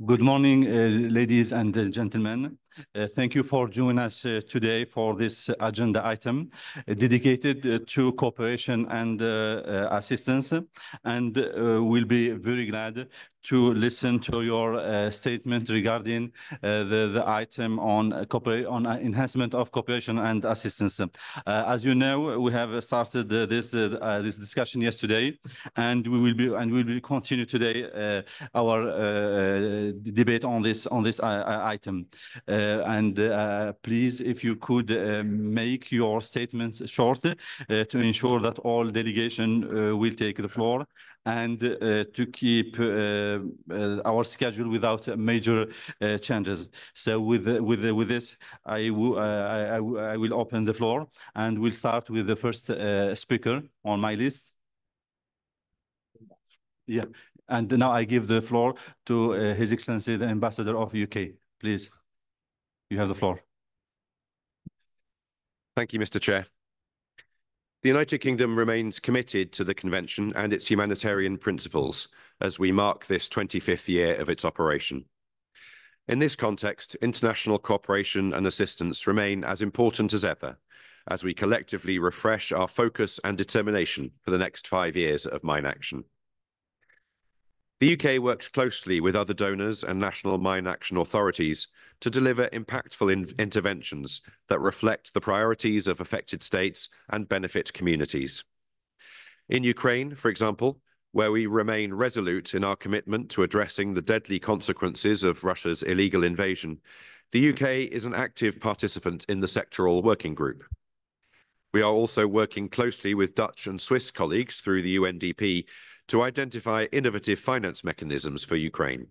Good morning, ladies and gentlemen. Thank you for joining us today for this agenda item dedicated to cooperation and assistance. And we'll be very glad to listen to your statement regarding the item on enhancement of cooperation and assistance. As you know, we have started this discussion yesterday, and we will continue today our debate on this item. Please, if you could make your statements short to ensure that all delegation will take the floor, and to keep our schedule without major changes. So with this, I will open the floor, and we'll start with the first speaker on my list. Yeah, and now I give the floor to His Excellency, the Ambassador of UK. Please, you have the floor. Thank you, Mr. Chair. The United Kingdom remains committed to the Convention and its humanitarian principles as we mark this 25th year of its operation. In this context, international cooperation and assistance remain as important as ever as we collectively refresh our focus and determination for the next 5 years of mine action. The UK works closely with other donors and national mine action authorities to deliver impactful interventions that reflect the priorities of affected states and benefit communities. In Ukraine, for example, where we remain resolute in our commitment to addressing the deadly consequences of Russia's illegal invasion, the UK is an active participant in the sectoral working group. We are also working closely with Dutch and Swiss colleagues through the UNDP to identify innovative finance mechanisms for Ukraine.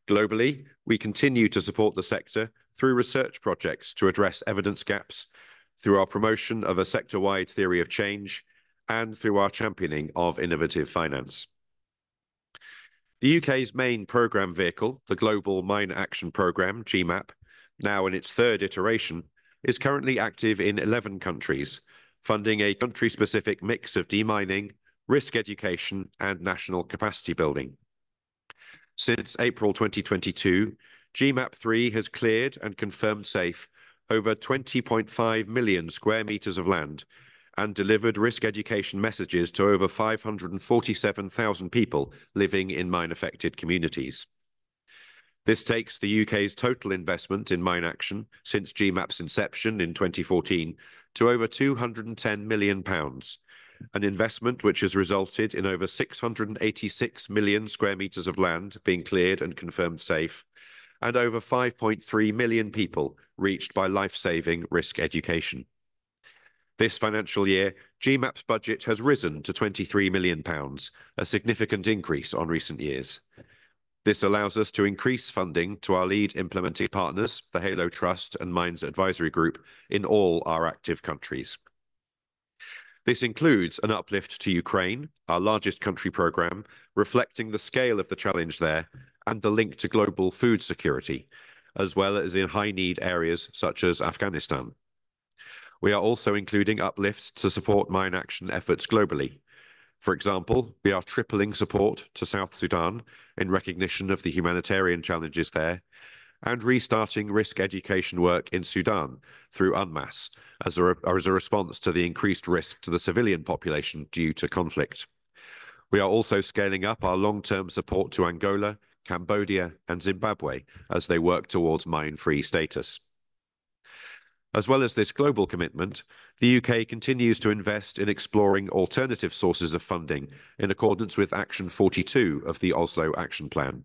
Globally, we continue to support the sector through research projects to address evidence gaps, through our promotion of a sector-wide theory of change, and through our championing of innovative finance. The UK's main programme vehicle, the Global Mine Action Programme, GMAP, now in its 3rd iteration, is currently active in 11 countries, funding a country-specific mix of demining, risk education, and national capacity building. Since April 2022, GMAP3 has cleared and confirmed safe over 20.5 million square metres of land and delivered risk education messages to over 547,000 people living in mine-affected communities. This takes the UK's total investment in mine action since GMAP's inception in 2014 to over £210 million, an investment which has resulted in over 686 million square metres of land being cleared and confirmed safe, and over 5.3 million people reached by life-saving risk education. This financial year, GMAP's budget has risen to £23 million, a significant increase on recent years. This allows us to increase funding to our lead implementing partners, the Halo Trust and Mines Advisory Group, in all our active countries. This includes an uplift to Ukraine, our largest country programme, reflecting the scale of the challenge there and the link to global food security, as well as in high-need areas such as Afghanistan. We are also including uplifts to support mine action efforts globally. For example, we are tripling support to South Sudan in recognition of the humanitarian challenges there, and restarting risk education work in Sudan through UNMAS as a response to the increased risk to the civilian population due to conflict. We are also scaling up our long-term support to Angola, Cambodia, and Zimbabwe as they work towards mine-free status. As well as this global commitment, the UK continues to invest in exploring alternative sources of funding in accordance with Action 42 of the Oslo Action Plan.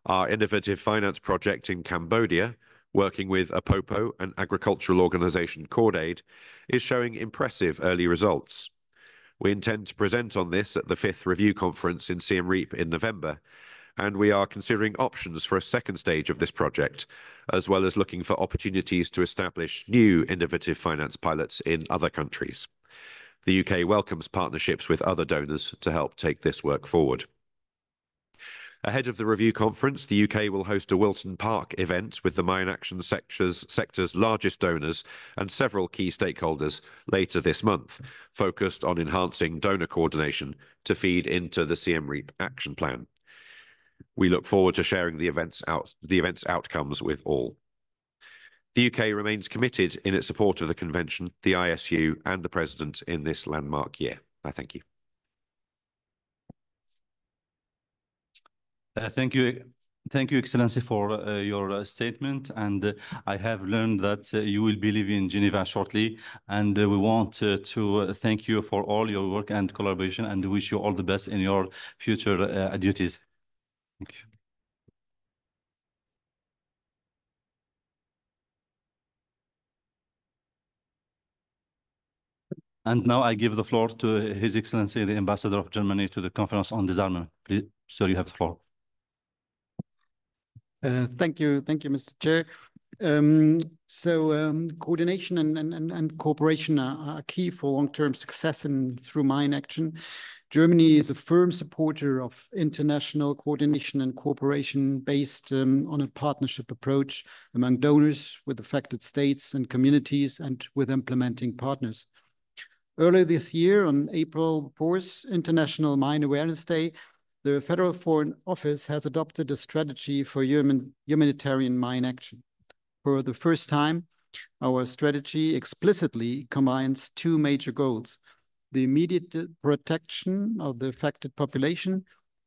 Our innovative finance project in Cambodia, working with APOPO and agricultural organisation Cordaid, is showing impressive early results. We intend to present on this at the 5th Review Conference in Siem Reap in November, and we are considering options for a second stage of this project, as well as looking for opportunities to establish new innovative finance pilots in other countries. The UK welcomes partnerships with other donors to help take this work forward. Ahead of the review conference, the UK will host a Wilton Park event with the mine action sector's largest donors and several key stakeholders later this month, focused on enhancing donor coordination to feed into the Siem Reap Action Plan. We look forward to sharing the event's outcomes with all. The UK remains committed in its support of the Convention, the ISU, and the President in this landmark year. I thank you. Thank you. Thank you, Excellency, for your statement. And I have learned that you will be leaving Geneva shortly. And we want to thank you for all your work and collaboration and wish you all the best in your future duties. Thank you. And now I give the floor to His Excellency, the Ambassador of Germany to the Conference on Disarmament. Please, sir, you have the floor. Thank you, Mr. Chair. Coordination and cooperation are key for long-term success and through mine action. Germany is a firm supporter of international coordination and cooperation based on a partnership approach among donors with affected states and communities and with implementing partners. Earlier this year, on April 4th, International Mine Awareness Day, the Federal Foreign Office has adopted a strategy for humanitarian mine action. For the first time, our strategy explicitly combines two major goals: the immediate protection of the affected population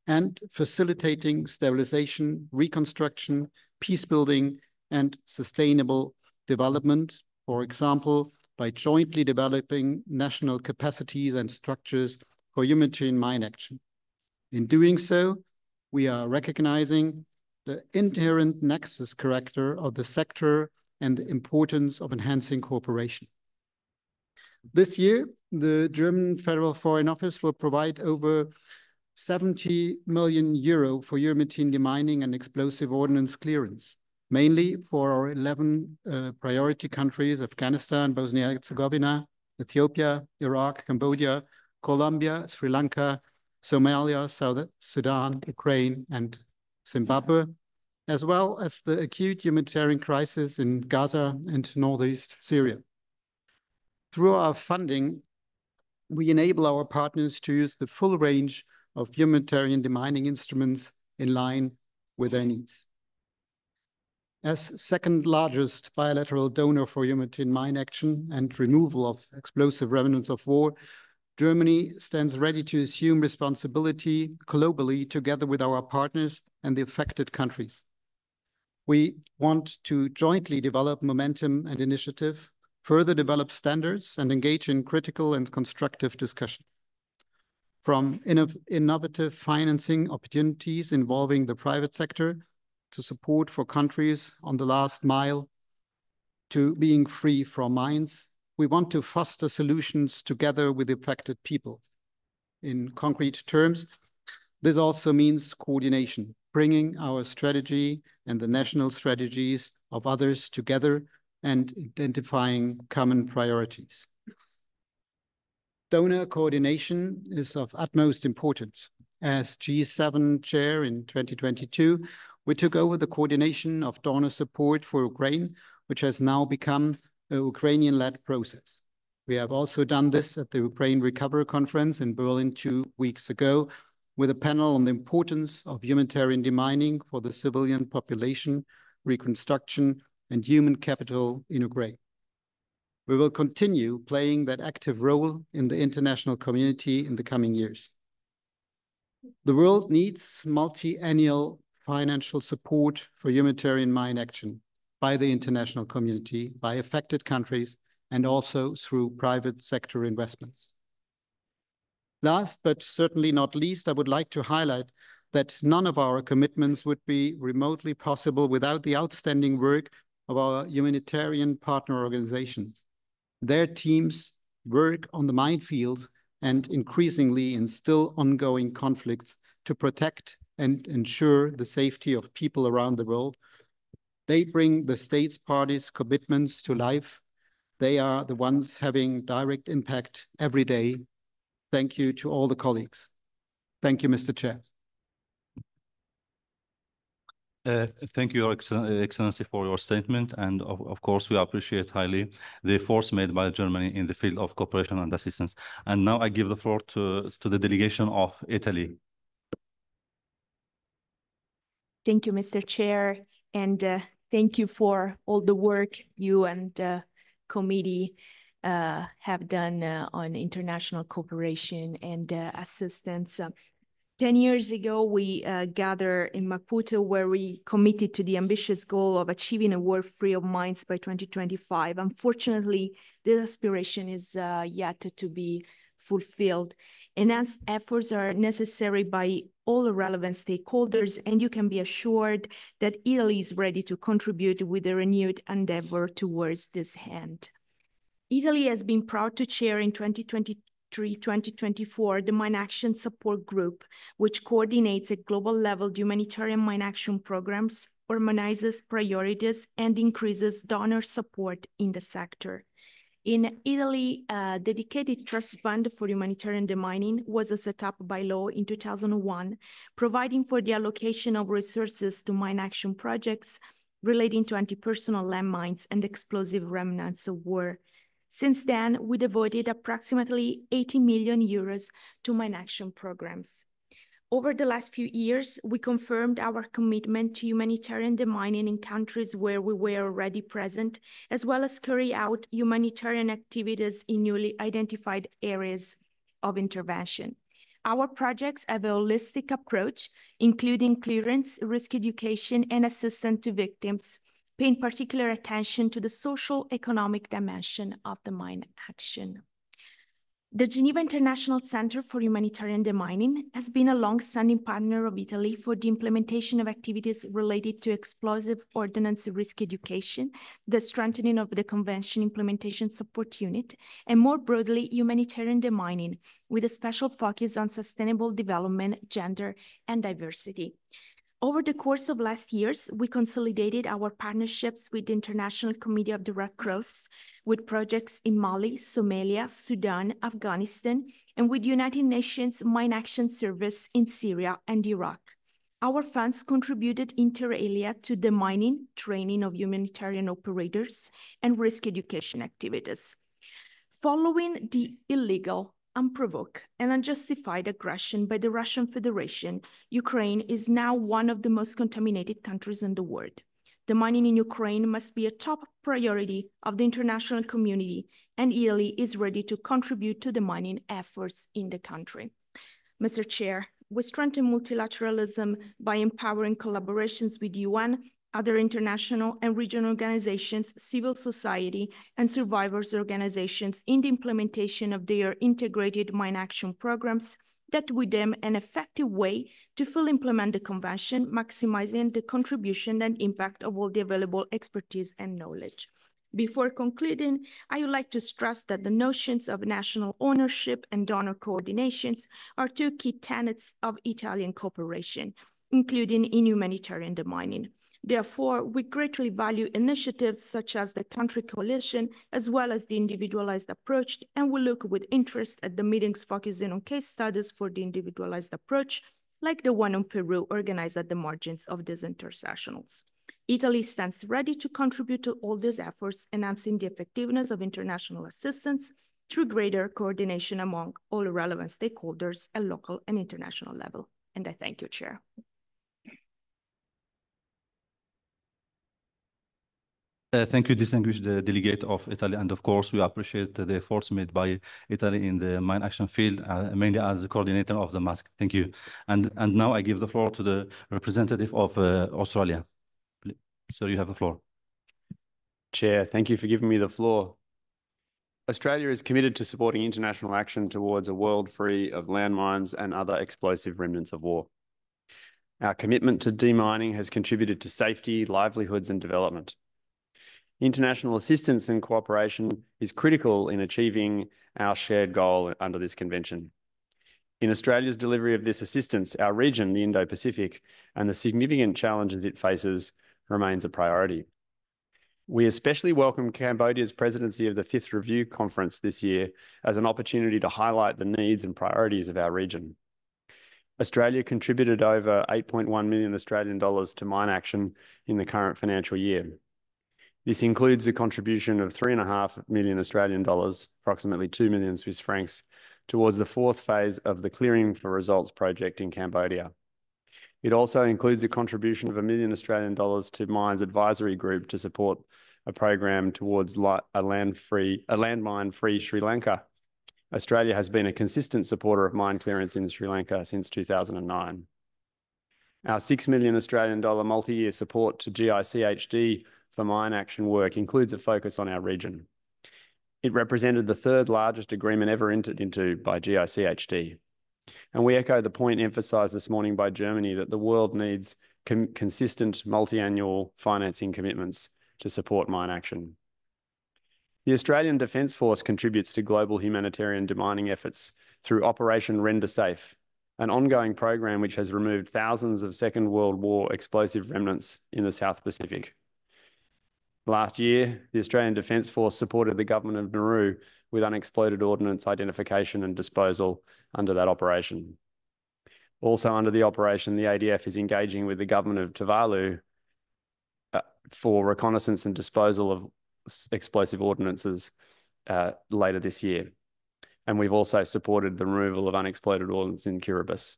and facilitating stabilization, reconstruction, peace building, and sustainable development, for example, by jointly developing national capacities and structures for humanitarian mine action. In doing so, we are recognizing the inherent nexus character of the sector and the importance of enhancing cooperation. This year, the German Federal Foreign Office will provide over 70 million euro for humanitarian demining and explosive ordnance clearance, mainly for our 11 priority countries: Afghanistan, Bosnia and Herzegovina, Ethiopia, Iraq, Cambodia, Colombia, Sri Lanka, Somalia, South Sudan, Ukraine, and Zimbabwe, as well as the acute humanitarian crisis in Gaza and northeast Syria. Through our funding, we enable our partners to use the full range of humanitarian demining instruments in line with their needs. As second largest bilateral donor for humanitarian mine action and removal of explosive remnants of war, Germany stands ready to assume responsibility globally together with our partners and the affected countries. We want to jointly develop momentum and initiative, further develop standards, and engage in critical and constructive discussion. From innovative financing opportunities involving the private sector to support for countries on the last mile to being free from mines, we want to foster solutions together with affected people. In concrete terms, this also means coordination, bringing our strategy and the national strategies of others together and identifying common priorities. Donor coordination is of utmost importance. As G7 chair in 2022, we took over the coordination of donor support for Ukraine, which has now become a Ukrainian-led process. We have also done this at the Ukraine Recovery Conference in Berlin 2 weeks ago, with a panel on the importance of humanitarian demining for the civilian population, reconstruction, and human capital in Ukraine. We will continue playing that active role in the international community in the coming years. The world needs multi-annual financial support for humanitarian mine action by the international community, by affected countries, and also through private sector investments. Last, but certainly not least, I would like to highlight that none of our commitments would be remotely possible without the outstanding work of our humanitarian partner organizations. Their teams work on the minefield and increasingly in still ongoing conflicts to protect and ensure the safety of people around the world. They bring the states parties' commitments to life. They are the ones having direct impact every day. Thank you to all the colleagues. Thank you, Mr. Chair. Thank you, Your Excellency, for your statement. And of course, we appreciate highly the efforts made by Germany in the field of cooperation and assistance. And now I give the floor to the delegation of Italy. Thank you, Mr. Chair, and thank you for all the work you and the committee have done on international cooperation and assistance. 10 years ago, we gathered in Maputo, where we committed to the ambitious goal of achieving a world free of mines by 2025. Unfortunately, this aspiration is yet to be fulfilled. Enhanced efforts are necessary by all relevant stakeholders, and you can be assured that Italy is ready to contribute with a renewed endeavor towards this end. Italy has been proud to chair in 2023-2024 the Mine Action Support Group, which coordinates at global level the humanitarian mine action programs, harmonizes priorities, and increases donor support in the sector. In Italy, a dedicated trust fund for humanitarian demining was set up by law in 2001, providing for the allocation of resources to mine action projects relating to anti-personnel landmines and explosive remnants of war. Since then, we devoted approximately 80 million euros to mine action programs. Over the last few years, we confirmed our commitment to humanitarian demining in countries where we were already present, as well as carry out humanitarian activities in newly identified areas of intervention. Our projects have a holistic approach, including clearance, risk education, and assistance to victims, paying particular attention to the social economic dimension of the mine action. The Geneva International Center for Humanitarian Demining has been a long-standing partner of Italy for the implementation of activities related to explosive ordnance risk education, the strengthening of the Convention Implementation Support Unit, and more broadly, humanitarian demining, with a special focus on sustainable development, gender, and diversity. Over the course of last years, we consolidated our partnerships with the International Committee of the Red Cross, with projects in Mali, Somalia, Sudan, Afghanistan, and with the United Nations Mine Action Service in Syria and Iraq. Our funds contributed inter alia to the mining, training of humanitarian operators, and risk education activities. Following the illegal, unprovoked, and unjustified aggression by the Russian Federation, Ukraine is now one of the most contaminated countries in the world. The mining in Ukraine must be a top priority of the international community, and Italy is ready to contribute to the mining efforts in the country. Mr. Chair, we strengthen multilateralism by empowering collaborations with UN, other international and regional organizations, civil society, and survivors' organizations in the implementation of their integrated mine action programs that we deem an effective way to fully implement the convention, maximizing the contribution and impact of all the available expertise and knowledge. Before concluding, I would like to stress that the notions of national ownership and donor coordinations are two key tenets of Italian cooperation, including in humanitarian demining. Therefore, we greatly value initiatives such as the Country Coalition, as well as the individualized approach, and we look with interest at the meetings focusing on case studies for the individualized approach, like the one on Peru organized at the margins of these intersessionals. Italy stands ready to contribute to all these efforts, enhancing the effectiveness of international assistance through greater coordination among all relevant stakeholders at local and international level. And I thank you, Chair. Thank you, distinguished delegate of Italy, and of course, we appreciate the efforts made by Italy in the mine action field, mainly as the coordinator of the MASC. Thank you. And now I give the floor to the representative of Australia. Sir, you have the floor. Chair, thank you for giving me the floor. Australia is committed to supporting international action towards a world free of landmines and other explosive remnants of war. Our commitment to demining has contributed to safety, livelihoods, and development. International assistance and cooperation is critical in achieving our shared goal under this convention. In Australia's delivery of this assistance, our region, the Indo-Pacific, and the significant challenges it faces remains a priority. We especially welcome Cambodia's presidency of the Fifth Review Conference this year as an opportunity to highlight the needs and priorities of our region. Australia contributed over 8.1 million Australian dollars to mine action in the current financial year. This includes a contribution of 3.5 million Australian dollars, approximately 2 million Swiss francs, towards the fourth phase of the Clearing for Results project in Cambodia. It also includes a contribution of $1 million Australian to Mines Advisory Group to support a program towards a landmine-free Sri Lanka. Australia has been a consistent supporter of mine clearance in Sri Lanka since 2009. Our $6 million Australian multi-year support to GICHD for mine action work includes a focus on our region. It represented the third largest agreement ever entered into by GICHD. And we echo the point emphasised this morning by Germany that the world needs consistent multi-annual financing commitments to support mine action. The Australian Defence Force contributes to global humanitarian demining efforts through Operation Render Safe, an ongoing program which has removed thousands of Second World War explosive remnants in the South Pacific. Last year, the Australian Defence Force supported the government of Nauru with unexploded ordnance identification and disposal under that operation. Also under the operation, the ADF is engaging with the government of Tuvalu for reconnaissance and disposal of explosive ordnances later this year. And we've also supported the removal of unexploded ordnance in Kiribati.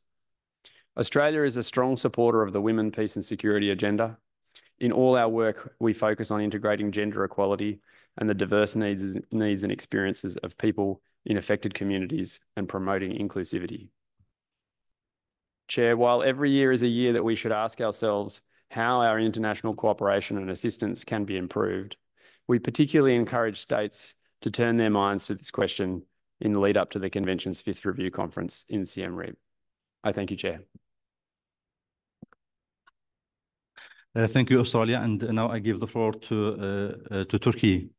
Australia is a strong supporter of the Women, Peace and Security agenda. In all our work, we focus on integrating gender equality and the diverse needs and experiences of people in affected communities and promoting inclusivity. Chair, while every year is a year that we should ask ourselves how our international cooperation and assistance can be improved, we particularly encourage states to turn their minds to this question in the lead up to the Convention's 5th Review Conference in Siem Reap. I thank you, Chair. Thank you, Australia. And now I give the floor to Turkey.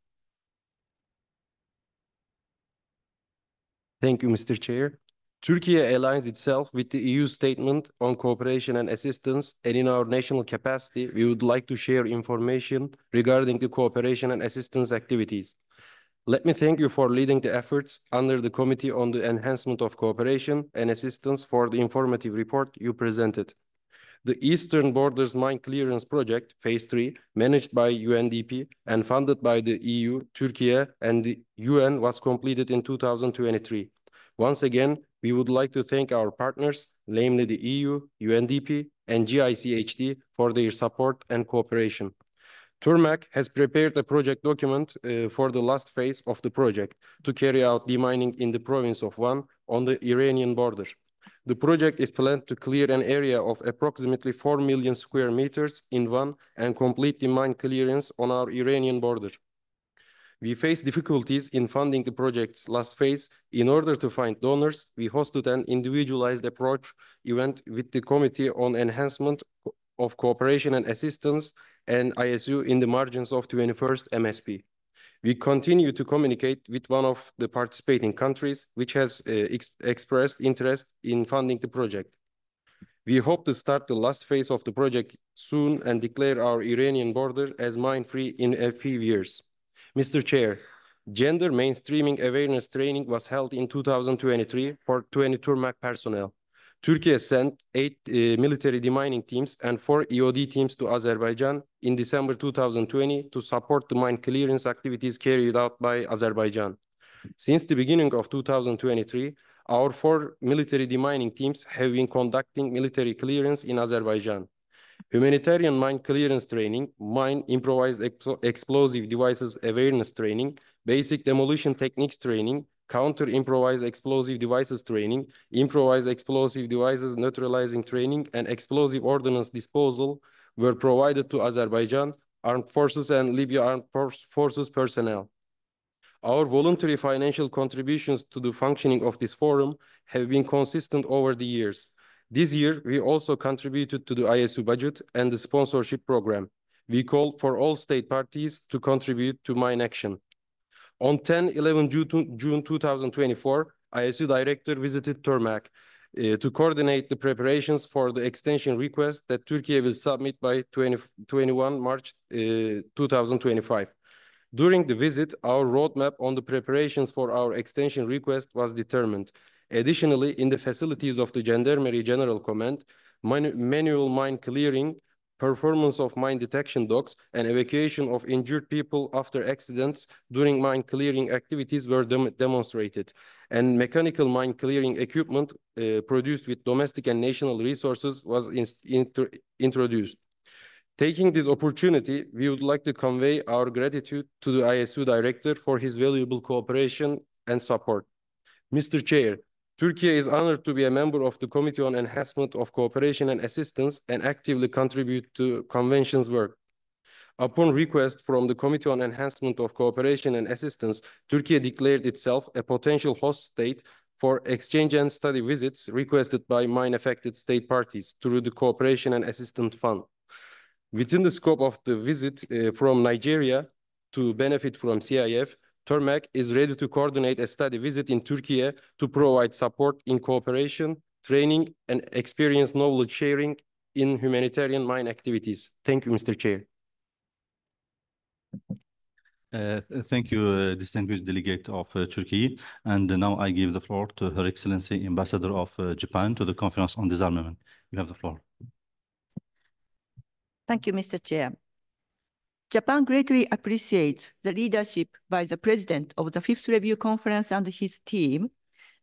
Thank you, Mr. Chair. Turkey aligns itself with the EU statement on cooperation and assistance, and in our national capacity, we would like to share information regarding the cooperation and assistance activities. Let me thank you for leading the efforts under the Committee on the Enhancement of Cooperation and Assistance for the informative report you presented. The Eastern Borders Mine Clearance Project, Phase 3, managed by UNDP and funded by the EU, Turkey, and the UN, was completed in 2023. Once again, we would like to thank our partners, namely the EU, UNDP, and GICHD, for their support and cooperation. Turmac has prepared a project document for the last phase of the project to carry out demining in the province of Van on the Iranian border. The project is planned to clear an area of approximately 4 million square meters in Van and complete the mine clearance on our Iranian border. We face difficulties in funding the project's last phase. In order to find donors, we hosted an individualized approach event with the Committee on Enhancement of Cooperation and Assistance and ISU in the margins of 21st MSP. We continue to communicate with one of the participating countries, which has expressed interest in funding the project. We hope to start the last phase of the project soon and declare our Iranian border as mine-free in a few years. Mr. Chair, gender mainstreaming awareness training was held in 2023 for 20 Turmac personnel. Turkey has sent 8 military demining teams and 4 EOD teams to Azerbaijan in December 2020 to support the mine clearance activities carried out by Azerbaijan. Since the beginning of 2023, our 4 military demining teams have been conducting military clearance in Azerbaijan. Humanitarian mine clearance training, mine improvised explosive devices awareness training, basic demolition techniques training, counter-improvised explosive devices training, improvised explosive devices neutralizing training, and explosive ordnance disposal were provided to Azerbaijan Armed Forces and Libya Armed Forces personnel. Our voluntary financial contributions to the functioning of this forum have been consistent over the years. This year, we also contributed to the ISU budget and the sponsorship program. We call for all state parties to contribute to mine action. On 10-11 June 2024, ISU Director visited Turmac to coordinate the preparations for the extension request that Turkey will submit by 21 March 2025. During the visit, our roadmap on the preparations for our extension request was determined. Additionally, in the facilities of the Gendarmerie General Command, manual mine clearing performance of mine detection dogs, and evacuation of injured people after accidents during mine clearing activities were demonstrated. And mechanical mine clearing equipment produced with domestic and national resources was introduced. Taking this opportunity, we would like to convey our gratitude to the ISU Director for his valuable cooperation and support. Mr. Chair, Turkey is honored to be a member of the Committee on Enhancement of Cooperation and Assistance and actively contribute to Convention's work. Upon request from the Committee on Enhancement of Cooperation and Assistance, Turkey declared itself a potential host state for exchange and study visits requested by mine-affected state parties through the Cooperation and Assistance Fund. Within the scope of the visit from Nigeria to benefit from CIF, TURMAC is ready to coordinate a study visit in Turkey to provide support in cooperation, training, and experience knowledge sharing in humanitarian mine activities. Thank you, Mr. Chair. Thank you, distinguished delegate of Turkey. And now I give the floor to Her Excellency Ambassador of Japan to the Conference on Disarmament. You have the floor. Thank you, Mr. Chair. Japan greatly appreciates the leadership by the President of the Fifth Review Conference and his team,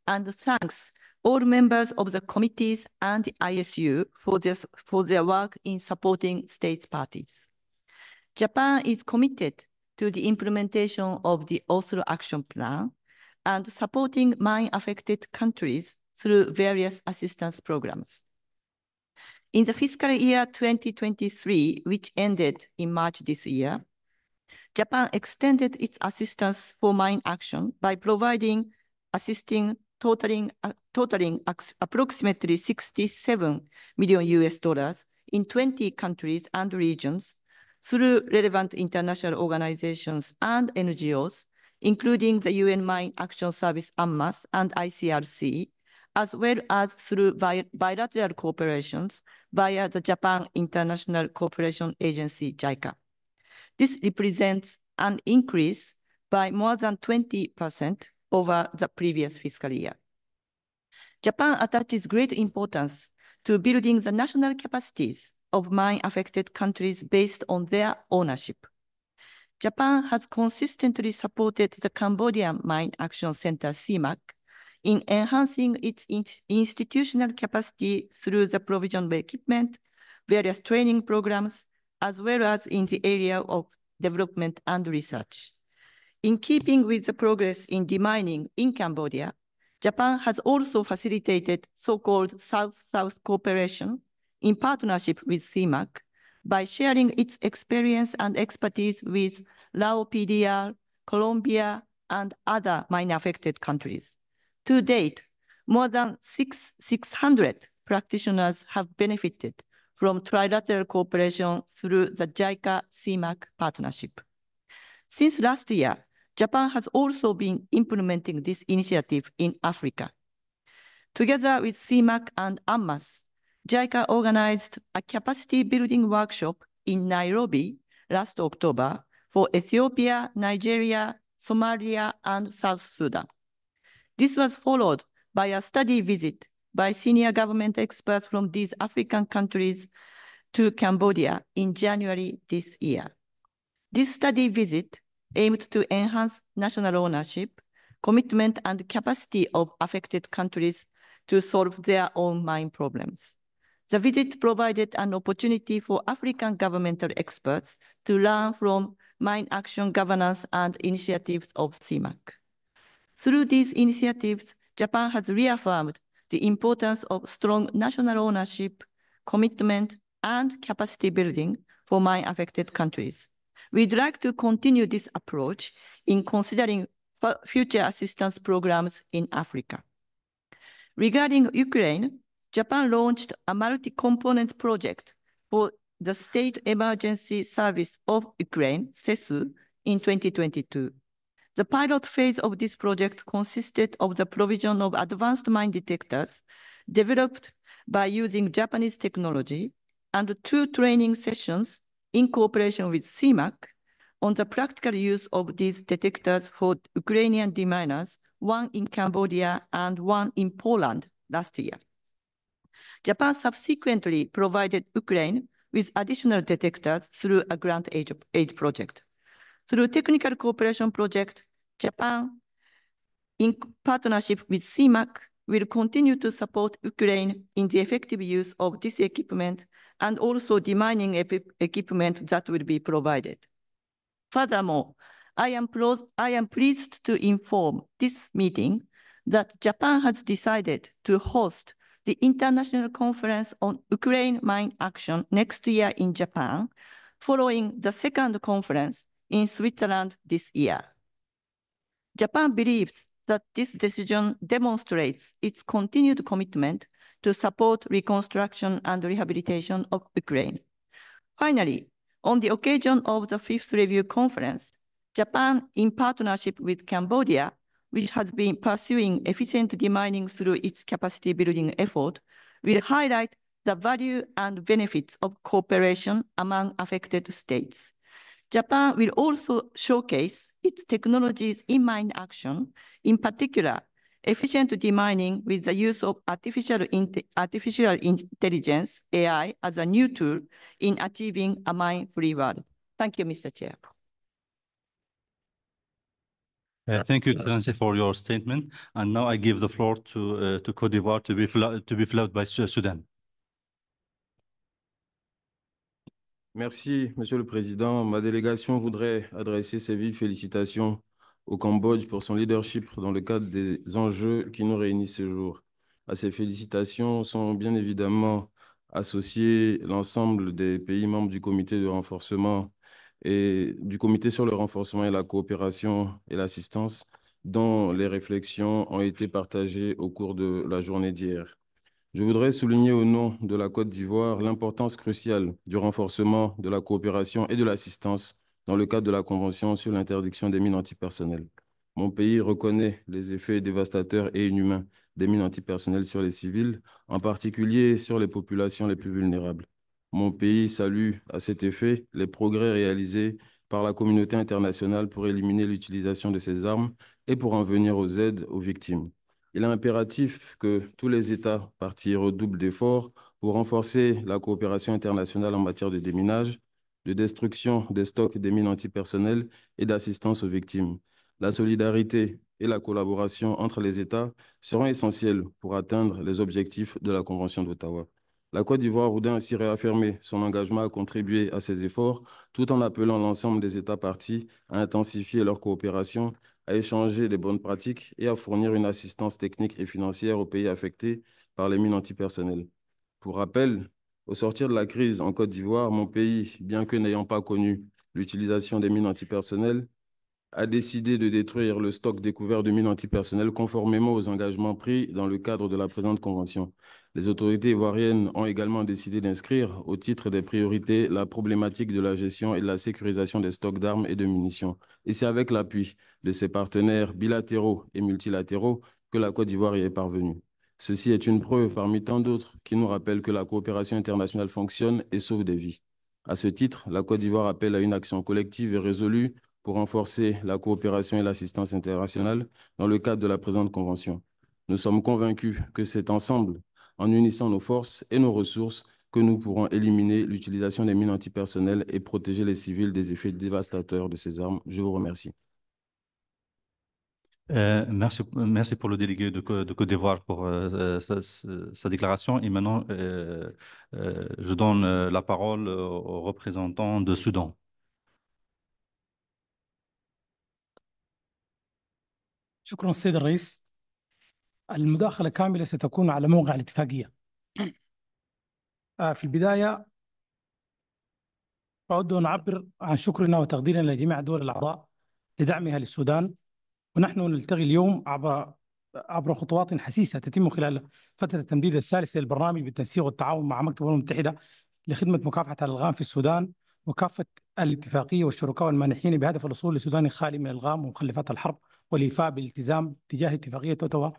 and thanks all members of the committees and the ISU for their work in supporting states parties. Japan is committed to the implementation of the Oslo Action Plan and supporting mine-affected countries through various assistance programs. In the fiscal year 2023, which ended in March this year, Japan extended its assistance for mine action by providing assisting totaling approximately $67 million in 20 countries and regions through relevant international organizations and NGOs, including the UN Mine Action Service UNMAS and ICRC, as well as through bilateral cooperations via the Japan International Cooperation Agency, JICA. This represents an increase by more than 20% over the previous fiscal year. Japan attaches great importance to building the national capacities of mine-affected countries based on their ownership. Japan has consistently supported the Cambodian Mine Action Center, CIMAC, in enhancing its institutional capacity through the provision of equipment, various training programs, as well as in the area of development and research. In keeping with the progress in demining in Cambodia, Japan has also facilitated so-called South-South cooperation in partnership with CIMAC by sharing its experience and expertise with Lao PDR, Colombia, and other mine-affected countries. To date, more than 600 practitioners have benefited from trilateral cooperation through the JICA-CIMAC partnership. Since last year, Japan has also been implementing this initiative in Africa. Together with CIMAC and UNMAS, JICA organized a capacity building workshop in Nairobi last October for Ethiopia, Nigeria, Somalia, and South Sudan. This was followed by a study visit by senior government experts from these African countries to Cambodia in January this year. This study visit aimed to enhance national ownership, commitment, and capacity of affected countries to solve their own mine problems. The visit provided an opportunity for African governmental experts to learn from mine action governance and initiatives of CIMAC. Through these initiatives, Japan has reaffirmed the importance of strong national ownership, commitment, and capacity building for mine-affected countries. We'd like to continue this approach in considering future assistance programs in Africa. Regarding Ukraine, Japan launched a multi-component project for the State Emergency Service of Ukraine, SESU, in 2022. The pilot phase of this project consisted of the provision of advanced mine detectors developed by using Japanese technology and 2 training sessions in cooperation with CIMAC on the practical use of these detectors for Ukrainian deminers, one in Cambodia and one in Poland last year. Japan subsequently provided Ukraine with additional detectors through a grant aid project. Through technical cooperation project, Japan, in partnership with CIMAC, will continue to support Ukraine in the effective use of this equipment and also demining equipment that will be provided. Furthermore, I am pleased to inform this meeting that Japan has decided to host the International Conference on Ukraine Mine Action next year in Japan, following the second conference in Switzerland this year. Japan believes that this decision demonstrates its continued commitment to support reconstruction and rehabilitation of Ukraine. Finally, on the occasion of the fifth review conference, Japan, in partnership with Cambodia, which has been pursuing efficient demining through its capacity building effort, will highlight the value and benefits of cooperation among affected states. Japan will also showcase its technologies in mine action, in particular, efficient demining with the use of artificial intelligence, AI, as a new tool in achieving a mine-free world. Thank you, Mr. Chair. Thank you, Excellency, for your statement. And now I give the floor to Côte d'Ivoire to be followed by Sudan. Merci, Monsieur le Président. Ma délégation voudrait adresser ses vives félicitations au Cambodge pour son leadership dans le cadre des enjeux qui nous réunissent ce jour. À ces félicitations sont bien évidemment associés l'ensemble des pays membres du comité de renforcement et du comité sur le renforcement et la coopération et l'assistance, dont les réflexions ont été partagées au cours de la journée d'hier. Je voudrais souligner au nom de la Côte d'Ivoire l'importance cruciale du renforcement de la coopération et de l'assistance dans le cadre de la Convention sur l'interdiction des mines antipersonnelles. Mon pays reconnaît les effets dévastateurs et inhumains des mines antipersonnelles sur les civils, en particulier sur les populations les plus vulnérables. Mon pays salue à cet effet les progrès réalisés par la communauté internationale pour éliminer l'utilisation de ces armes et pour en venir aux aides aux victimes. Il est impératif que tous les États parties redoublent d'efforts pour renforcer la coopération internationale en matière de déminage, de destruction des stocks des mines antipersonnelles et d'assistance aux victimes. La solidarité et la collaboration entre les États seront essentielles pour atteindre les objectifs de la Convention d'Ottawa. La Côte d'Ivoire voudrait ainsi réaffirmer son engagement à contribuer à ces efforts, tout en appelant l'ensemble des États parties à intensifier leur coopération, à échanger des bonnes pratiques et à fournir une assistance technique et financière aux pays affectés par les mines antipersonnelles. Pour rappel, au sortir de la crise en Côte d'Ivoire, mon pays, bien que n'ayant pas connu l'utilisation des mines antipersonnelles, a décidé de détruire le stock découvert de mines antipersonnelles conformément aux engagements pris dans le cadre de la présente convention. Les autorités ivoiriennes ont également décidé d'inscrire au titre des priorités la problématique de la gestion et de la sécurisation des stocks d'armes et de munitions. Et c'est avec l'appui de ses partenaires bilatéraux et multilatéraux que la Côte d'Ivoire y est parvenue. Ceci est une preuve parmi tant d'autres qui nous rappelle que la coopération internationale fonctionne et sauve des vies. À ce titre, la Côte d'Ivoire appelle à une action collective et résolue pour renforcer la coopération et l'assistance internationale dans le cadre de la présente convention. Nous sommes convaincus que c'est ensemble, en unissant nos forces et nos ressources, que nous pourrons éliminer l'utilisation des mines antipersonnelles et protéger les civils des effets dévastateurs de ces armes. Je vous remercie. Merci pour le délégué de Côte d'Ivoire pour sa déclaration. Et maintenant, je donne la parole au représentant de Soudan. شكرا السيد الرئيس. المداخلة كاملة ستكون على موقع الاتفاقية. في البداية أود أن أعبر عن شكرنا وتقديرنا لجميع الدول الأعضاء لدعمها للسودان، ونحن نلتقي اليوم عبر خطوات حسيسة تتم خلال فترة التمديد الثالثة للبرنامج بالتنسيق والتعاون مع مكتب الأمم المتحدة لخدمة مكافحة الألغام في السودان وكافة الاتفاقية والشركاء والمانحين بهدف الوصول لسودان خالي من الألغام ومخلفات الحرب والإيفاء بالالتزام تجاه اتفاقية أوتاوا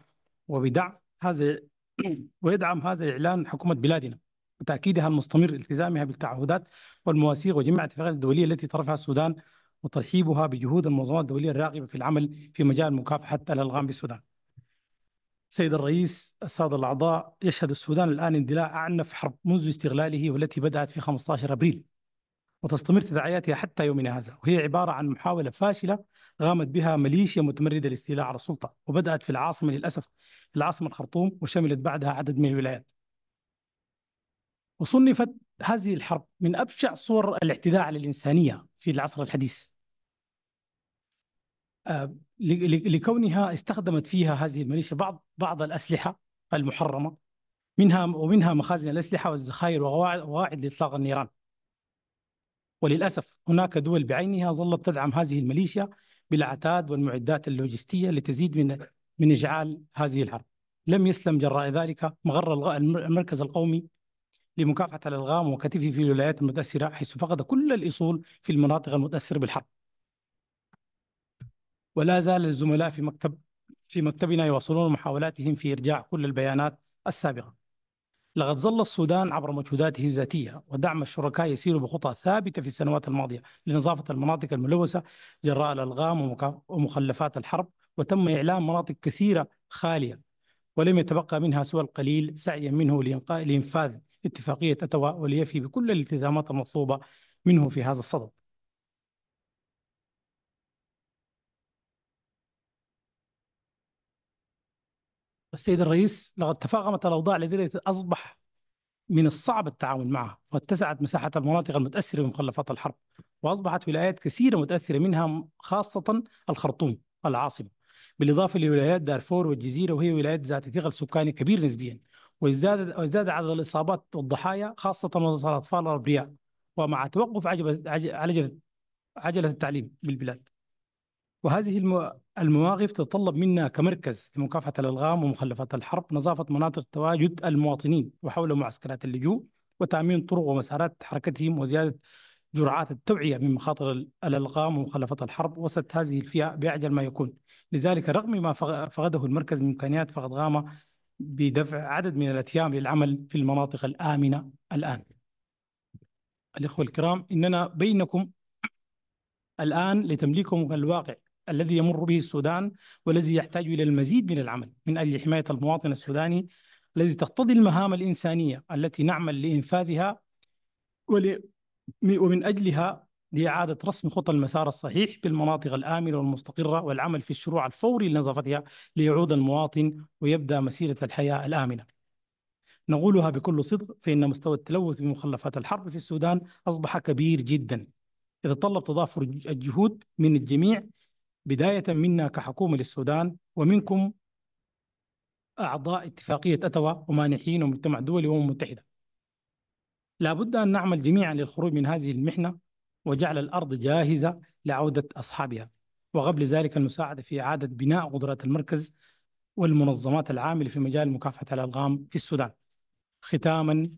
ويدعم هذا إعلان حكومة بلادنا وتأكيدها المستمر التزامها بالتعهدات والمواثيق وجميع الاتفاقات الدولية التي طرفها السودان وترحيبها بجهود المنظمات الدولية الراغبة في العمل في مجال مكافحة الألغام بالسودان. سيد الرئيس، السادة الأعضاء، يشهد السودان الآن اندلاع أعنف حرب منذ استغلاله، والتي بدأت في 15 أبريل وتستمر تداعياتها حتى يومنا هذا، وهي عبارة عن محاولة فاشلة قامت بها ميليشيا متمردة الاستيلاء على السلطة، وبدأت في العاصمة للأسف، في العاصمة الخرطوم، وشملت بعدها عدد من الولايات. وصنفت هذه الحرب من أبشع صور الاعتداء على الإنسانية في العصر الحديث، لكونها استخدمت فيها هذه الميليشيا بعض الأسلحة المحرمة، ومنها مخازن الأسلحة والذخائر وقواعد لإطلاق النيران. وللأسف هناك دول بعينها ظلت تدعم هذه الميليشيا بالعتاد والمعدات اللوجستية لتزيد من إشعال هذه الحرب. لم يسلم جراء ذلك مغر المركز القومي لمكافحة الألغام وكتفه في الولايات المتأثرة، حيث فقد كل الأصول في المناطق المتأثرة بالحرب. ولا زال الزملاء في مكتبنا يواصلون محاولاتهم في إرجاع كل البيانات السابقة. لقد ظل السودان عبر مجهوداته الذاتية ودعم الشركاء يسير بخطى ثابتة في السنوات الماضية لنظافة المناطق الملوثة جراء الألغام ومخلفات الحرب، وتم إعلان مناطق كثيرة خالية ولم يتبقى منها سوى القليل، سعيا منه لإنفاذ اتفاقية أتوا وليفي بكل الالتزامات المطلوبة منه في هذا الصدد. السيد الرئيس، لقد تفاقمت الأوضاع لدرجة أصبح من الصعب التعامل معها، واتسعت مساحة المناطق المتأثرة بمخلفات الحرب، وأصبحت ولايات كثيرة متأثرة منها، خاصة الخرطوم العاصمة، بالإضافة لولايات دارفور والجزيرة، وهي ولايات ذات ثقل سكاني كبير نسبيا، وازداد عدد الإصابات والضحايا خاصة وسط الأطفال الأبرياء، ومع توقف عجلة التعليم بالبلاد. وهذه المواقف تتطلب منا كمركز لمكافحة الألغام ومخلفات الحرب نظافة مناطق تواجد المواطنين وحول معسكرات اللجوء، وتأمين طرق ومسارات حركتهم، وزيادة جرعات التوعية من مخاطر الألغام ومخلفات الحرب وسط هذه الفئة بأعجل ما يكون. لذلك رغم ما فقده المركز من إمكانيات، فقد قام بدفع عدد من الأتيام للعمل في المناطق الآمنة الآن. الإخوة الكرام، إننا بينكم الآن لتمليكهم الواقع الذي يمر به السودان، والذي يحتاج إلى المزيد من العمل من أجل حماية المواطن السوداني الذي تقتضي المهام الإنسانية التي نعمل لإنفاذها، ومن أجلها لإعادة رسم خطى المسار الصحيح بالمناطق الآمنة والمستقرة، والعمل في الشروع الفوري لنظافتها ليعود المواطن ويبدأ مسيرة الحياة الآمنة. نقولها بكل صدق، فإن مستوى التلوث بمخلفات الحرب في السودان أصبح كبير جدا، يتطلب تضافر الجهود من الجميع، بداية منا كحكومة للسودان، ومنكم أعضاء اتفاقية أتوا ومانحين ومجتمع دولي وأمم متحدة. لا بد أن نعمل جميعا للخروج من هذه المحنة وجعل الأرض جاهزة لعودة أصحابها، وقبل ذلك المساعدة في إعادة بناء قدرات المركز والمنظمات العاملة في مجال مكافحة الألغام في السودان. ختاما،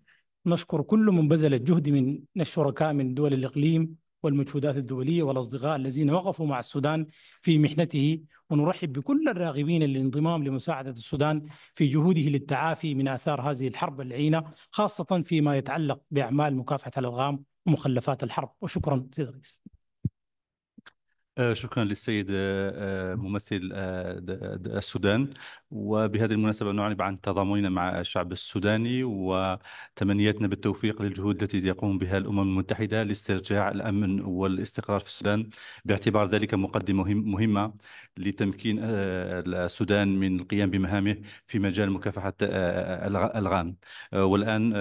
نشكر كل من بذل الجهد من الشركاء من دول الإقليم والمجهودات الدولية والأصدقاء الذين وقفوا مع السودان في محنته، ونرحب بكل الراغبين للانضمام لمساعدة السودان في جهوده للتعافي من آثار هذه الحرب اللعينة، خاصة فيما يتعلق بأعمال مكافحة الألغام ومخلفات الحرب. وشكرا سيد الرئيس. شكرا للسيد ممثل السودان. وبهذه المناسبة نعرب عن تضامننا مع الشعب السوداني وتمنياتنا بالتوفيق للجهود التي يقوم بها الأمم المتحدة لاسترجاع الأمن والاستقرار في السودان، باعتبار ذلك مقدمة مهمة لتمكين السودان من القيام بمهامه في مجال مكافحة الألغام. والآن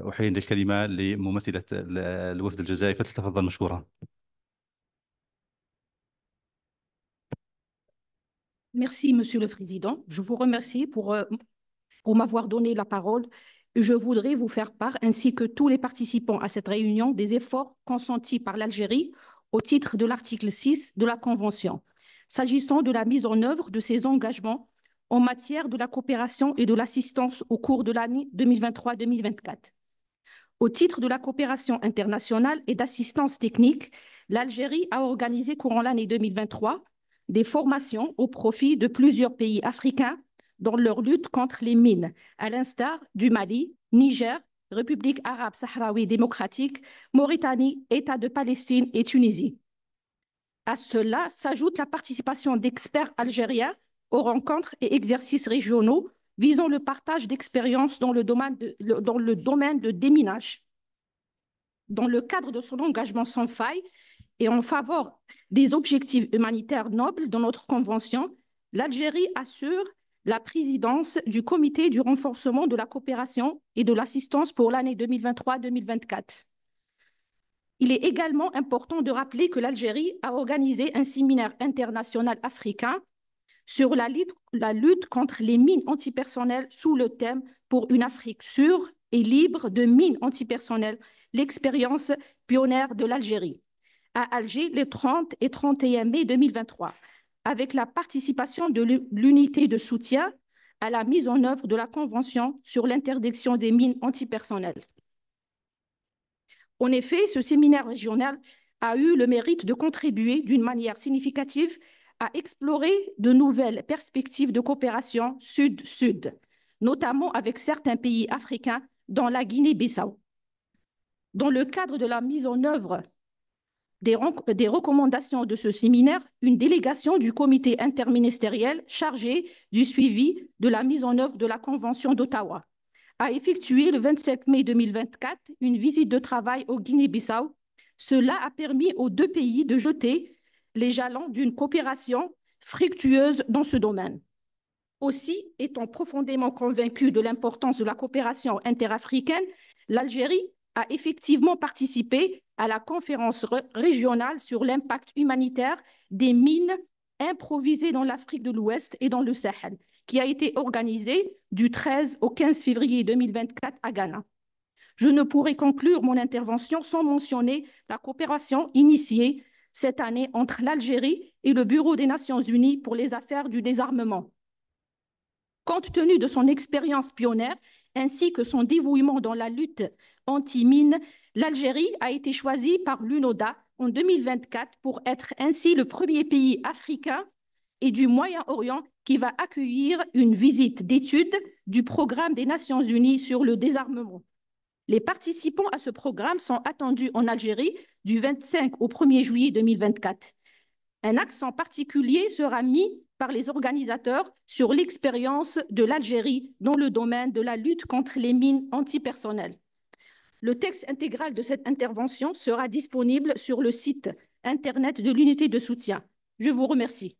أحيل الكلمة لممثلة الوفد الجزائري، فلتتفضل مشكورة. Merci, Monsieur le Président. Je vous remercie pour m'avoir donné la parole. Je voudrais vous faire part, ainsi que tous les participants à cette réunion, des efforts consentis par l'Algérie au titre de l'article 6 de la Convention, s'agissant de la mise en œuvre de ses engagements en matière de la coopération et de l'assistance au cours de l'année 2023-2024. Au titre de la coopération internationale et d'assistance technique, l'Algérie a organisé courant l'année 2023 des formations au profit de plusieurs pays africains dans leur lutte contre les mines, à l'instar du Mali, Niger, République arabe sahraoui démocratique, Mauritanie, État de Palestine et Tunisie. À cela s'ajoute la participation d'experts algériens aux rencontres et exercices régionaux visant le partage d'expériences dans le domaine de déminage. Dans le cadre de son engagement sans faille et en faveur des objectifs humanitaires nobles de notre convention, l'Algérie assure la présidence du comité du renforcement de la coopération et de l'assistance pour l'année 2023-2024. Il est également important de rappeler que l'Algérie a organisé un séminaire international africain sur la lutte contre les mines antipersonnelles sous le thème « Pour une Afrique sûre et libre de mines antipersonnelles, l'expérience pionnière de l'Algérie » à Alger les 30 et 31 mai 2023, avec la participation de l'unité de soutien à la mise en œuvre de la Convention sur l'interdiction des mines antipersonnelles. En effet, ce séminaire régional a eu le mérite de contribuer d'une manière significative à explorer de nouvelles perspectives de coopération sud-sud, notamment avec certains pays africains, dont la Guinée-Bissau. Dans le cadre de la mise en œuvre des recommandations de ce séminaire, une délégation du comité interministériel chargé du suivi de la mise en œuvre de la Convention d'Ottawa a effectué le 27 mai 2024 une visite de travail au Guinée-Bissau. Cela a permis aux deux pays de jeter les jalons d'une coopération fructueuse dans ce domaine. Aussi, étant profondément convaincue de l'importance de la coopération interafricaine, l'Algérie a effectivement participé à la conférence régionale sur l'impact humanitaire des mines improvisées dans l'Afrique de l'Ouest et dans le Sahel, qui a été organisée du 13 au 15 février 2024 à Ghana. Je ne pourrai conclure mon intervention sans mentionner la coopération initiée cette année entre l'Algérie et le Bureau des Nations Unies pour les affaires du désarmement. Compte tenu de son expérience pionnière ainsi que son dévouement dans la lutte anti-mine, l'Algérie a été choisie par l'UNODA en 2024 pour être ainsi le premier pays africain et du Moyen-Orient qui va accueillir une visite d'étude du programme des Nations Unies sur le désarmement. Les participants à ce programme sont attendus en Algérie du 25 au 1er juillet 2024. Un accent particulier sera mis par les organisateurs sur l'expérience de l'Algérie dans le domaine de la lutte contre les mines antipersonnelles. Le texte intégral de cette intervention sera disponible sur le site Internet de l'unité de soutien. Je vous remercie.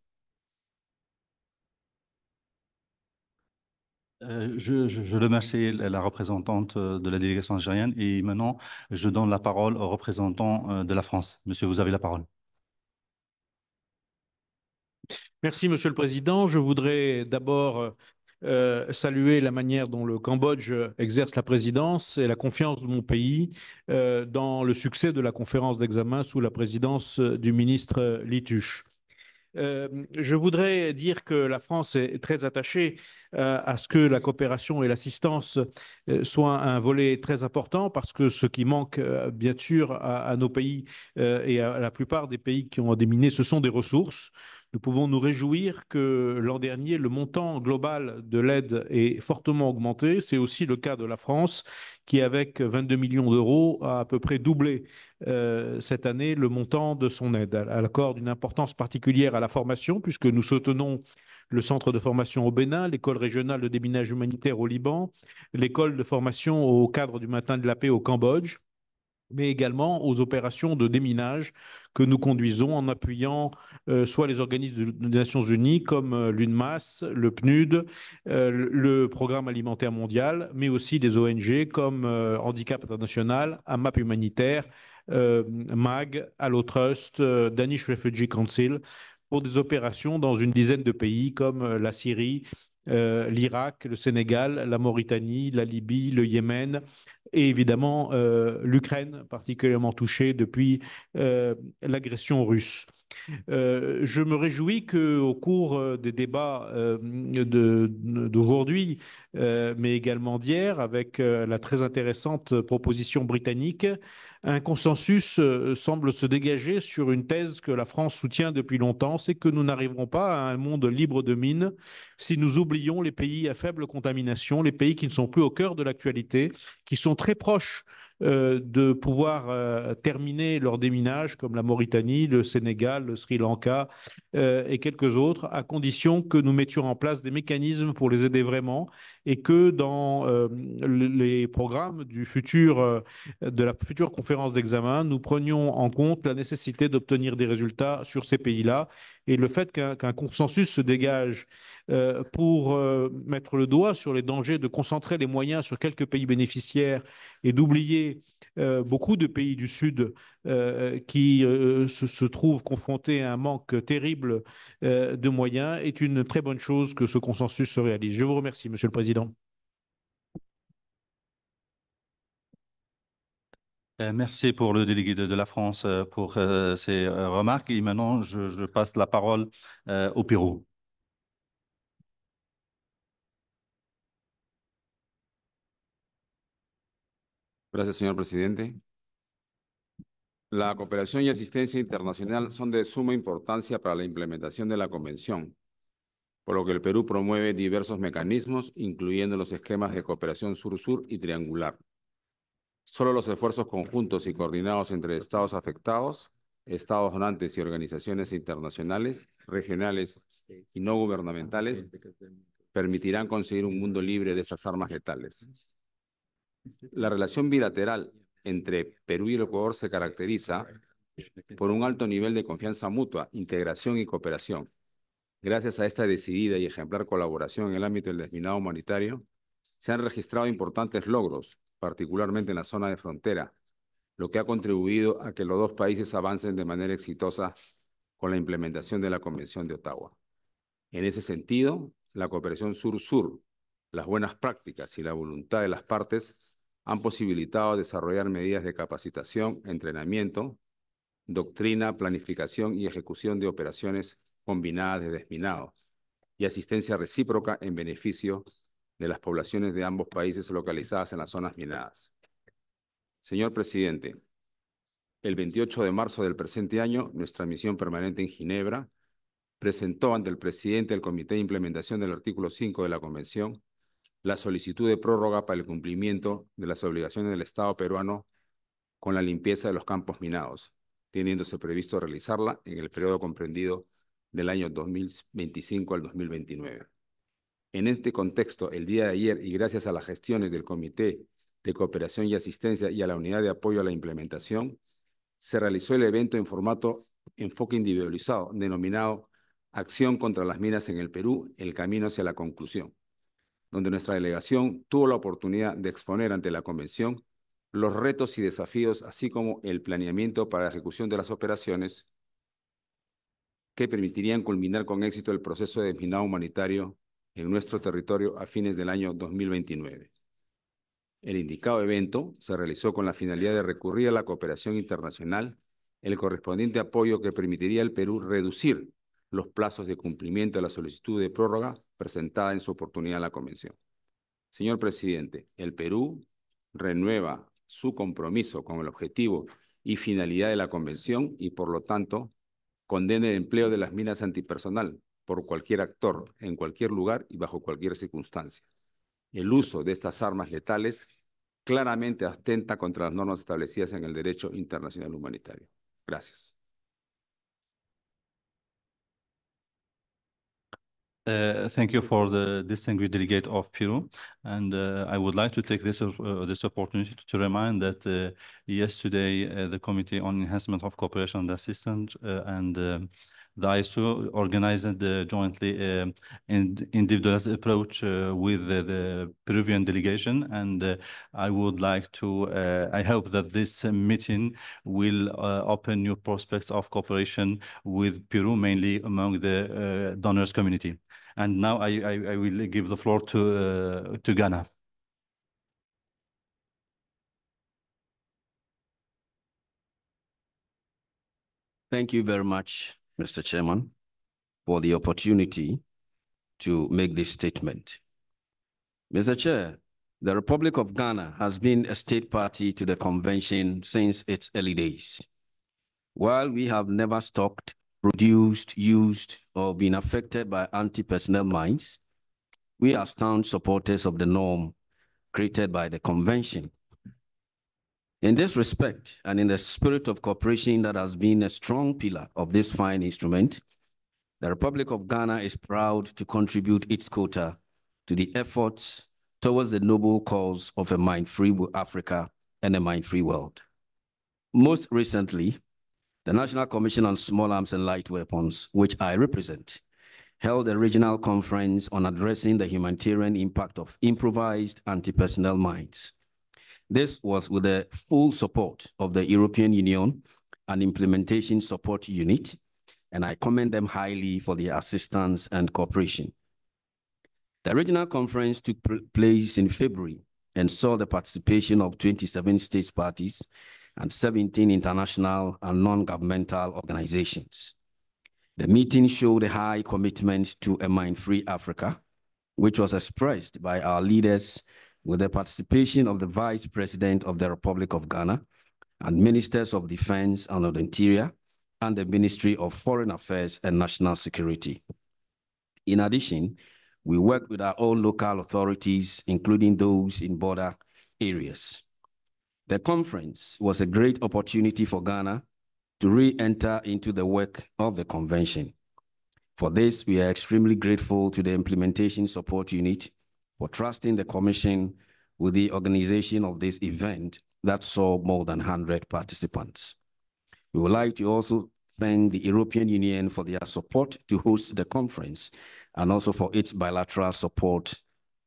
Je remercie la représentante de la délégation algérienne et maintenant, je donne la parole au représentant de la France. Monsieur, vous avez la parole. Merci, Monsieur le Président. Je voudrais d'abord saluer la manière dont le Cambodge exerce la présidence et la confiance de mon pays dans le succès de la conférence d'examen sous la présidence du ministre Lituche. Je voudrais dire que la France est très attachée à ce que la coopération et l'assistance soient un volet très important parce que ce qui manque bien sûr à nos pays et à la plupart des pays qui ont déminé, ce sont des ressources. Nous pouvons nous réjouir que l'an dernier, le montant global de l'aide est fortement augmenté. C'est aussi le cas de la France qui, avec 22 millions d'euros, a à peu près doublé cette année le montant de son aide. Elle accorde une importance particulière à la formation puisque nous soutenons le centre de formation au Bénin, l'école régionale de déminage humanitaire au Liban, l'école de formation au cadre du maintien de la paix au Cambodge, mais également aux opérations de déminage que nous conduisons en appuyant soit les organismes des Nations Unies comme l'UNMAS, le PNUD, le Programme alimentaire mondial, mais aussi des ONG comme Handicap International, AMAP Humanitaire, MAG, Allo Trust, Danish Refugee Council, pour des opérations dans une dizaine de pays comme la Syrie, l'Irak, le Sénégal, la Mauritanie, la Libye, le Yémen et évidemment l'Ukraine, particulièrement touchée depuis l'agression russe. Je me réjouis qu'au cours des débats d'aujourd'hui, mais également d'hier, avec la très intéressante proposition britannique, un consensus semble se dégager sur une thèse que la France soutient depuis longtemps, c'est que nous n'arriverons pas à un monde libre de mines si nous oublions les pays à faible contamination, les pays qui ne sont plus au cœur de l'actualité, qui sont très proches de pouvoir terminer leur déminage, comme la Mauritanie, le Sénégal, le Sri Lanka et quelques autres, à condition que nous mettions en place des mécanismes pour les aider vraiment et que dans les programmes de la future conférence d'examen, nous prenions en compte la nécessité d'obtenir des résultats sur ces pays-là et le fait qu'un consensus se dégage pour mettre le doigt sur les dangers de concentrer les moyens sur quelques pays bénéficiaires et d'oublier beaucoup de pays du Sud qui se trouvent confrontés à un manque terrible de moyens est une très bonne chose que ce consensus se réalise. Je vous remercie, Monsieur le Président. Merci pour le délégué de la France pour ces remarques. Et maintenant, je passe la parole au Pérou. Gracias, señor presidente. La cooperación y asistencia internacional son de suma importancia para la implementación de la Convención, por lo que el Perú promueve diversos mecanismos, incluyendo los esquemas de cooperación sur-sur y triangular. Solo los esfuerzos conjuntos y coordinados entre estados afectados, estados donantes y organizaciones internacionales, regionales y no gubernamentales permitirán conseguir un mundo libre de estas armas letales. La relación bilateral entre Perú y el Ecuador se caracteriza por un alto nivel de confianza mutua, integración y cooperación. Gracias a esta decidida y ejemplar colaboración en el ámbito del desminado humanitario, se han registrado importantes logros, particularmente en la zona de frontera, lo que ha contribuido a que los dos países avancen de manera exitosa con la implementación de la Convención de Ottawa. En ese sentido, la cooperación sur-sur, las buenas prácticas y la voluntad de las partes han posibilitado desarrollar medidas de capacitación, entrenamiento, doctrina, planificación y ejecución de operaciones combinadas de desminado y asistencia recíproca en beneficio de las poblaciones de ambos países localizadas en las zonas minadas. Señor presidente, el 28 de marzo del presente año, nuestra misión permanente en Ginebra presentó ante el presidente del Comité de Implementación del artículo 5 de la Convención la solicitud de prórroga para el cumplimiento de las obligaciones del Estado peruano con la limpieza de los campos minados, teniéndose previsto realizarla en el periodo comprendido del año 2025 al 2029. En este contexto, el día de ayer, y gracias a las gestiones del Comité de Cooperación y Asistencia y a la Unidad de Apoyo a la Implementación, se realizó el evento en formato enfoque individualizado, denominado Acción contra las minas en el Perú, el camino hacia la conclusión, donde nuestra delegación tuvo la oportunidad de exponer ante la Convención los retos y desafíos, así como el planeamiento para la ejecución de las operaciones que permitirían culminar con éxito el proceso de desminado humanitario en nuestro territorio a fines del año 2029. El indicado evento se realizó con la finalidad de recurrir a la cooperación internacional, el correspondiente apoyo que permitiría al Perú reducir los plazos de cumplimiento de la solicitud de prórroga presentada en su oportunidad en la Convención. Señor presidente, el Perú renueva su compromiso con el objetivo y finalidad de la Convención y, por lo tanto, condena el empleo de las minas antipersonal por cualquier actor, en cualquier lugar y bajo cualquier circunstancia. El uso de estas armas letales claramente atenta contra las normas establecidas en el derecho internacional humanitario. Gracias. Thank you for the distinguished delegate of Peru, and I would like to take this opportunity to remind that yesterday the Committee on Enhancement of Cooperation and Assistance and the ISO organized jointly individualized approach with the Peruvian delegation, and I would like to, I hope that this meeting will open new prospects of cooperation with Peru, mainly among the donors community. And now I will give the floor to Ghana. Thank you very much, Mr. Chairman, for the opportunity to make this statement. Mr. Chair, the Republic of Ghana has been a state party to the convention since its early days. While we have never stocked, produced, used, or been affected by anti-personnel mines, we are staunch supporters of the norm created by the convention. In this respect, and in the spirit of cooperation that has been a strong pillar of this fine instrument, the Republic of Ghana is proud to contribute its quota to the efforts towards the noble cause of a mine-free Africa and a mine-free world. Most recently, the National Commission on Small Arms and Light Weapons, which I represent, held a regional conference on addressing the humanitarian impact of improvised anti-personnel mines. This was with the full support of the European Union and Implementation Support Unit, and I commend them highly for their assistance and cooperation. The regional conference took place in February and saw the participation of 27 state parties and 17 international and non-governmental organizations. The meeting showed a high commitment to a mine-free Africa, which was expressed by our leaders with the participation of the Vice President of the Republic of Ghana and Ministers of Defense and of the Interior and the Ministry of Foreign Affairs and National Security. In addition, we worked with our own local authorities, including those in border areas. The conference was a great opportunity for Ghana to re-enter into the work of the convention. For this, we are extremely grateful to the Implementation Support Unit for trusting the Commission with the organization of this event that saw more than 100 participants. We would like to also thank the European Union for their support to host the conference and also for its bilateral support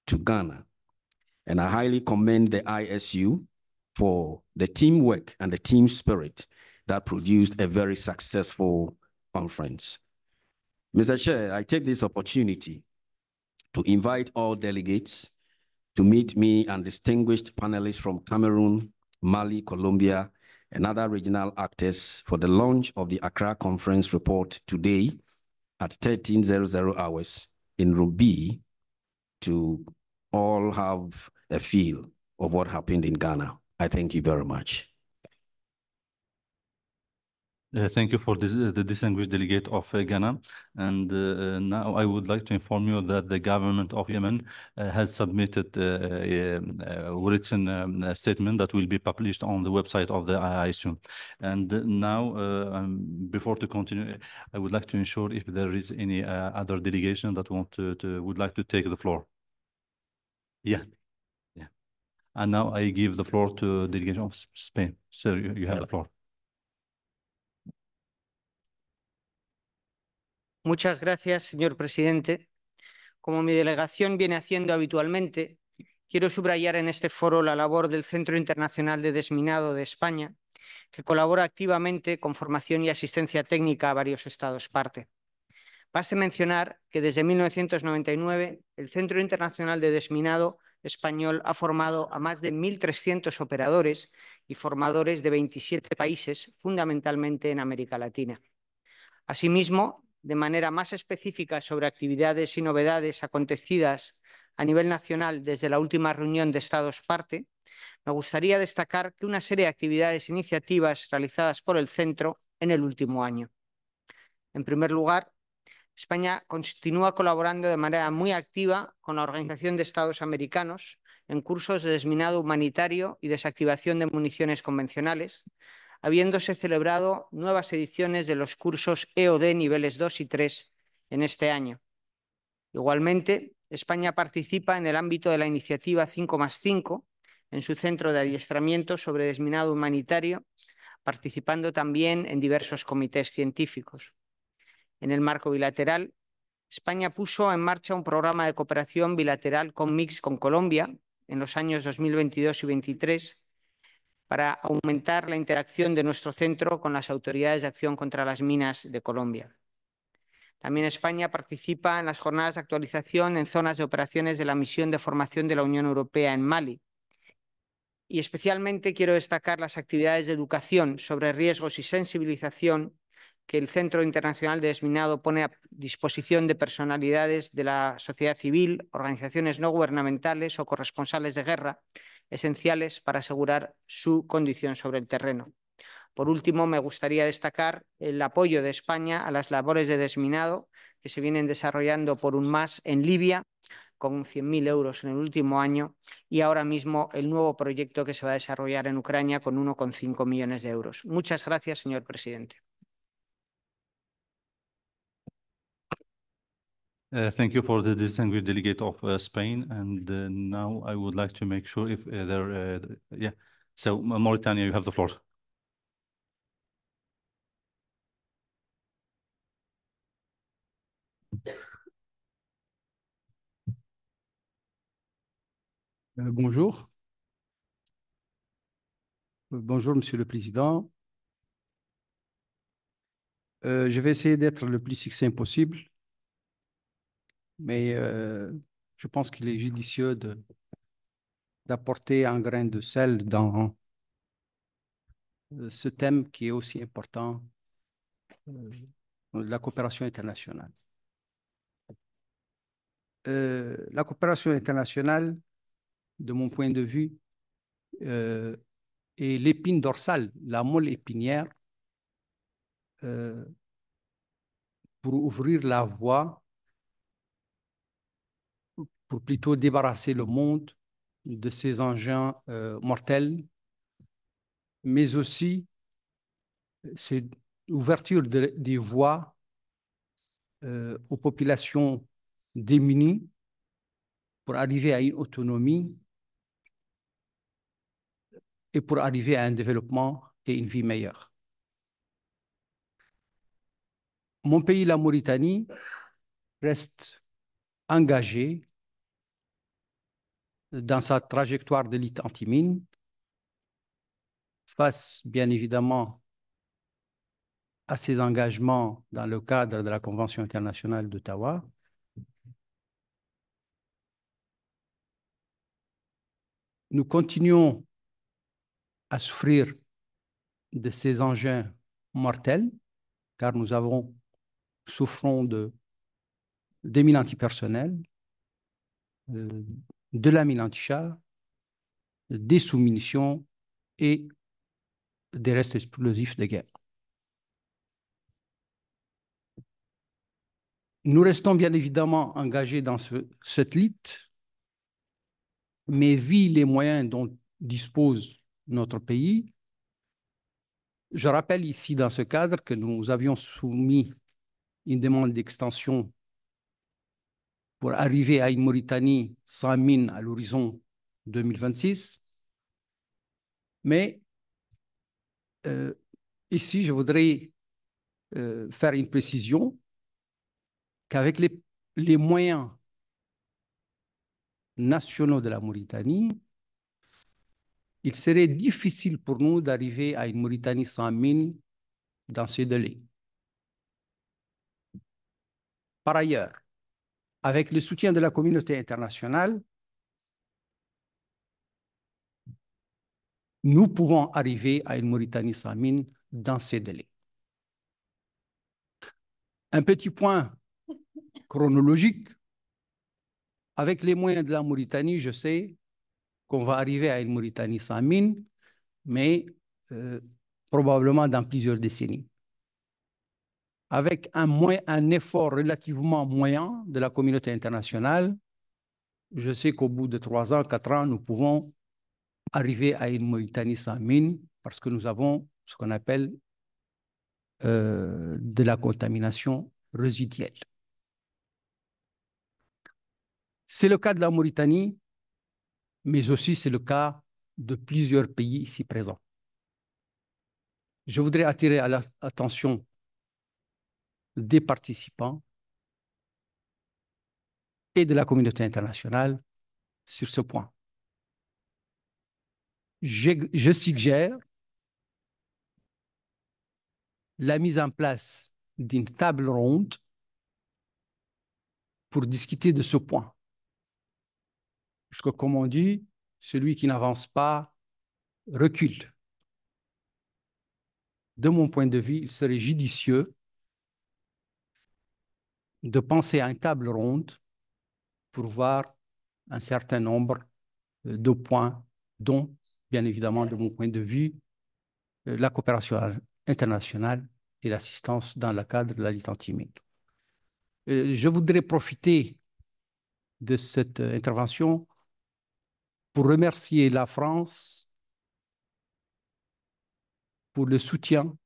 to Ghana. And I highly commend the ISU for the teamwork and the team spirit that produced a very successful conference. Mr. Chair, I take this opportunity to invite all delegates to meet me and distinguished panelists from Cameroon, Mali, Colombia, and other regional actors for the launch of the Accra Conference report today at 1300 hours in Room B to all have a feel of what happened in Ghana. I thank you very much. Thank you for this, the distinguished delegate of Ghana. And now I would like to inform you that the government of Yemen has submitted a written statement that will be published on the website of the ISU. And now, before to continue, I would like to ensure if there is any other delegation that would like to take the floor. Yeah. And now I give the floor to the delegation of Spain. Sir, you have the floor. Muchas gracias, señor presidente. Como mi delegación viene haciendo habitualmente, quiero subrayar en este foro la labor del Centro Internacional de Desminado de España, que colabora activamente con formación y asistencia técnica a varios Estados parte. Baste mencionar que desde 1999 el Centro Internacional de Desminado español ha formado a más de 1.300 operadores y formadores de 27 países, fundamentalmente en América Latina. Asimismo, de manera más específica sobre actividades y novedades acontecidas a nivel nacional desde la última reunión de Estados parte, me gustaría destacar que una serie de actividades e iniciativas realizadas por el Centro en el último año. En primer lugar, España continúa colaborando de manera muy activa con la Organización de Estados Americanos en cursos de desminado humanitario y desactivación de municiones convencionales, habiéndose celebrado nuevas ediciones de los cursos EOD niveles 2 y 3 en este año. Igualmente, España participa en el ámbito de la iniciativa 5+5 en su centro de adiestramiento sobre desminado humanitario, participando también en diversos comités científicos. En el marco bilateral, España puso en marcha un programa de cooperación bilateral con MIX con Colombia en los años 2022 y 2023 para aumentar la interacción de nuestro centro con las autoridades de acción contra las minas de Colombia. También España participa en las jornadas de actualización en zonas de operaciones de la misión de formación de la Unión Europea en Mali. Y especialmente quiero destacar las actividades de educación sobre riesgos y sensibilización que el Centro Internacional de Desminado pone a disposición de personalidades de la sociedad civil, organizaciones no gubernamentales o corresponsales de guerra, esenciales para asegurar su condición sobre el terreno. Por último, me gustaría destacar el apoyo de España a las labores de desminado que se vienen desarrollando por UNMAS en Libia, con 100.000 euros en el último año, y ahora mismo el nuevo proyecto que se va a desarrollar en Ucrania con 1,5 millones de euros. Muchas gracias, señor presidente. Thank you for the distinguished delegate of Spain. And now I would like to make sure if yeah. So Mauritania, you have the floor. Bonjour. Bonjour, Monsieur le Président. Je vais essayer d'être le plus succinct possible, mais je pense qu'il est judicieux d'apporter un grain de sel dans ce thème qui est aussi important, la coopération internationale. La coopération internationale, de mon point de vue, est l'épine dorsale, la moelle épinière pour ouvrir la voie, pour plutôt débarrasser le monde de ces engins mortels, mais aussi c'est l'ouverture des voies aux populations démunies pour arriver à une autonomie et pour arriver à un développement et une vie meilleure. Mon pays, la Mauritanie, reste engagé dans sa trajectoire de lutte anti-mine, face bien évidemment à ses engagements dans le cadre de la Convention internationale d'Ottawa. Nous continuons à souffrir de ces engins mortels, car nous souffrons des mines antipersonnelles, de la mine anti-char, des sous-munitions et des restes explosifs de guerre. Nous restons bien évidemment engagés dans cette lutte, mais vu les moyens dont dispose notre pays, je rappelle ici dans ce cadre que nous avions soumis une demande d'extension pour arriver à une Mauritanie sans mine à l'horizon 2026. Mais ici, je voudrais faire une précision qu'avec les moyens nationaux de la Mauritanie, il serait difficile pour nous d'arriver à une Mauritanie sans mine dans ce délai. Par ailleurs, avec le soutien de la communauté internationale, nous pouvons arriver à une Mauritanie sans mine dans ces délais. Un petit point chronologique. Avec les moyens de la Mauritanie, je sais qu'on va arriver à une Mauritanie sans mine, mais probablement dans plusieurs décennies. Avec un effort relativement moyen de la communauté internationale, je sais qu'au bout de 3 ans, 4 ans, nous pouvons arriver à une Mauritanie sans mine parce que nous avons ce qu'on appelle de la contamination résiduelle. C'est le cas de la Mauritanie, mais aussi c'est le cas de plusieurs pays ici présents. Je voudrais attirer à l'attention des participants et de la communauté internationale sur ce point. Je suggère la mise en place d'une table ronde pour discuter de ce point. Parce que, comme on dit, celui qui n'avance pas recule. De mon point de vue, il serait judicieux de penser à une table ronde pour voir un certain nombre de points, dont, bien évidemment, de mon point de vue, la coopération internationale et l'assistance dans le cadre de la lutte anti-mine. Je voudrais profiter de cette intervention pour remercier la France pour le soutien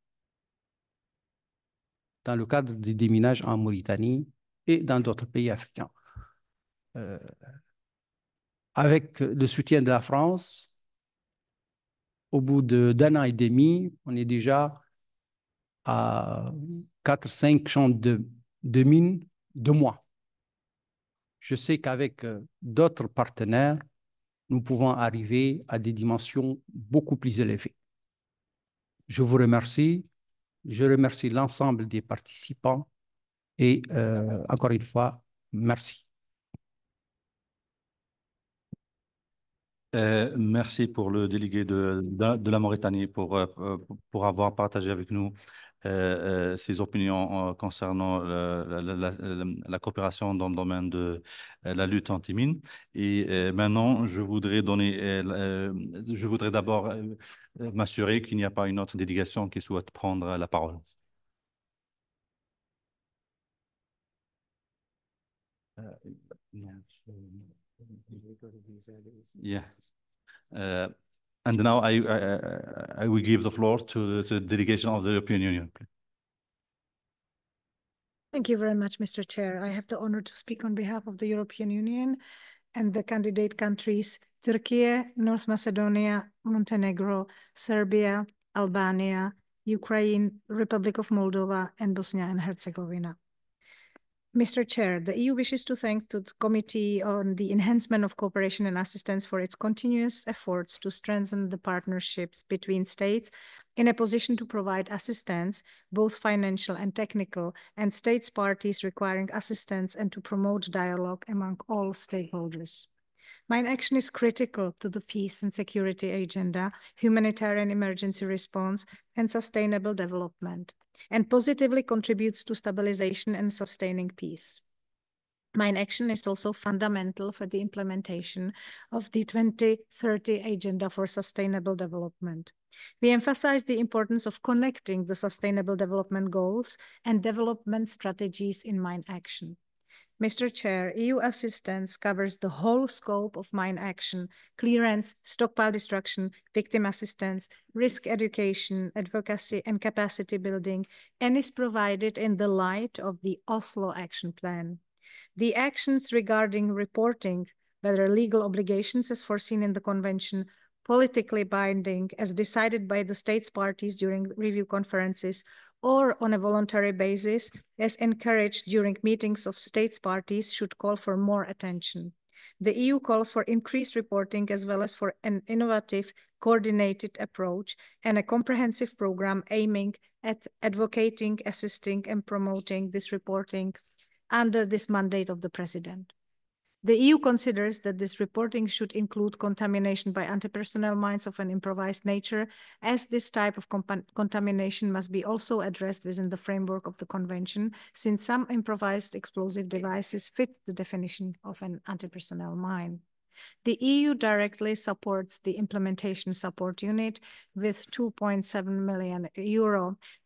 dans le cadre des déminages en Mauritanie et dans d'autres pays africains. Avec le soutien de la France, au bout d'un an et demi, on est déjà à 4-5 champs de mines de moins. Je sais qu'avec d'autres partenaires, nous pouvons arriver à des dimensions beaucoup plus élevées. Je vous remercie. Je remercie l'ensemble des participants et encore une fois, merci. Merci pour le délégué de la Mauritanie pour avoir partagé avec nous ses opinions concernant la coopération dans le domaine de la lutte anti-mine. Et maintenant, je voudrais d'abord m'assurer qu'il n'y a pas une autre délégation qui souhaite prendre la parole. Yeah. And now I will give the floor to the delegation of the European Union. Thank you very much, Mr. Chair. I have the honor to speak on behalf of the European Union and the candidate countries Turkey, North Macedonia, Montenegro, Serbia, Albania, Ukraine, Republic of Moldova, and Bosnia and Herzegovina. Mr. Chair, the EU wishes to thank the Committee on the Enhancement of Cooperation and Assistance for its continuous efforts to strengthen the partnerships between states in a position to provide assistance, both financial and technical, and states parties requiring assistance, and to promote dialogue among all stakeholders. Mine action is critical to the peace and security agenda, humanitarian emergency response, and sustainable development, and positively contributes to stabilization and sustaining peace. Mine action is also fundamental for the implementation of the 2030 Agenda for Sustainable Development. We emphasize the importance of connecting the Sustainable Development Goals and development strategies in mine action. Mr. Chair, EU assistance covers the whole scope of mine action: clearance, stockpile destruction, victim assistance, risk education, advocacy, and capacity building, and is provided in the light of the Oslo Action Plan. The actions regarding reporting, whether legal obligations as foreseen in the Convention, politically binding as decided by the states parties during review conferences, or on a voluntary basis, as encouraged during meetings of states parties, should call for more attention. The EU calls for increased reporting as well as for an innovative, coordinated approach and a comprehensive program aiming at advocating, assisting, and promoting this reporting under this mandate of the President. The EU considers that this reporting should include contamination by anti-personnel mines of an improvised nature, as this type of contamination must be also addressed within the framework of the Convention, since some improvised explosive devices fit the definition of an anti-personnel mine. The EU directly supports the Implementation Support Unit with €2.7 million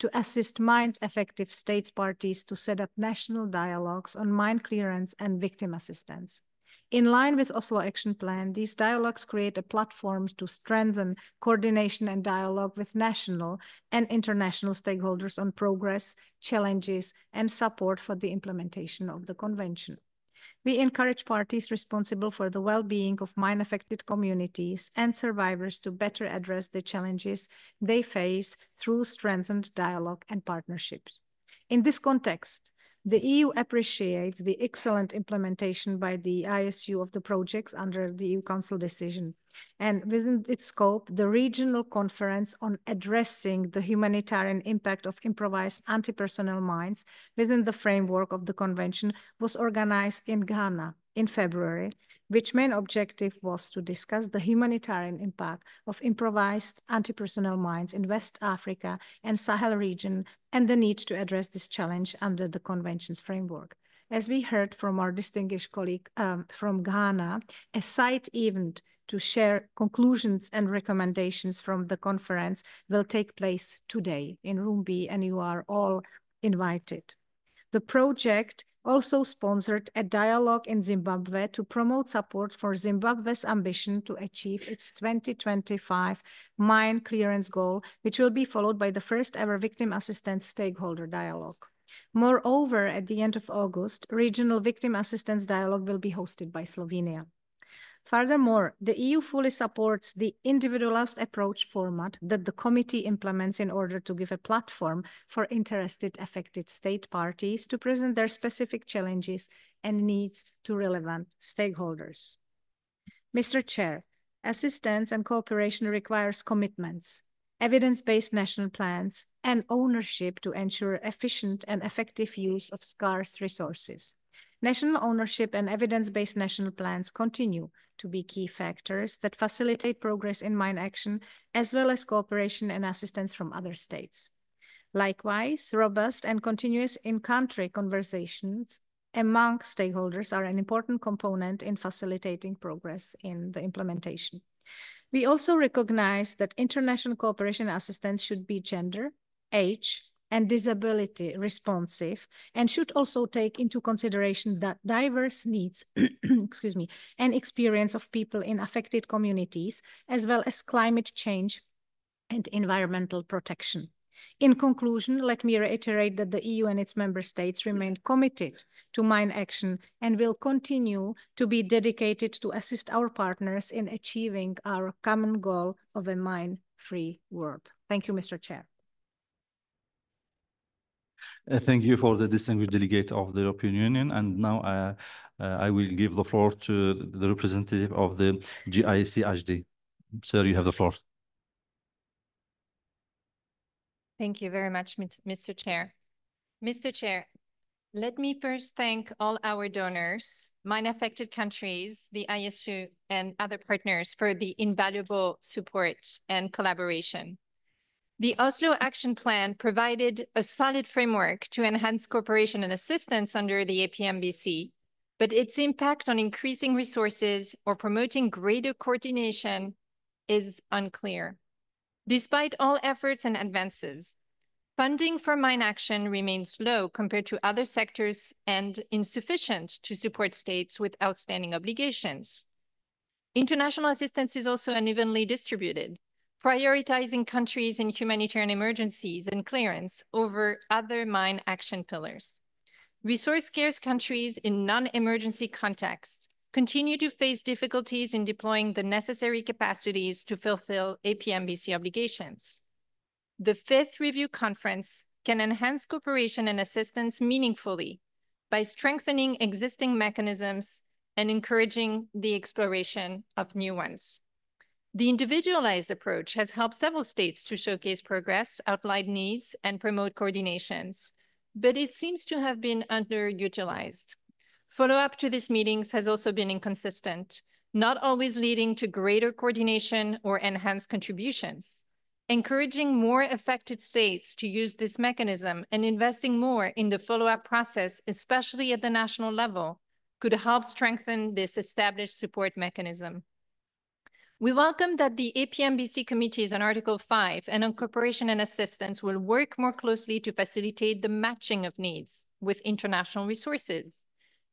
to assist mine-affected states parties to set up national dialogues on mine clearance and victim assistance. In line with Oslo Action Plan, these dialogues create a platform to strengthen coordination and dialogue with national and international stakeholders on progress, challenges, and support for the implementation of the Convention. We encourage parties responsible for the well-being of mine-affected communities and survivors to better address the challenges they face through strengthened dialogue and partnerships. In this context, the EU appreciates the excellent implementation by the ISU of the projects under the EU Council decision, and within its scope, the Regional Conference on Addressing the Humanitarian Impact of Improvised Anti-Personnel Mines within the framework of the Convention was organized in Ghana in February, which main objective was to discuss the humanitarian impact of improvised anti-personnel mines in West Africa and Sahel region, and the need to address this challenge under the Convention's framework. As we heard from our distinguished colleague from Ghana, a side event to share conclusions and recommendations from the conference will take place today in Room B, and you are all invited. The project also sponsored a dialogue in Zimbabwe to promote support for Zimbabwe's ambition to achieve its 2025 mine clearance goal, which will be followed by the first ever victim assistance stakeholder dialogue. Moreover, at the end of August, regional victim assistance dialogue will be hosted by Slovenia. Furthermore, the EU fully supports the individualized approach format that the committee implements in order to give a platform for interested affected state parties to present their specific challenges and needs to relevant stakeholders. Mr. Chair, assistance and cooperation requires commitments, evidence-based national plans, and ownership to ensure efficient and effective use of scarce resources. National ownership and evidence-based national plans continue to be key factors that facilitate progress in mine action, as well as cooperation and assistance from other states. Likewise, robust and continuous in-country conversations among stakeholders are an important component in facilitating progress in the implementation. We also recognize that international cooperation assistance should be gender, age, and disability responsive, and should also take into consideration the diverse needs and experience of people in affected communities, as well as climate change and environmental protection. In conclusion, let me reiterate that the EU and its member states remain committed to mine action and will continue to be dedicated to assist our partners in achieving our common goal of a mine-free world. Thank you, Mr. Chair. Thank you for the distinguished delegate of the European Union. And now I will give the floor to the representative of the GIC HD. Sir, you have the floor. Thank you very much, Mr. Chair. Mr. Chair, let me first thank all our donors, mine-affected countries, the ISU, and other partners for the invaluable support and collaboration. The Oslo Action Plan provided a solid framework to enhance cooperation and assistance under the APMBC, but its impact on increasing resources or promoting greater coordination is unclear. Despite all efforts and advances, funding for mine action remains low compared to other sectors and insufficient to support states with outstanding obligations. International assistance is also unevenly distributed, prioritizing countries in humanitarian emergencies and clearance over other mine action pillars. Resource-scarce countries in non-emergency contexts continue to face difficulties in deploying the necessary capacities to fulfill APMBC obligations. The fifth review conference can enhance cooperation and assistance meaningfully by strengthening existing mechanisms and encouraging the exploration of new ones. The individualized approach has helped several states to showcase progress, outline needs, and promote coordinations, but it seems to have been underutilized. Follow-up to these meetings has also been inconsistent, not always leading to greater coordination or enhanced contributions. Encouraging more affected states to use this mechanism and investing more in the follow-up process, especially at the national level, could help strengthen this established support mechanism. We welcome that the APMBC committees on Article 5 and on cooperation and assistance will work more closely to facilitate the matching of needs with international resources.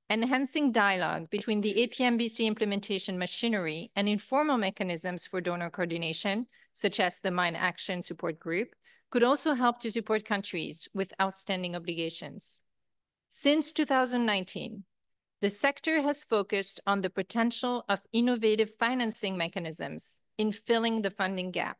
Enhancing dialogue between the APMBC implementation machinery and informal mechanisms for donor coordination, such as the Mine Action Support Group, could also help to support countries with outstanding obligations. Since 2019, the sector has focused on the potential of innovative financing mechanisms in filling the funding gap.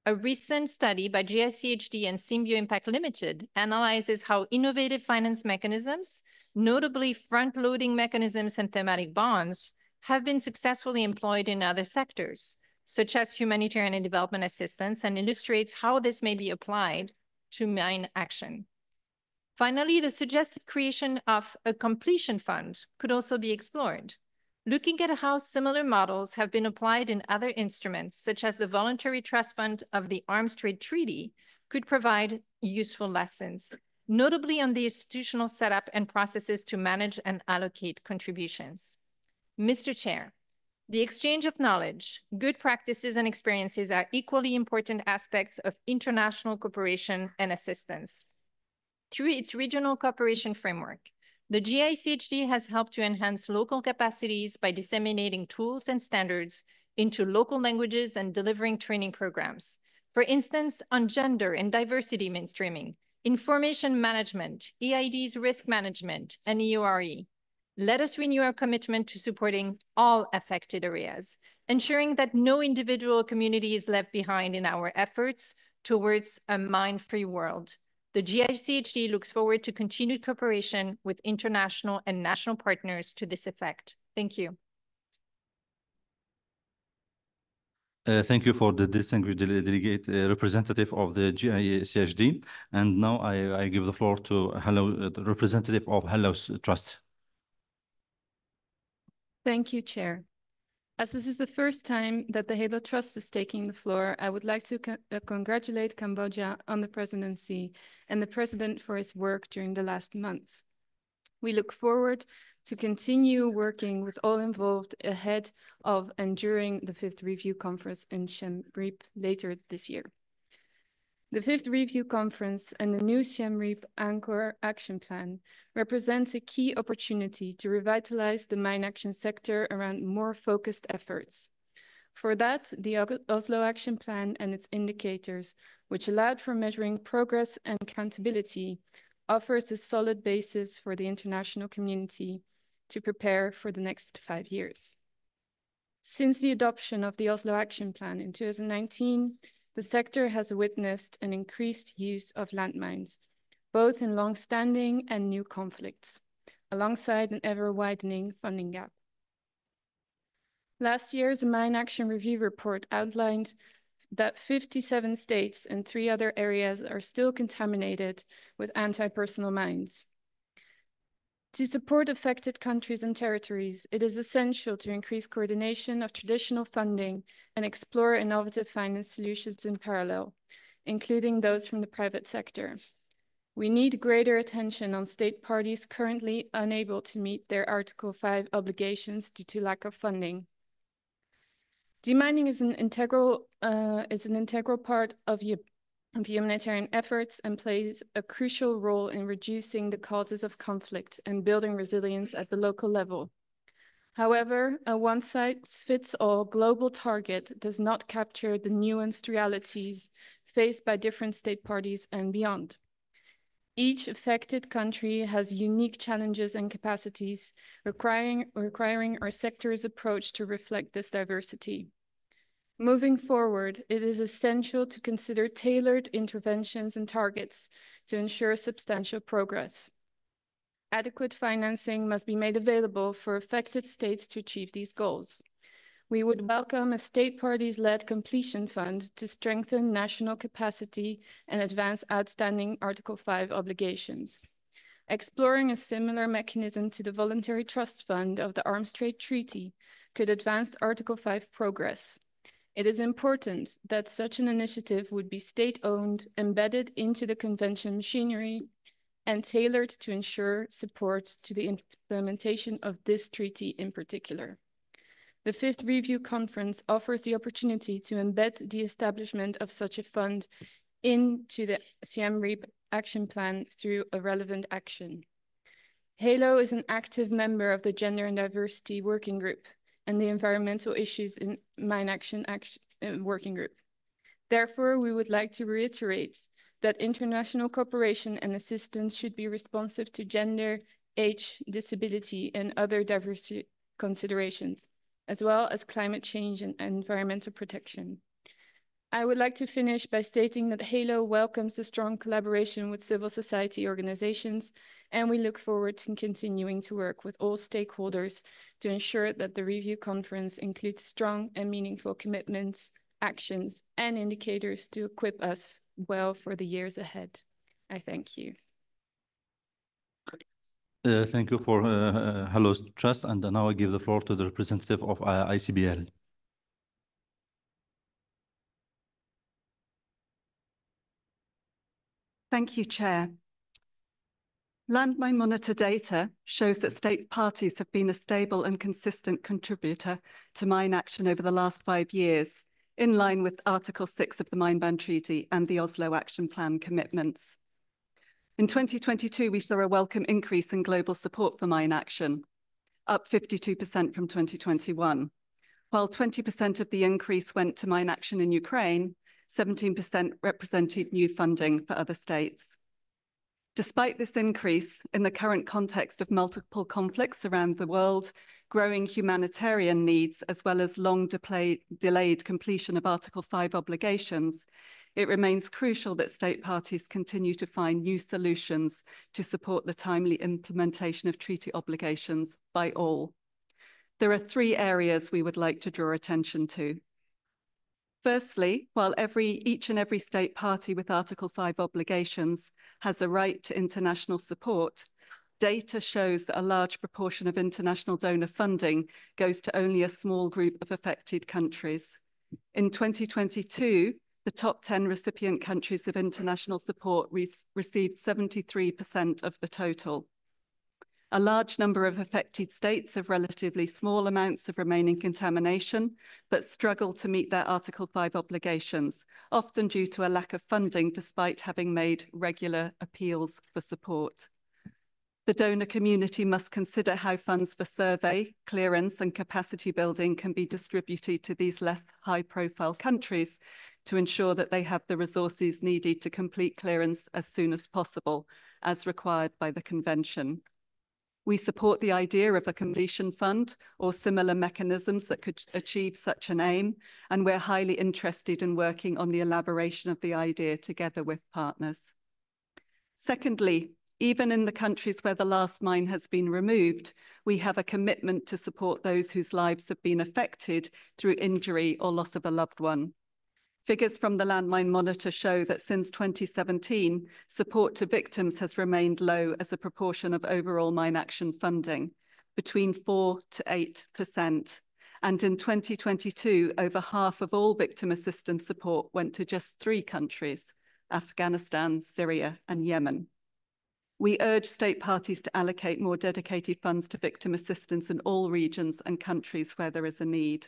A recent study by GICHD and Siem Impact Limited analyzes how innovative finance mechanisms, notably front-loading mechanisms and thematic bonds, have been successfully employed in other sectors, such as humanitarian and development assistance, and illustrates how this may be applied to mine action. Finally, the suggested creation of a completion fund could also be explored. Looking at how similar models have been applied in other instruments, such as the Voluntary Trust Fund of the Arms Trade Treaty, could provide useful lessons, notably on the institutional setup and processes to manage and allocate contributions. Mr. Chair, the exchange of knowledge, good practices, and experiences are equally important aspects of international cooperation and assistance. Through its regional cooperation framework, The GICHD has helped to enhance local capacities by disseminating tools and standards into local languages and delivering training programs. For instance, on gender and diversity mainstreaming, information management, EID's risk management, and EURE. Let us renew our commitment to supporting all affected areas, ensuring that no individual community is left behind in our efforts towards a mine-free world. The GICHD looks forward to continued cooperation with international and national partners to this effect. Thank you. Thank you for the distinguished delegate representative of the GICHD. And now I give the floor to the representative of Hello Trust. Thank you, Chair. As this is the first time that the Halo Trust is taking the floor, I would like to congratulate Cambodia on the presidency and the president for his work during the last months. We look forward to continue working with all involved ahead of and during the 5th Review Conference in Siem Reap later this year. The 5th Review Conference and the new Siem Reap-Angkor Action Plan represents a key opportunity to revitalize the mine action sector around more focused efforts. For that, the Oslo Action Plan and its indicators, which allowed for measuring progress and accountability, offers a solid basis for the international community to prepare for the next 5 years. Since the adoption of the Oslo Action Plan in 2019, the sector has witnessed an increased use of landmines, both in long-standing and new conflicts, alongside an ever-widening funding gap. Last year's Mine Action Review report outlined that 57 states and 3 other areas are still contaminated with anti-personnel mines. To support affected countries and territories, it is essential to increase coordination of traditional funding and explore innovative finance solutions in parallel, including those from the private sector. We need greater attention on state parties currently unable to meet their Article 5 obligations due to lack of funding. Demining is an integral part of humanitarian efforts and plays a crucial role in reducing the causes of conflict and building resilience at the local level. However, a one-size-fits-all global target does not capture the nuanced realities faced by different state parties and beyond. Each affected country has unique challenges and capacities, requiring our sector's approach to reflect this diversity. Moving forward, it is essential to consider tailored interventions and targets to ensure substantial progress. Adequate financing must be made available for affected states to achieve these goals. We would welcome a state parties-led completion fund to strengthen national capacity and advance outstanding Article 5 obligations. Exploring a similar mechanism to the Voluntary Trust Fund of the Arms Trade Treaty could advance Article 5 progress. It is important that such an initiative would be state-owned, embedded into the convention machinery, and tailored to ensure support to the implementation of this treaty in particular. The 5th Review Conference offers the opportunity to embed the establishment of such a fund into the Siem Reap Action Plan through a relevant action. HALO is an active member of the Gender and Diversity Working Group and the Environmental Issues in Mine Action Working Group. Therefore, we would like to reiterate that international cooperation and assistance should be responsive to gender, age, disability, and other diversity considerations, as well as climate change and environmental protection. I would like to finish by stating that HALO welcomes the strong collaboration with civil society organizations, and we look forward to continuing to work with all stakeholders to ensure that the review conference includes strong and meaningful commitments, actions, and indicators to equip us well for the years ahead. I thank you. Thank you for Hello Trust, and now I give the floor to the representative of ICBL. Thank you, Chair. Landmine monitor data shows that state parties have been a stable and consistent contributor to mine action over the last 5 years, in line with Article 6 of the Mine Ban Treaty and the Oslo Action Plan commitments. In 2022, we saw a welcome increase in global support for mine action, up 52% from 2021. While 20% of the increase went to mine action in Ukraine, 17% represented new funding for other states. Despite this increase, in the current context of multiple conflicts around the world, growing humanitarian needs, as well as long delayed completion of Article 5 obligations, it remains crucial that state parties continue to find new solutions to support the timely implementation of treaty obligations by all. There are 3 areas we would like to draw attention to. Firstly, while each and every state party with Article 5 obligations has a right to international support, data shows that a large proportion of international donor funding goes to only a small group of affected countries. In 2022, the top 10 recipient countries of international support received 73% of the total. A large number of affected states have relatively small amounts of remaining contamination, but struggle to meet their Article 5 obligations, often due to a lack of funding despite having made regular appeals for support. The donor community must consider how funds for survey, clearance, and capacity building can be distributed to these less high-profile countries to ensure that they have the resources needed to complete clearance as soon as possible, as required by the Convention. We support the idea of a completion fund or similar mechanisms that could achieve such an aim, and we're highly interested in working on the elaboration of the idea together with partners. Secondly, even in the countries where the last mine has been removed, we have a commitment to support those whose lives have been affected through injury or loss of a loved one. Figures from the Landmine Monitor show that since 2017, support to victims has remained low as a proportion of overall mine action funding, between 4 to 8%. And in 2022, over half of all victim assistance support went to just 3 countries, Afghanistan, Syria, and Yemen. We urge state parties to allocate more dedicated funds to victim assistance in all regions and countries where there is a need.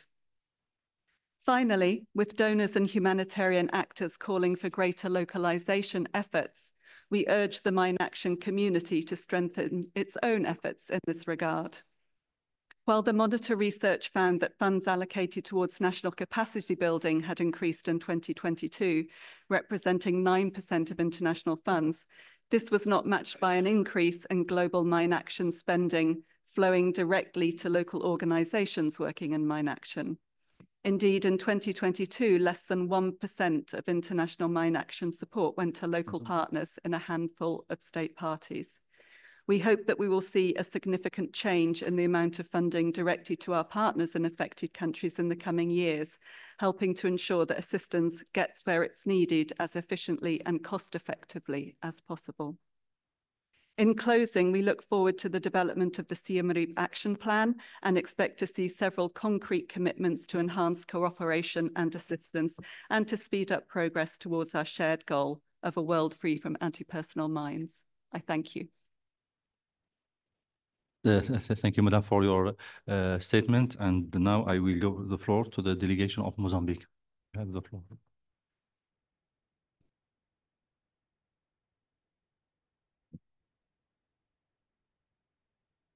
Finally, with donors and humanitarian actors calling for greater localization efforts, we urge the mine action community to strengthen its own efforts in this regard. While the Monitor research found that funds allocated towards national capacity building had increased in 2022, representing 9% of international funds, this was not matched by an increase in global mine action spending flowing directly to local organizations working in mine action. Indeed, in 2022, less than 1% of international mine action support went to local partners in a handful of state parties. We hope that we will see a significant change in the amount of funding directed to our partners in affected countries in the coming years, helping to ensure that assistance gets where it's needed as efficiently and cost-effectively as possible. In closing, we look forward to the development of the Siem Reap Action Plan and expect to see several concrete commitments to enhance cooperation and assistance and to speed up progress towards our shared goal of a world free from anti-personnel mines. I thank you. Thank you, Madam, for your statement. And now I will give the floor to the delegation of Mozambique. You have the floor.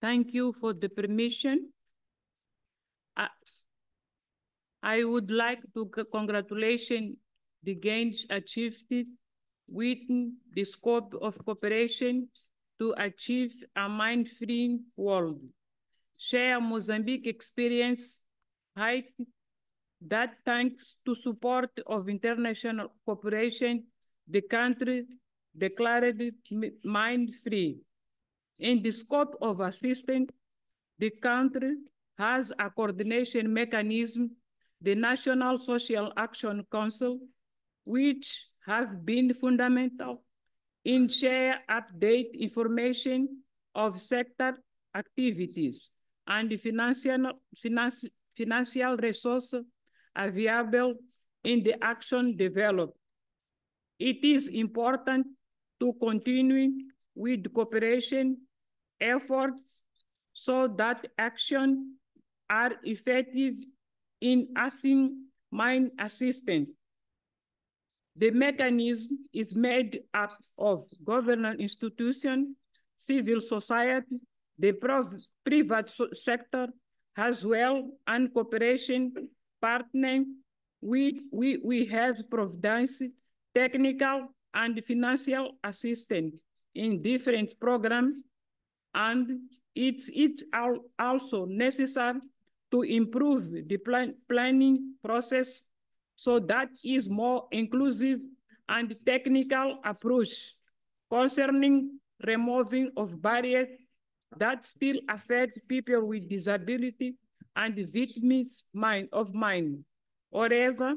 Thank you for the permission. I would like to congratulate the gains achieved within the scope of cooperation to achieve a mine-free world. Share Mozambique experience height that thanks to support of international cooperation, the country declared mine-free. In the scope of assistance, the country has a coordination mechanism, the National Social Action Council, which have been fundamental in share update information of sector activities and the financial resources available in the action developed. It is important to continue with cooperation efforts so that actions are effective in assisting mine assistance. The mechanism is made up of government institutions, civil society, the private sector as well, and cooperation partner. We have provided technical and financial assistance in different programs, and it's also necessary to improve the planning process so that is more inclusive and technical approach concerning removing of barriers that still affect people with disability and victims of mine. However,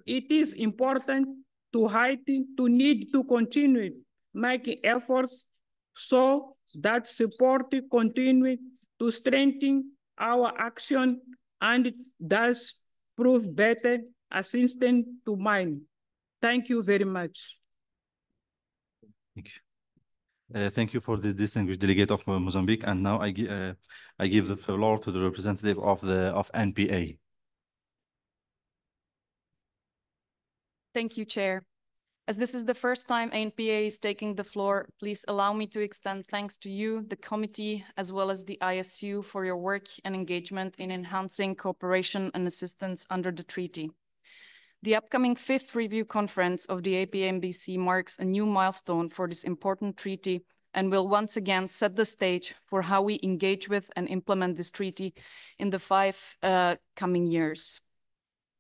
it is important to need to continue making efforts so that support continue to strengthen our action and thus prove better assistance to mine. Thank you very much. Thank you. Thank you for the distinguished delegate of Mozambique. And now I give the floor to the representative of NPA. Thank you, Chair. As this is the first time ANPA is taking the floor, please allow me to extend thanks to you, the committee, as well as the ISU for your work and engagement in enhancing cooperation and assistance under the treaty. The upcoming 5th Review Conference of the APMBC marks a new milestone for this important treaty and will once again set the stage for how we engage with and implement this treaty in the 5 coming years.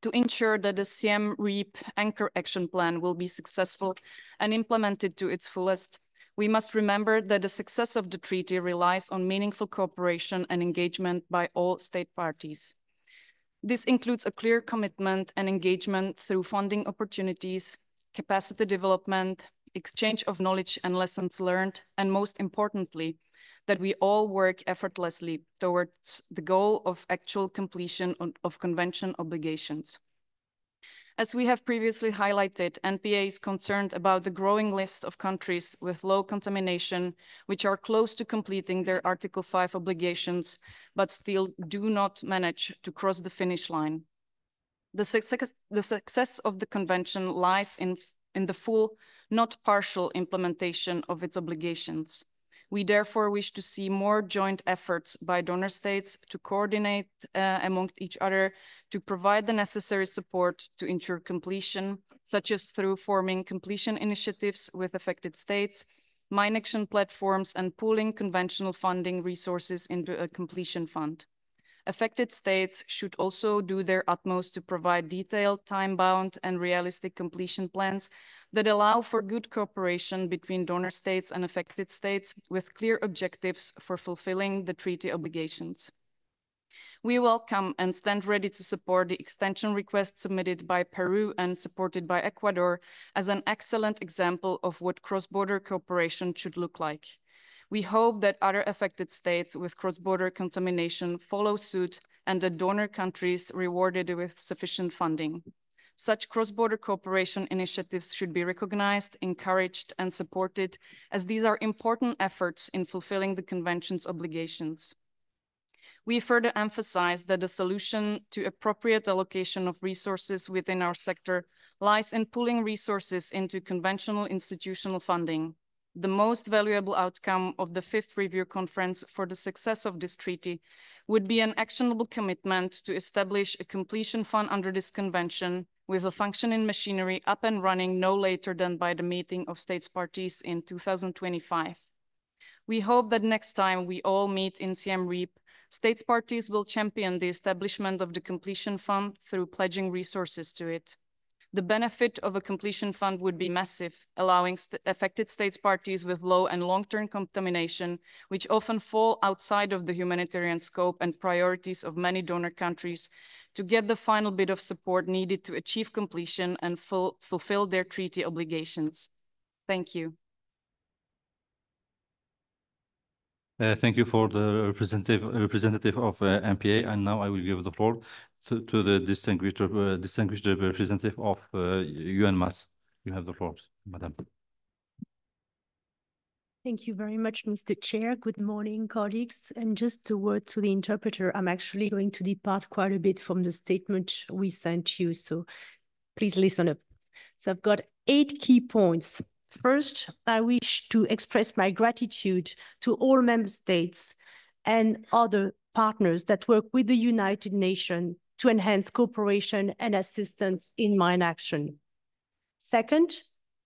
To ensure that the Siem Reap-Angkor action plan will be successful and implemented to its fullest, we must remember that the success of the treaty relies on meaningful cooperation and engagement by all state parties. This includes a clear commitment and engagement through funding opportunities, capacity development, exchange of knowledge and lessons learned, and most importantly, that we all work effortlessly towards the goal of actual completion of convention obligations. As we have previously highlighted, NPA is concerned about the growing list of countries with low contamination, which are close to completing their Article 5 obligations, but still do not manage to cross the finish line. The success of the convention lies in the full, not partial implementation of its obligations. We therefore wish to see more joint efforts by donor states to coordinate amongst each other to provide the necessary support to ensure completion, such as through forming completion initiatives with affected states, mine action platforms, and pooling conventional funding resources into a completion fund. Affected states should also do their utmost to provide detailed, time-bound, and realistic completion plans that allow for good cooperation between donor states and affected states with clear objectives for fulfilling the treaty obligations. We welcome and stand ready to support the extension request submitted by Peru and supported by Ecuador as an excellent example of what cross-border cooperation should look like. We hope that other affected states with cross-border contamination follow suit and that donor countries rewarded with sufficient funding. Such cross-border cooperation initiatives should be recognized, encouraged, and supported, as these are important efforts in fulfilling the Convention's obligations. We further emphasize that the solution to appropriate allocation of resources within our sector lies in pooling resources into conventional institutional funding. The most valuable outcome of the 5th Review Conference for the success of this treaty would be an actionable commitment to establish a completion fund under this convention with a functioning machinery up and running no later than by the meeting of states parties in 2025. We hope that next time we all meet in Siem Reap, states parties will champion the establishment of the completion fund through pledging resources to it. The benefit of a completion fund would be massive, allowing affected states parties with low and long-term contamination, which often fall outside of the humanitarian scope and priorities of many donor countries, to get the final bit of support needed to achieve completion and fulfill their treaty obligations. Thank you. Thank you for the representative of NPA, and now I will give the floor to the distinguished representative of UNMAS. You have the floor, Madam. Thank you very much, Mr. Chair. Good morning, colleagues. And just a word to the interpreter, I'm actually going to depart quite a bit from the statement we sent you, so please listen up. So I've got 8 key points. First, I wish to express my gratitude to all member states and other partners that work with the United Nations to enhance cooperation and assistance in mine action. Second,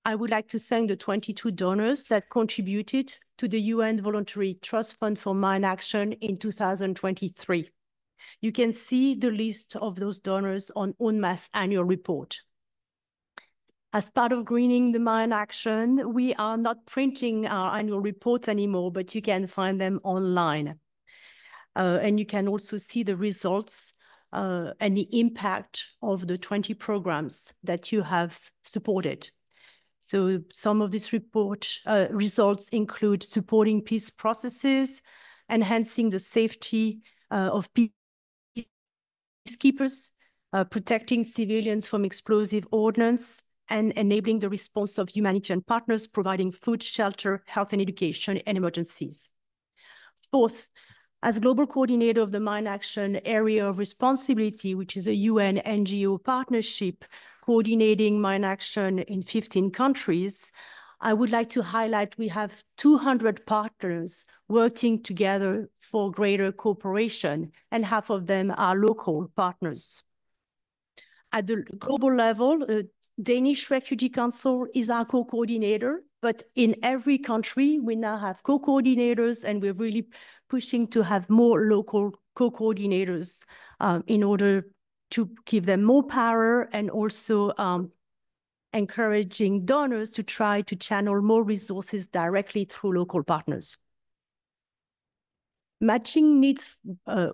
I would like to thank the 22 donors that contributed to the UN Voluntary Trust Fund for Mine Action in 2023. You can see the list of those donors on UNMAS annual report. As part of greening the mine action, we are not printing our annual reports anymore, but you can find them online. And you can also see the results and the impact of the 20 programs that you have supported. So some of these results include supporting peace processes, enhancing the safety of peacekeepers, protecting civilians from explosive ordnance, and enabling the response of humanitarian partners, providing food, shelter, health and education, and emergencies. Fourth, as global coordinator of the Mine Action Area of Responsibility, which is a UN NGO partnership coordinating mine action in 15 countries, I would like to highlight we have 200 partners working together for greater cooperation, and half of them are local partners. At the global level, the Danish Refugee Council is our co-coordinator, but in every country, we now have co-coordinators, and we're really pushing to have more local co-coordinators in order to give them more power, and also encouraging donors to try to channel more resources directly through local partners. Matching needs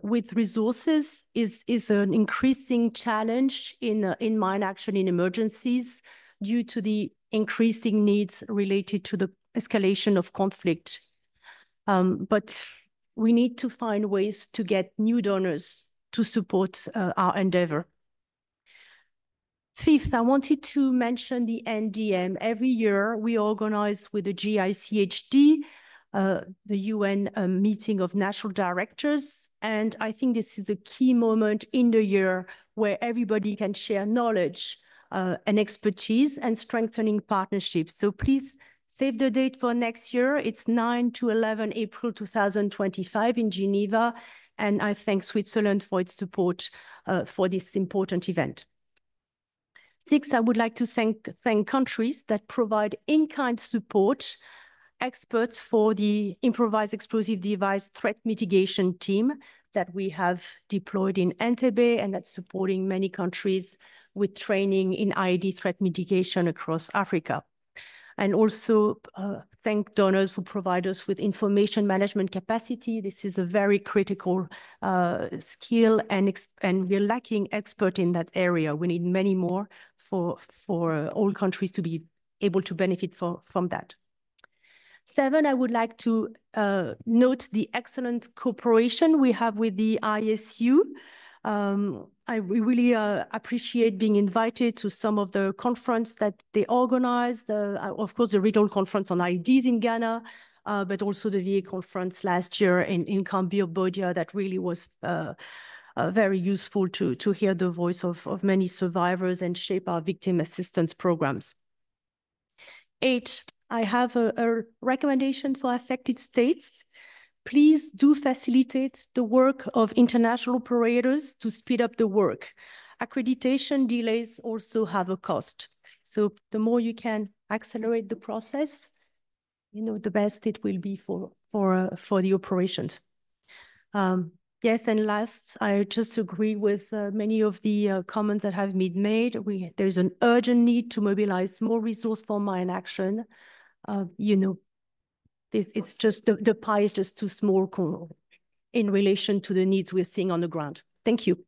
with resources is an increasing challenge in mine action in emergencies due to the increasing needs related to the escalation of conflict. But we need to find ways to get new donors to support our endeavor. Fifth, I wanted to mention the NDM. Every year we organize with the GICHD, the UN meeting of national directors. And I think this is a key moment in the year where everybody can share knowledge and expertise and strengthening partnerships. So please save the date for next year. It's 9 to 11 April 2025 in Geneva. And I thank Switzerland for its support for this important event. Six, I would like to thank countries that provide in-kind support, experts for the improvised explosive device threat mitigation team that we have deployed in Entebbe, and that's supporting many countries with training in IED threat mitigation across Africa. And also thank donors who provide us with information management capacity. This is a very critical skill, and we're lacking experts in that area. We need many more for all countries to be able to benefit from that. Seven, I would like to note the excellent cooperation we have with the ISU. I really appreciate being invited to some of the conference that they organized. Of course, the regional conference on IEDs in Ghana, but also the VA conference last year in Cambodia that really was very useful to hear the voice of many survivors and shape our victim assistance programs. Eight, I have a recommendation for affected states. Please do facilitate the work of international operators to speed up the work. Accreditation delays also have a cost. So the more you can accelerate the process, the best it will be for the operations. Yes, and last, I just agree with many of the comments that have been made. There's an urgent need to mobilize more resource for mine action. It's just the pie is just too small in relation to the needs we're seeing on the ground. Thank you.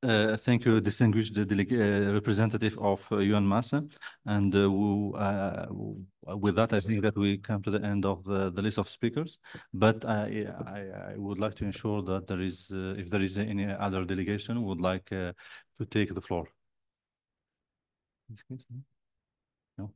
Thank you, distinguished representative of UNMAS. And with that, I think that we come to the end of the list of speakers. But I would like to ensure that there is, if there is any other delegation, would like to take the floor. No.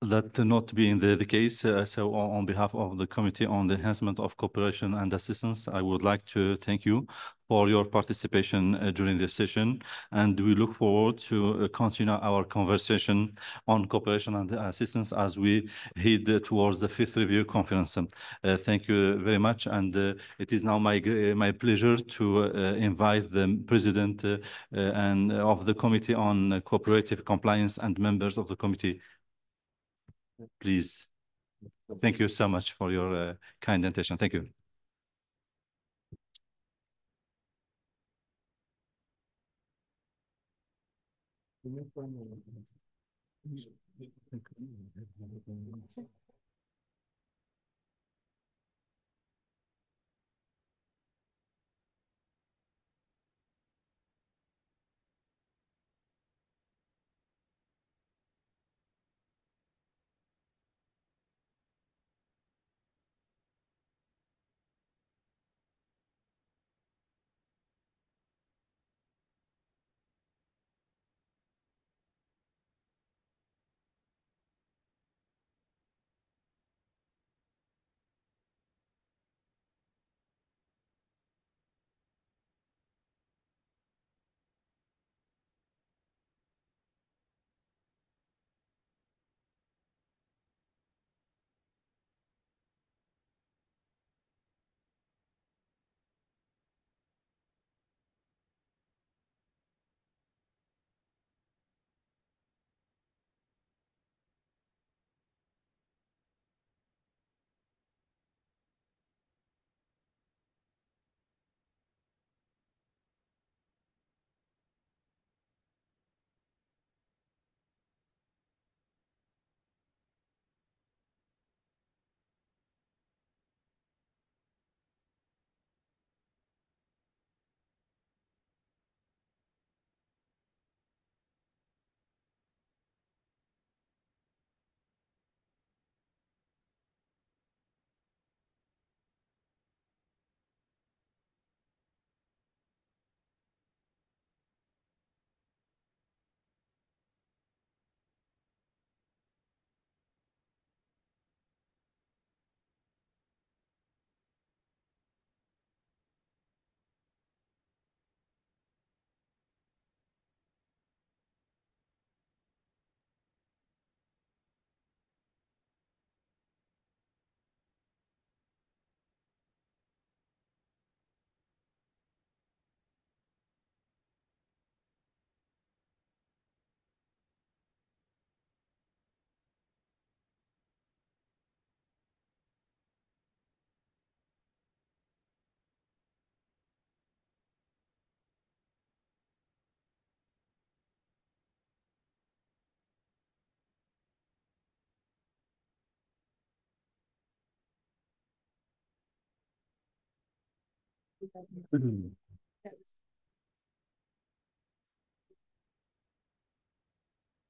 that not being the case. So on behalf of the Committee on the Enhancement of Cooperation and Assistance, I would like to thank you for your participation during this session. And we look forward to continue our conversation on cooperation and assistance as we head towards the 5th Review Conference. Thank you very much. And it is now my pleasure to invite the President and of the Committee on Cooperative Compliance and members of the committee. Please. Thank you so much for your kind attention. Thank you.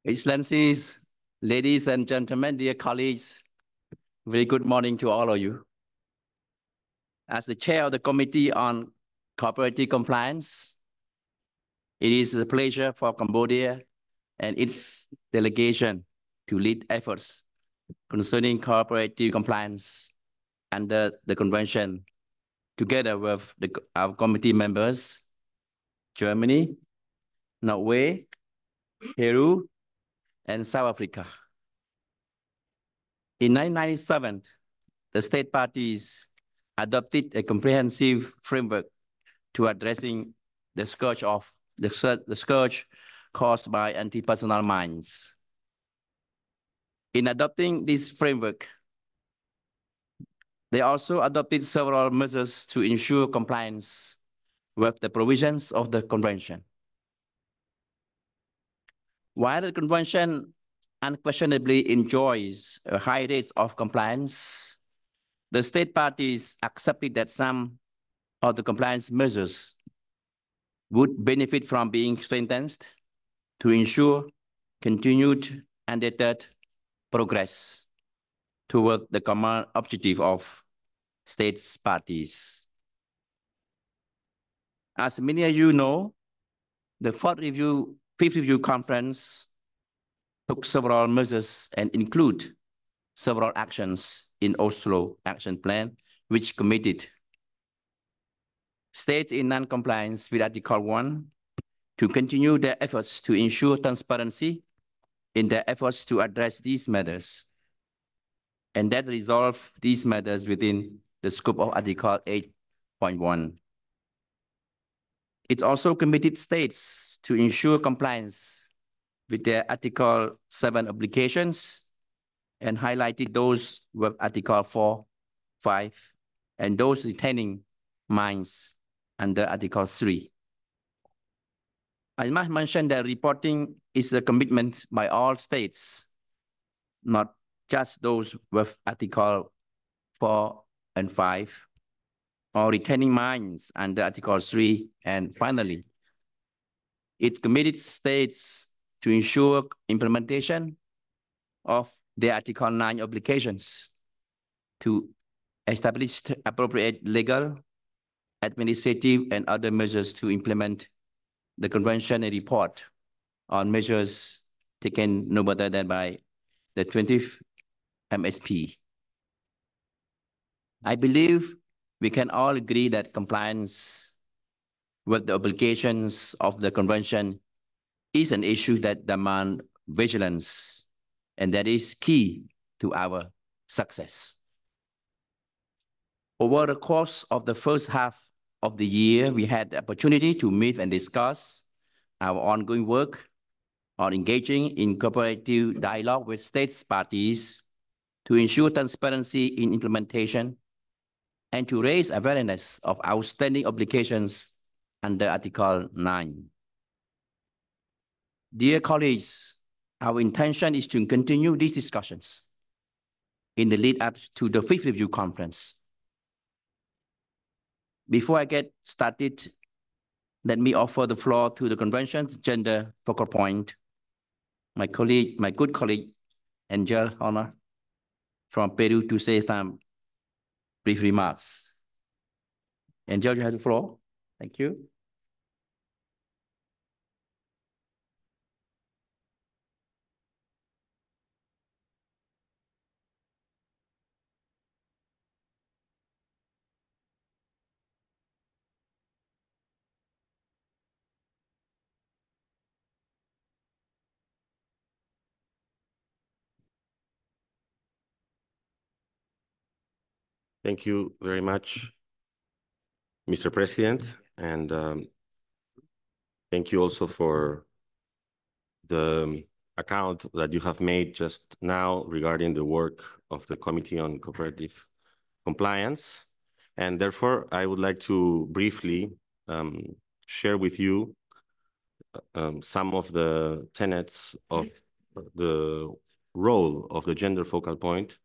Excellencies, ladies and gentlemen, dear colleagues, very good morning to all of you. As the chair of the Committee on Cooperative Compliance, it is a pleasure for Cambodia and its delegation to lead efforts concerning cooperative compliance under the convention, together with our committee members, Germany, Norway, Peru, and South Africa. In 1997, the state parties adopted a comprehensive framework to addressing the scourge caused by anti-personnel mines. In adopting this framework, they also adopted several measures to ensure compliance with the provisions of the convention. While the convention unquestionably enjoys a high rate of compliance, the state parties accepted that some of the compliance measures would benefit from being strengthened to ensure continued undeterred progress toward the common objective of states parties. As many of you know, the 5th Review Conference took several measures and include several actions in Oslo Action Plan, which committed states in non-compliance with Article 1 to continue their efforts to ensure transparency in their efforts to address these matters, and that resolve these matters within the scope of Article 8.1. It also committed states to ensure compliance with their Article 7 obligations and highlighted those with Article 4, 5, and those retaining mines under Article 3. I must mention that reporting is a commitment by all states, not just those with Article 4 and 5, or retaining mines under Article 3. And finally, it committed states to ensure implementation of their Article 9 obligations to establish appropriate legal, administrative, and other measures to implement the convention and report on measures taken no better than by the 20th MSP. I believe we can all agree that compliance with the obligations of the convention is an issue that demands vigilance, and that is key to our success. Over the course of the first half of the year, we had the opportunity to meet and discuss our ongoing work on engaging in cooperative dialogue with states parties to ensure transparency in implementation and to raise awareness of outstanding obligations under Article 9. Dear colleagues, our intention is to continue these discussions in the lead up to the 5th Review Conference. Before I get started, let me offer the floor to the Convention's gender focal point, my good colleague, Angel Honor, from Peru, to say some brief remarks. Angel, you have the floor. Thank you. Thank you very much, Mr. President, and thank you also for the account that you have made just now regarding the work of the Committee on Cooperative Compliance. And therefore, I would like to briefly share with you some of the tenets of the role of the gender focal point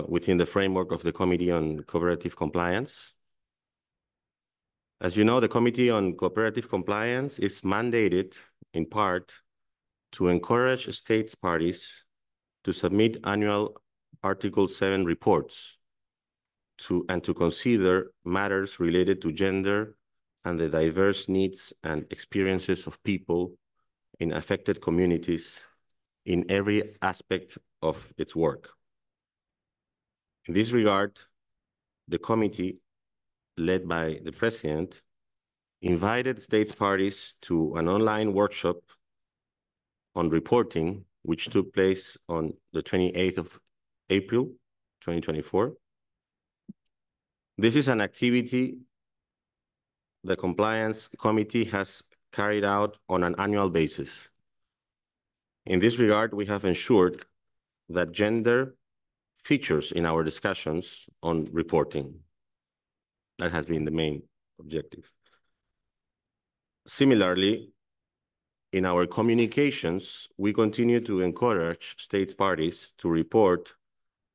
within the framework of the Committee on Cooperative Compliance. As you know, the Committee on Cooperative Compliance is mandated in part to encourage states parties to submit annual Article 7 reports and to consider matters related to gender and the diverse needs and experiences of people in affected communities in every aspect of its work. In this regard, the committee, led by the President, invited states parties to an online workshop on reporting, which took place on the 28th of April, 2024. This is an activity the Compliance Committee has carried out on an annual basis. In this regard, we have ensured that gender features in our discussions on reporting. That has been the main objective. Similarly, in our communications, we continue to encourage states parties to report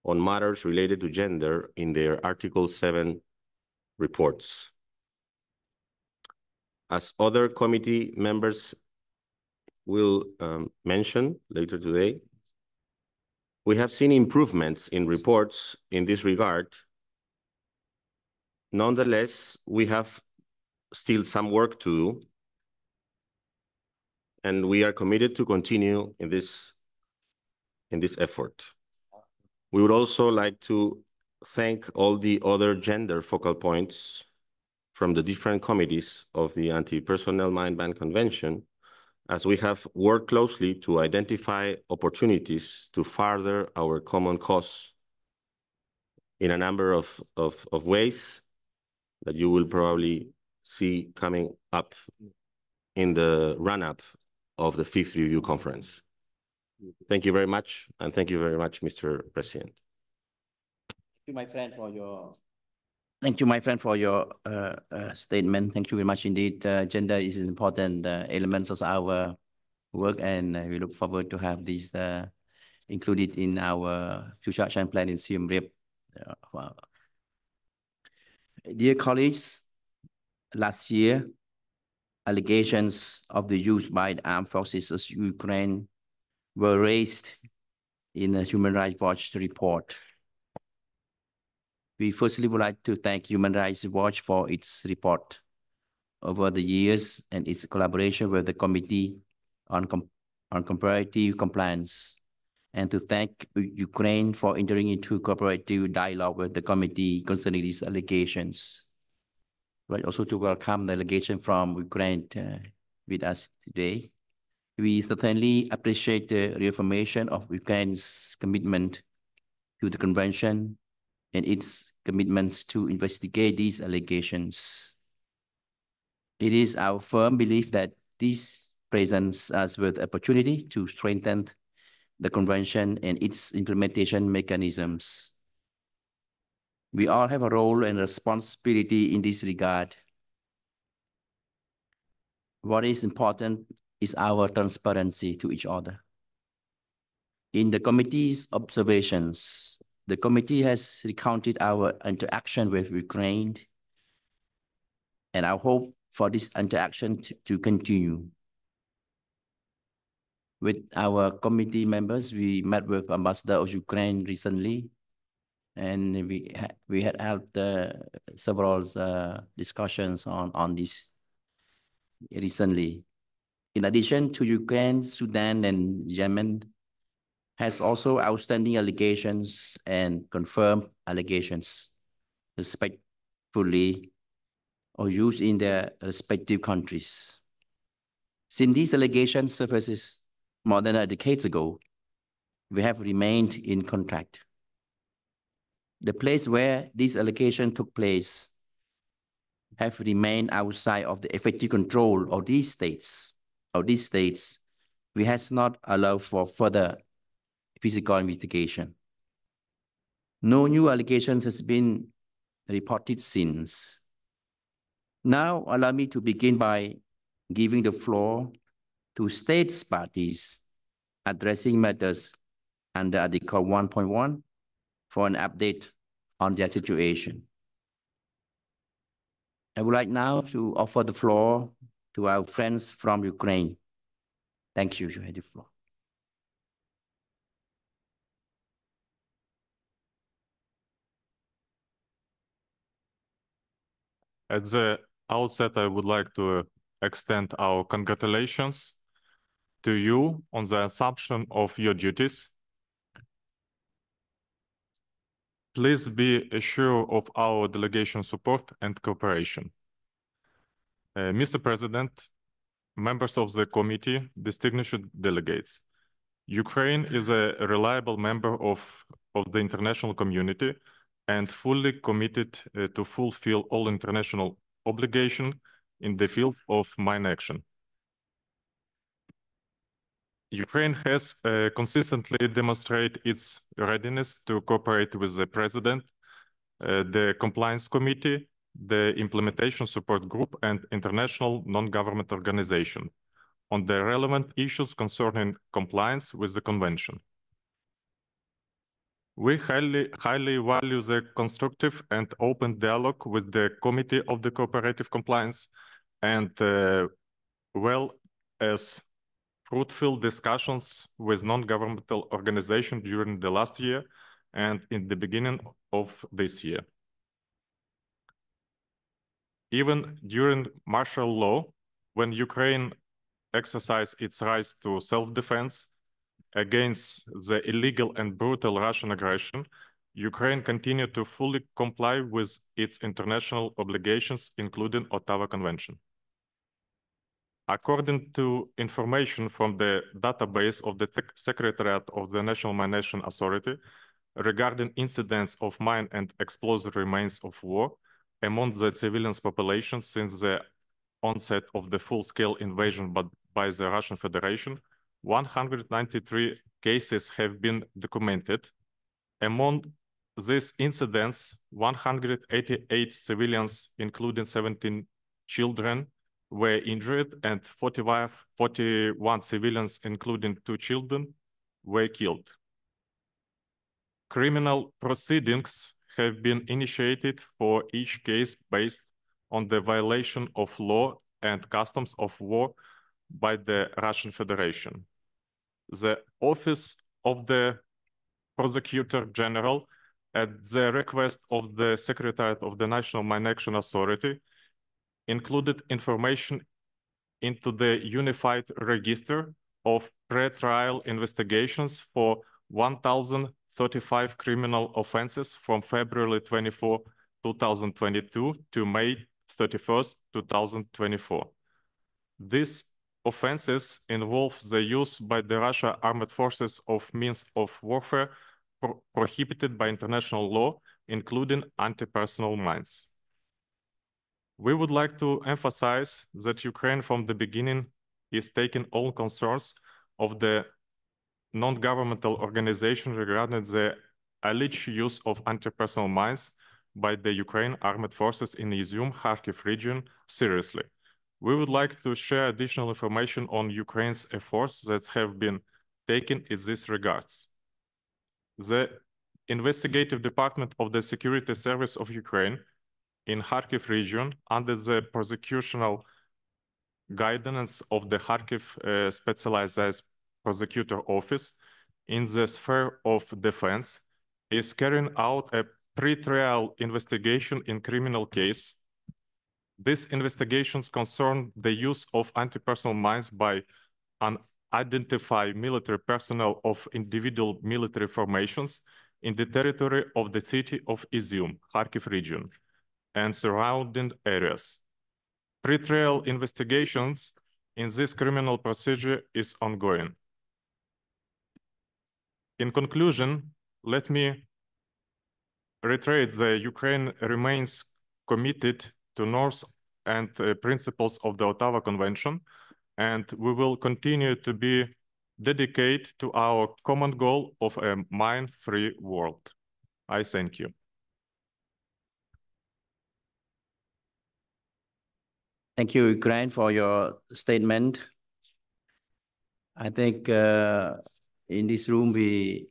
on matters related to gender in their Article 7 reports. As other committee members will mention later today, we have seen improvements in reports in this regard. Nonetheless, we have still some work to do. and we are committed to continue in this effort. We would also like to thank all the other gender focal points from the different committees of the Anti-Personnel Mine Ban Convention, as we have worked closely to identify opportunities to further our common cause in a number of ways that you will probably see coming up in the run-up of the 5th Review Conference. Thank you very much, and thank you very much, Mr. President. Thank you, my friend, for your statement. Thank you very much indeed. Gender is an important element of our work, and we look forward to have these included in our future action plan in Siem Reap. Dear colleagues, last year, allegations of the use by the armed forces of Ukraine were raised in the Human Rights Watch report. We firstly would like to thank Human Rights Watch for its report over the years and its collaboration with the Committee on Comparative Compliance, and to thank Ukraine for entering into cooperative dialogue with the committee concerning these allegations. But also to welcome the delegation from Ukraine with us today. We certainly appreciate the reaffirmation of Ukraine's commitment to the convention and its commitments to investigate these allegations. It is our firm belief that this presents us with opportunity to strengthen the convention and its implementation mechanisms. We all have a role and responsibility in this regard. What is important is our transparency to each other. In the committee's observations, the committee has recounted our interaction with Ukraine, and I hope for this interaction to continue. With our committee members, we met with Ambassador of Ukraine recently, and we had held several discussions on this recently. In addition to Ukraine, Sudan, and Yemen has also outstanding allegations and confirmed allegations respectfully or used in their respective countries. Since these allegations surfaces more than a decade ago, we have remained in contact. The place where these allegations took place have remained outside of the effective control of these states. We has not allowed for further physical investigation. No new allegations has been reported since. Now, allow me to begin by giving the floor to states parties addressing matters under Article 1.1 for an update on their situation. I would like now to offer the floor to our friends from Ukraine. Thank you. You have the floor. At the outset, I would like to extend our congratulations to you on the assumption of your duties. Please be assured of our delegation support and cooperation. Mr. President, members of the committee, distinguished delegates, Ukraine is a reliable member of the international community and fully committed to fulfill all international obligations in the field of mine action. Ukraine has consistently demonstrated its readiness to cooperate with the President, the Compliance Committee, the Implementation Support Group, and international non-government organization on the relevant issues concerning compliance with the Convention. We highly value the constructive and open dialogue with the Committee of the Cooperative Compliance and well as fruitful discussions with non-governmental organizations during the last year and in the beginning of this year. Even during martial law, when Ukraine exercise its rights to self-defense against the illegal and brutal Russian aggression, Ukraine continued to fully comply with its international obligations, including Ottawa Convention. According to information from the database of the Secretariat of the National Mine Authority regarding incidents of mine and explosive remains of war among the civilian population since the onset of the full-scale invasion by the Russian Federation, 193 cases have been documented. Among these incidents, 188 civilians, including 17 children, were injured, and 41 civilians, including 2 children, were killed. Criminal proceedings have been initiated for each case based on the violation of law and customs of war by the Russian Federation. The Office of the Prosecutor General, at the request of the Secretariat of the National Mine Action Authority, included information into the Unified Register of Pre-Trial Investigations for 1,035 criminal offenses from February 24, 2022 to May 31, 2024. These offenses involve the use by the Russian armed forces of means of warfare prohibited by international law, including anti-personnel mines. We would like to emphasize that Ukraine from the beginning is taking all concerns of the non-governmental organization regarding the alleged use of anti-personnel mines by the Ukraine armed forces in the Siem, Kharkiv region seriously. We would like to share additional information on Ukraine's efforts that have been taken in these regards. The investigative department of the Security Service of Ukraine in Kharkiv region, under the prosecutorial guidance of the Kharkiv Specialized Prosecutor Office in the sphere of defense, is carrying out a pre-trial investigation in criminal case. These investigations concern the use of anti-personnel mines by unidentified military personnel of individual military formations in the territory of the city of Siem, Kharkiv region, and surrounding areas. Pre-trial investigations in this criminal procedure is ongoing. In conclusion, let me reiterate that Ukraine remains committed to norms and principles of the Ottawa Convention, and we will continue to be dedicated to our common goal of a mine-free world. I thank you. Thank you, Ukraine, for your statement. I think in this room, we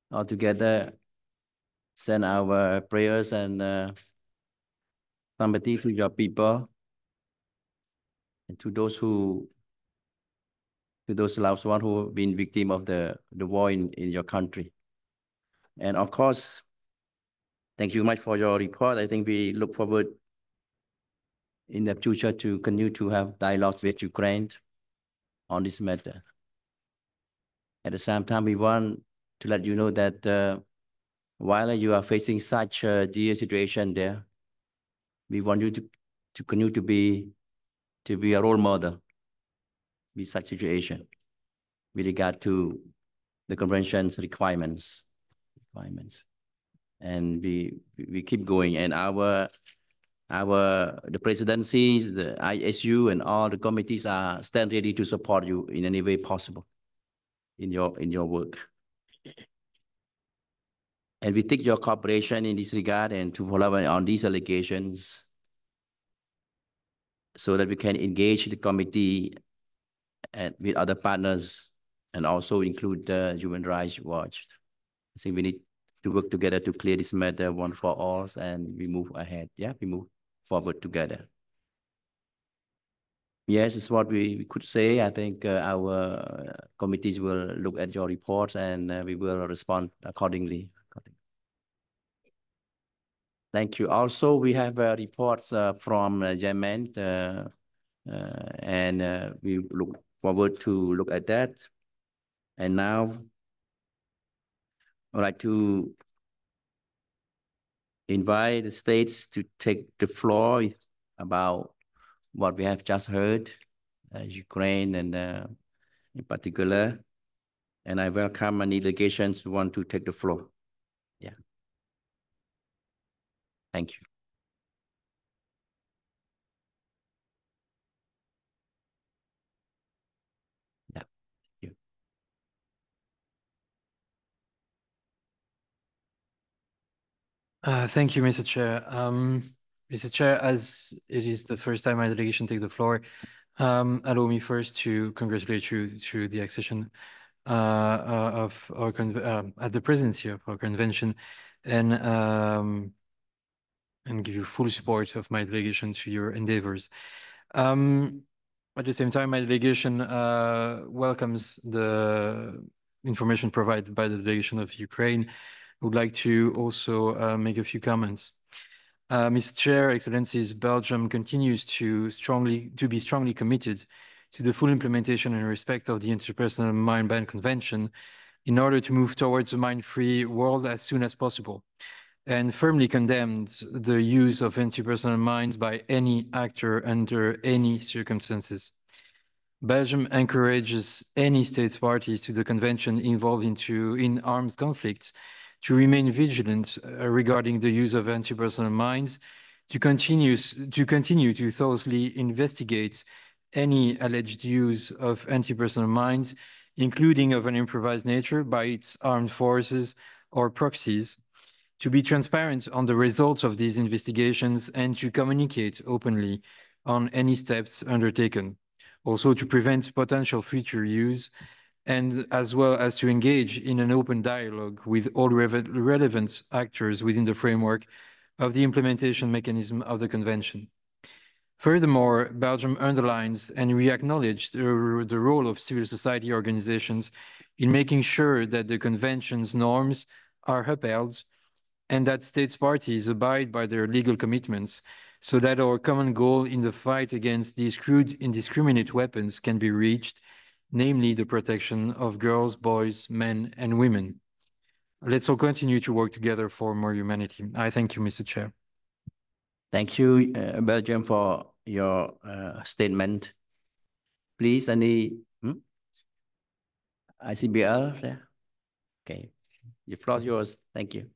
all together send our prayers and sympathy to your people and to those loved ones who have been victim of the war in your country. And of course, thank you much for your report. I think we look forward in the future to continue to have dialogues with Ukraine on this matter. At the same time, we want to let you know that while you are facing such a dear situation there, we want you to continue to be a role model with such situation with regard to the convention's requirements. And we keep going, and the presidencies, the ISU, and all the committees stand ready to support you in any way possible in your work. And we take your cooperation in this regard and to follow on these allegations so that we can engage the committee and with other partners and also include the Human Rights Watch. I think we need to work together to clear this matter once for all, and we move ahead. Yeah, we move forward together. Yes, it's what we could say. I think our committees will look at your reports and we will respond accordingly. Thank you. Also, we have reports from Yemen. and we look forward to look at that. And now I'd like to invite the states to take the floor about what we have just heard, Ukraine and in particular. And I welcome any delegations who want to take the floor. Yeah. Thank you. Yeah, thank you. Thank you, Mr. Chair. Mr. Chair, as it is the first time my delegation take the floor, allow me first to congratulate you to the accession of our at the presidency of our convention, and give you full support of my delegation to your endeavors. At the same time, my delegation welcomes the information provided by the delegation of Ukraine. I would like to also make a few comments. Mr. Chair, Excellencies, Belgium continues to be strongly committed to the full implementation and respect of the Interpersonal Mine Ban Convention in order to move towards a mine-free world as soon as possible, and firmly condemned the use of anti-personnel mines by any actor under any circumstances. Belgium encourages any state parties to the convention involved in armed conflicts to remain vigilant regarding the use of anti-personnel mines, to continue to thoroughly investigate any alleged use of anti-personnel mines, including of an improvised nature by its armed forces or proxies, to be transparent on the results of these investigations and to communicate openly on any steps undertaken. Also to prevent potential future use, and as well as to engage in an open dialogue with all relevant actors within the framework of the implementation mechanism of the convention. Furthermore, Belgium underlines and re-acknowledged the role of civil society organizations in making sure that the convention's norms are upheld and that states parties abide by their legal commitments, so that our common goal in the fight against these crude indiscriminate weapons can be reached, namely the protection of girls, boys, men, and women. Let's all continue to work together for more humanity. I thank you, Mr. Chair. Thank you, Belgium, for your statement. Please, any ICBL there? Okay, the floor is yours. Thank you.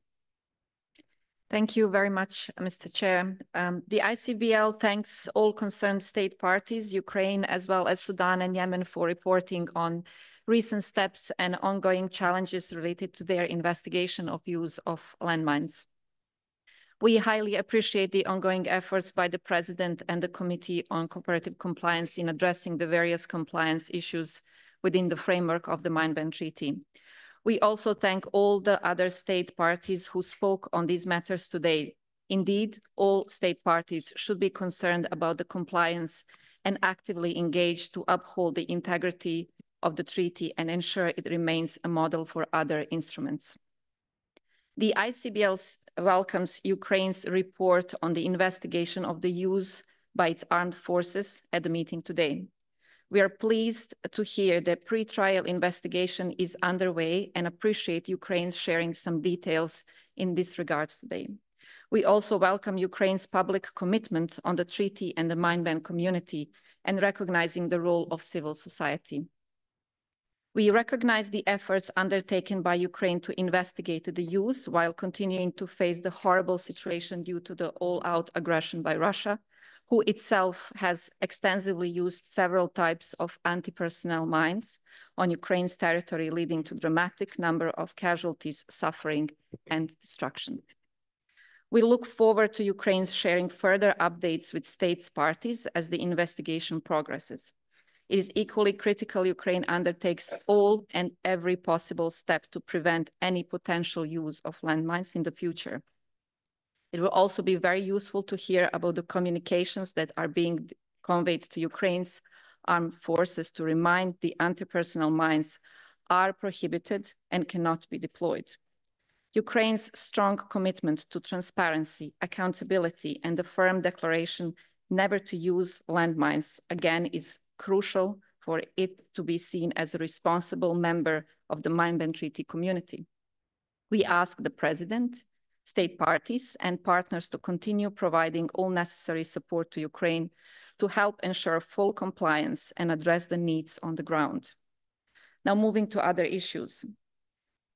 Thank you very much, Mr. Chair. The ICBL thanks all concerned state parties, Ukraine, as well as Sudan and Yemen, for reporting on recent steps and ongoing challenges related to their investigation of use of landmines. We highly appreciate the ongoing efforts by the President and the Committee on Cooperative Compliance in addressing the various compliance issues within the framework of the Mine Ban Treaty. We also thank all the other state parties who spoke on these matters today. Indeed, all state parties should be concerned about the compliance and actively engage to uphold the integrity of the treaty and ensure it remains a model for other instruments. The ICBL welcomes Ukraine's report on the investigation of the use by its armed forces at the meeting today. We are pleased to hear that pre-trial investigation is underway and appreciate Ukraine's sharing some details in this regard today. We also welcome Ukraine's public commitment on the treaty and the mine ban community and recognizing the role of civil society. We recognize the efforts undertaken by Ukraine to investigate the use while continuing to face the horrible situation due to the all-out aggression by Russia, who itself has extensively used several types of anti-personnel mines on Ukraine's territory, leading to a dramatic number of casualties, suffering, and destruction. We look forward to Ukraine's sharing further updates with states parties as the investigation progresses. It is equally critical Ukraine undertakes all and every possible step to prevent any potential use of landmines in the future. It will also be very useful to hear about the communications that are being conveyed to Ukraine's armed forces to remind the anti-personnel mines are prohibited and cannot be deployed. Ukraine's strong commitment to transparency, accountability, and the firm declaration never to use landmines, again, is crucial for it to be seen as a responsible member of the Mine Ban Treaty community. We ask the President, state parties, and partners to continue providing all necessary support to Ukraine to help ensure full compliance and address the needs on the ground. Now moving to other issues.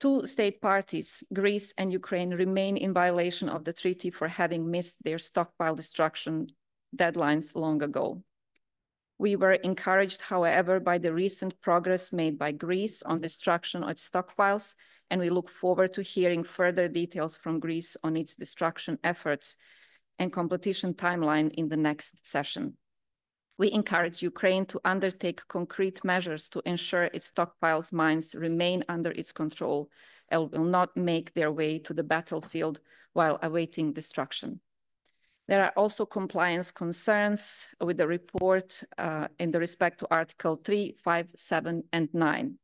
Two state parties, Greece and Ukraine, remain in violation of the treaty for having missed their stockpile destruction deadlines long ago. We were encouraged, however, by the recent progress made by Greece on destruction of its stockpiles, and we look forward to hearing further details from Greece on its destruction efforts and completion timeline in the next session. We encourage Ukraine to undertake concrete measures to ensure its stockpiles mines remain under its control and will not make their way to the battlefield while awaiting destruction. There are also compliance concerns with the report in the respect to Article 3, 5, 7, and 9.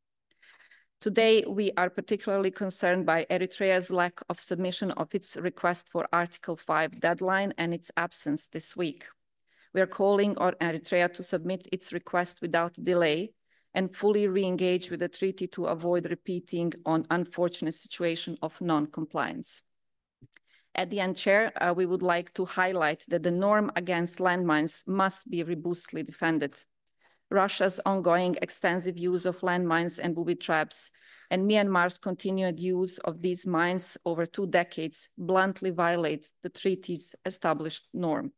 Today, we are particularly concerned by Eritrea's lack of submission of its request for Article 5 deadline and its absence this week. We are calling on Eritrea to submit its request without delay and fully re-engage with the treaty to avoid repeating on unfortunate situation of non-compliance. At the end, Chair, we would like to highlight that the norm against landmines must be robustly defended. Russia's ongoing extensive use of landmines and booby traps and Myanmar's continued use of these mines over 2 decades bluntly violates the treaty's established norm.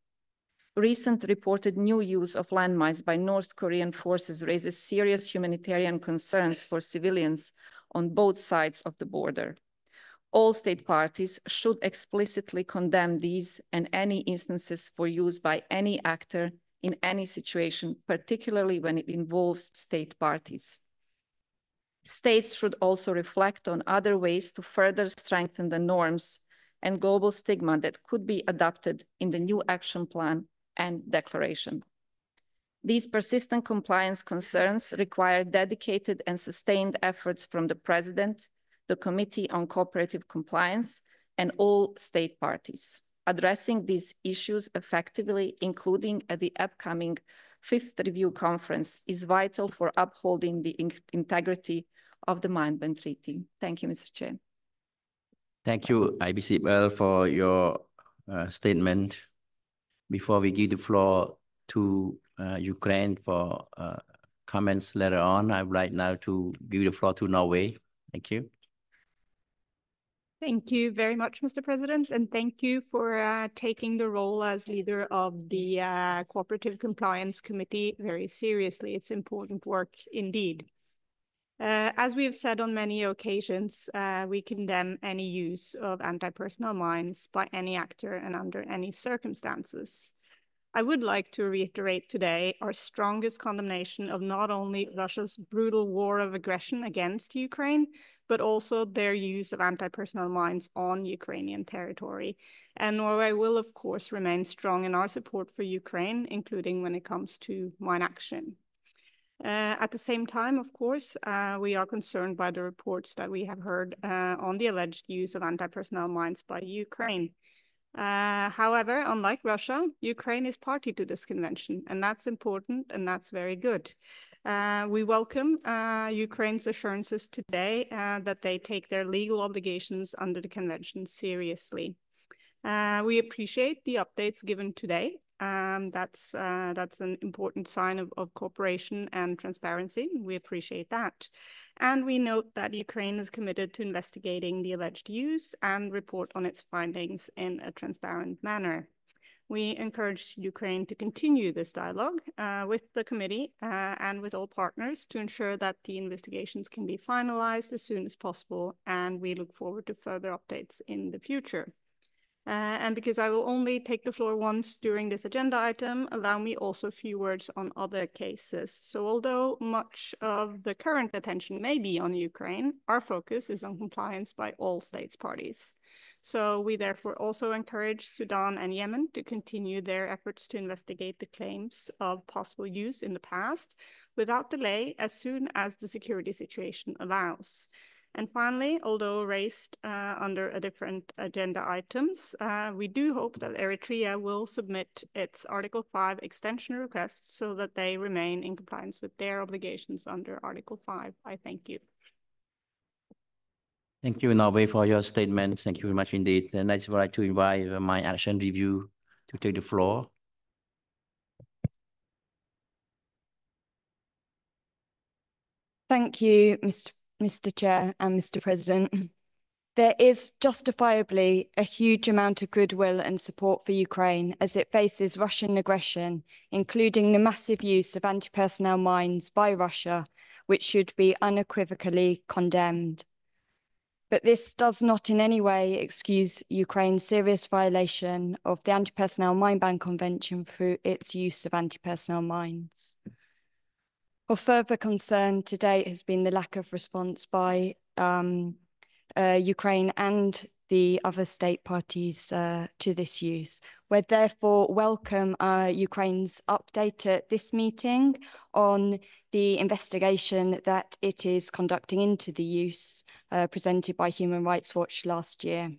Recent reported new use of landmines by North Korean forces raises serious humanitarian concerns for civilians on both sides of the border. All state parties should explicitly condemn these and any instances for use by any actor in any situation, particularly when it involves state parties. States should also reflect on other ways to further strengthen the norms and global stigma that could be adopted in the new action plan and declaration. These persistent compliance concerns require dedicated and sustained efforts from the President, the Committee on Cooperative Compliance, and all state parties. Addressing these issues effectively, including at the upcoming 5th Review Conference, is vital for upholding the integrity of the Mine Ban Treaty. Thank you, Mr. Chair. Thank you, IBCBL, for your statement. Before we give the floor to Ukraine for comments later on, I would like now to give the floor to Norway. Thank you. Thank you very much, Mr. President, and thank you for taking the role as leader of the Cooperative Compliance Committee very seriously. It's important work indeed. As we have said on many occasions, we condemn any use of anti-personnel mines by any actor and under any circumstances. I would like to reiterate today our strongest condemnation of not only Russia's brutal war of aggression against Ukraine, but also their use of anti-personnel mines on Ukrainian territory. And Norway will, of course, remain strong in our support for Ukraine, including when it comes to mine action. At the same time, of course, we are concerned by the reports that we have heard on the alleged use of anti-personnel mines by Ukraine. However, unlike Russia, Ukraine is party to this convention, and that's important and that's very good. We welcome Ukraine's assurances today that they take their legal obligations under the convention seriously. We appreciate the updates given today. That's an important sign of cooperation and transparency. We appreciate that. And we note that Ukraine is committed to investigating the alleged use and report on its findings in a transparent manner. We encourage Ukraine to continue this dialogue with the committee and with all partners to ensure that the investigations can be finalized as soon as possible, and we look forward to further updates in the future. And because I will only take the floor once during this agenda item, allow me also a few words on other cases. So although much of the current attention may be on Ukraine, our focus is on compliance by all states parties. So we therefore also encourage Sudan and Yemen to continue their efforts to investigate the claims of possible use in the past without delay as soon as the security situation allows. And finally, although raised under a different agenda items, we do hope that Eritrea will submit its Article 5 extension requests so that they remain in compliance with their obligations under Article 5. I thank you. Thank you, Norway, for your statement. Thank you very much indeed. And I'd like to invite my action review to take the floor. Thank you, Mr. Chair and Mr. President. There is justifiably a huge amount of goodwill and support for Ukraine as it faces Russian aggression, including the massive use of anti-personnel mines by Russia, which should be unequivocally condemned. But this does not in any way excuse Ukraine's serious violation of the Anti-Personnel Mine Ban Convention through its use of anti-personnel mines. Of further concern to date has been the lack of response by Ukraine and the other state parties to this use. We therefore welcome Ukraine's update at this meeting on the investigation that it is conducting into the use presented by Human Rights Watch last year.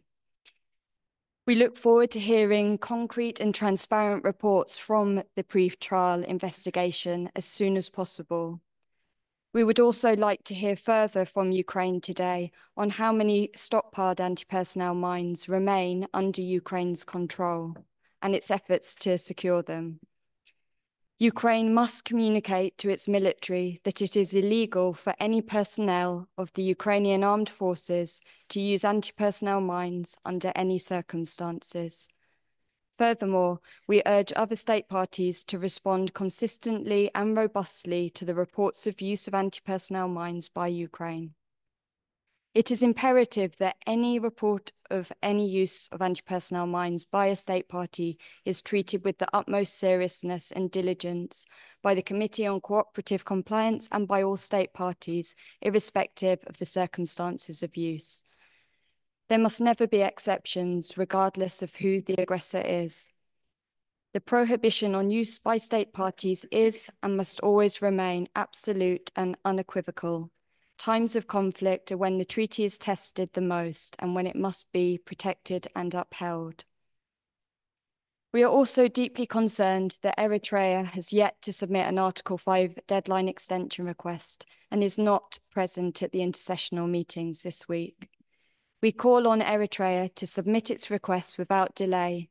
We look forward to hearing concrete and transparent reports from the pre-trial investigation as soon as possible. We would also like to hear further from Ukraine today on how many stockpiled anti-personnel mines remain under Ukraine's control and its efforts to secure them. Ukraine must communicate to its military that it is illegal for any personnel of the Ukrainian armed forces to use anti-personnel mines under any circumstances. Furthermore, we urge other state parties to respond consistently and robustly to the reports of use of anti-personnel mines by Ukraine. It is imperative that any report of any use of anti-personnel mines by a state party is treated with the utmost seriousness and diligence by the Committee on Cooperative Compliance and by all state parties, irrespective of the circumstances of use. There must never be exceptions, regardless of who the aggressor is. The prohibition on use by state parties is and must always remain absolute and unequivocal. Times of conflict are when the treaty is tested the most and when it must be protected and upheld. We are also deeply concerned that Eritrea has yet to submit an Article 5 deadline extension request and is not present at the intersessional meetings this week. We call on Eritrea to submit its request without delay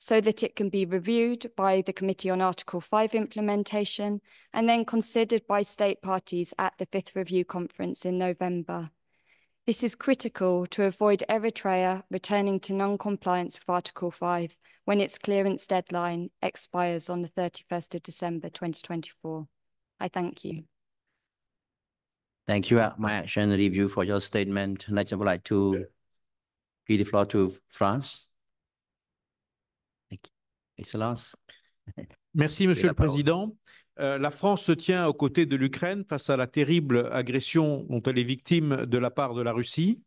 so that it can be reviewed by the Committee on Article 5 implementation and then considered by state parties at the 5th Review Conference in November. This is critical to avoid Eritrea returning to non-compliance with Article 5 when its clearance deadline expires on the 31st of December 2024. I thank you. Thank you, my action review, for your statement. Next, I would like to give the floor to France. Thank you. Excellence. Merci, Monsieur le Président. La France se tient aux côtés de l'Ukraine face à la terrible agression dont elle est victime de la part de la Russie.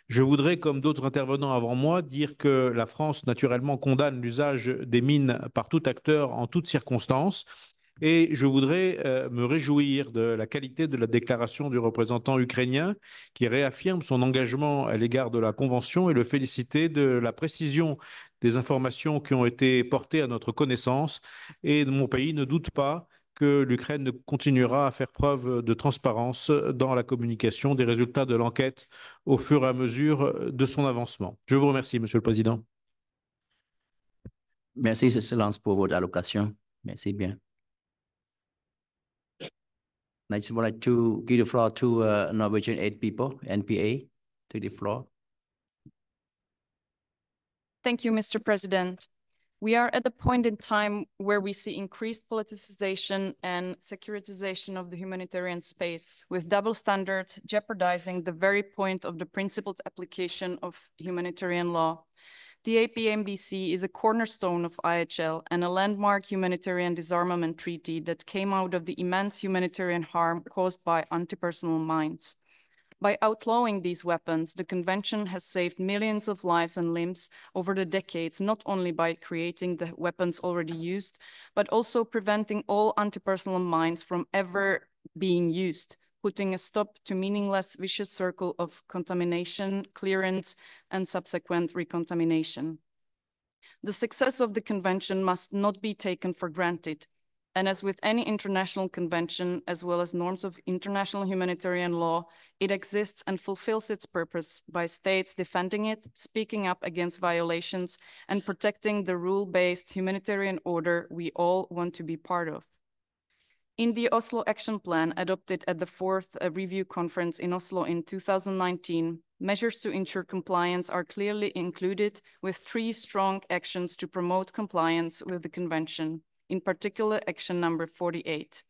Je voudrais, comme d'autres intervenants avant moi, dire que la France, naturellement, condamne l'usage des mines par tout acteur en toutes circonstances. Et je voudrais me réjouir de la qualité de la déclaration du représentant ukrainien qui réaffirme son engagement à l'égard de la Convention et le féliciter de la précision des informations qui ont été portées à notre connaissance. Et mon pays ne doute pas que l'Ukraine continuera à faire preuve de transparence dans la communication des résultats de l'enquête au fur et à mesure de son avancement. Je vous remercie, Monsieur le Président. Merci, Excellence, pour votre allocation. Merci bien. Next, I would like to give the floor to Norwegian 8 people, NPA, to the floor. Thank you, Mr. President. We are at a point in time where we see increased politicization and securitization of the humanitarian space, with double standards jeopardizing the very point of the principled application of humanitarian law. The APMBC is a cornerstone of IHL and a landmark humanitarian disarmament treaty that came out of the immense humanitarian harm caused by anti-personnel mines. By outlawing these weapons, the convention has saved millions of lives and limbs over the decades, not only by creating the weapons already used, but also preventing all anti-personnel mines from ever being used. putting a stop to meaningless vicious circle of contamination, clearance, and subsequent recontamination. The success of the convention must not be taken for granted, and as with any international convention, as well as norms of international humanitarian law, it exists and fulfills its purpose by states defending it, speaking up against violations, and protecting the rule-based humanitarian order we all want to be part of. In the Oslo Action Plan adopted at the fourth review conference in Oslo in 2019, measures to ensure compliance are clearly included with 3 strong actions to promote compliance with the convention, in particular action number 48.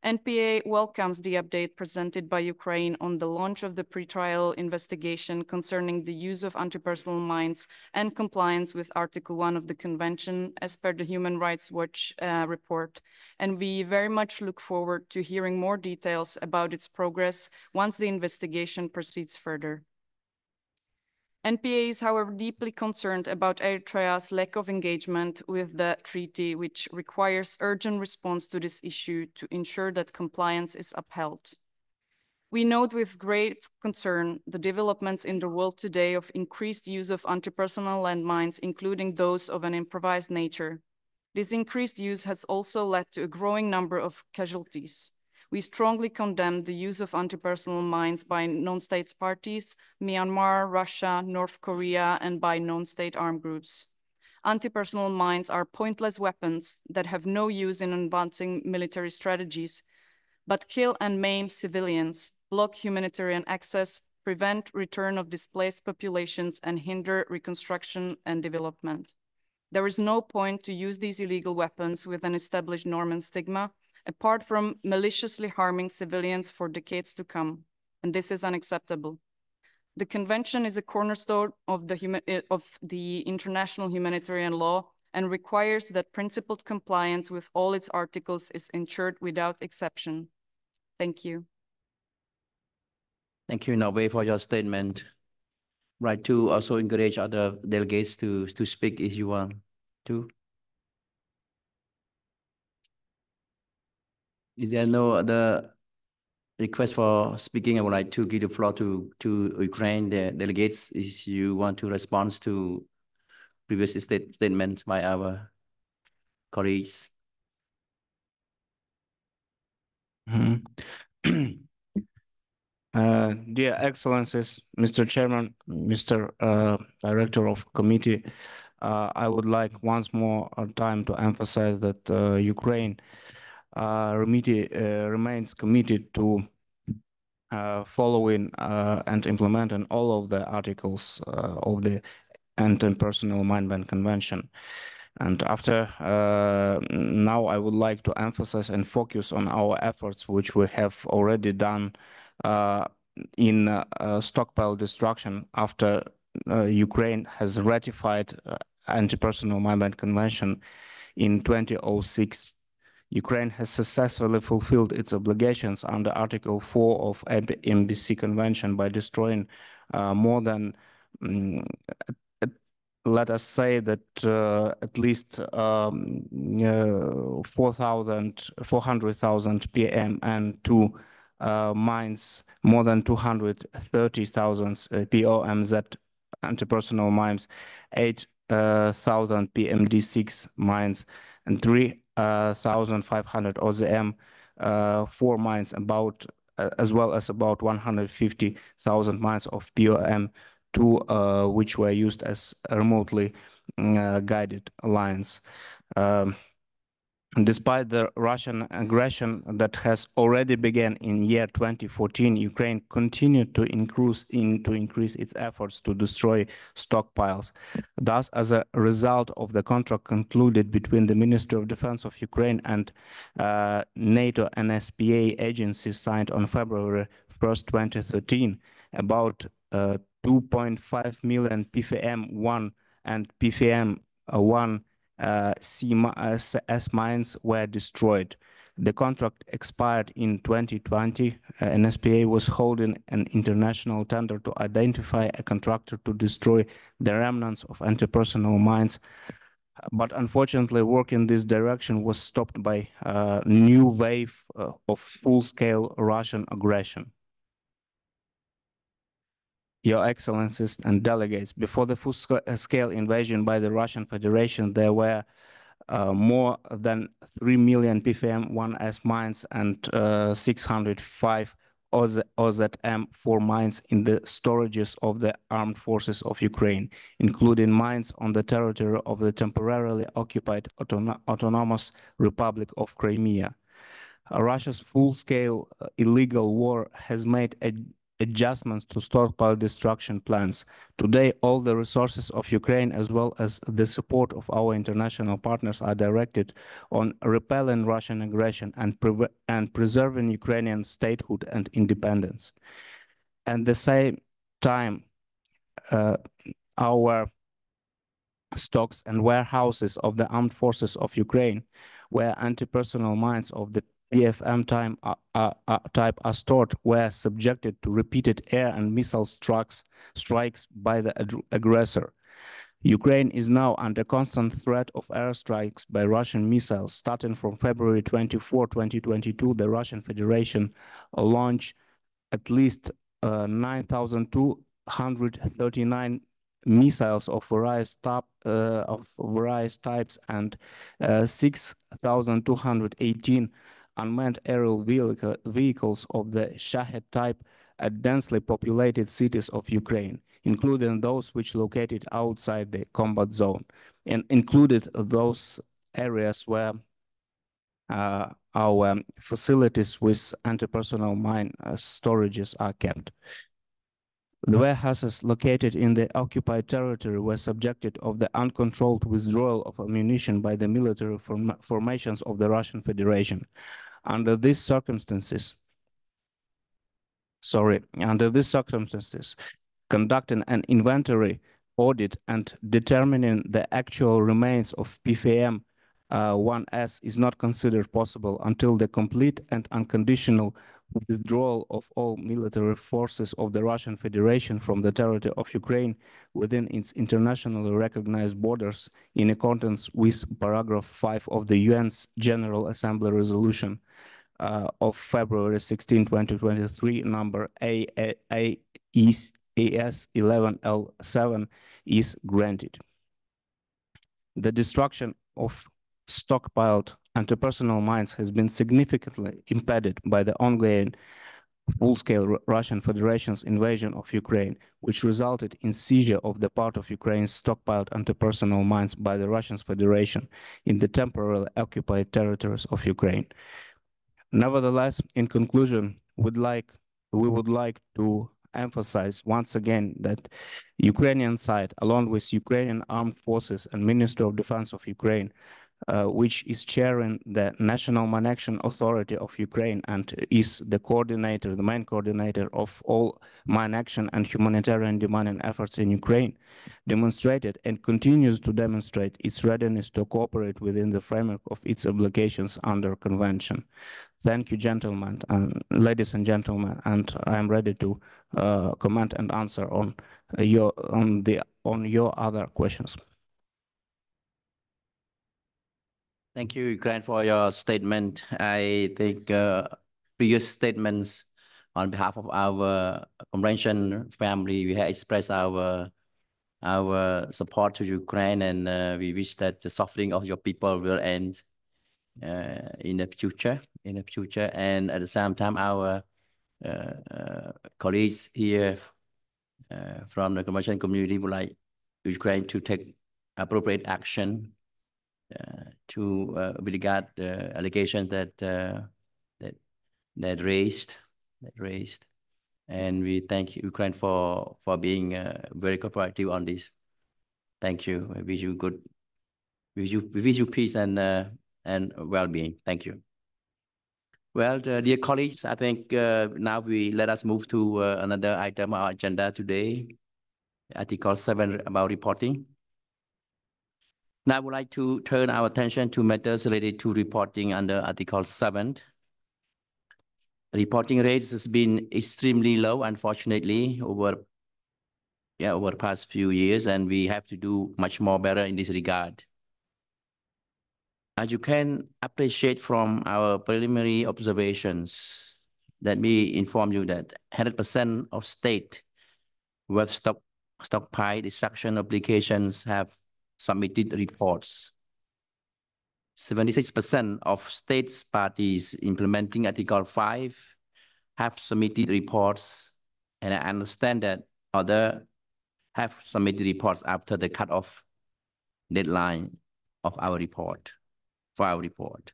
NPA welcomes the update presented by Ukraine on the launch of the pretrial investigation concerning the use of anti-personnel mines and compliance with Article 1 of the Convention, as per the Human Rights Watch report. And we very much look forward to hearing more details about its progress once the investigation proceeds further. NPA is, however, deeply concerned about Eritrea's lack of engagement with the treaty, which requires urgent response to this issue to ensure that compliance is upheld. We note with great concern the developments in the world today of increased use of anti-personnel landmines, including those of an improvised nature. This increased use has also led to a growing number of casualties. We strongly condemn the use of anti-personnel mines by non-state parties, Myanmar, Russia, North Korea, and by non-state armed groups. Anti-personnel mines are pointless weapons that have no use in advancing military strategies, but kill and maim civilians, block humanitarian access, prevent return of displaced populations, and hinder reconstruction and development. There is no point to use these illegal weapons with an established norm and stigma, apart from maliciously harming civilians for decades to come, and this is unacceptable. The convention is a cornerstone of the international humanitarian law and requires that principled compliance with all its articles is ensured without exception. Thank you. Thank you, Norway, for your statement. Right, to also encourage other delegates to speak if you want to. Is there no other request for speaking? I would like to give the floor to Ukraine delegates if you want to respond to previous statements by our colleagues. Dear Excellencies, Mr. Chairman, Mr. Director of Committee, I would like once more time to emphasize that Ukraine remains committed to following and implementing all of the articles of the Anti-Personnel Mine Convention. And after now, I would like to emphasize and focus on our efforts, which we have already done in stockpile destruction after Ukraine has ratified Anti-Personnel Mine Convention in 2006. Ukraine has successfully fulfilled its obligations under Article 4 of MBC Convention by destroying more than, let us say that at least 400,000 PM and 2 mines, more than 230,000 POMZ anti-personnel mines, 8,000 PMD6 mines, and 3,500 OZM 4 mines, about as well as about 150,000 mines of POM2, which were used as remotely guided lines. Despite the Russian aggression that has already begun in year 2014, Ukraine continued to increase its efforts to destroy stockpiles. Thus, as a result of the contract concluded between the Ministry of Defense of Ukraine and NATO NSPA agencies signed on February 1st, 2013, about 2.5 million PFM1 and PFM1 S mines were destroyed. The contract expired in 2020. NSPA was holding an international tender to identify a contractor to destroy the remnants of anti-personnel mines but unfortunately, work in this direction was stopped by a new wave of full-scale Russian aggression. Your Excellencies and delegates, before the full-scale invasion by the Russian Federation, there were more than 3 million PFM-1S mines and 605 OZM-4 mines in the storages of the armed forces of Ukraine, including mines on the territory of the temporarily occupied Autonomous Republic of Crimea. Russia's full-scale illegal war has made adjustments to stockpile destruction plans. Today, all the resources of Ukraine, as well as the support of our international partners, are directed on repelling Russian aggression and preserving Ukrainian statehood and independence. At the same time, our stocks and warehouses of the armed forces of Ukraine, where anti-personnel mines of the PFM type are stored, were subjected to repeated air and missile strikes by the aggressor. Ukraine is now under constant threat of airstrikes by Russian missiles. Starting from February 24, 2022, the Russian Federation launched at least 9,239 missiles of various types and 6,218 unmanned aerial vehicles of the Shahed type at densely populated cities of Ukraine, including those which located outside the combat zone, and included those areas where our facilities with anti-personnel mine storages are kept. The warehouses located in the occupied territory were subjected of the uncontrolled withdrawal of ammunition by the military formations of the Russian Federation. Under these circumstances, conducting an inventory audit and determining the actual remains of PFM-1S is not considered possible until the complete and unconditional withdrawal of all military forces of the Russian Federation from the territory of Ukraine within its internationally recognized borders in accordance with paragraph 5 of the UN's General Assembly Resolution of February 16, 2023, number AS 11L7 is granted. The destruction of stockpiled anti-personnel mines has been significantly impeded by the ongoing full-scale Russian Federation's invasion of Ukraine, which resulted in seizure of the part of Ukraine's stockpiled anti-personnel mines by the Russian Federation in the temporarily occupied territories of Ukraine. Nevertheless, in conclusion, we would like to emphasize once again that Ukrainian side, along with Ukrainian Armed Forces and Ministry of Defense of Ukraine, which is chairing the National Mine Action Authority of Ukraine and is the main coordinator of all mine action and humanitarian demanding efforts in Ukraine, demonstrated and continues to demonstrate its readiness to cooperate within the framework of its obligations under Convention. Thank you, gentlemen, ladies and gentlemen, and I am ready to comment and answer on your other questions. Thank you, Ukraine, for your statement. I think previous statements on behalf of our Convention family, we have expressed our support to Ukraine, and we wish that the suffering of your people will end in the future. And at the same time, our colleagues here from the Convention community would like Ukraine to take appropriate action with regard the allegations that raised, and we thank Ukraine for being very cooperative on this. Thank you. We wish you good. We wish you peace and well-being. Thank you. Well, dear colleagues, I think now let us move to another item on our agenda today, Article 7 about reporting. Now I would like to turn our attention to matters related to reporting under Article 7. Reporting rates has been extremely low, unfortunately, over the past few years, and we have to do much more better in this regard. As you can appreciate from our preliminary observations, let me inform you that 100% of state with stockpile destruction applications have submitted reports. 76% of states parties implementing Article 5 have submitted reports, and I understand that others have submitted reports after the cutoff deadline of our report, for our report.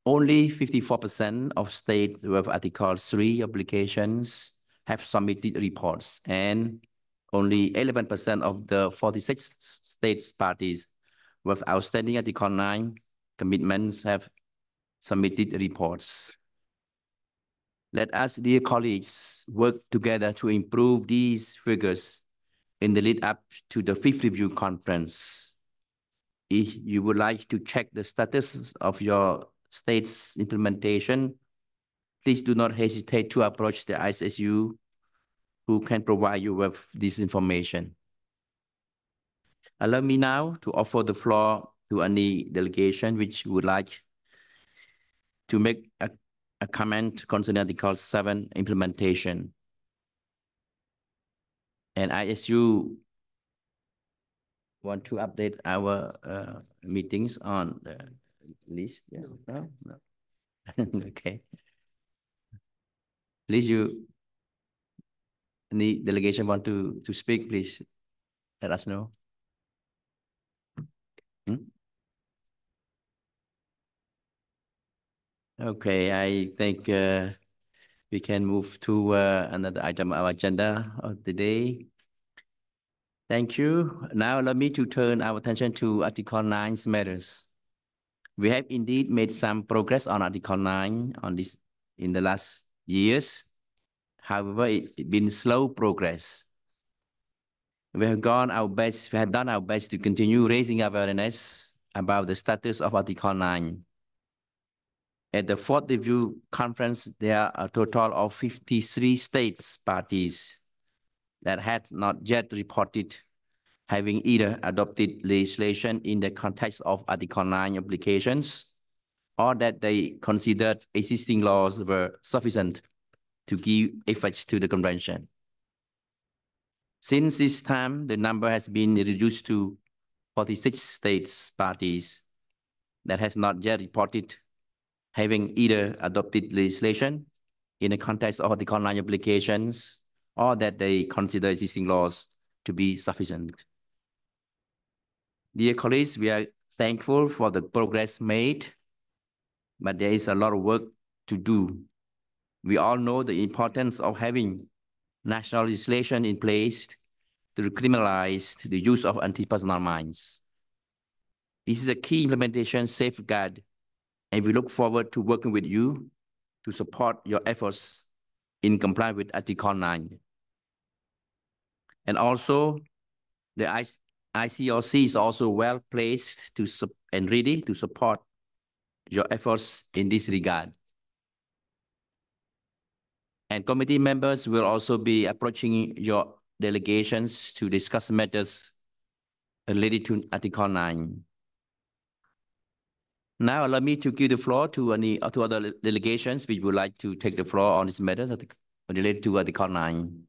Only 54% of states with Article 3 applications have submitted reports, and only 11% of the 46 states parties with outstanding Article 9 commitments have submitted reports. Let us, dear colleagues, work together to improve these figures in the lead up to the 5th review conference. If you would like to check the status of your state's implementation, please do not hesitate to approach the ISSU, who can provide you with this information. Allow me now to offer the floor to any delegation which would like to make a comment concerning Article 7 implementation. And ISU want to update our meetings on the list? Yeah. No? No. Okay. Please, any delegation want to speak, please let us know. Okay, I think we can move to another item of our agenda of the day. Thank you. Now allow me to turn our attention to Article 9 matters. We have indeed made some progress on Article 9 on this in the last years. However, it's been slow progress. We have done our best to continue raising awareness about the status of Article 9. At the 4th review conference, there are a total of 53 states parties that had not yet reported having either adopted legislation in the context of Article 9 applications, or that they considered existing laws were sufficient to give effect to the convention. Since this time, the number has been reduced to 46 states parties that has not yet reported having either adopted legislation in the context of Article 9 applications, or that they consider existing laws to be sufficient. Dear colleagues, we are thankful for the progress made, but there is a lot of work to do. We all know the importance of having national legislation in place to criminalize the use of anti-personnel mines. This is a key implementation safeguard, and we look forward to working with you to support your efforts in compliance with Article 9. And also, the ICRC is also well placed and ready to support your efforts in this regard. And committee members will also be approaching your delegations to discuss matters related to Article 9. Now, allow me to give the floor to other delegations which would like to take the floor on these matters related to Article 9.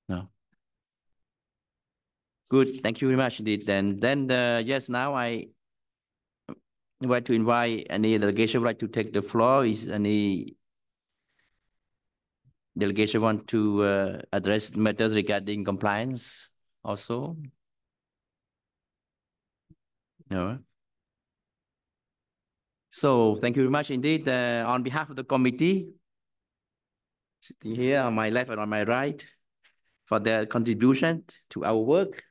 No. Good. Thank you very much indeed. Then yes, now I would like to invite any delegation would like to take the floor. Is any delegation want to address matters regarding compliance also? No. So thank you very much indeed. On behalf of the committee, sitting here on my left and on my right, for their contribution to our work.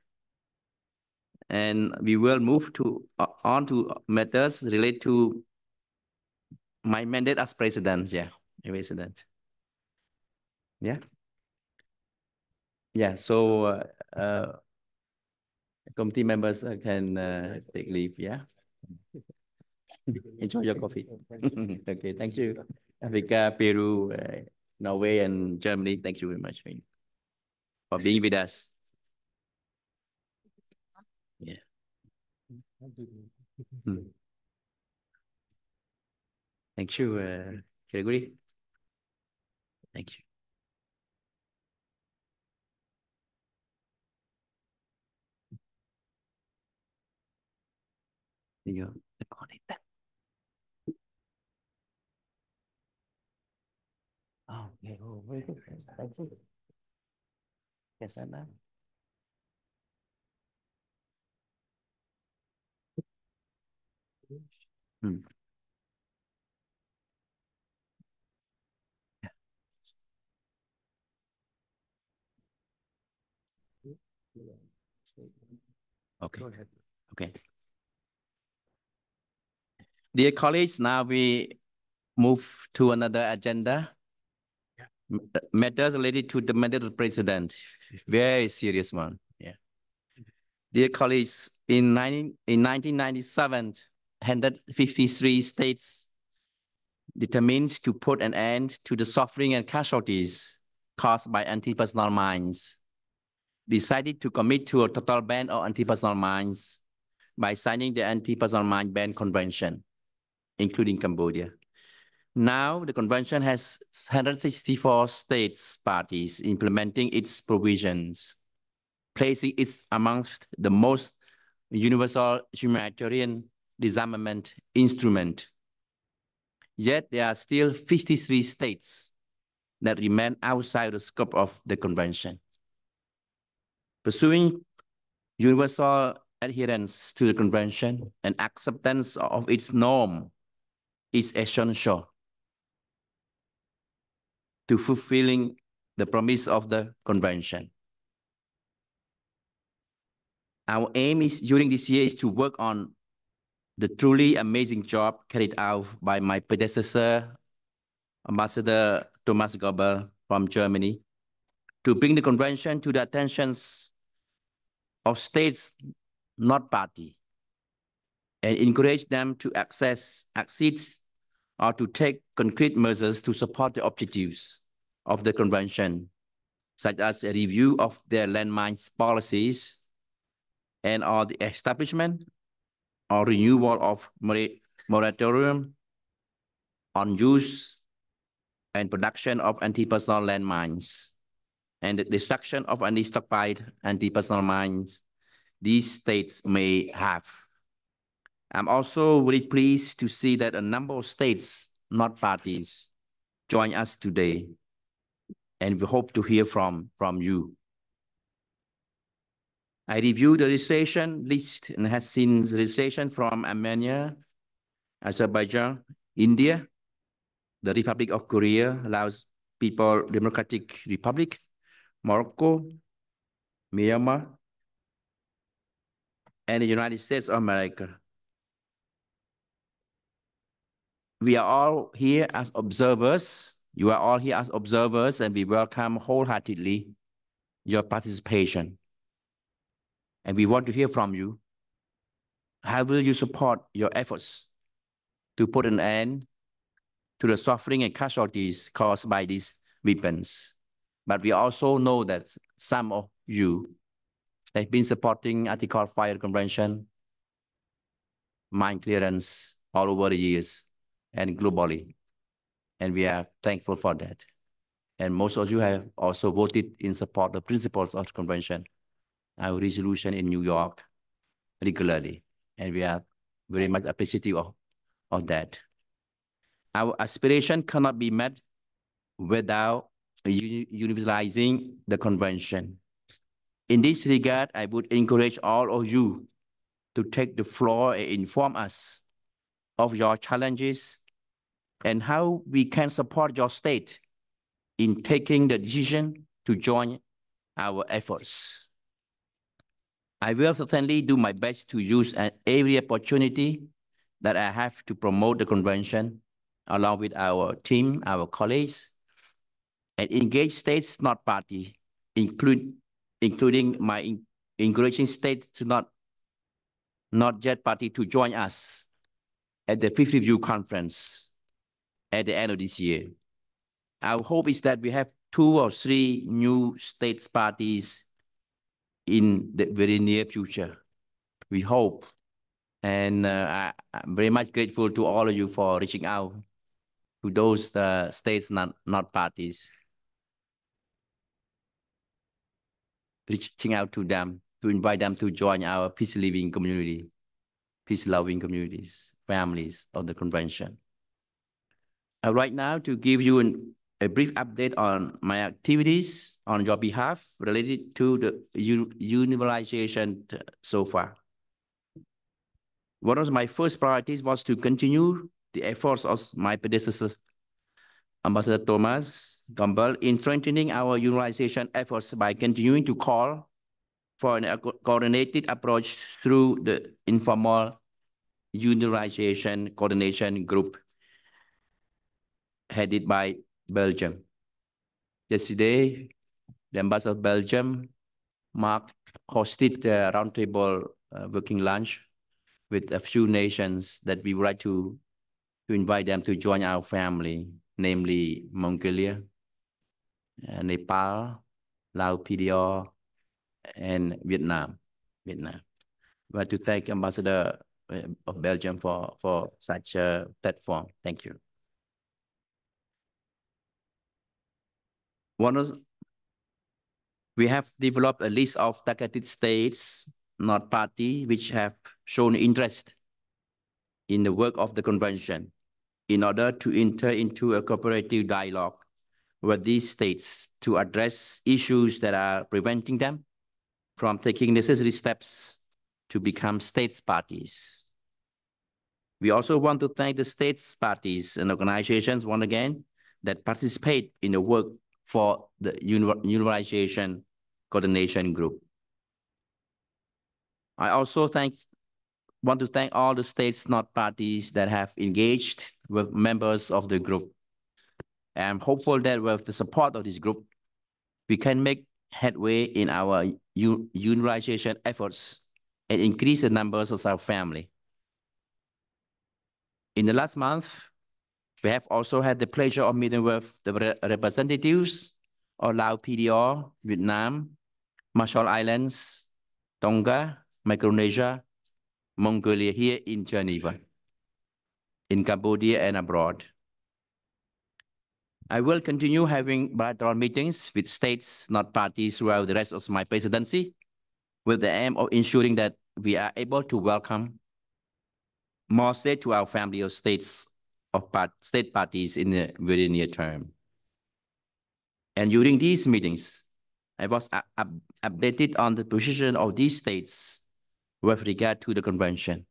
And we will move on to matters related to my mandate as president. Yeah, president. Yeah. Yeah, so committee members can take leave, yeah? Enjoy your coffee. Okay, thank you. Africa, Peru, Norway, and Germany, thank you very much for being with us. Yeah. Thank you, Gregory. Thank you. You connect. Oh, okay. Oh, very good. Thank you. Yes, and now. Okay. Okay. Dear colleagues, now we move to another agenda. Matters related to the mandate of the president. Very serious one. Yeah. Dear colleagues, in 1997, 153 states determined to put an end to the suffering and casualties caused by anti-personnel mines, decided to commit to a total ban of anti-personnel mines by signing the Anti-Personnel Mine Ban Convention, including Cambodia. Now, the convention has 164 states parties implementing its provisions, placing it amongst the most universal humanitarian disarmament instrument. Yet there are still 53 states that remain outside the scope of the convention. Pursuing universal adherence to the convention and acceptance of its norm is essential to fulfilling the promise of the convention. Our aim is during this year is to work on the truly amazing job carried out by my predecessor, Ambassador Thomas Goebbels from Germany, to bring the convention to the attentions of states not party and encourage them to accede or to take concrete measures to support the objectives of the convention, such as a review of their landmines policies and or the establishment or renewal of moratorium on use and production of anti-personnel landmines and the destruction of any stockpiled anti-personnel mines these states may have. I'm also very pleased to see that a number of states, not parties, join us today, and we hope to hear from you. I reviewed the registration list and has seen registration from Armenia, Azerbaijan, India, the Republic of Korea, Laos People Democratic Republic, Morocco, Myanmar, and the United States of America. We are all here as observers. You are all here as observers, and we welcome wholeheartedly your participation. And we want to hear from you. How will you support your efforts to put an end to the suffering and casualties caused by these weapons? But we also know that some of you have been supporting Article 5 Convention, mine clearance all over the years and globally. And we are thankful for that. And most of you have also voted in support of the principles of the convention, our resolution in New York regularly. And we are very much appreciative of that. Our aspiration cannot be met without universalizing the convention. In this regard, I would encourage all of you to take the floor and inform us of your challenges and how we can support your state in taking the decision to join our efforts. I will certainly do my best to use every opportunity that I have to promote the convention along with our team, our colleagues, and engage states not party, including my encouraging states to not yet party to join us at the Fifth Review Conference at the end of this year. Our hope is that we have 2 or 3 new states parties in the very near future. We hope And I'm very much grateful to all of you for reaching out to those states not parties, reaching out to them to invite them to join our peace-living community, peace-loving communities, families of the convention. Right now, to give you a brief update on my activities on your behalf related to the universalization so far. One of my first priorities was to continue the efforts of my predecessor, Ambassador Thomas Campbell, in strengthening our unionization efforts by continuing to call for a coordinated approach through the informal unionization coordination group headed by Belgium. Yesterday, the Ambassador of Belgium, Mark, hosted a roundtable working lunch with a few nations that we would like to invite them to join our family, namely Mongolia, Nepal, Laos, PDR, and Vietnam. I'd like to thank Ambassador of Belgium for such a platform. Thank you. We have developed a list of targeted states, not party, which have shown interest in the work of the convention in order to enter into a cooperative dialogue with these states to address issues that are preventing them from taking necessary steps to become states parties. We also want to thank the states parties and organizations once again that participate in the work for the Unionization Coordination Group. I also want to thank all the states not parties that have engaged with members of the group. I'm hopeful that with the support of this group, we can make headway in our unionization efforts and increase the numbers of our family. In the last month, we have also had the pleasure of meeting with the representatives of Laos, PDR, Vietnam, Marshall Islands, Tonga, Micronesia, Mongolia here in Geneva, in Cambodia and abroad. I will continue having bilateral meetings with states not parties throughout the rest of my presidency with the aim of ensuring that we are able to welcome more states to our family of states of state parties in the very near term. And during these meetings, I was updated on the position of these states with regard to the convention.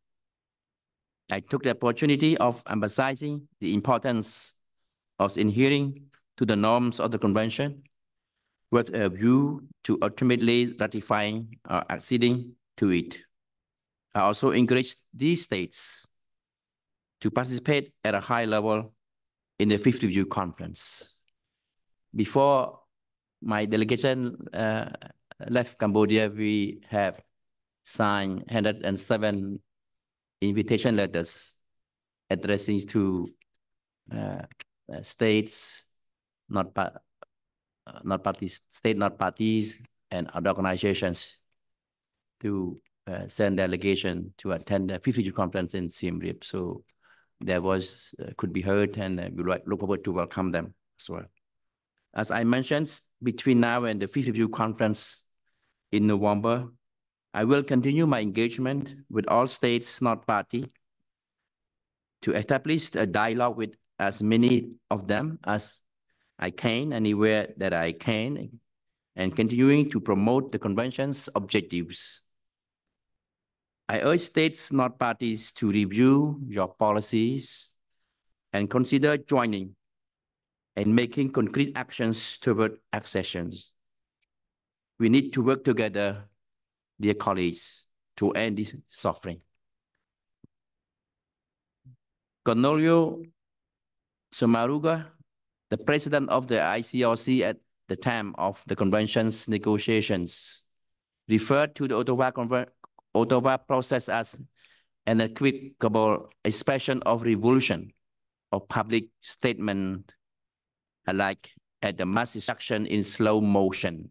I took the opportunity of emphasizing the importance of adhering to the norms of the convention with a view to ultimately ratifying or acceding to it. I also encouraged these states to participate at a high level in the Fifth Review Conference. Before my delegation left Cambodia, we have signed 107 invitation letters addressing to states, not parties, state not parties, and other organizations to send delegation to attend the Fifth Review Conference in Siem Reap. So their voice could be heard, and we look forward to welcome them as well. As I mentioned, between now and the Fifth Review Conference in November, I will continue my engagement with all states not party to establish a dialogue with as many of them as I can, anywhere that I can, and continuing to promote the convention's objectives. I urge states not parties to review your policies and consider joining and making concrete actions toward accessions. We need to work together, dear colleagues, to end this suffering. Cornelio Somaruga, the president of the ICRC at the time of the convention's negotiations, referred to the Ottawa process as an unequivocal expression of revolution of public statement alike at the mass destruction in slow motion.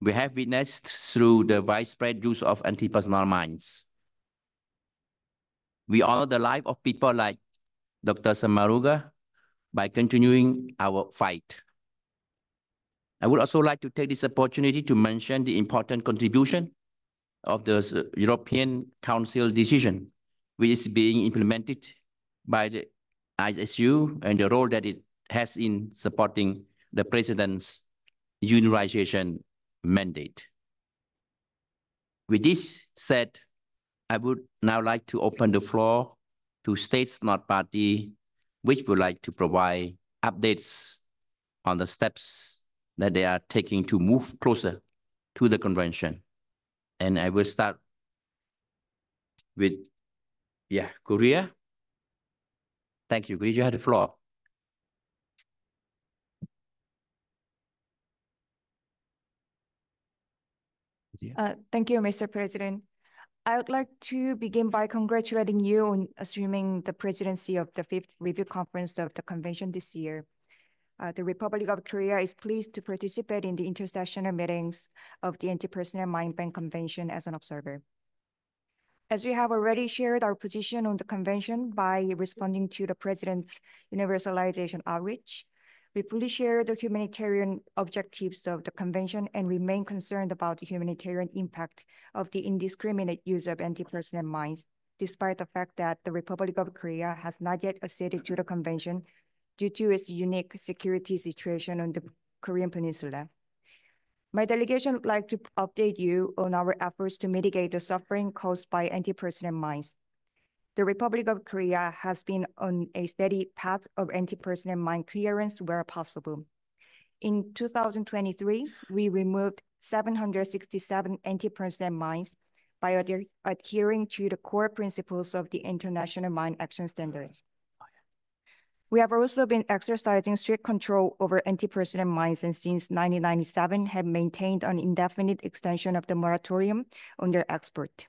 We have witnessed through the widespread use of anti-personnel mines, We honor the life of people like Dr. Samaruga by continuing our fight. I would also like to take this opportunity to mention the important contribution of the European Council decision, which is being implemented by the ISU and the role that it has in supporting the President's unionization mandate. With this said, I would now like to open the floor to states not party, which would like to provide updates on the steps that they are taking to move closer to the convention. And I will start with, Korea. Thank you, Korea, you have the floor. Thank you, Mr. President. I would like to begin by congratulating you on assuming the presidency of the 5th Review Conference of the Convention this year. The Republic of Korea is pleased to participate in the Intersessional Meetings of the Anti-Personnel Mind Ban Convention as an observer. As we have already shared our position on the convention by responding to the President's universalization outreach, we fully share the humanitarian objectives of the convention and remain concerned about the humanitarian impact of the indiscriminate use of anti-personnel mines, despite the fact that the Republic of Korea has not yet acceded to the convention due to its unique security situation on the Korean Peninsula. My delegation would like to update you on our efforts to mitigate the suffering caused by anti-personnel mines. The Republic of Korea has been on a steady path of anti-personnel mine clearance where possible. In 2023, we removed 767 anti-personnel mines by adhering to the core principles of the International Mine Action Standards. We have also been exercising strict control over anti-personnel mines and since 1997 have maintained an indefinite extension of the moratorium on their export.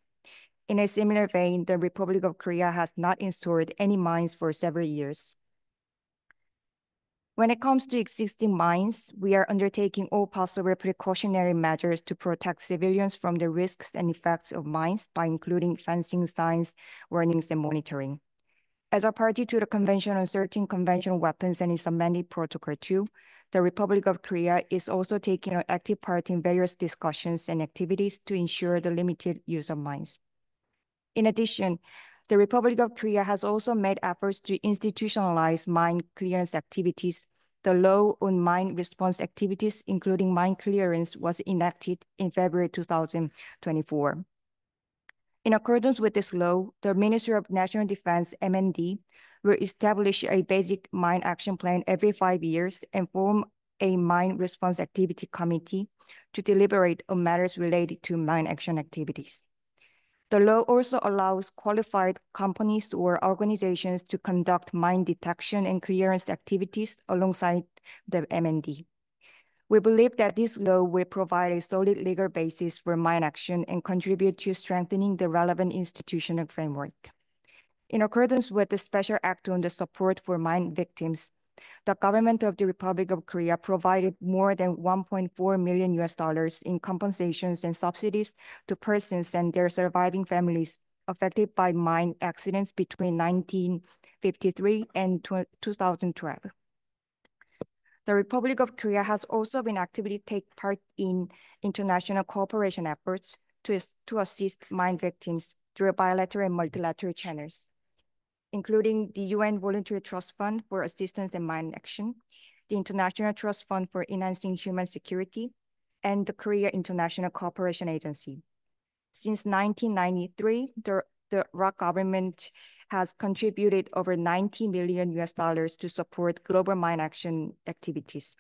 In a similar vein, the Republic of Korea has not installed any mines for several years. When it comes to existing mines, we are undertaking all possible precautionary measures to protect civilians from the risks and effects of mines by including fencing signs, warnings, and monitoring. As a party to the Convention on Certain Conventional Weapons and its amended Protocol 2, the Republic of Korea is also taking an active part in various discussions and activities to ensure the limited use of mines. In addition, the Republic of Korea has also made efforts to institutionalize mine clearance activities. The law on mine response activities, including mine clearance, was enacted in February 2024. In accordance with this law, the Ministry of National Defense, MND, will establish a basic mine action plan every 5 years and form a mine response activity committee to deliberate on matters related to mine action activities. The law also allows qualified companies or organizations to conduct mine detection and clearance activities alongside the MND. We believe that this law will provide a solid legal basis for mine action and contribute to strengthening the relevant institutional framework. In accordance with the Special Act on the Support for Mine Victims, the government of the Republic of Korea provided more than $1.4 million in compensations and subsidies to persons and their surviving families affected by mine accidents between 1953 and 2012. The Republic of Korea has also been actively taking part in international cooperation efforts to assist mine victims through bilateral and multilateral channels, including the UN Voluntary Trust Fund for Assistance in Mine Action, the International Trust Fund for Enhancing Human Security, and the Korea International Cooperation Agency. Since 1993, the ROC government has contributed over $90 million to support global mine action activities.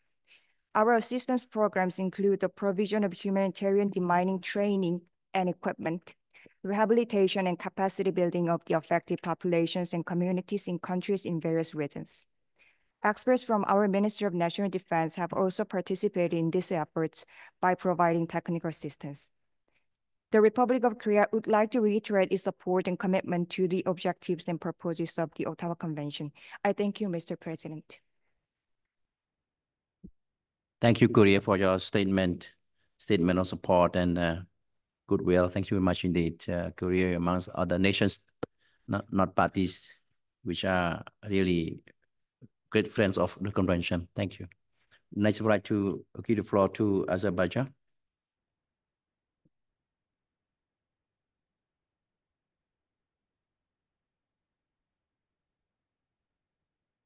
Our assistance programs include the provision of humanitarian demining training and equipment, rehabilitation and capacity building of the affected populations and communities in countries in various regions. Experts from our Ministry of National Defense have also participated in these efforts by providing technical assistance. The Republic of Korea would like to reiterate its support and commitment to the objectives and purposes of the Ottawa Convention. I thank you, Mr. President. Thank you, Korea, for your statement of support and goodwill. Thank you very much indeed, Korea, amongst other nations not parties, which are really great friends of the convention. Thank you. Next, I would like to give the floor to Azerbaijan.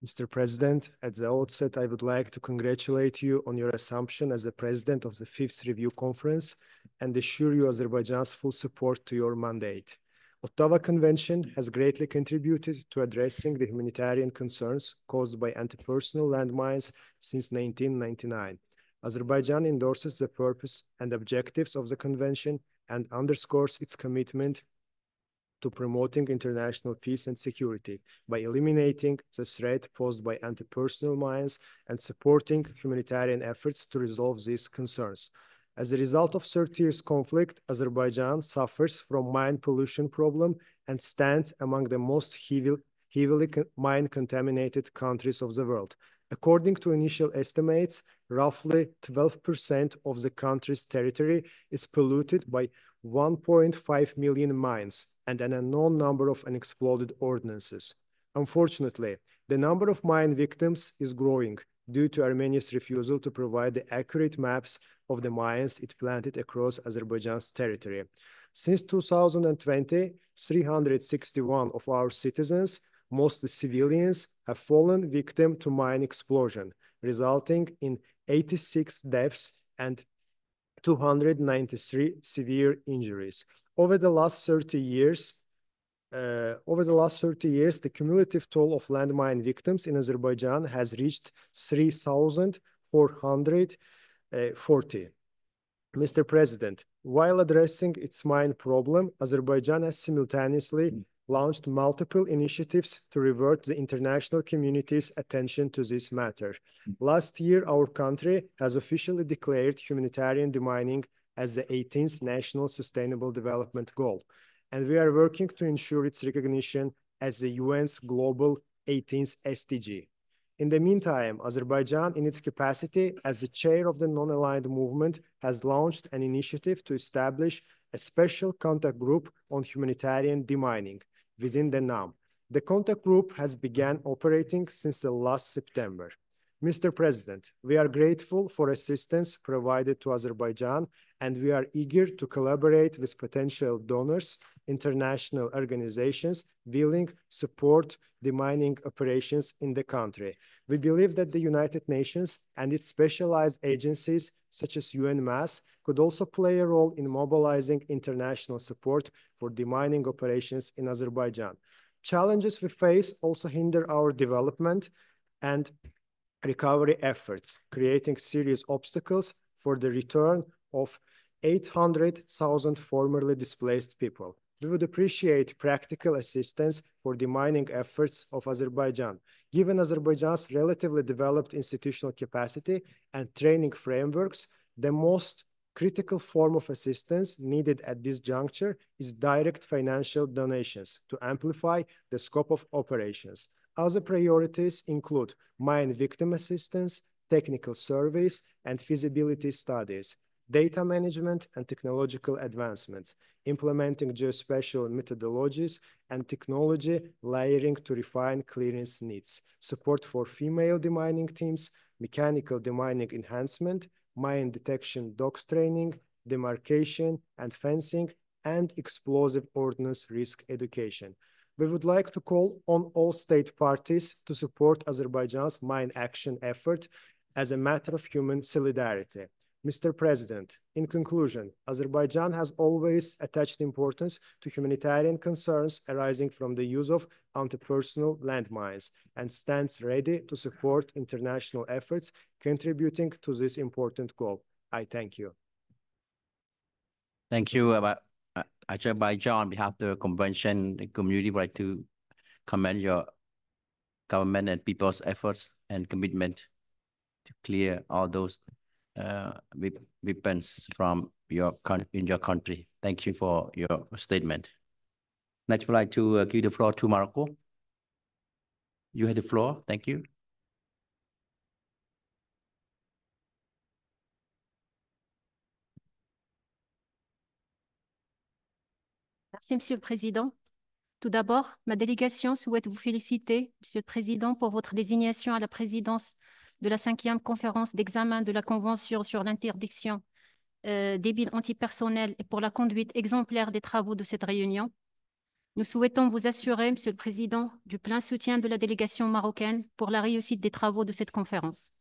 Mr. President, at the outset, I would like to congratulate you on your assumption as the President of the Fifth Review Conference and assure you Azerbaijan's full support to your mandate. Ottawa Convention has greatly contributed to addressing the humanitarian concerns caused by anti-personnel landmines since 1999. Azerbaijan endorses the purpose and objectives of the Convention and underscores its commitment to promoting international peace and security by eliminating the threat posed by anti-personnel mines and supporting humanitarian efforts to resolve these concerns. As a result of 30 years conflict, Azerbaijan suffers from mine pollution problem and stands among the most heavily mine-contaminated countries of the world. According to initial estimates, roughly 12% of the country's territory is polluted by 1.5 million mines and an unknown number of unexploded ordnances. Unfortunately, the number of mine victims is growing due to Armenia's refusal to provide the accurate maps of the mines it planted across Azerbaijan's territory. Since 2020, 361 of our citizens, mostly civilians, have fallen victim to mine explosion, resulting in 86 deaths and 293 severe injuries. Over the last 30 years, the cumulative toll of landmine victims in Azerbaijan has reached 3,440. Mr. President, while addressing its mine problem, Azerbaijan has simultaneously launched multiple initiatives to revert the international community's attention to this matter. Last year, our country has officially declared humanitarian demining as the 18th National Sustainable Development Goal, and we are working to ensure its recognition as the UN's Global 18th SDG. In the meantime, Azerbaijan, in its capacity as the chair of the non-aligned movement, has launched an initiative to establish a special contact group on humanitarian demining within the NAM. The contact group has begun operating since the last September. Mr. President, we are grateful for assistance provided to Azerbaijan, and we are eager to collaborate with potential donors, international organizations willing to support demining operations in the country. We believe that the United Nations and its specialized agencies, such as UNMAS, could also play a role in mobilizing international support for demining operations in Azerbaijan. Challenges we face also hinder our development and recovery efforts, creating serious obstacles for the return of 800,000 formerly displaced people. We would appreciate practical assistance for demining efforts of Azerbaijan. Given Azerbaijan's relatively developed institutional capacity and training frameworks, the most critical form of assistance needed at this juncture is direct financial donations to amplify the scope of operations. Other priorities include mine victim assistance, technical surveys and feasibility studies, data management and technological advancements, implementing geospatial methodologies and technology layering to refine clearance needs, support for female demining teams, mechanical demining enhancement, mine detection dogs training, demarcation and fencing, and explosive ordnance risk education. We would like to call on all state parties to support Azerbaijan's mine action effort as a matter of human solidarity. Mr. President, in conclusion, Azerbaijan has always attached importance to humanitarian concerns arising from the use of anti-personnel landmines and stands ready to support international efforts contributing to this important goal. I thank you. Thank you, Azerbaijan. On behalf of the convention, the community would like to commend your government and people's efforts and commitment to clear all those weapons from in your country. Thank you for your statement. Next, I'd like to give the floor to Morocco. You have the floor. Thank you. Merci, Monsieur le Président. Tout d'abord, ma délégation souhaite vous féliciter, Monsieur le Président, pour votre désignation à la présidence de la 5e conférence d'examen de la Convention sur l'interdiction des mines antipersonnelles et pour la conduite exemplaire des travaux de cette réunion. Nous souhaitons vous assurer, Monsieur le Président, du plein soutien de la délégation marocaine pour la réussite des travaux de cette conférence.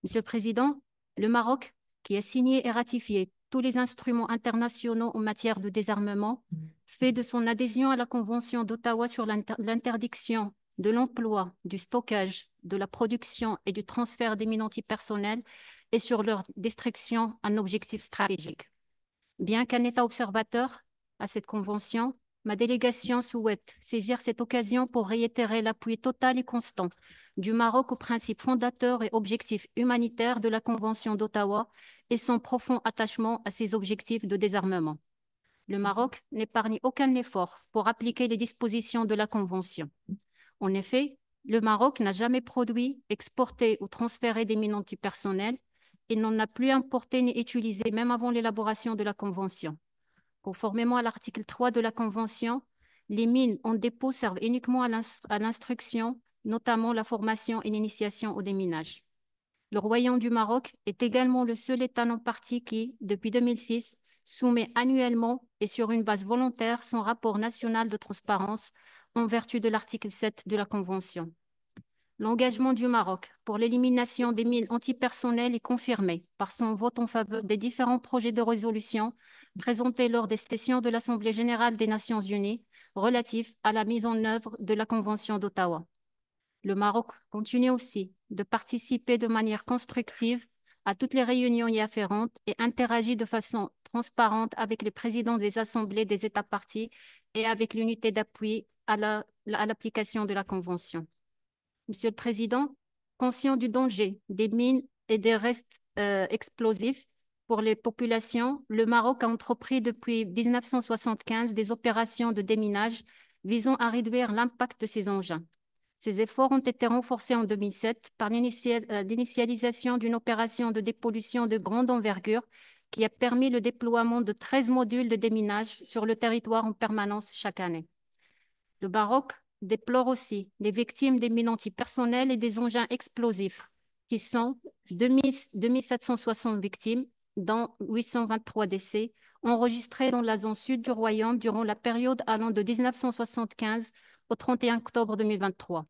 Monsieur le Président, le Maroc, qui a signé et ratifié tous les instruments internationaux en matière de désarmement, fait de son adhésion à la Convention d'Ottawa sur l'interdiction de l'emploi, du stockage, de la production et du transfert des mines antipersonnelles et sur leur destruction un objectif stratégique. Bien qu'un État observateur à cette convention, ma délégation souhaite saisir cette occasion pour réitérer l'appui total et constant du Maroc aux principes fondateurs et objectifs humanitaires de la Convention d'Ottawa et son profond attachement à ses objectifs de désarmement. Le Maroc n'épargne aucun effort pour appliquer les dispositions de la Convention. En effet, le Maroc n'a jamais produit, exporté ou transféré des mines antipersonnelles. Il n'en a plus importé ni utilisé même avant l'élaboration de la Convention. Conformément à l'article 3 de la Convention, les mines en dépôt servent uniquement à l'instruction, notamment la formation et l'initiation au déminage. Le Royaume du Maroc est également le seul État non partie qui, depuis 2006, soumet annuellement et sur une base volontaire son rapport national de transparence en vertu de l'article 7 de la Convention. L'engagement du Maroc pour l'élimination des mines antipersonnelles est confirmé par son vote en faveur des différents projets de résolution présentés lors des sessions de l'Assemblée générale des Nations unies relatifs à la mise en œuvre de la Convention d'Ottawa. Le Maroc continue aussi de participer de manière constructive à toutes les réunions y afférentes et interagit de façon transparente avec les présidents des assemblées des États parties et avec l'unité d'appui à l'application de la Convention. Monsieur le Président, conscient du danger des mines et des restes explosifs pour les populations, le Maroc a entrepris depuis 1975 des opérations de déminage visant à réduire l'impact de ces engins. Ces efforts ont été renforcés en 2007 par l'initialisation d'une opération de dépollution de grande envergure qui a permis le déploiement de 13 modules de déminage sur le territoire en permanence chaque année. Le Maroc déplore aussi les victimes des mines antipersonnelles et des engins explosifs, qui sont 2760 victimes, dont 823 décès, enregistrés dans la zone sud du Royaume durant la période allant de 1975 au 31 octobre 2023.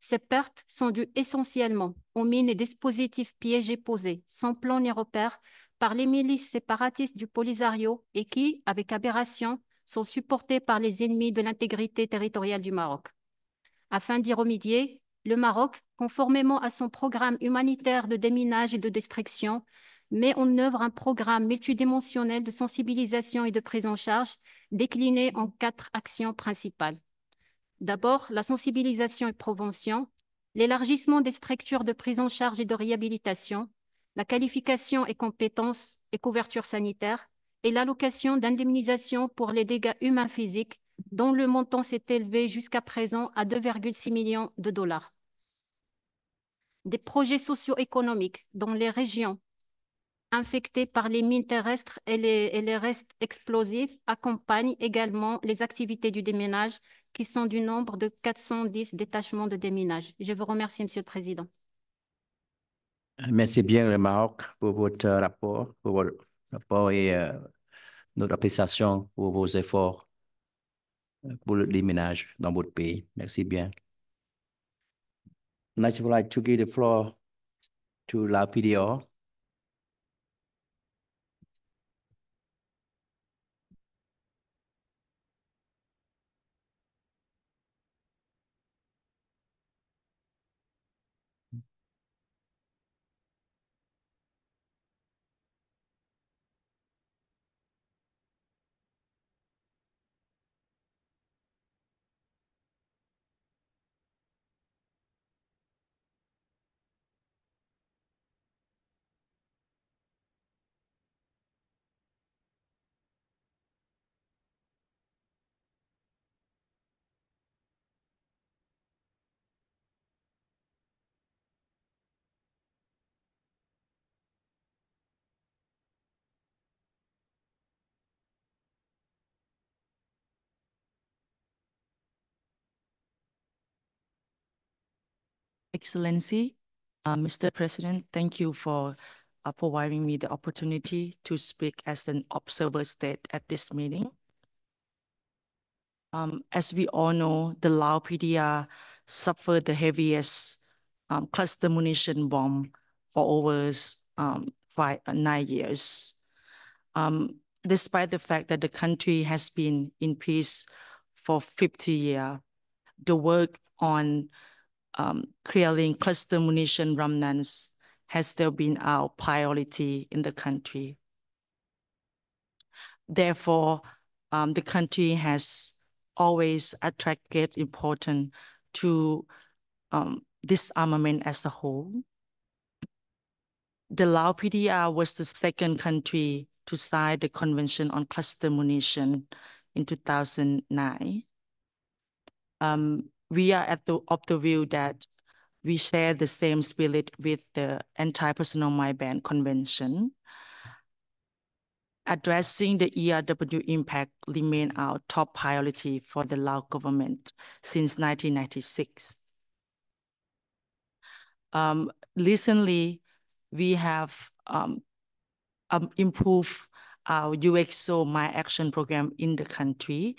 Ces pertes sont dues essentiellement aux mines et dispositifs piégés posés, sans plan ni repère, par les milices séparatistes du Polisario et qui, avec aberration, sont supportés par les ennemis de l'intégrité territoriale du Maroc. Afin d'y remédier, le Maroc, conformément à son programme humanitaire de déminage et de destruction, met en œuvre un programme multidimensionnel de sensibilisation et de prise en charge décliné en 4 actions principales. D'abord, la sensibilisation et prévention, l'élargissement des structures de prise en charge et de réhabilitation, la qualification et compétences et couverture sanitaire, et l'allocation d'indemnisation pour les dégâts humains physiques, dont le montant s'est élevé jusqu'à présent à 2,6 millions de dollars. Des projets socio-économiques dans les régions infectées par les mines terrestres et les restes explosifs accompagnent également les activités du déminage qui sont du nombre de 410 détachements de déminage. Je vous remercie, Monsieur le Président. Merci bien, le Maroc, pour votre rapport, et notre appréciation pour vos efforts pour le déminage dans votre pays. Merci bien. Next, I would like to give the floor to La PDO. Excellency, Mr. President, thank you for providing me the opportunity to speak as an observer state at this meeting. As we all know, the Lao PDR suffered the heaviest cluster munition bomb for over 9 years. Despite the fact that the country has been in peace for 50 years, the work on clearing cluster munition remnants has still been our priority in the country. Therefore, the country has always attracted importance to disarmament as a whole. The Lao PDR was the second country to sign the Convention on Cluster Munition in 2009. We are of the view that we share the same spirit with the Anti-Personal Mine Ban Convention. Addressing the ERW impact remains our top priority for the Lao government since 1996. Recently, we have improved our UXO mine action program in the country.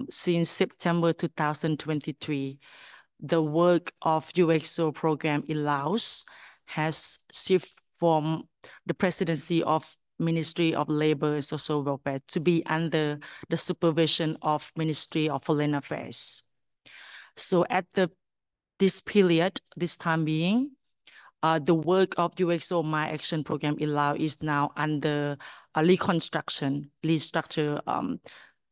Since September 2023, the work of UXO program in Laos has shifted from the presidency of Ministry of Labor and Social Welfare to be under the supervision of Ministry of Foreign Affairs. So at this period, this time being, the work of UXO mine action program in Laos is now under a restructure,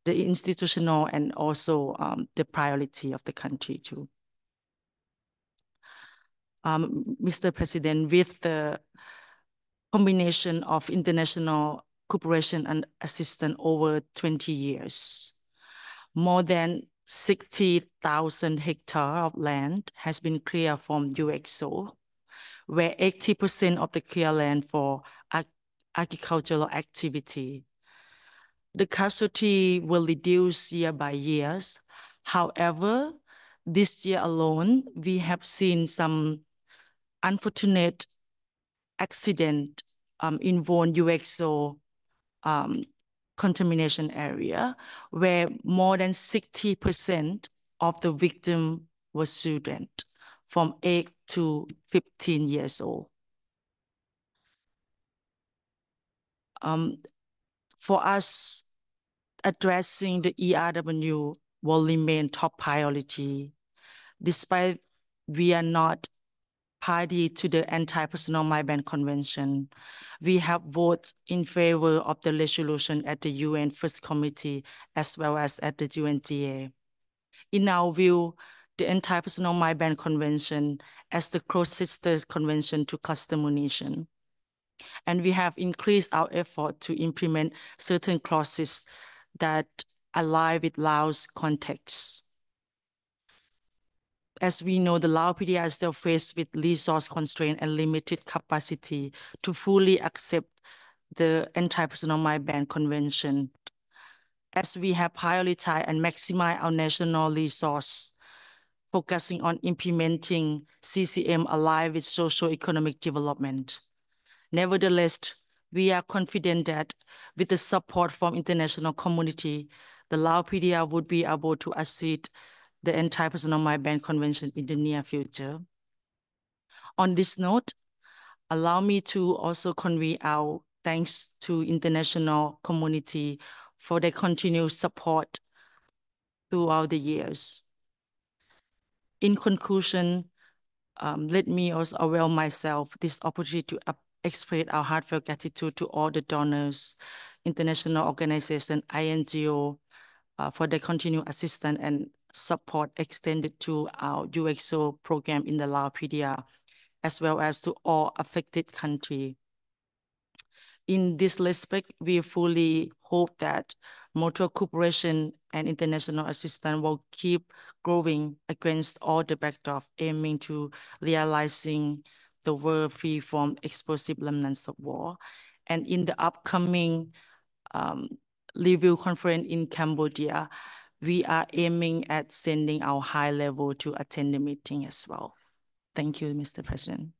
the institutional and also the priority of the country too. Mr. President, with the combination of international cooperation and assistance over 20 years, more than 60,000 hectares of land has been cleared from UXO, where 80% of the clear land for agricultural activity. The casualty will reduce year by year. However, this year alone, we have seen some unfortunate accident involved UXO contamination area, where more than 60% of the victim were students from 8 to 15 years old. For us, addressing the ERW will remain top priority. Despite we are not party to the Anti-Personal Mine Ban Convention, we have voted in favor of the resolution at the UN First Committee as well as at the UNGA. In our view, the Anti-Personal Mine Ban Convention as the closest convention to cluster munition. And we have increased our effort to implement certain clauses that align with Laos context. As we know, the Lao PDR is still faced with resource constraint and limited capacity to fully accept the Anti-Personal Mine Ban Convention. As we have prioritized and maximized our national resource, focusing on implementing CCM aligned with socio-economic development. Nevertheless, we are confident that with the support from international community, the Lao PDR would be able to accede the Anti-Personal Mine Ban Convention in the near future. On this note, allow me to also convey our thanks to international community for their continued support throughout the years. In conclusion, let me also avail myself this opportunity to express our heartfelt gratitude to all the donors, international organizations, INGO, for their continued assistance and support extended to our UXO program in the Lao PDR, as well as to all affected countries. In this respect, we fully hope that mutual cooperation and international assistance will keep growing against all the backdrop, aiming to realizing the world free from explosive remnants of war. And in the upcoming review conference in Cambodia, we are aiming at sending our high level to attend the meeting as well. Thank you, Mr. President.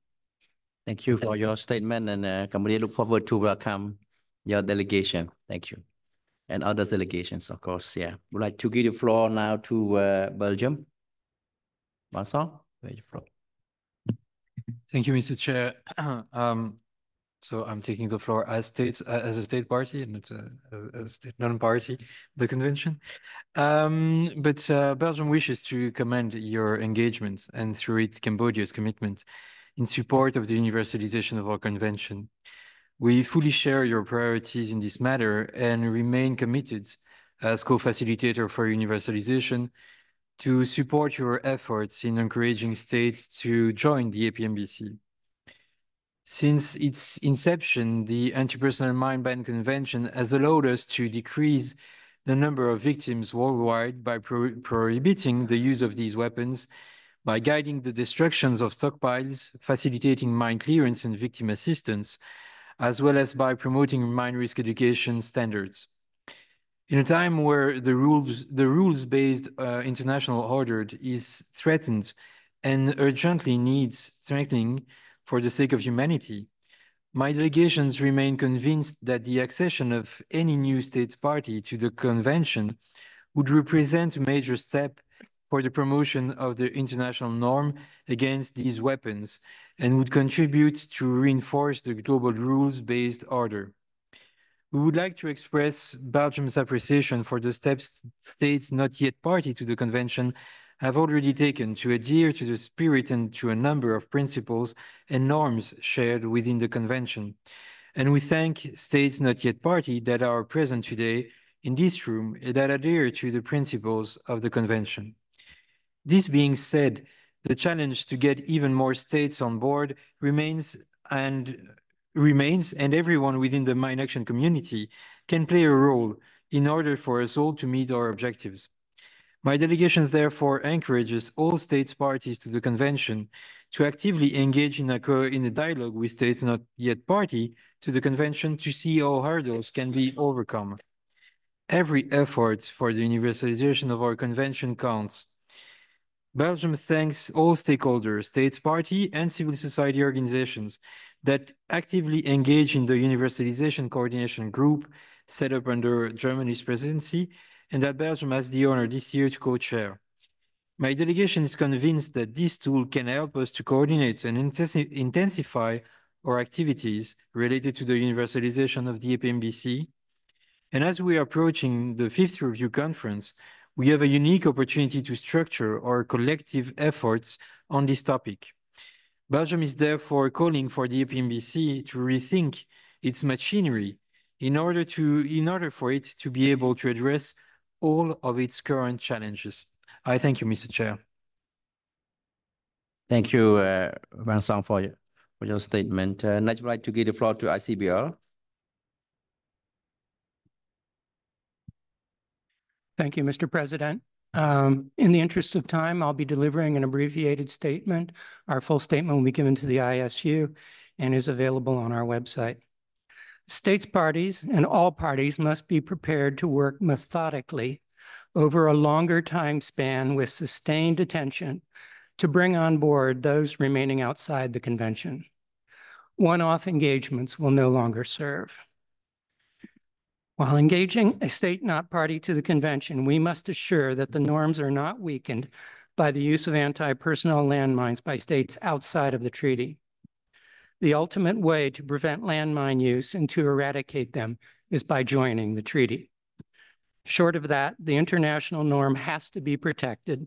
Thank you for your statement, and committee look forward to welcome your delegation. Thank you. And other delegations, of course, yeah. Would like to give the floor now to Belgium. Vincent, where's the floor? Thank you, Mr. Chair. So I'm taking the floor as a state party and not as a state non-party, the convention. But Belgium wishes to commend your engagement and through it Cambodia's commitment in support of the universalization of our convention. We fully share your priorities in this matter and remain committed as co-facilitator for universalization to support your efforts in encouraging states to join the APMBC. Since its inception, the Anti-Personnel Mine Ban Convention has allowed us to decrease the number of victims worldwide by prohibiting the use of these weapons, by guiding the destructions of stockpiles, facilitating mine clearance and victim assistance, as well as by promoting mine risk education standards. In a time where the rules-based international order is threatened and urgently needs strengthening for the sake of humanity, my delegations remain convinced that the accession of any new state party to the convention would represent a major step for the promotion of the international norm against these weapons and would contribute to reinforce the global rules-based order. We would like to express Belgium's appreciation for the steps states not yet party to the convention have already taken to adhere to the spirit and to a number of principles and norms shared within the convention. And we thank states not yet party that are present today in this room that adhere to the principles of the convention. This being said, the challenge to get even more states on board remains, and everyone within the mine action community can play a role in order for us all to meet our objectives. My delegation therefore encourages all states parties to the convention to actively engage in a dialogue with states not yet party to the convention to see how hurdles can be overcome. Every effort for the universalization of our convention counts. Belgium thanks all stakeholders, states party and civil society organizations that actively engage in the universalization coordination group set up under Germany's presidency and that Belgium has the honor this year to co-chair. My delegation is convinced that this tool can help us to coordinate and intensify our activities related to the universalization of the APMBC. And as we are approaching the 5th Review Conference, we have a unique opportunity to structure our collective efforts on this topic. Belgium is therefore calling for the APMBC to rethink its machinery in order for it to be able to address all of its current challenges. I thank you, Mr. Chair. Thank you, Vincent, for your statement. Next, I'd like to give the floor to ICBL. Thank you, Mr. President. In the interest of time, I'll be delivering an abbreviated statement. Our full statement will be given to the ISU and is available on our website. States parties and all parties must be prepared to work methodically over a longer time span with sustained attention to bring on board those remaining outside the convention. One-off engagements will no longer serve. While engaging a state not party to the convention, we must assure that the norms are not weakened by the use of anti-personnel landmines by states outside of the treaty. The ultimate way to prevent landmine use and to eradicate them is by joining the treaty. Short of that, the international norm has to be protected,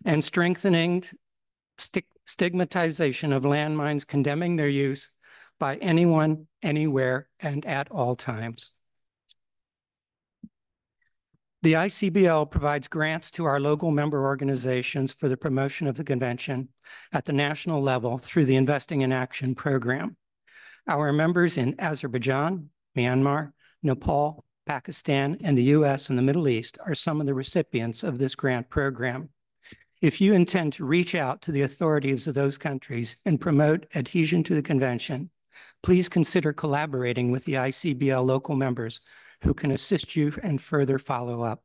and strengthening stigmatization of landmines, condemning their use by anyone, anywhere, and at all times. The ICBL provides grants to our local member organizations for the promotion of the convention at the national level through the Investing in Action program. Our members in Azerbaijan, Myanmar, Nepal, Pakistan, and the US and the Middle East are some of the recipients of this grant program. If you intend to reach out to the authorities of those countries and promote adhesion to the convention, please consider collaborating with the ICBL local members who can assist you and further follow up.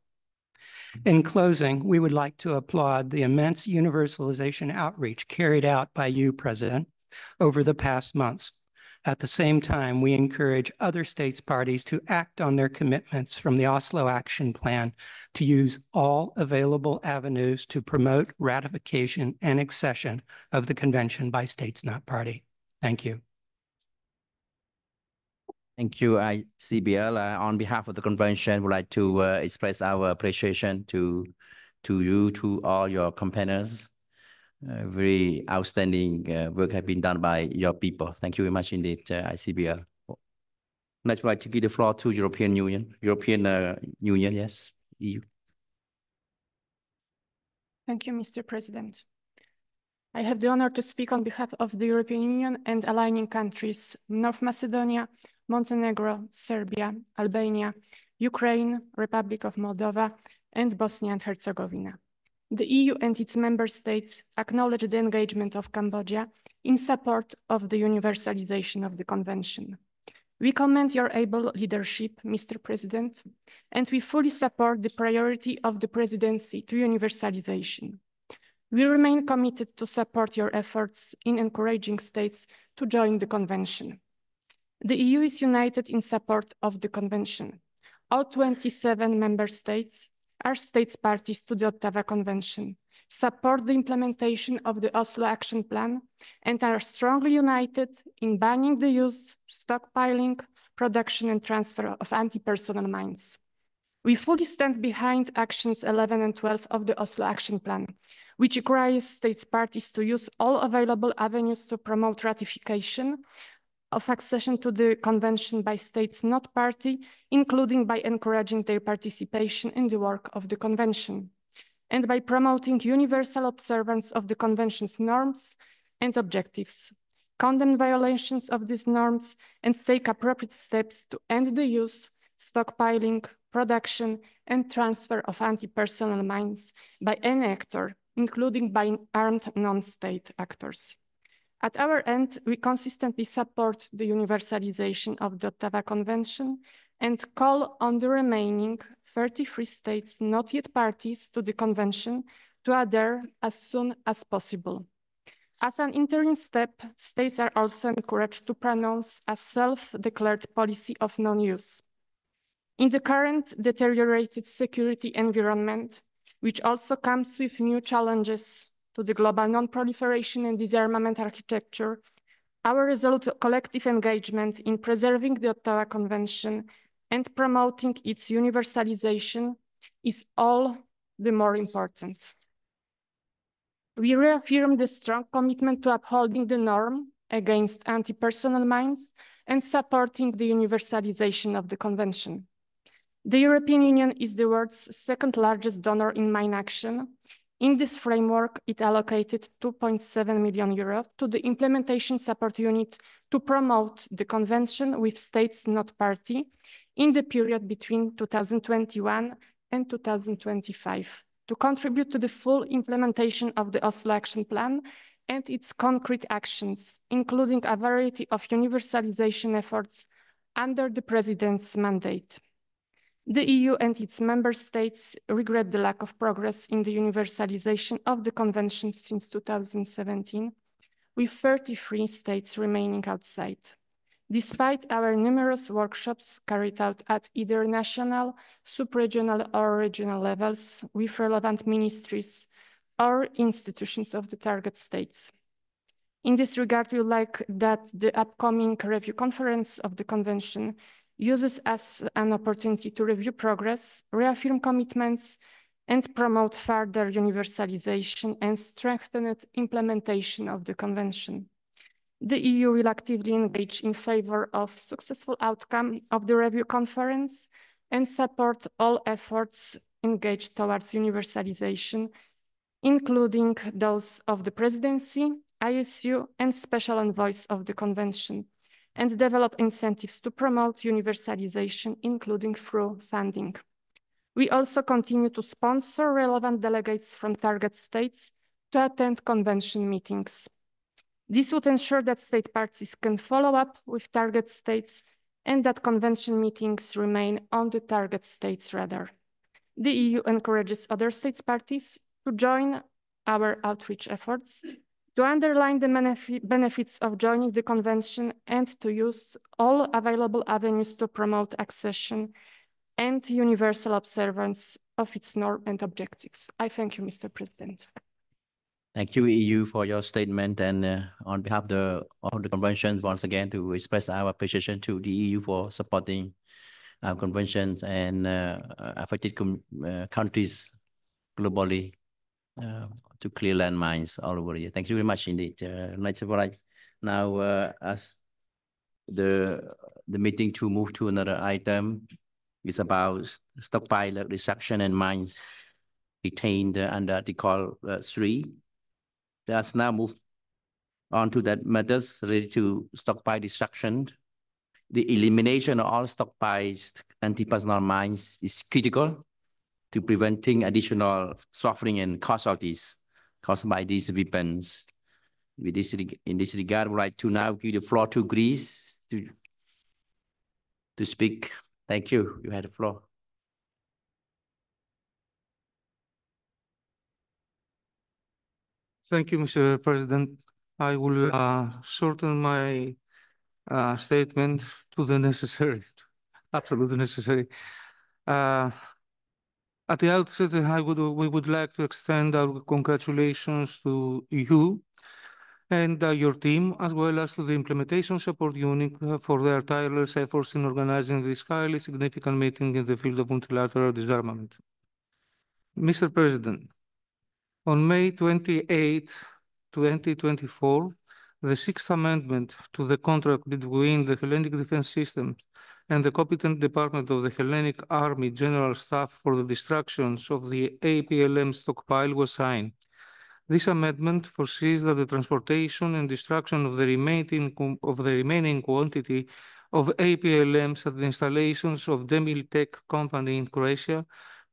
In closing, we would like to applaud the immense universalization outreach carried out by you, President, over the past months. At the same time, we encourage other states parties to act on their commitments from the Oslo Action Plan to use all available avenues to promote ratification and accession of the convention by states not party. Thank you. Thank you, ICBL. On behalf of the convention, we'd like to express our appreciation to you, to all your companions. Very outstanding work has been done by your people. Thank you very much indeed, ICBL. Next, I'd like to give the floor to European Union. Yes, EU. Thank you, Mr. President. I have the honor to speak on behalf of the European Union and aligning countries, North Macedonia, Montenegro, Serbia, Albania, Ukraine, Republic of Moldova, and Bosnia and Herzegovina. The EU and its member states acknowledge the engagement of Cambodia in support of the universalization of the Convention. We commend your able leadership, Mr. President, and we fully support the priority of the presidency to universalization. We remain committed to support your efforts in encouraging states to join the Convention. The EU is united in support of the Convention. All 27 member states are states parties to the Ottawa Convention, support the implementation of the Oslo Action Plan, and are strongly united in banning the use, stockpiling, production, and transfer of anti-personnel mines. We fully stand behind Actions 11 and 12 of the Oslo Action Plan, which requires states parties to use all available avenues to promote ratification of accession to the Convention by states not party, including by encouraging their participation in the work of the Convention, and by promoting universal observance of the Convention's norms and objectives, condemn violations of these norms, and take appropriate steps to end the use, stockpiling, production, and transfer of anti-personnel mines by any actor, including by armed non-state actors. At our end, we consistently support the universalization of the Ottawa Convention and call on the remaining 33 states not yet parties to the Convention to adhere as soon as possible. As an interim step, states are also encouraged to pronounce a self-declared policy of non-use. In the current deteriorated security environment, which also comes with new challenges to the global non-proliferation and disarmament architecture, our resolute collective engagement in preserving the Ottawa Convention and promoting its universalization is all the more important. We reaffirm the strong commitment to upholding the norm against anti-personnel mines and supporting the universalization of the Convention. The European Union is the world's second largest donor in mine action. In this framework, it allocated €2.7 million to the implementation support unit to promote the Convention with states not party in the period between 2021 and 2025 to contribute to the full implementation of the Oslo Action Plan and its concrete actions, including a variety of universalization efforts under the President's mandate. The EU and its member states regret the lack of progress in the universalization of the Convention since 2017, with 33 states remaining outside. Despite our numerous workshops carried out at either national, sub-regional, or regional levels with relevant ministries or institutions of the target states. In this regard, we would like that the upcoming review conference of the Convention uses as an opportunity to review progress, reaffirm commitments, and promote further universalization and strengthened implementation of the Convention. The EU will actively engage in favor of successful outcome of the review conference and support all efforts engaged towards universalization, including those of the Presidency, ISU, and Special Envoys of the Convention, and develop incentives to promote universalization, including through funding. We also continue to sponsor relevant delegates from target states to attend Convention meetings. This would ensure that state parties can follow up with target states and that Convention meetings remain on the target states' radar. The EU encourages other states parties to join our outreach efforts, to underline the benefits of joining the convention, and to use all available avenues to promote accession and universal observance of its norms and objectives. I thank you, Mr. President. Thank you, EU, for your statement, and on behalf of the convention, once again, to express our appreciation to the EU for supporting our conventions and affected countries globally to clear landmines all over here. Thank you very much indeed. Now, as the meeting to move to another item is about stockpile destruction and mines retained under Article 3. Let's now move on to that matters related to stockpile destruction. The elimination of all stockpiles anti-personnel mines is critical to preventing additional suffering and casualties caused by these weapons. In this regard, I would like to now give the floor to Greece to speak. Thank you. You have the floor. Thank you, Mr. President. I will shorten my statement to the necessary, absolutely necessary. At the outset, we would like to extend our congratulations to you and your team, as well as to the Implementation Support Unit for their tireless efforts in organizing this highly significant meeting in the field of multilateral disarmament. Mr. President, on May 28, 2024, the Sixth Amendment to the contract between the Hellenic Defense System and the competent department of the Hellenic Army General Staff for the destructions of the APLM stockpile was signed. This amendment foresees that the transportation and destruction of the remaining quantity of APLMs at the installations of Demiltech company in Croatia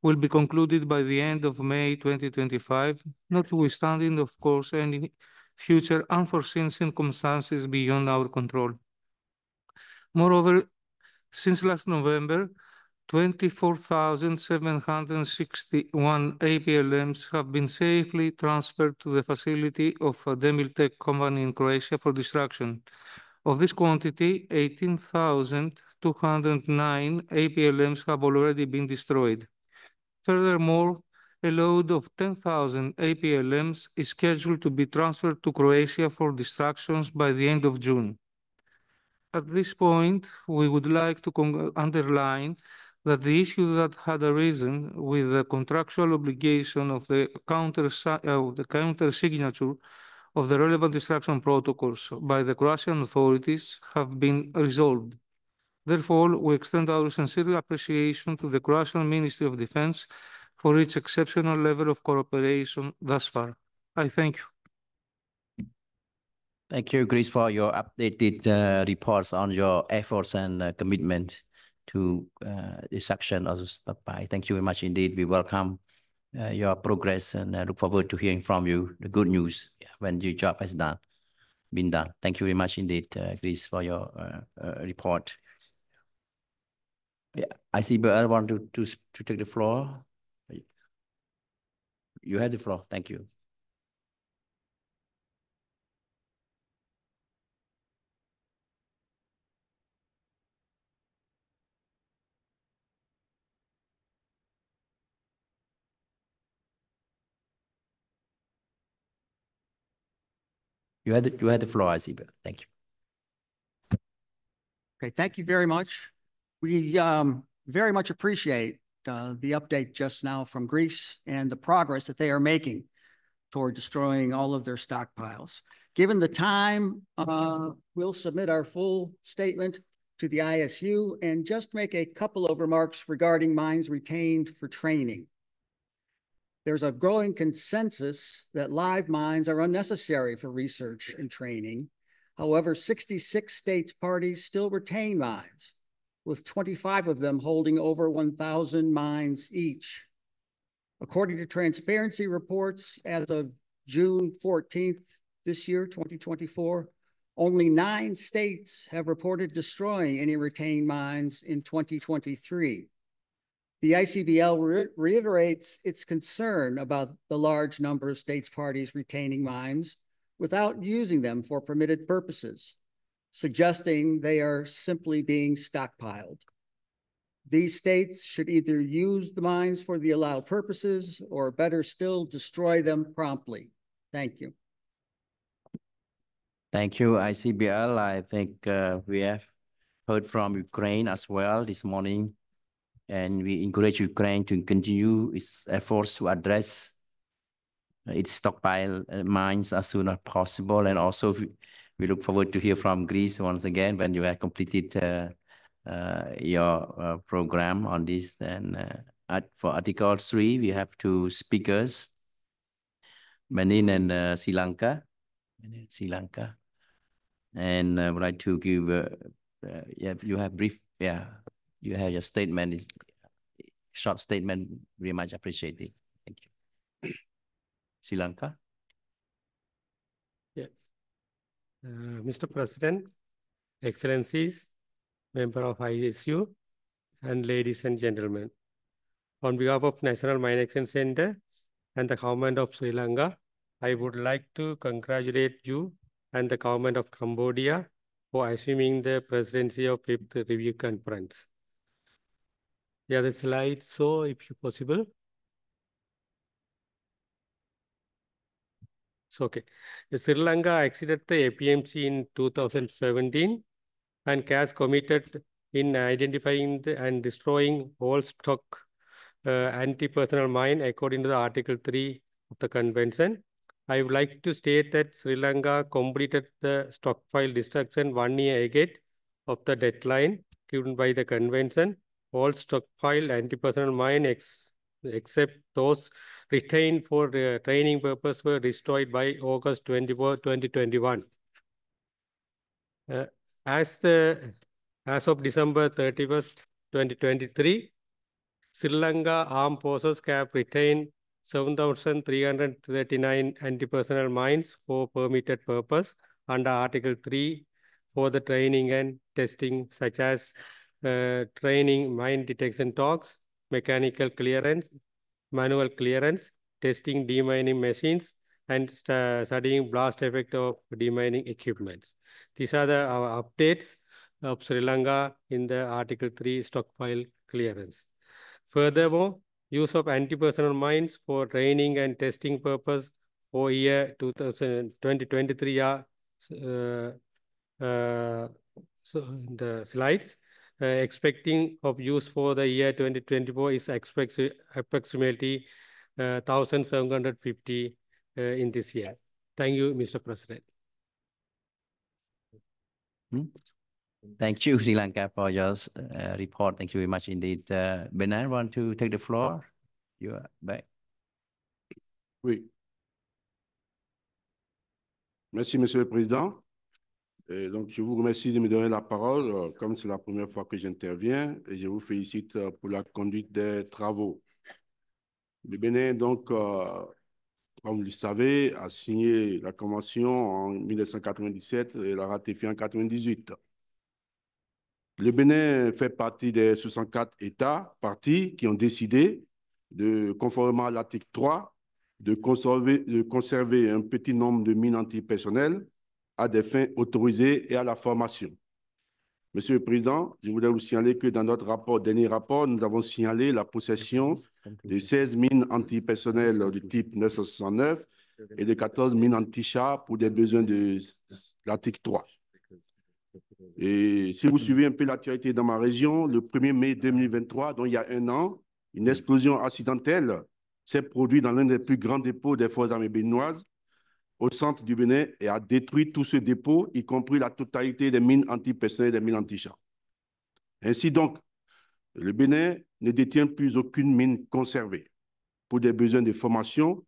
will be concluded by the end of May 2025, notwithstanding, of course, any future unforeseen circumstances beyond our control. Moreover, since last November, 24,761 APLMs have been safely transferred to the facility of a Demiltech company in Croatia for destruction. Of this quantity, 18,209 APLMs have already been destroyed. Furthermore, a load of 10,000 APLMs is scheduled to be transferred to Croatia for destructions by the end of June. At this point, we would like to underline that the issue that had arisen with the contractual obligation of the counter-signature of the relevant destruction protocols by the Croatian authorities have been resolved. Therefore, we extend our sincere appreciation to the Croatian Ministry of Defense for its exceptional level of cooperation thus far. I thank you. Thank you, Greece, for your updated reports on your efforts and commitment to destruction of the stockpile. Thank you very much indeed. We welcome your progress and look forward to hearing from you the good news when your job has been done. Thank you very much indeed, Greece, for your report. Yeah, I see, but I want to take the floor. You have the floor. Thank you. You had the floor, I see, but thank you. Okay, thank you very much. We very much appreciate the update just now from Greece and the progress that they are making toward destroying all of their stockpiles. Given the time, we'll submit our full statement to the ISU and just make a couple of remarks regarding mines retained for training. There's a growing consensus that live mines are unnecessary for research and training. However, 66 states parties still retain mines, with 25 of them holding over 1,000 mines each. According to transparency reports, as of June 14th this year, 2024, only 9 states have reported destroying any retained mines in 2023. The ICBL reiterates its concern about the large number of states parties retaining mines without using them for permitted purposes, suggesting they are simply being stockpiled. These states should either use the mines for the allowed purposes or better still destroy them promptly. Thank you. Thank you, ICBL. I think we have heard from Ukraine as well this morning, and we encourage Ukraine to continue its efforts to address its stockpile mines as soon as possible. And also, we look forward to hear from Greece once again when you have completed your program on this. And for Article 3, we have two speakers, Benin and Sri Lanka. And I would like to give, you have brief, you have your statement, short statement, very much appreciated. Thank you. Sri Lanka. Yes. Mr. President, Excellencies, Member of ISU, and ladies and gentlemen, on behalf of National Mine Action Center and the government of Sri Lanka, I would like to congratulate you and the government of Cambodia for assuming the presidency of the review conference. Yeah, the slides, so if possible. So, okay. Sri Lanka exited the APMC in 2017 and has committed in identifying and destroying all stock anti-personnel mine according to the Article 3 of the Convention. I would like to state that Sri Lanka completed the stockpile destruction 1 year ahead of the deadline given by the Convention. All stockpile anti-personnel mine except those retained for training purpose were destroyed by August 24, 2021. As of December 31st, 2023, Sri Lanka Armed Forces have retained 7,339 anti-personnel mines for permitted purpose under Article 3 for the training and testing, such as training mine detection talks, mechanical clearance, manual clearance, testing demining machines, and studying blast effect of demining equipments. These are the updates of Sri Lanka in the Article 3 stockpile clearance. Furthermore, use of anti-personnel mines for training and testing purpose for year 2023 are so the slides. Expecting of use for the year 2024 is approximately 1,750 in this year. Thank you, Mr. President. Thank you, Sri Lanka, for your report. Thank you very much indeed. Benin, want to take the floor? You are back. Oui. Merci, Monsieur le Président. Et donc, je vous remercie de me donner la parole, comme c'est la première fois que j'interviens, et je vous félicite pour la conduite des travaux. Le Bénin, donc, comme vous le savez, a signé la Convention en 1997 et l'a ratifiée en 1998. Le Bénin fait partie des 64 États partis qui ont décidé, conformément à l'article 3, de conserver un petit nombre de mines antipersonnelles à des fins autorisées et à la formation. Monsieur le Président, je voudrais vous signaler que dans notre dernier rapport, nous avons signalé la possession de 16 mines antipersonnelles du type 969 et de 14 mines anti-chars pour des besoins de l'article 3. Et si vous suivez un peu l'actualité dans ma région, le 1er mai 2023, donc il y a un an, une explosion accidentelle s'est produite dans l'un des plus grands dépôts des forces armées béninoises au centre du Bénin et a détruit tout ce dépôt, y compris la totalité des mines antipersonnelles et des mines anti-chars. Ainsi donc, le Bénin ne détient plus aucune mine conservée pour des besoins de formation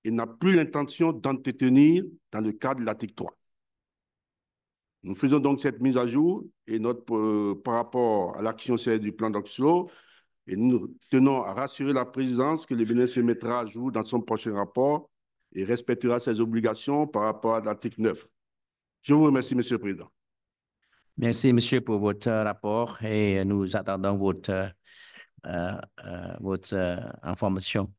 et n'a plus l'intention d'entretenir dans le cadre de l'article 3. Nous faisons donc cette mise à jour et par rapport à l'action du plan d'Oxlo, et nous tenons à rassurer la présidence que le Bénin se mettra à jour dans son prochain rapport et respectera ses obligations par rapport à l'article 9. Je vous remercie, Monsieur le Président. Merci, Monsieur, pour votre rapport et nous attendons votre votre information.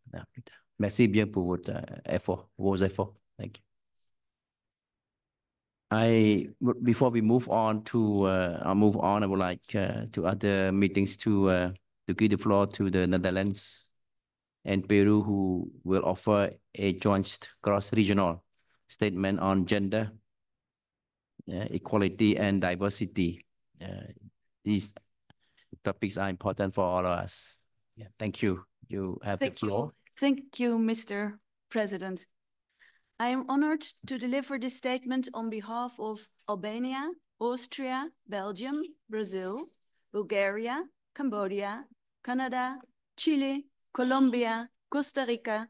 Merci bien pour votre effort, vos efforts. Thank you. Before we move on to, I would like to other meetings to give the floor to the Netherlands and Peru, who will offer a joint cross-regional statement on gender, equality, and diversity. These topics are important for all of us. Yeah, thank you. You have the floor. Thank you, Mr. President. I am honored to deliver this statement on behalf of Albania, Austria, Belgium, Brazil, Bulgaria, Cambodia, Canada, Chile, Colombia, Costa Rica,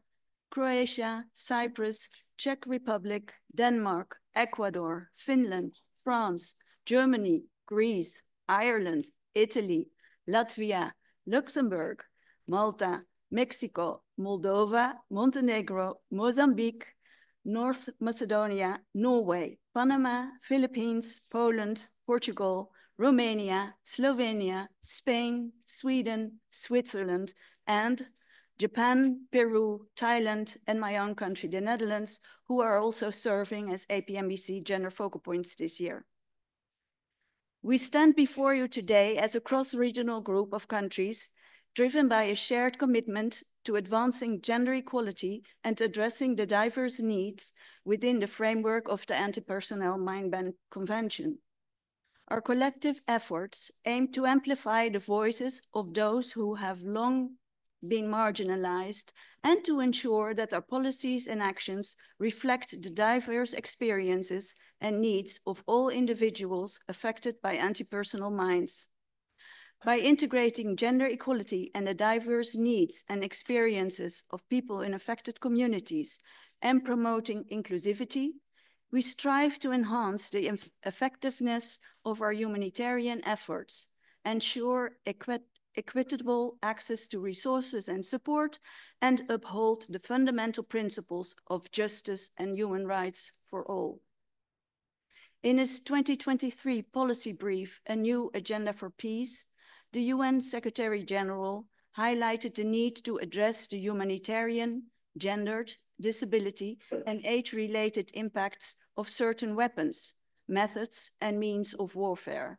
Croatia, Cyprus, Czech Republic, Denmark, Ecuador, Finland, France, Germany, Greece, Ireland, Italy, Latvia, Luxembourg, Malta, Mexico, Moldova, Montenegro, Mozambique, North Macedonia, Norway, Panama, Philippines, Poland, Portugal, Romania, Slovenia, Spain, Sweden, Switzerland, and Japan, Peru, Thailand, and my own country, the Netherlands, who are also serving as APMBC gender focal points this year. We stand before you today as a cross-regional group of countries driven by a shared commitment to advancing gender equality and addressing the diverse needs within the framework of the Anti-Personnel Mind-Ban Convention. Our collective efforts aim to amplify the voices of those who have long been marginalized and to ensure that our policies and actions reflect the diverse experiences and needs of all individuals affected by anti-personal minds. By integrating gender equality and the diverse needs and experiences of people in affected communities and promoting inclusivity, we strive to enhance the effectiveness of our humanitarian efforts, ensure equitable access to resources and support, and uphold the fundamental principles of justice and human rights for all. In its 2023 policy brief, A New Agenda for Peace, the UN Secretary General highlighted the need to address the humanitarian, gendered, disability, and age-related impacts of certain weapons, methods, and means of warfare.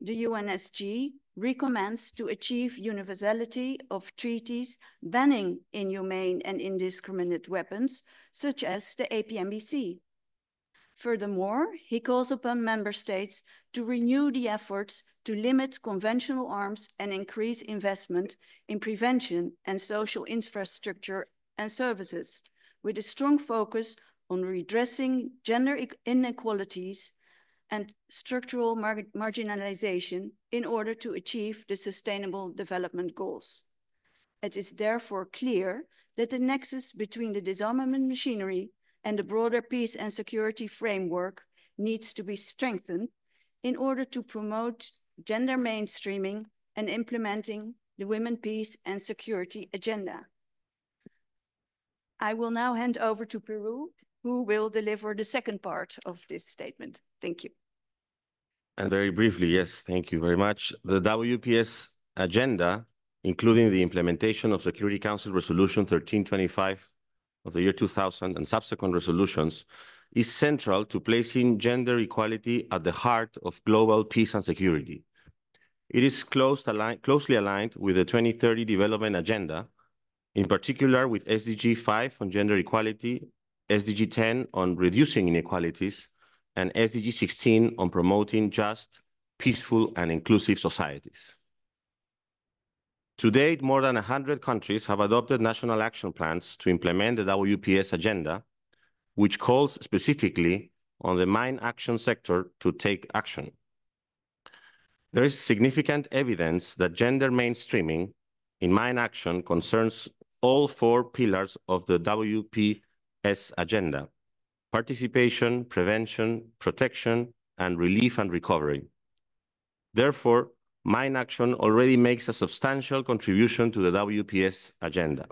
The UNSG recommends to achieve universality of treaties banning inhumane and indiscriminate weapons, such as the APMBC. Furthermore, he calls upon member states to renew the efforts to limit conventional arms and increase investment in prevention and social infrastructure and services, with a strong focus on redressing gender inequalities and structural marginalization in order to achieve the Sustainable Development Goals. It is therefore clear that the nexus between the disarmament machinery and the broader peace and security framework needs to be strengthened in order to promote gender mainstreaming and implementing the Women, Peace and Security Agenda. I will now hand over to Peru, who will deliver the second part of this statement. Thank you. And very briefly, yes, thank you very much. The WPS agenda, including the implementation of Security Council Resolution 1325 of the year 2000 and subsequent resolutions, is central to placing gender equality at the heart of global peace and security. It is closely aligned with the 2030 Development Agenda, in particular with SDG 5 on gender equality, SDG 10 on reducing inequalities, and SDG 16 on promoting just, peaceful, and inclusive societies. To date, more than 100 countries have adopted national action plans to implement the WPS agenda, which calls specifically on the mine action sector to take action. There is significant evidence that gender mainstreaming in mine action concerns all 4 pillars of the WPS agenda: participation, prevention, protection, and relief and recovery. Therefore, mine action already makes a substantial contribution to the WPS agenda.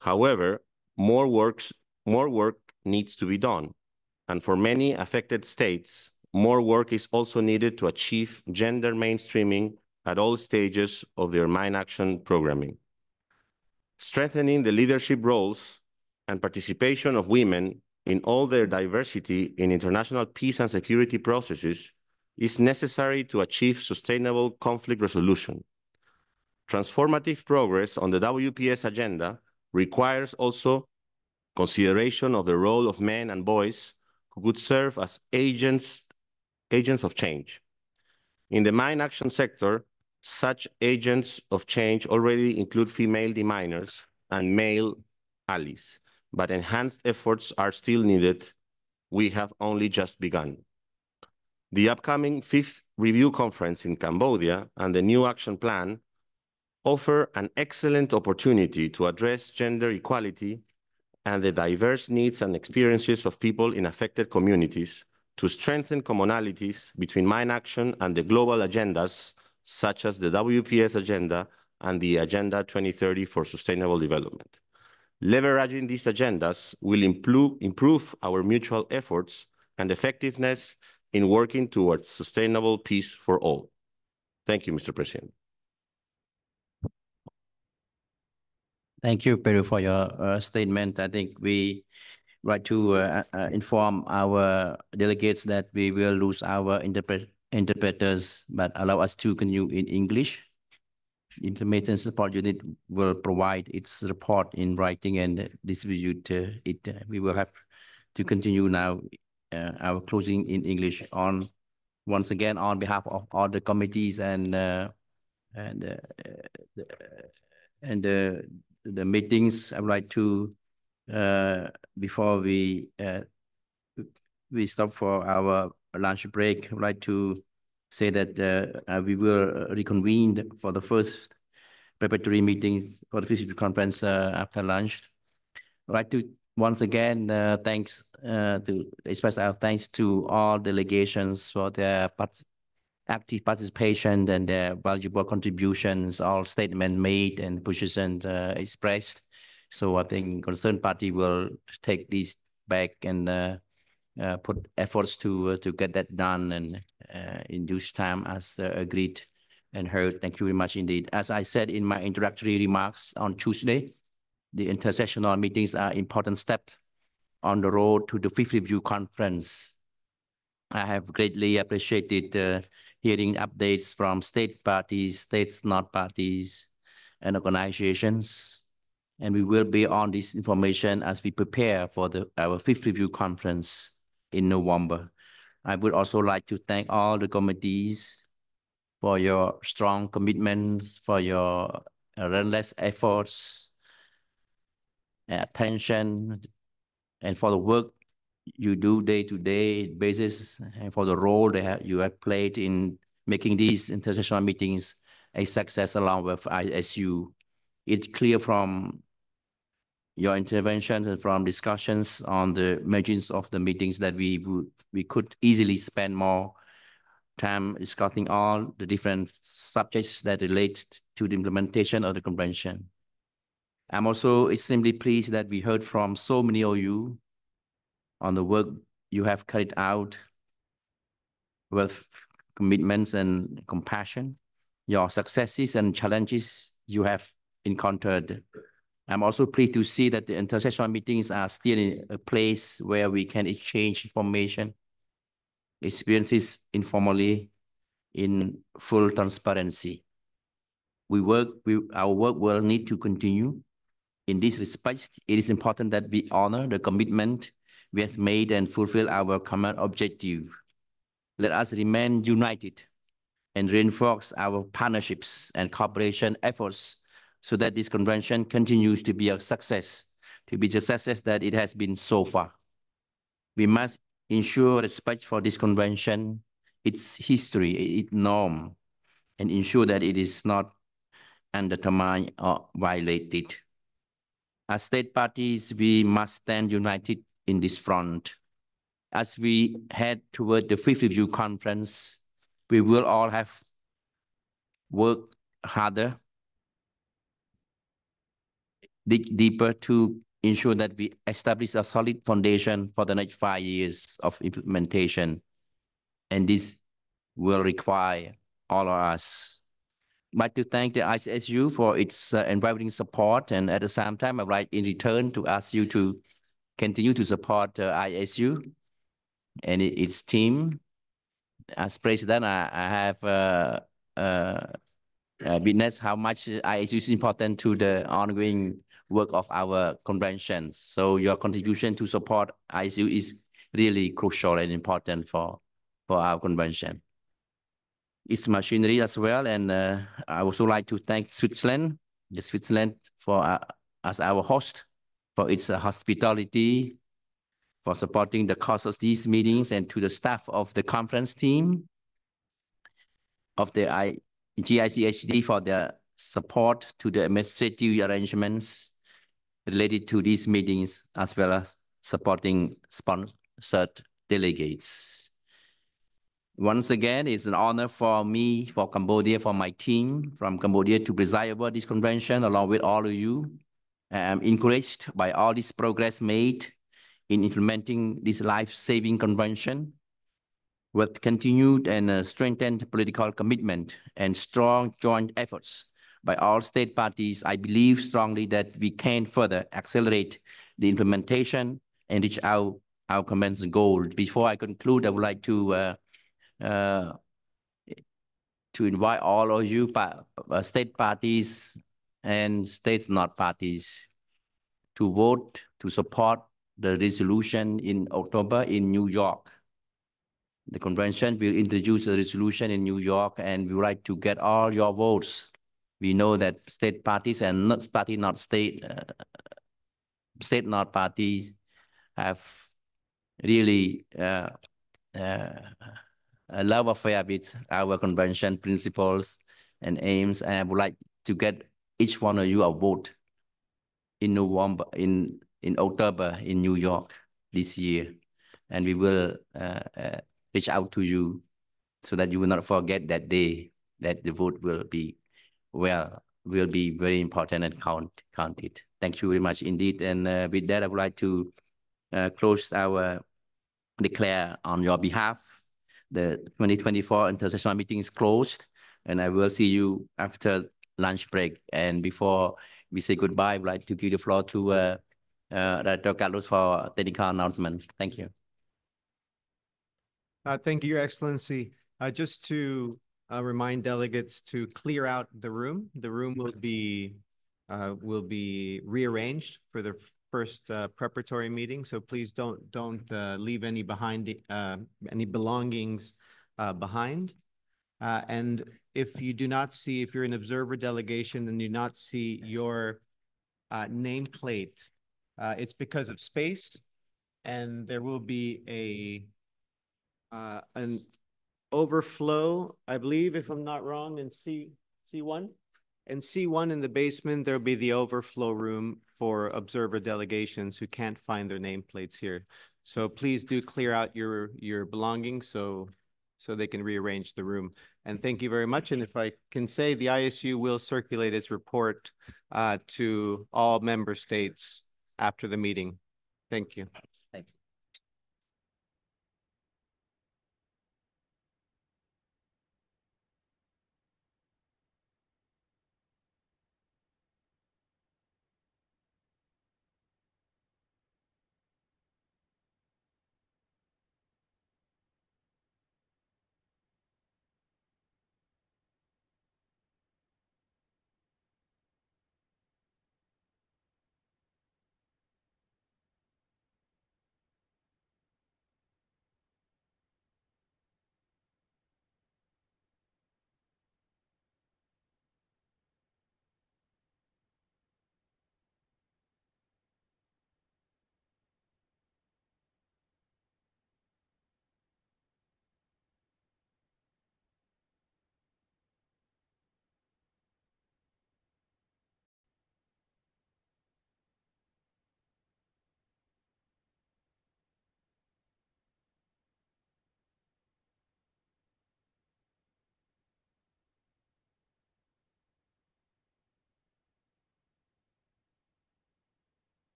However, more work needs to be done, and for many affected states, more work is also needed to achieve gender mainstreaming at all stages of their mine action programming. Strengthening the leadership roles and participation of women in all their diversity in international peace and security processes is necessary to achieve sustainable conflict resolution. Transformative progress on the WPS agenda requires also consideration of the role of men and boys who could serve as agents of change. In the mine action sector, such agents of change already include female deminers and male allies, but enhanced efforts are still needed. We have only just begun. The upcoming 5th Review Conference in Cambodia and the new action plan offer an excellent opportunity to address gender equality and the diverse needs and experiences of people in affected communities, to strengthen commonalities between mine action and the global agendas, such as the WPS agenda and the Agenda 2030 for Sustainable Development. Leveraging these agendas will improve our mutual efforts and effectiveness in working towards sustainable peace for all. Thank you, Mr. President. Thank you, Peru, for your statement. I think we like to inform our delegates that we will lose our interpreters, but allow us to continue in English. Information Support Unit will provide its report in writing and distribute it. We will have to continue now our closing in English. Once again, on behalf of all the committees and the meetings, I would like to, before we stop for our lunch break, I would like to say that we will reconvene for the first preparatory meetings for the First Conference after lunch. I'd like to once again express our thanks to all delegations for their active participation and their valuable contributions, all statements made and positions expressed. So I think concerned party will take this back and put efforts to get that done and in due time as agreed and heard. Thank you very much indeed. As I said in my introductory remarks on Tuesday, the intersessional meetings are important steps on the road to the 5th Review Conference. I have greatly appreciated hearing updates from state parties, states not parties, and organizations. And we will be on this information as we prepare for our 5th Review Conference in November. I would also like to thank all the committees for your strong commitments, for your relentless efforts, attention, and for the work you do day-to-day basis, and for the role that you have played in making these intersessional meetings a success along with ISU. It's clear from your interventions and from discussions on the margins of the meetings that we could easily spend more time discussing all the different subjects that relate to the implementation of the convention. I'm also extremely pleased that we heard from so many of you on the work you have carried out with commitments and compassion, your successes and challenges you have encountered. I'm also pleased to see that the intersessional meetings are still in a place where we can exchange information, experiences informally in full transparency. Our work will need to continue. In this respect, it is important that we honor the commitment we have made and fulfill our common objective. Let us remain united and reinforce our partnerships and cooperation efforts so that this convention continues to be a success, that it has been so far. We must ensure respect for this convention, its history, its norm, and ensure that it is not undermined or violated. As state parties, we must stand united in this front. As we head toward the 5th Review Conference, we will all have worked harder, dig deeper to ensure that we establish a solid foundation for the next 5 years of implementation. And this will require all of us like to thank the ICSU for its unwavering support, and at the same time, I'd like in return to ask you to continue to support ISU and its team. As president, I have witnessed how much ISU is important to the ongoing work of our conventions. So your contribution to support ISU is really crucial and important for our convention. Its machinery as well, and I also like to thank Switzerland for as our host, for its hospitality, for supporting the cost of these meetings, and to the staff of the conference team of the GICHD for their support to the administrative arrangements related to these meetings, as well as supporting sponsored delegates. Once again, it's an honor for me, for Cambodia, for my team from Cambodia to preside over this convention along with all of you. I'm encouraged by all this progress made in implementing this life-saving convention. With continued and strengthened political commitment and strong joint efforts by all state parties, I believe strongly that we can further accelerate the implementation and reach our convention goal. Before I conclude, I would like to invite all of you, state parties and states not parties, to vote to support the resolution in October in New York. The convention will introduce a resolution in New York, and we would like to get all your votes. We know that state parties and state not parties have really a love affair with our convention principles and aims, and I would like to get each one of you a vote in November, in October in New York this year, and we will reach out to you so that you will not forget that day, that the vote will be very important and counted. Thank you very much indeed. And with that, I would like to close our declare on your behalf the 2024 Intersessional Meeting is closed, and I will see you after lunch break. And before we say goodbye, I would like to give the floor to Director Carlos for technical announcement. Thank you. Thank you, Your Excellency. Just to remind delegates to clear out the room. The room will be rearranged for the first preparatory meeting. So please don't leave any belongings behind. And if you're an observer delegation and do not see your nameplate, it's because of space, and there will be an overflow, I believe, if I'm not wrong, in C1. In C1 in the basement, there'll be the overflow room for observer delegations who can't find their nameplates here. So please do clear out your belongings so they can rearrange the room. And thank you very much. And if I can say, the ISU will circulate its report to all member states after the meeting. Thank you. Thank you.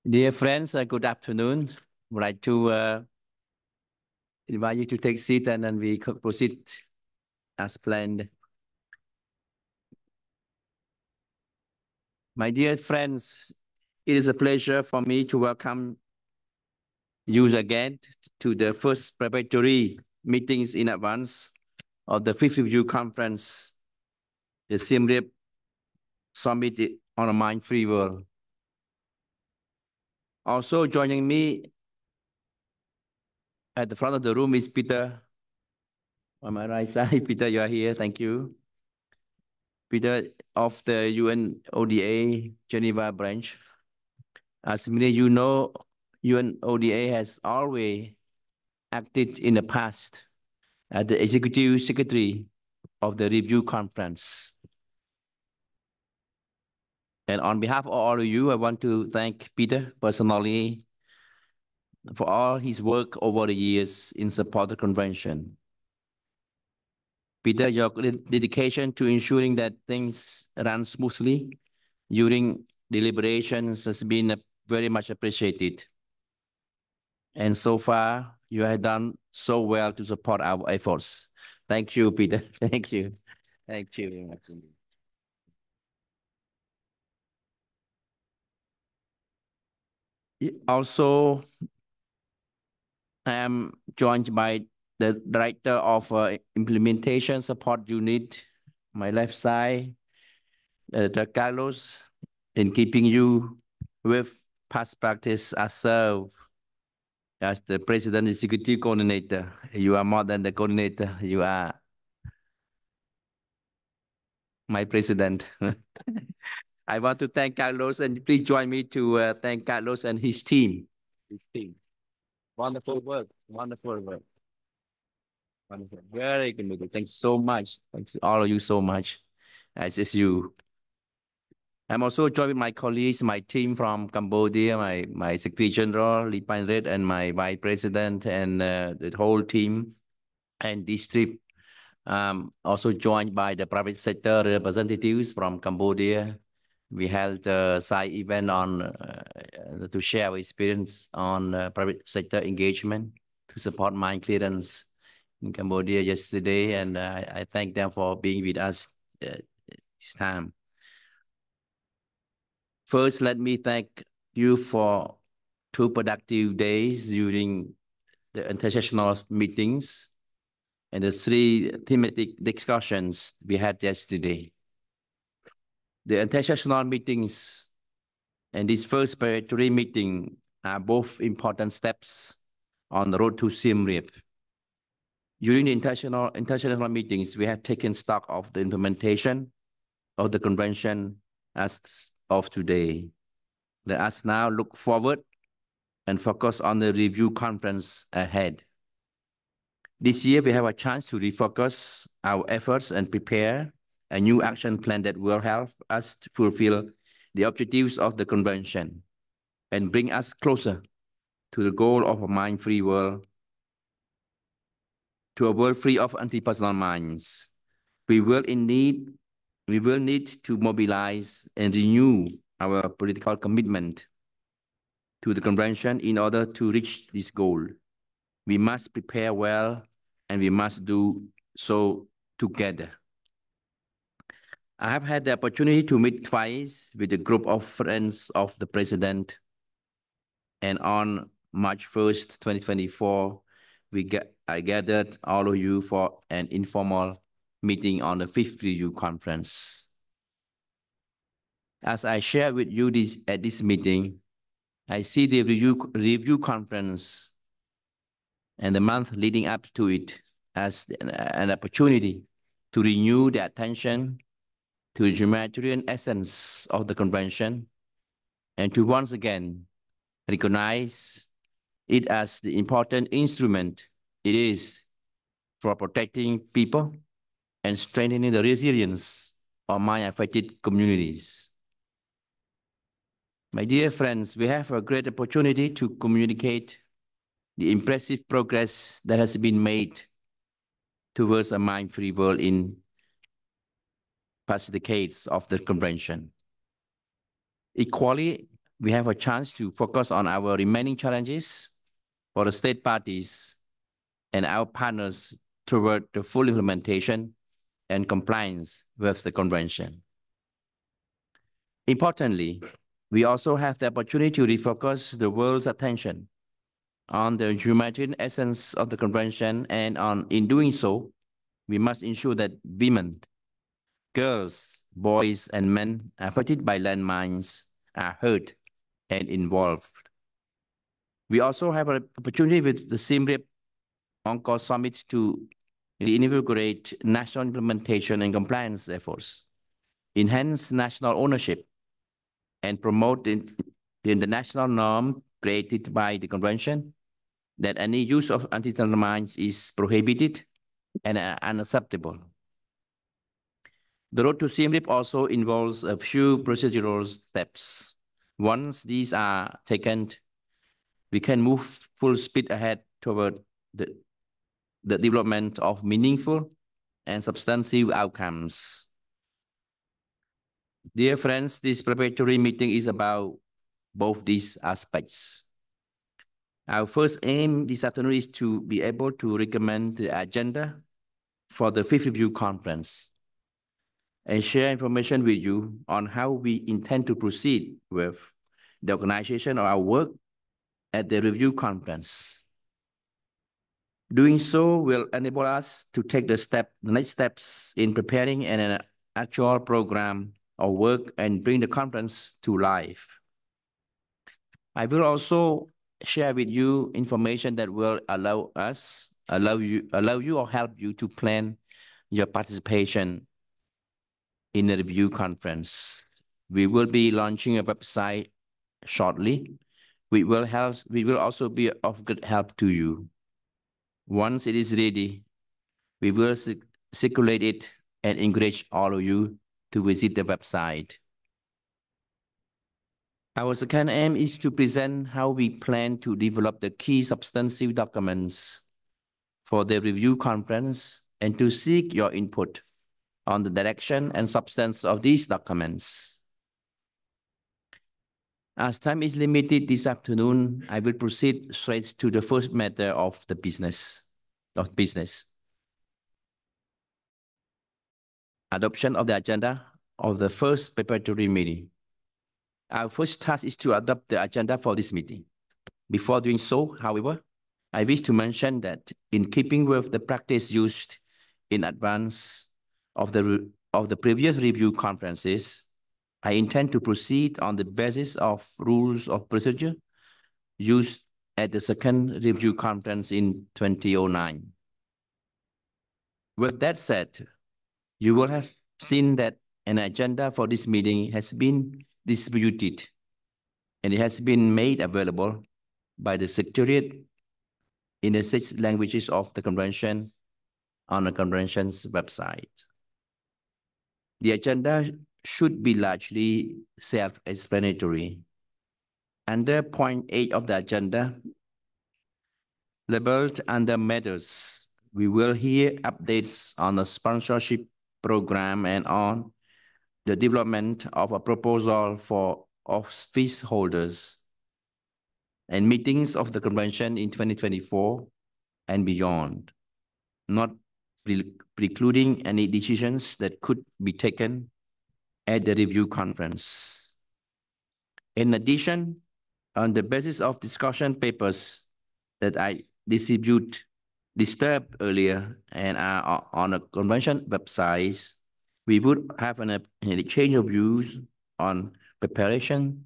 Dear friends, good afternoon. I'd like to invite you to take seat and then we could proceed as planned. My dear friends, it is a pleasure for me to welcome you again to the first preparatory meetings in advance of the Fifth Review Conference, the Siem Reap Summit on a Mind-Free World. Also joining me at the front of the room is Peter. On my right side, Peter, you are here. Thank you. Peter of the UNODA Geneva branch. As many of you know, UNODA has always acted in the past as the executive secretary of the review conference. And on behalf of all of you, I want to thank Peter personally for all his work over the years in support of the convention. Peter, your dedication to ensuring that things run smoothly during deliberations has been very much appreciated. And so far, you have done so well to support our efforts. Thank you, Peter. Thank you. Thank you very much. Also, I am joined by the Director of Implementation Support Unit, my left side, Dr. Carlos, in keeping you with past practice as served as the President Executive Coordinator. You are more than the coordinator, you are my President. I want to thank Carlos, and please join me to thank Carlos and his team. Wonderful work, wonderful work. Wonderful. Very good. Thanks so much. Thanks all of you so much. As is you. I'm also joined with my colleagues, my team from Cambodia, my Secretary General, Reap-Angkor, and my Vice President, and the whole team. And this trip also joined by the private sector representatives from Cambodia. We held a side event on to share our experience on private sector engagement to support mine clearance in Cambodia yesterday, and I thank them for being with us this time. First, let me thank you for 2 productive days during the Intersessional meetings and the 3 thematic discussions we had yesterday. The Intersessional meetings and this first preparatory meeting are both important steps on the road to Siem Reap. During the international meetings, we have taken stock of the implementation of the convention as of today. Let us now look forward and focus on the review conference ahead. This year, we have a chance to refocus our efforts and prepare a new action plan that will help us to fulfill the objectives of the convention and bring us closer to the goal of a mine-free world, to a world free of anti-personal mines. We will need to mobilize and renew our political commitment to the convention in order to reach this goal. We must prepare well, and we must do so together. I have had the opportunity to meet twice with a group of friends of the President, and on March 1st, 2024, I gathered all of you for an informal meeting on the 5th Review Conference. As I shared with you at this meeting, I see the review conference and the month leading up to it as an opportunity to renew the attention to the humanitarian essence of the convention and to once again recognize it as the important instrument it is for protecting people and strengthening the resilience of mine-affected communities. My dear friends, we have a great opportunity to communicate the impressive progress that has been made towards a mine-free world in past decades of the convention. Equally, we have a chance to focus on our remaining challenges for the state parties and our partners toward the full implementation and compliance with the convention. Importantly, we also have the opportunity to refocus the world's attention on the humanitarian essence of the convention, and in doing so, we must ensure that women, girls, boys, and men affected by landmines are heard and involved. We also have an opportunity with the Siem Reap-Angkor Summit to reinvigorate national implementation and compliance efforts, enhance national ownership, and promote the international norm created by the convention that any use of anti-terror mines is prohibited and unacceptable. The road to Siem Reap also involves a few procedural steps. Once these are taken, we can move full speed ahead toward the development of meaningful and substantive outcomes. Dear friends, this preparatory meeting is about both these aspects. Our first aim this afternoon is to be able to recommend the agenda for the fifth review conference and share information with you on how we intend to proceed with the organization of our work at the review conference. Doing so will enable us to take the next steps in preparing an actual program of work and bring the conference to life. I will also share with you information that will allow you or help you to plan your participation in the review conference. We will be launching a website shortly. We will also be of good help to you. Once it is ready, we will circulate it and encourage all of you to visit the website. Our second aim is to present how we plan to develop the key substantive documents for the review conference and to seek your input on the direction and substance of these documents. As time is limited this afternoon, I will proceed straight to the first matter of the business. Adoption of the agenda of the first preparatory meeting. Our first task is to adopt the agenda for this meeting. Before doing so, however, I wish to mention that in keeping with the practice used in advance of the previous review conferences, I intend to proceed on the basis of rules of procedure used at the second review conference in 2009. With that said, you will have seen that an agenda for this meeting has been distributed and it has been made available by the Secretariat in the 6 languages of the convention on the convention's website. The agenda should be largely self-explanatory. Under point 8 of the agenda, labeled under matters, we will hear updates on the sponsorship program and on the development of a proposal for office holders and meetings of the convention in 2024 and beyond, not precluding any decisions that could be taken at the review conference. In addition, on the basis of discussion papers that I disturbed earlier and are on the convention websites, we would have an exchange of views on preparations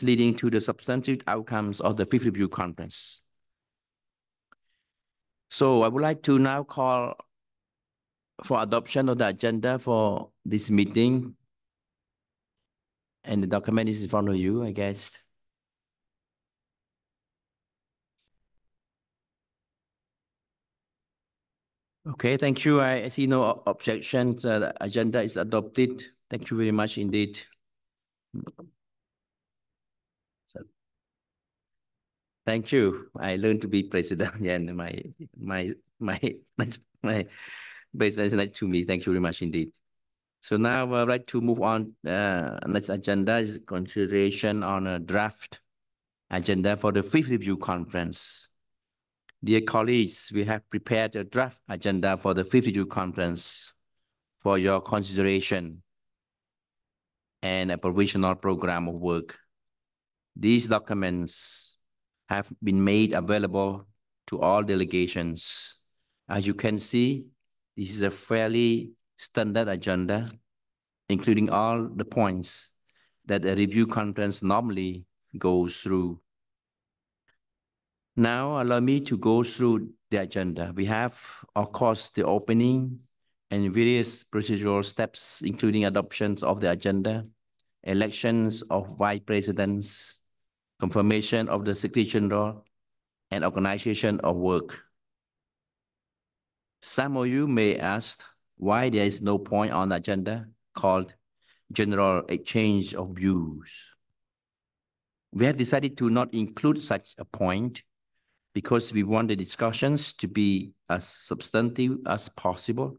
leading to the substantive outcomes of the fifth review conference. So I would like to now call for adoption of the agenda for this meeting. And the document is in front of you, I guess. Okay, thank you. I see no objections. The agenda is adopted. Thank you very much indeed. So, thank you. I learned to be president, and my president is next to me. Thank you very much indeed. So now I'd like to move on. Next agenda is consideration on a draft agenda for the 5th Review Conference. Dear colleagues, we have prepared a draft agenda for the 5th Review Conference for your consideration and a provisional program of work. These documents have been made available to all delegations. As you can see, this is a fairly standard agenda, including all the points that a review conference normally goes through. Now, allow me to go through the agenda. We have, of course, the opening and various procedural steps, including adoptions of the agenda, elections of vice presidents, confirmation of the Secretary General, and organization of work. Some of you may ask why there is no point on the agenda called general exchange of views. We have decided to not include such a point because we want the discussions to be as substantive as possible.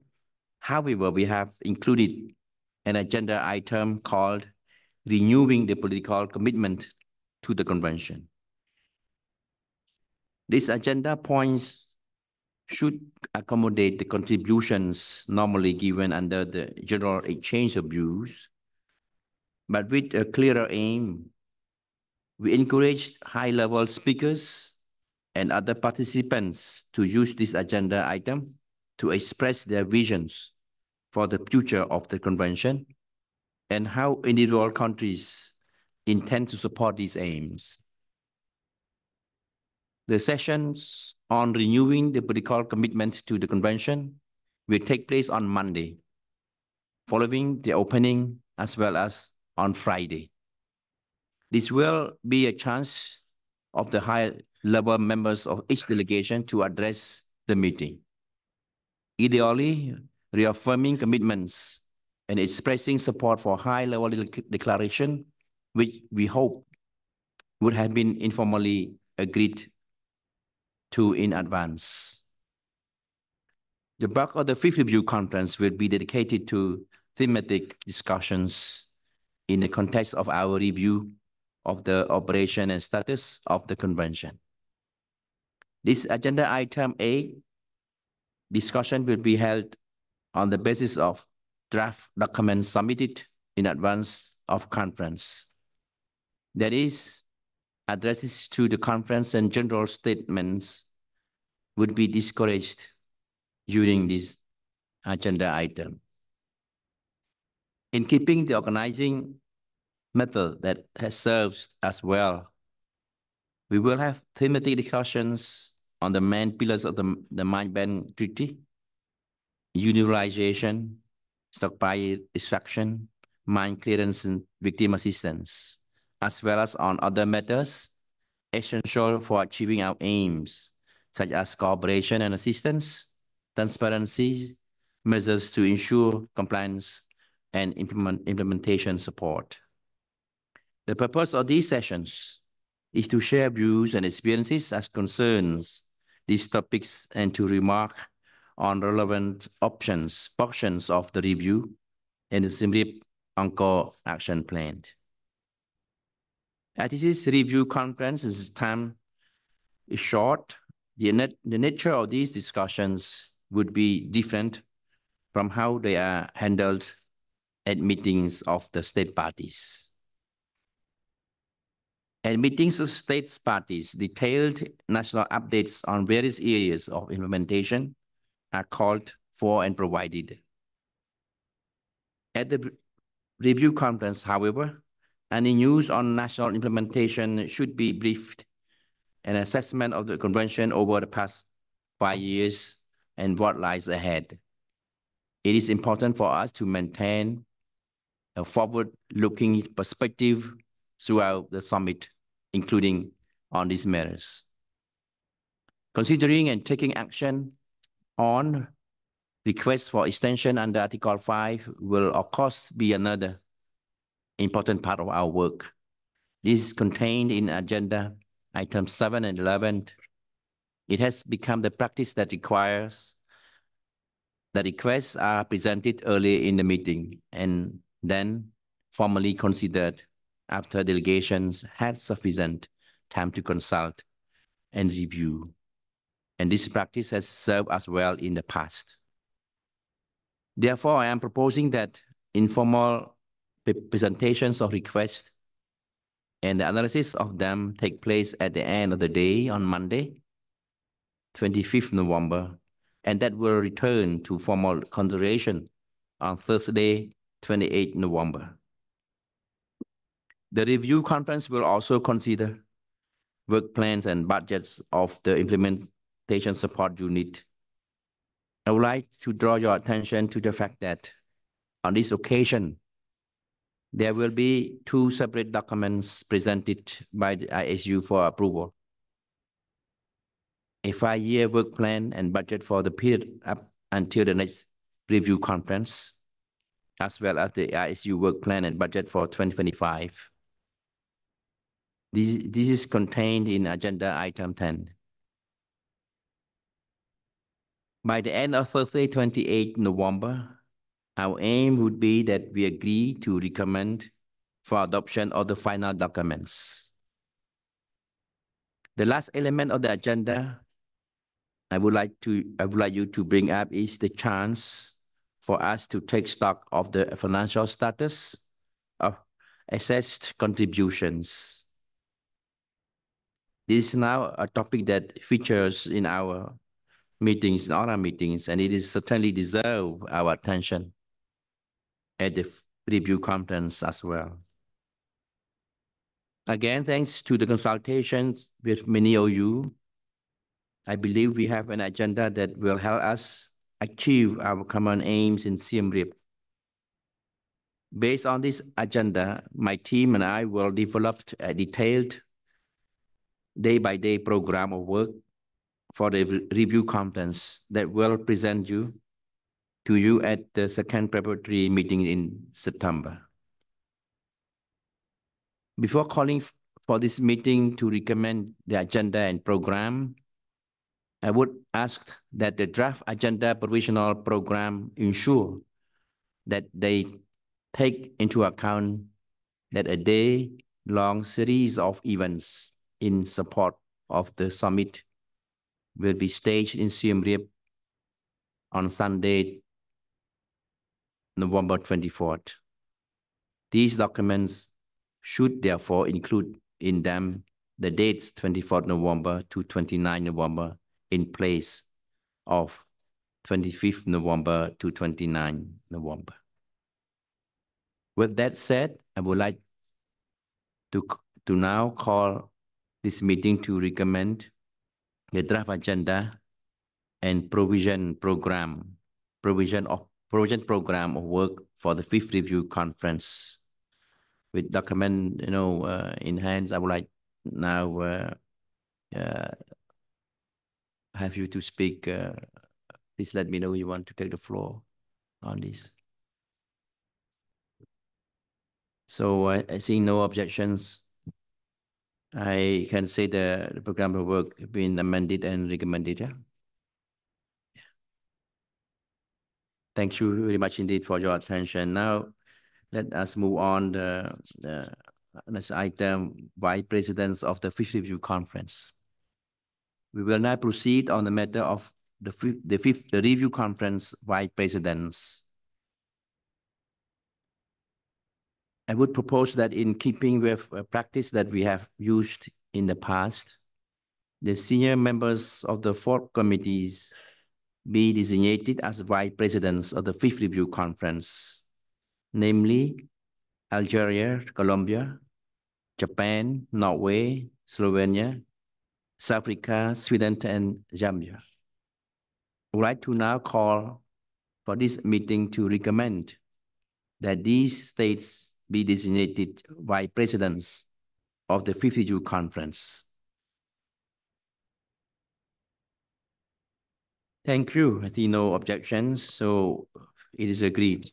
However, we have included an agenda item called renewing the political commitment to the convention. These agenda points should accommodate the contributions normally given under the general exchange of views, but with a clearer aim. We encourage high-level speakers and other participants to use this agenda item to express their visions for the future of the convention and how individual countries intend to support these aims. The sessions on renewing the political commitment to the convention will take place on Monday, following the opening as well as on Friday. This will be a chance of the high-level members of each delegation to address the meeting. Ideally, reaffirming commitments and expressing support for high-level declaration, which we hope would have been informally agreed to in advance. The bulk of the 5th Review Conference will be dedicated to thematic discussions in the context of our review of the operation and status of the convention. This agenda item 8 discussion will be held on the basis of draft documents submitted in advance of conference. That is, addresses to the conference and general statements would be discouraged during this agenda item. In keeping the organizing method that has served us well, we will have thematic discussions on the main pillars of the Mine Ban Treaty, universalization, stockpile extraction, mine clearance, and victim assistance, as well as on other matters essential for achieving our aims, such as cooperation and assistance, transparency, measures to ensure compliance, and implementation support. The purpose of these sessions is to share views and experiences as concerns these topics and to remark on relevant portions of the review and the Siem Reap-Angkor action plan. At this review conference, time is short. The nature of these discussions would be different from how they are handled at meetings of the state parties. At meetings of states parties, detailed national updates on various areas of implementation are called for and provided. At the review conference, however, any news on national implementation should be briefed, an assessment of the convention over the past 5 years and what lies ahead. It is important for us to maintain a forward-looking perspective throughout the summit, including on these matters. Considering and taking action on requests for extension under Article 5 will, of course, be another important part of our work. This is contained in Agenda Items 7 and 11. It has become the practice that requires The requests are presented early in the meeting and then formally considered after delegations had sufficient time to consult and review. And this practice has served us well in the past. Therefore, I am proposing that informal presentations of requests and the analysis of them take place at the end of the day on Monday, 25th November, and that will return to formal consideration on Thursday, 28th November. The review conference will also consider work plans and budgets of the implementation support unit. I would like to draw your attention to the fact that on this occasion, there will be two separate documents presented by the ISU for approval. A 5-year work plan and budget for the period up until the next review conference, as well as the ISU work plan and budget for 2025. This is contained in agenda item 10. By the end of Thursday, 28 November, our aim would be that we agree to recommend for adoption of the final documents. The last element of the agenda I would like you to bring up is the chance for us to take stock of the financial status of assessed contributions. This is now a topic that features in our meetings, in all our meetings, and it is certainly deserve our attention at the review conference as well. Again, thanks to the consultations with many of you, I believe we have an agenda that will help us achieve our common aims in Siem Reap. Based on this agenda, my team and I will develop a detailed day-by-day program of work for the review conference that will present to you at the second preparatory meeting in September. Before calling for this meeting to recommend the agenda and program, I would ask that the draft agenda provisional program ensure that they take into account that a day-long series of events in support of the summit will be staged in Siem Reap on Sunday, November 24th. These documents should therefore include in them the dates 24th November to 29 November in place of 25th November to 29 November. With that said, I would like to now call this meeting to recommend the draft agenda and provision program of work for the 5th review conference. With document in hands, I would like now have you to speak. Please let me know you want to take the floor on this. So I see no objections. I can say the program of work has been amended and recommended. Yeah? Thank you very much indeed for your attention. Now, let us move on the next item, Vice Presidents of the 5th Review Conference. We will now proceed on the matter of the Review Conference Vice Presidents. I would propose that in keeping with a practice that we have used in the past, the senior members of the 4 committees be designated as Vice Presidents of the 5th Review Conference, namely Algeria, Colombia, Japan, Norway, Slovenia, South Africa, Sweden, and Zambia. I would like to now call for this meeting to recommend that these states be designated Vice Presidents of the 5th Review Conference. Thank you. I see no objections, so it is agreed.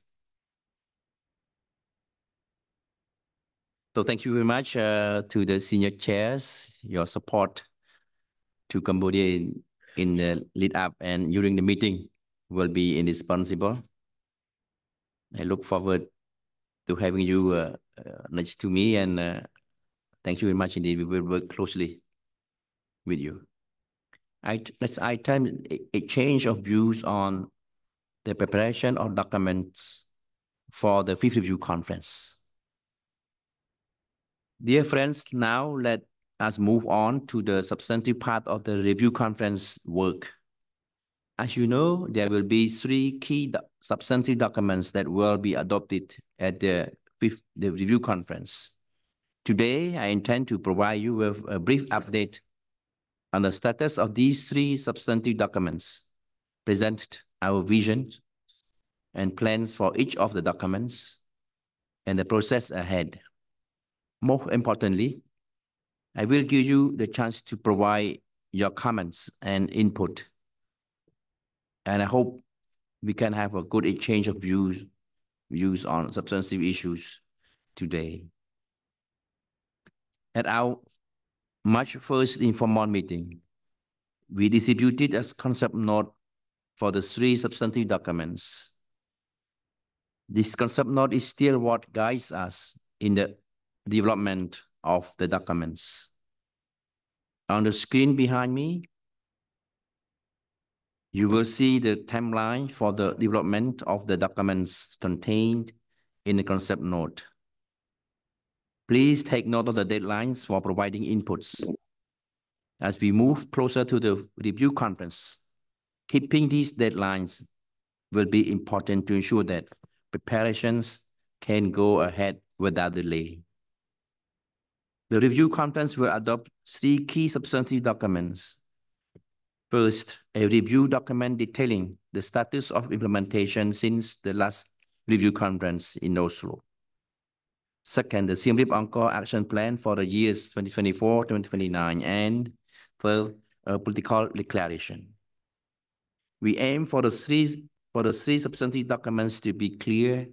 So thank you very much to the senior chairs, your support to Cambodia in the lead up and during the meeting. will be indispensable. I look forward to having you next to me, and thank you very much indeed. We will work closely with you. Next item, a change of views on the preparation of documents for the fifth review conference. Dear friends, now let us move on to the substantive part of the review conference work. As you know, there will be three key substantive documents that will be adopted at the review conference. Today, I intend to provide you with a brief update on the status of these three substantive documents, present our vision and plans for each of the documents, and the process ahead. More importantly, I will give you the chance to provide your comments and input. And I hope we can have a good exchange of views on substantive issues today. At our March 1st informal meeting, we distributed a concept note for the three substantive documents. This concept note is still what guides us in the development of the documents. On the screen behind me, you will see the timeline for the development of the documents contained in the concept note. Please take note of the deadlines for providing inputs. As we move closer to the review conference, keeping these deadlines will be important to ensure that preparations can go ahead without delay. The review conference will adopt three key substantive documents. First, a review document detailing the status of implementation since the last review conference in Oslo. Second, the Siem Reap-Angkor action plan for the years 2024-2029, and third, a political declaration. We aim for the three substantive documents to be clear,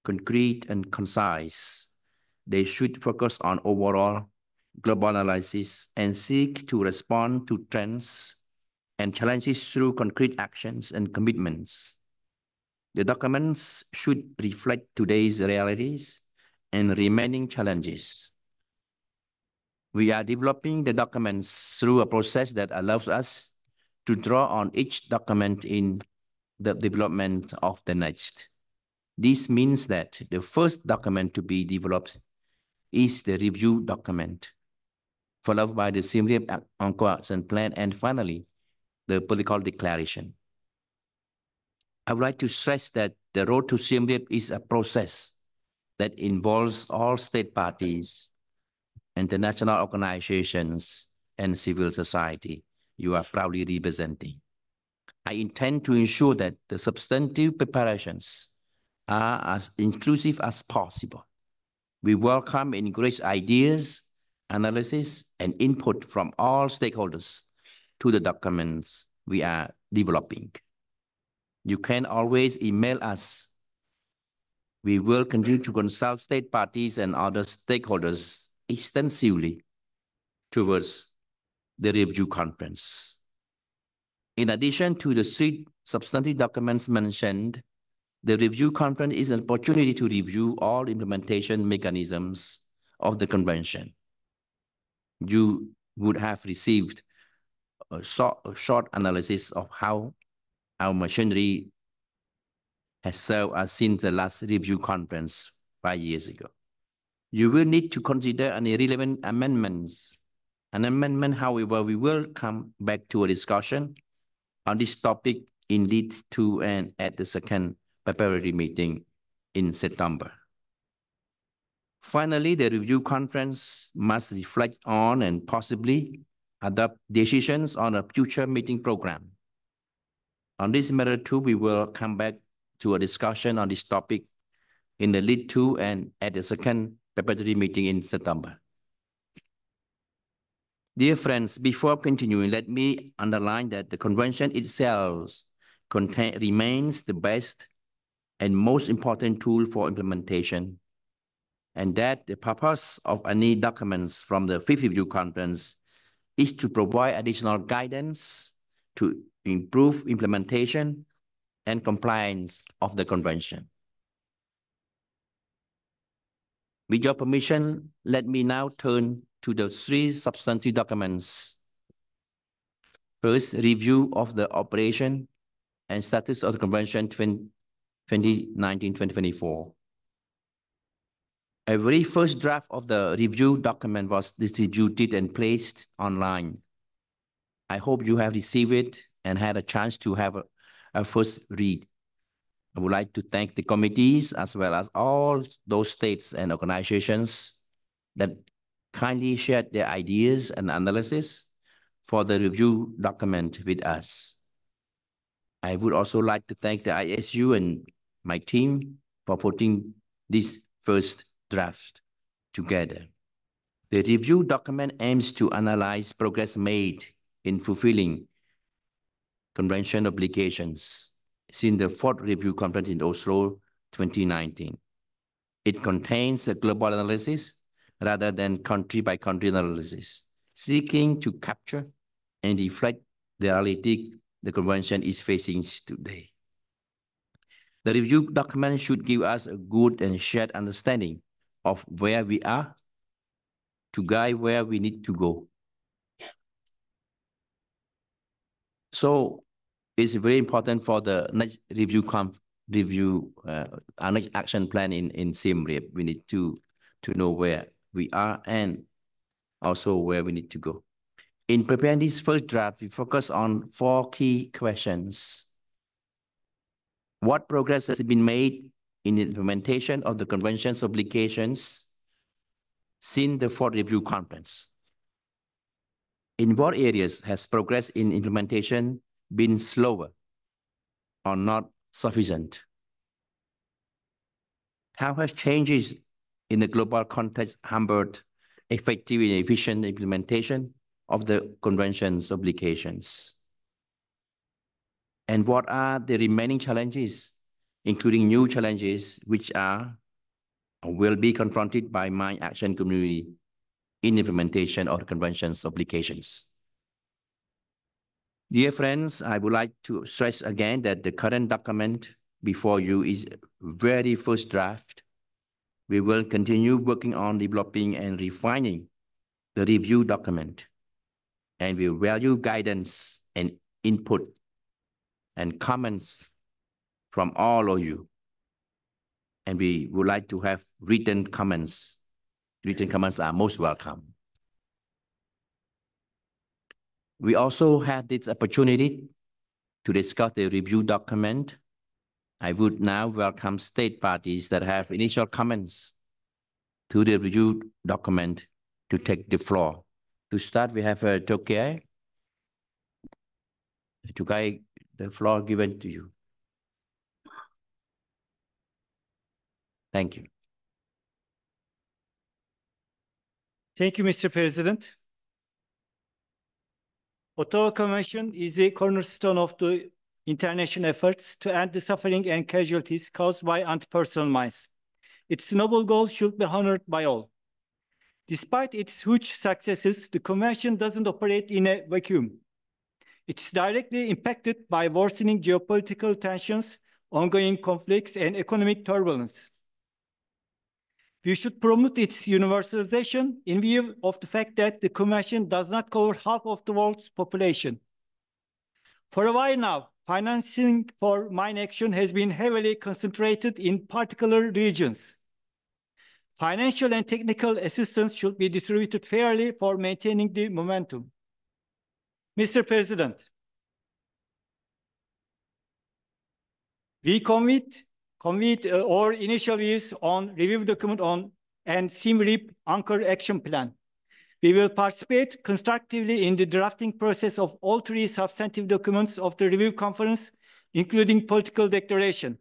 concrete, and concise. They should focus on overall global analysis and seek to respond to trends and challenges through concrete actions and commitments. The documents should reflect today's realities and remaining challenges. We are developing the documents through a process that allows us to draw on each document in the development of the next. This means that the first document to be developed is the review document, followed by the Siem Reap-Angkor action plan, and finally, the political declaration. I would like to stress that the road to Siem Reap is a process that involves all state parties, international organizations, and civil society you are proudly representing. I intend to ensure that the substantive preparations are as inclusive as possible. We welcome and encourage ideas, analysis, and input from all stakeholders to the documents we are developing. You can always email us. We will continue to consult state parties and other stakeholders extensively towards the review conference. In addition to the three substantive documents mentioned, the review conference is an opportunity to review all implementation mechanisms of the convention. You would have received a short analysis of how our machinery has served us since the last review conference 5 years ago. You will need to consider any relevant amendments. An amendment, however, we will come back to a discussion on this topic in lead 2 and at the second preparatory meeting in September. Finally, the review conference must reflect on and possibly adopt decisions on a future meeting program. On this matter too, we will come back to a discussion on this topic in the lead 2 and at the second preparatory meeting in September. Dear friends, before continuing, let me underline that the convention itself remains the best and most important tool for implementation, and that the purpose of any documents from the fifth review conference is to provide additional guidance to improve implementation and compliance of the convention. With your permission, let me now turn to the three substantive documents. First, review of the operation and status of the convention 2019-2024. A very first draft of the review document was distributed and placed online. I hope you have received it and had a chance to have a first read. I would like to thank the committees as well as all those states and organizations that kindly shared their ideas and analysis for the review document with us. I would also like to thank the ISU and my team for putting this first draft together. The review document aims to analyze progress made in fulfilling convention obligations since the fourth review conference in Oslo 2019. It contains a global analysis rather than country-by-country analysis, seeking to capture and reflect the reality the convention is facing today. The review document should give us a good and shared understanding of where we are to guide where we need to go. So it's very important for the next our next action plan in Siem Reap. We need to know where we are and also where we need to go. In preparing this first draft, we focus on 4 key questions. What progress has been made in the implementation of the convention's obligations since the fourth review conference? In what areas has progress in implementation been slower or not sufficient? How have changes in the global context hampered effective and efficient implementation of the convention's obligations? And what are the remaining challenges, including new challenges, which are or will be confronted by my action community in implementation of the convention's obligations? Dear friends, I would like to stress again that the current document before you is very first draft. We will continue working on developing and refining the review document, and we value guidance and input and comments from all of you. And we would like to have written comments. Written comments are most welcome. We also had this opportunity to discuss the review document. I would now welcome state parties that have initial comments to the review document to take the floor. To start, we have Tokyo. Tokyo, the floor given to you. Thank you. Thank you, Mr. President. Ottawa Convention is the cornerstone of the international efforts to end the suffering and casualties caused by anti-personnel mines. Its noble goal should be honored by all. Despite its huge successes, the Convention doesn't operate in a vacuum. It's directly impacted by worsening geopolitical tensions, ongoing conflicts, and economic turbulence. We should promote its universalization in view of the fact that the Convention does not cover half of the world's population. For a while now, financing for mine action has been heavily concentrated in particular regions. Financial and technical assistance should be distributed fairly for maintaining the momentum. Mr. President, we convened our initial views on review document on and Siem Reap-Angkor action plan. We will participate constructively in the drafting process of all 3 substantive documents of the review conference, including political declaration.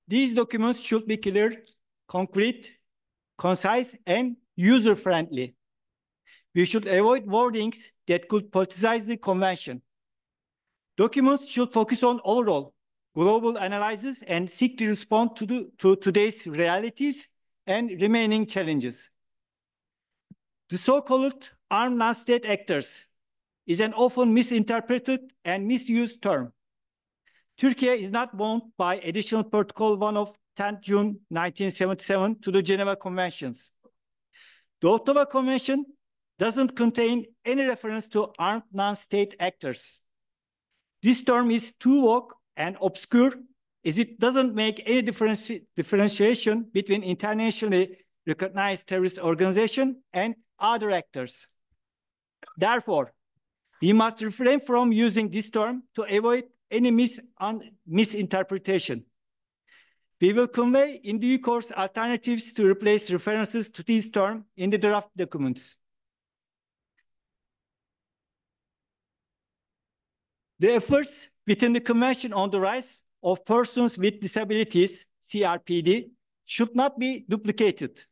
These documents should be clear, concrete, concise, and user-friendly. We should avoid wordings that could politicize the convention. Documents should focus on overall global analysis and seek to respond to today's realities and remaining challenges. The so-called armed non-state actors is an often misinterpreted and misused term. Turkey is not bound by Additional Protocol 1 of 10 June 1977 to the Geneva Conventions. The Ottawa Convention doesn't contain any reference to armed non-state actors. This term is too vague and obscure as it doesn't make any differentiation between internationally recognized terrorist organizations and other actors. Therefore, we must refrain from using this term to avoid any misinterpretation. We will convey in due course alternatives to replace references to this term in the draft documents. The efforts within the Convention on the Rights of Persons with Disabilities, CRPD, should not be duplicated.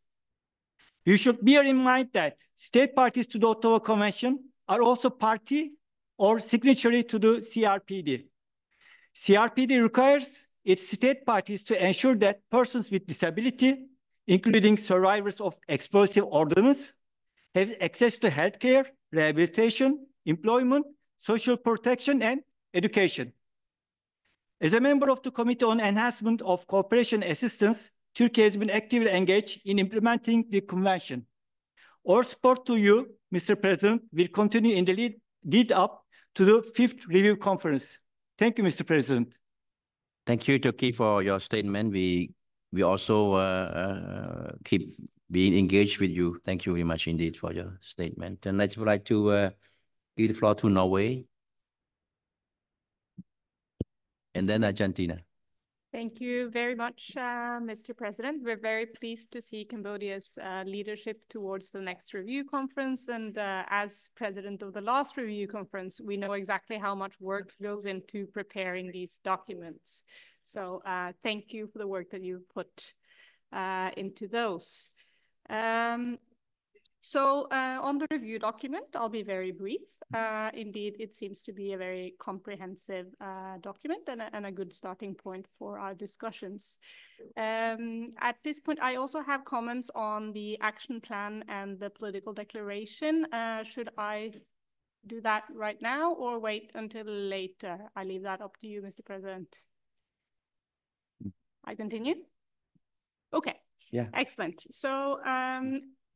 You should bear in mind that state parties to the Ottawa Convention are also party or signatory to the CRPD. CRPD requires its state parties to ensure that persons with disability, including survivors of explosive ordnance, have access to healthcare, rehabilitation, employment, social protection, and education. As a member of the Committee on Enhancement of Cooperation Assistance, Turkey has been actively engaged in implementing the Convention. Our support to you, Mr. President, will continue in the lead up to the 5th Review Conference. Thank you, Mr. President. Thank you, Turkey, for your statement. We also keep being engaged with you. Thank you very much indeed for your statement. And I'd like to give the floor to Norway. And then Argentina. Thank you very much, Mr. President. We're very pleased to see Cambodia's leadership towards the next review conference. And as president of the last review conference, we know exactly how much work goes into preparing these documents. So thank you for the work that you put into those. So on the review document, I'll be very brief. Indeed, it seems to be a very comprehensive document and a good starting point for our discussions. At this point, I also have comments on the action plan and the political declaration. Should I do that right now or wait until later? I leave that up to you, Mr. President. I continue? Okay. Yeah. Excellent. So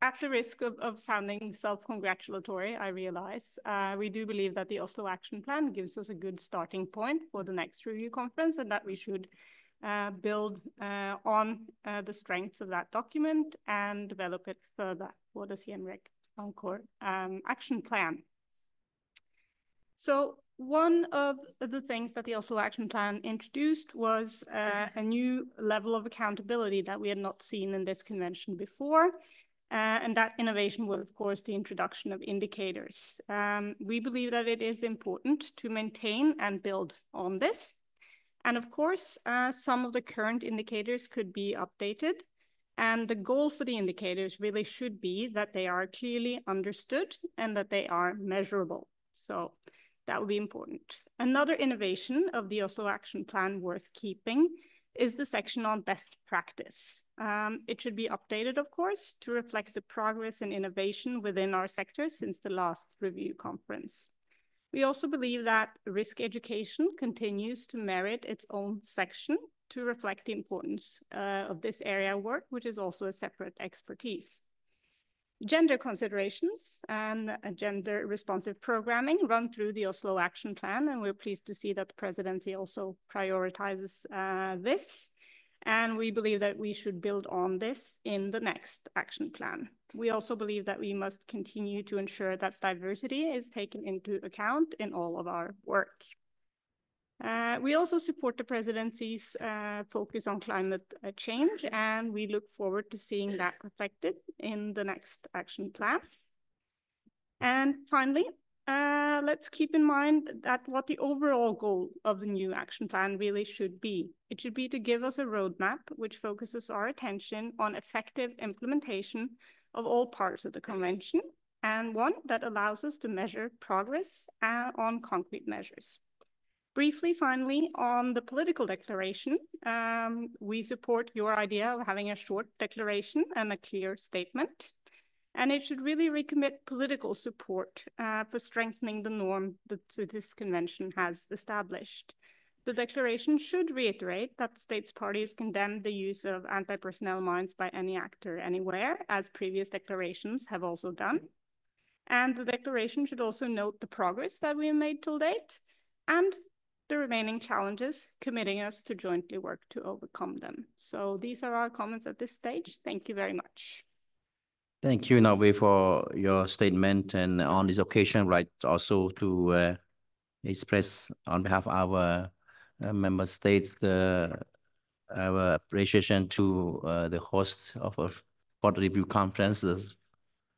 at the risk of sounding self-congratulatory, I realize, we do believe that the Oslo Action Plan gives us a good starting point for the next review conference and that we should build on the strengths of that document and develop it further for the Siem Reap-Angkor Action Plan. So one of the things that the Oslo Action Plan introduced was a new level of accountability that we had not seen in this convention before. And that innovation was, of course, the introduction of indicators. We believe that it is important to maintain and build on this. And of course, some of the current indicators could be updated. And the goal for the indicators really should be that they are clearly understood and that they are measurable. So that would be important. Another innovation of the Oslo Action Plan worth keeping is the section on best practice. It should be updated, of course, to reflect the progress and innovation within our sector since the last review conference. We also believe that risk education continues to merit its own section to reflect the importance of this area of work, which is also a separate expertise. Gender considerations and gender responsive programming run through the Oslo Action Plan, and we're pleased to see that the presidency also prioritizes this. And we believe that we should build on this in the next action plan. We also believe that we must continue to ensure that diversity is taken into account in all of our work. We also support the presidency's focus on climate change, and we look forward to seeing that reflected in the next action plan. And finally, let's keep in mind that what the overall goal of the new action plan really should be. It should be to give us a roadmap which focuses our attention on effective implementation of all parts of the convention, and one that allows us to measure progress on concrete measures. Briefly, finally, on the political declaration, we support your idea of having a short declaration and a clear statement. And it should really recommit political support for strengthening the norm that this convention has established. The declaration should reiterate that states parties condemn the use of anti-personnel mines by any actor anywhere, as previous declarations have also done. And the declaration should also note the progress that we have made till date and the remaining challenges, committing us to jointly work to overcome them. So these are our comments at this stage. Thank you very much. Thank you, Norway, for your statement. And on this occasion, right, also to express on behalf of our member states our appreciation to the host of a port review conferences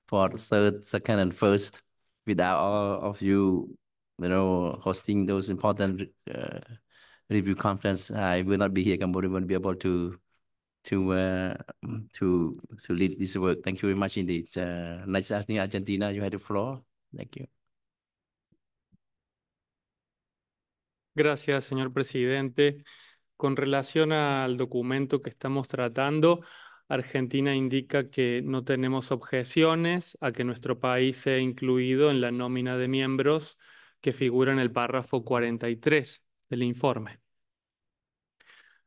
for the third, second, and first. Without all of you, hosting those important review conference, I will not be here. Cambodia won't be able to lead this work. Thank you very much indeed. Next, I think Argentina, you have the floor. Thank you. Gracias, señor presidente. Con relación al documento que estamos tratando, Argentina indica que no tenemos objeciones a que nuestro país sea incluido en la nómina de miembros que figura en el párrafo 43 del informe.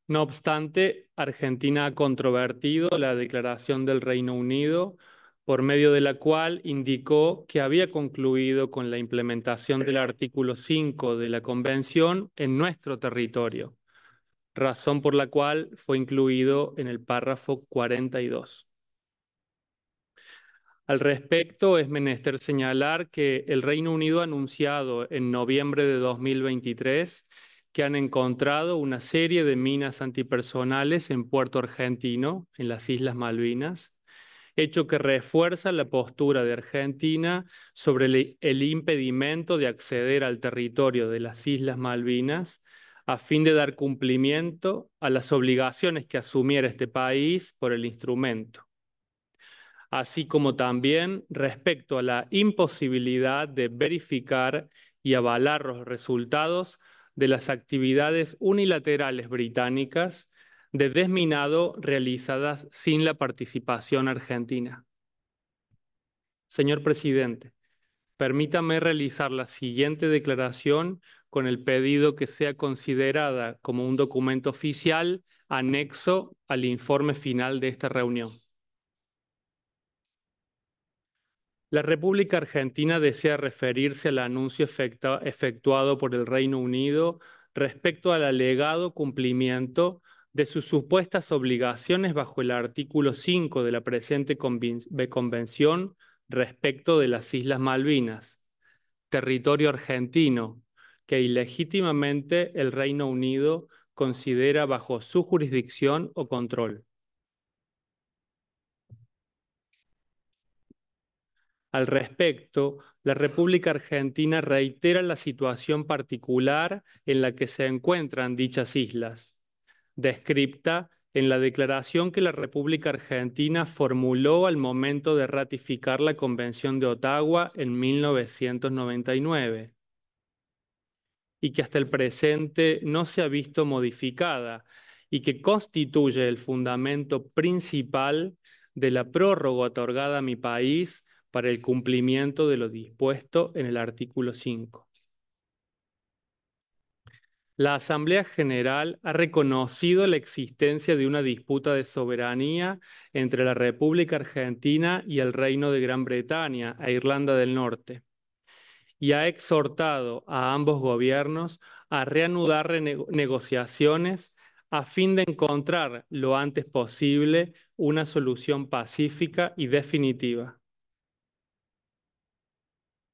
No obstante, Argentina ha controvertido la declaración del Reino Unido, por medio de la cual indicó que había concluido con la implementación del artículo 5 de la Convención en nuestro territorio, razón por la cual fue incluido en el párrafo 42. Al respecto, es menester señalar que el Reino Unido ha anunciado en noviembre de 2023 que han encontrado una serie de minas antipersonales en Puerto Argentino, en las Islas Malvinas, hecho que refuerza la postura de Argentina sobre el impedimento de acceder al territorio de las Islas Malvinas a fin de dar cumplimiento a las obligaciones que asumiera este país por el instrumento, así como también respecto a la imposibilidad de verificar y avalar los resultados de las actividades unilaterales británicas de desminado realizadas sin la participación argentina. Señor presidente, permítame realizar la siguiente declaración con el pedido que sea considerada como un documento oficial anexo al informe final de esta reunión. La República Argentina desea referirse al anuncio efectuado por el Reino Unido respecto al alegado cumplimiento de sus supuestas obligaciones bajo el artículo 5 de la presente convención respecto de las Islas Malvinas, territorio argentino, que ilegítimamente el Reino Unido considera bajo su jurisdicción o control. Al respecto, la República Argentina reitera la situación particular en la que se encuentran dichas islas, descripta en la declaración que la República Argentina formuló al momento de ratificar la Convención de Ottawa en 1999, y que hasta el presente no se ha visto modificada, y que constituye el fundamento principal de la prórroga otorgada a mi país para el cumplimiento de lo dispuesto en el artículo 5. La Asamblea General ha reconocido la existencia de una disputa de soberanía entre la República Argentina y el Reino de Gran Bretaña e Irlanda del Norte, y ha exhortado a ambos gobiernos a reanudar negociaciones a fin de encontrar lo antes posible una solución pacífica y definitiva.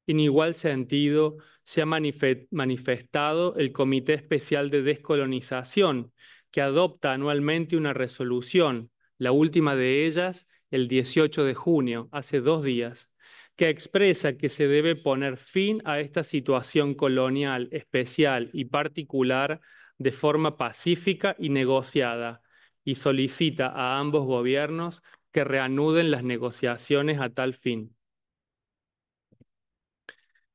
En igual sentido, se ha manifestado el Comité Especial de Descolonización, que adopta anualmente una resolución, la última de ellas el 18 de junio, hace 2 días, que expresa que se debe poner fin a esta situación colonial, especial y particular de forma pacífica y negociada, y solicita a ambos gobiernos que reanuden las negociaciones a tal fin.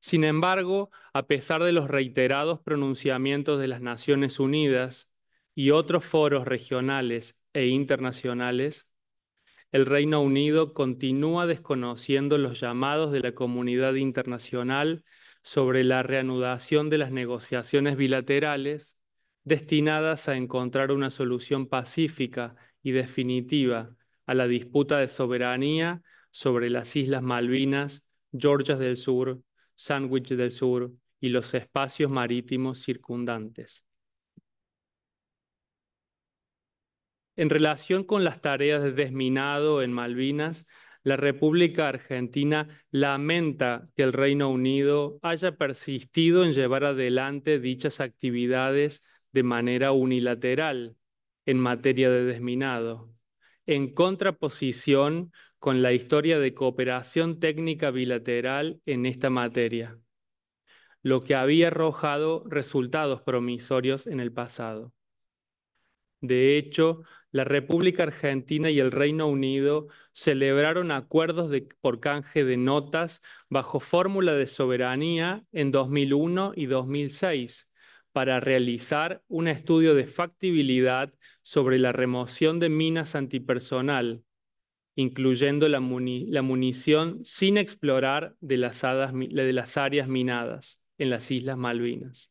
Sin embargo, a pesar de los reiterados pronunciamientos de las Naciones Unidas y otros foros regionales e internacionales, el Reino Unido continúa desconociendo los llamados de la comunidad internacional sobre la reanudación de las negociaciones bilaterales, destinadas a encontrar una solución pacífica y definitiva a la disputa de soberanía sobre las Islas Malvinas, Georgias del Sur, Sandwich del Sur y los espacios marítimos circundantes. En relación con las tareas de desminado en Malvinas, la República Argentina lamenta que el Reino Unido haya persistido en llevar adelante dichas actividades de manera unilateral en materia de desminado, en contraposición con la historia de cooperación técnica bilateral en esta materia, lo que había arrojado resultados promisorios en el pasado. De hecho, la República Argentina y el Reino Unido celebraron acuerdos por canje de notas bajo fórmula de soberanía en 2001 y 2006 para realizar un estudio de factibilidad sobre la remoción de minas antipersonal, incluyendo la munición sin explorar de las áreas minadas en las Islas Malvinas.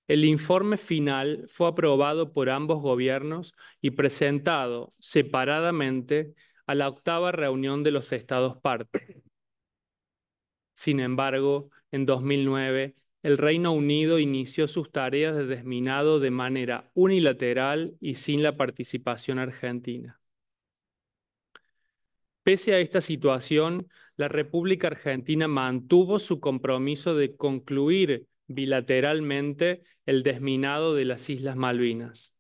El informe final fue aprobado por ambos gobiernos y presentado separadamente a la 8ª reunión de los Estados partes. Sin embargo, en 2009, el Reino Unido inició sus tareas de desminado de manera unilateral y sin la participación argentina. Pese a esta situación, la República Argentina mantuvo su compromiso de concluir bilateralmente el desminado de las Islas Malvinas.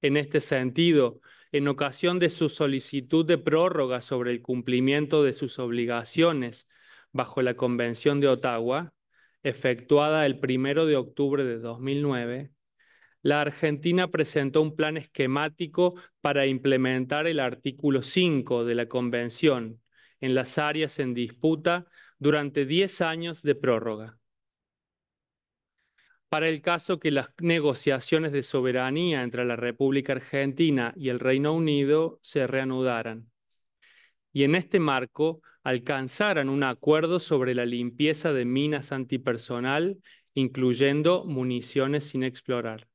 En este sentido, en ocasión de su solicitud de prórroga sobre el cumplimiento de sus obligaciones bajo la Convención de Ottawa, efectuada el 1 de octubre de 2009, la Argentina presentó un plan esquemático para implementar el artículo 5 de la Convención en las áreas en disputa durante 10 años de prórroga. Para el caso que las negociaciones de soberanía entre la República Argentina y el Reino Unido se reanudaran, y en este marco alcanzaran un acuerdo sobre la limpieza de minas antipersonal, incluyendo municiones sin explorar.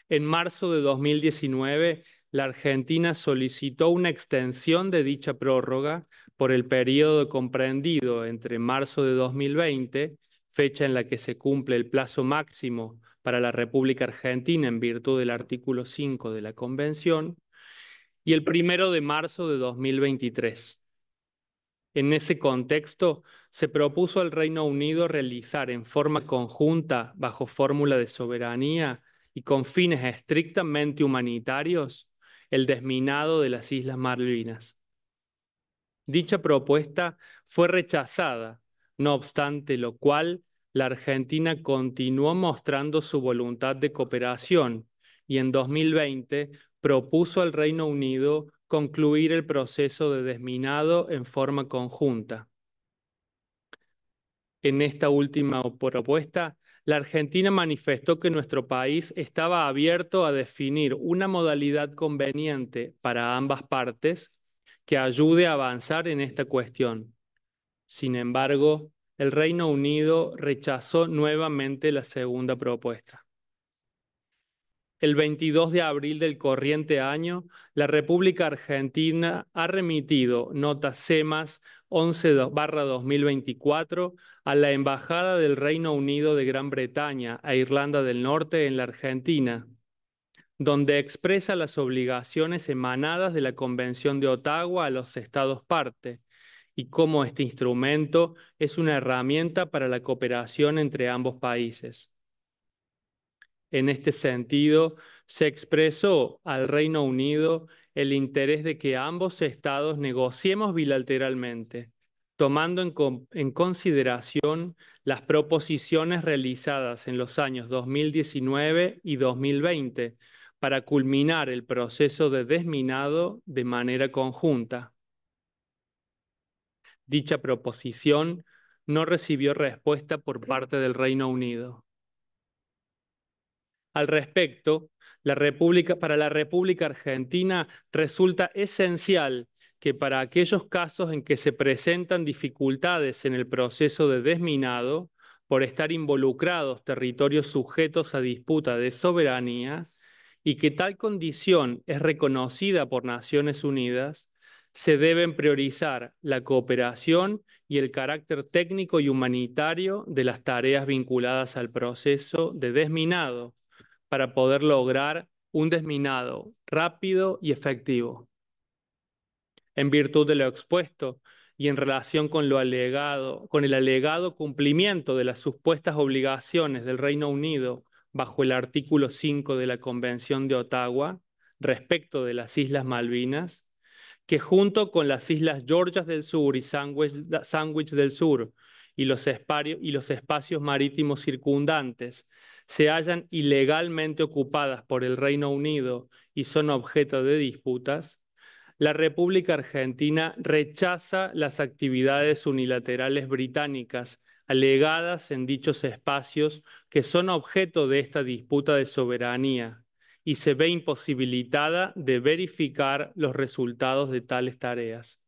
En marzo de 2019, la Argentina solicitó una extensión de dicha prórroga por el periodo comprendido entre marzo de 2020, fecha en la que se cumple el plazo máximo para la República Argentina en virtud del artículo 5 de la Convención, y el 1 de marzo de 2023. En ese contexto, se propuso al Reino Unido realizar en forma conjunta, bajo fórmula de soberanía y con fines estrictamente humanitarios, el desminado de las Islas Malvinas. Dicha propuesta fue rechazada, no obstante lo cual, la Argentina continuó mostrando su voluntad de cooperación y en 2020 propuso al Reino Unido concluir el proceso de desminado en forma conjunta. En esta última propuesta, la Argentina manifestó que nuestro país estaba abierto a definir una modalidad conveniente para ambas partes que ayude a avanzar en esta cuestión. Sin embargo, el Reino Unido rechazó nuevamente la segunda propuesta. El 22 de abril del corriente año, la República Argentina ha remitido nota SEMAS 11/2024 a la Embajada del Reino Unido de Gran Bretaña e Irlanda del Norte en la Argentina, donde expresa las obligaciones emanadas de la Convención de Ottawa a los Estados parte y cómo este instrumento es una herramienta para la cooperación entre ambos países. En este sentido, se expresó al Reino Unido el interés de que ambos estados negociemos bilateralmente, tomando en consideración las proposiciones realizadas en los años 2019 y 2020 para culminar el proceso de desminado de manera conjunta. Dicha proposición no recibió respuesta por parte del Reino Unido. Al respecto, para la República Argentina resulta esencial que para aquellos casos en que se presentan dificultades en el proceso de desminado, por estar involucrados territorios sujetos a disputa de soberanía y que tal condición es reconocida por Naciones Unidas, se deben priorizar la cooperación y el carácter técnico y humanitario de las tareas vinculadas al proceso de desminado para poder lograr un desminado rápido y efectivo. En virtud de lo expuesto y en relación con el alegado cumplimiento de las supuestas obligaciones del Reino Unido bajo el artículo 5 de la Convención de Ottawa respecto de las Islas Malvinas, que junto con las Islas Georgias del Sur y Sandwich del Sur y los espacios marítimos circundantes se hallan ilegalmente ocupadas por el Reino Unido y son objeto de disputas, la República Argentina rechaza las actividades unilaterales británicas alegadas en dichos espacios que son objeto de esta disputa de soberanía y se ve imposibilitada de verificar los resultados de tales tareas.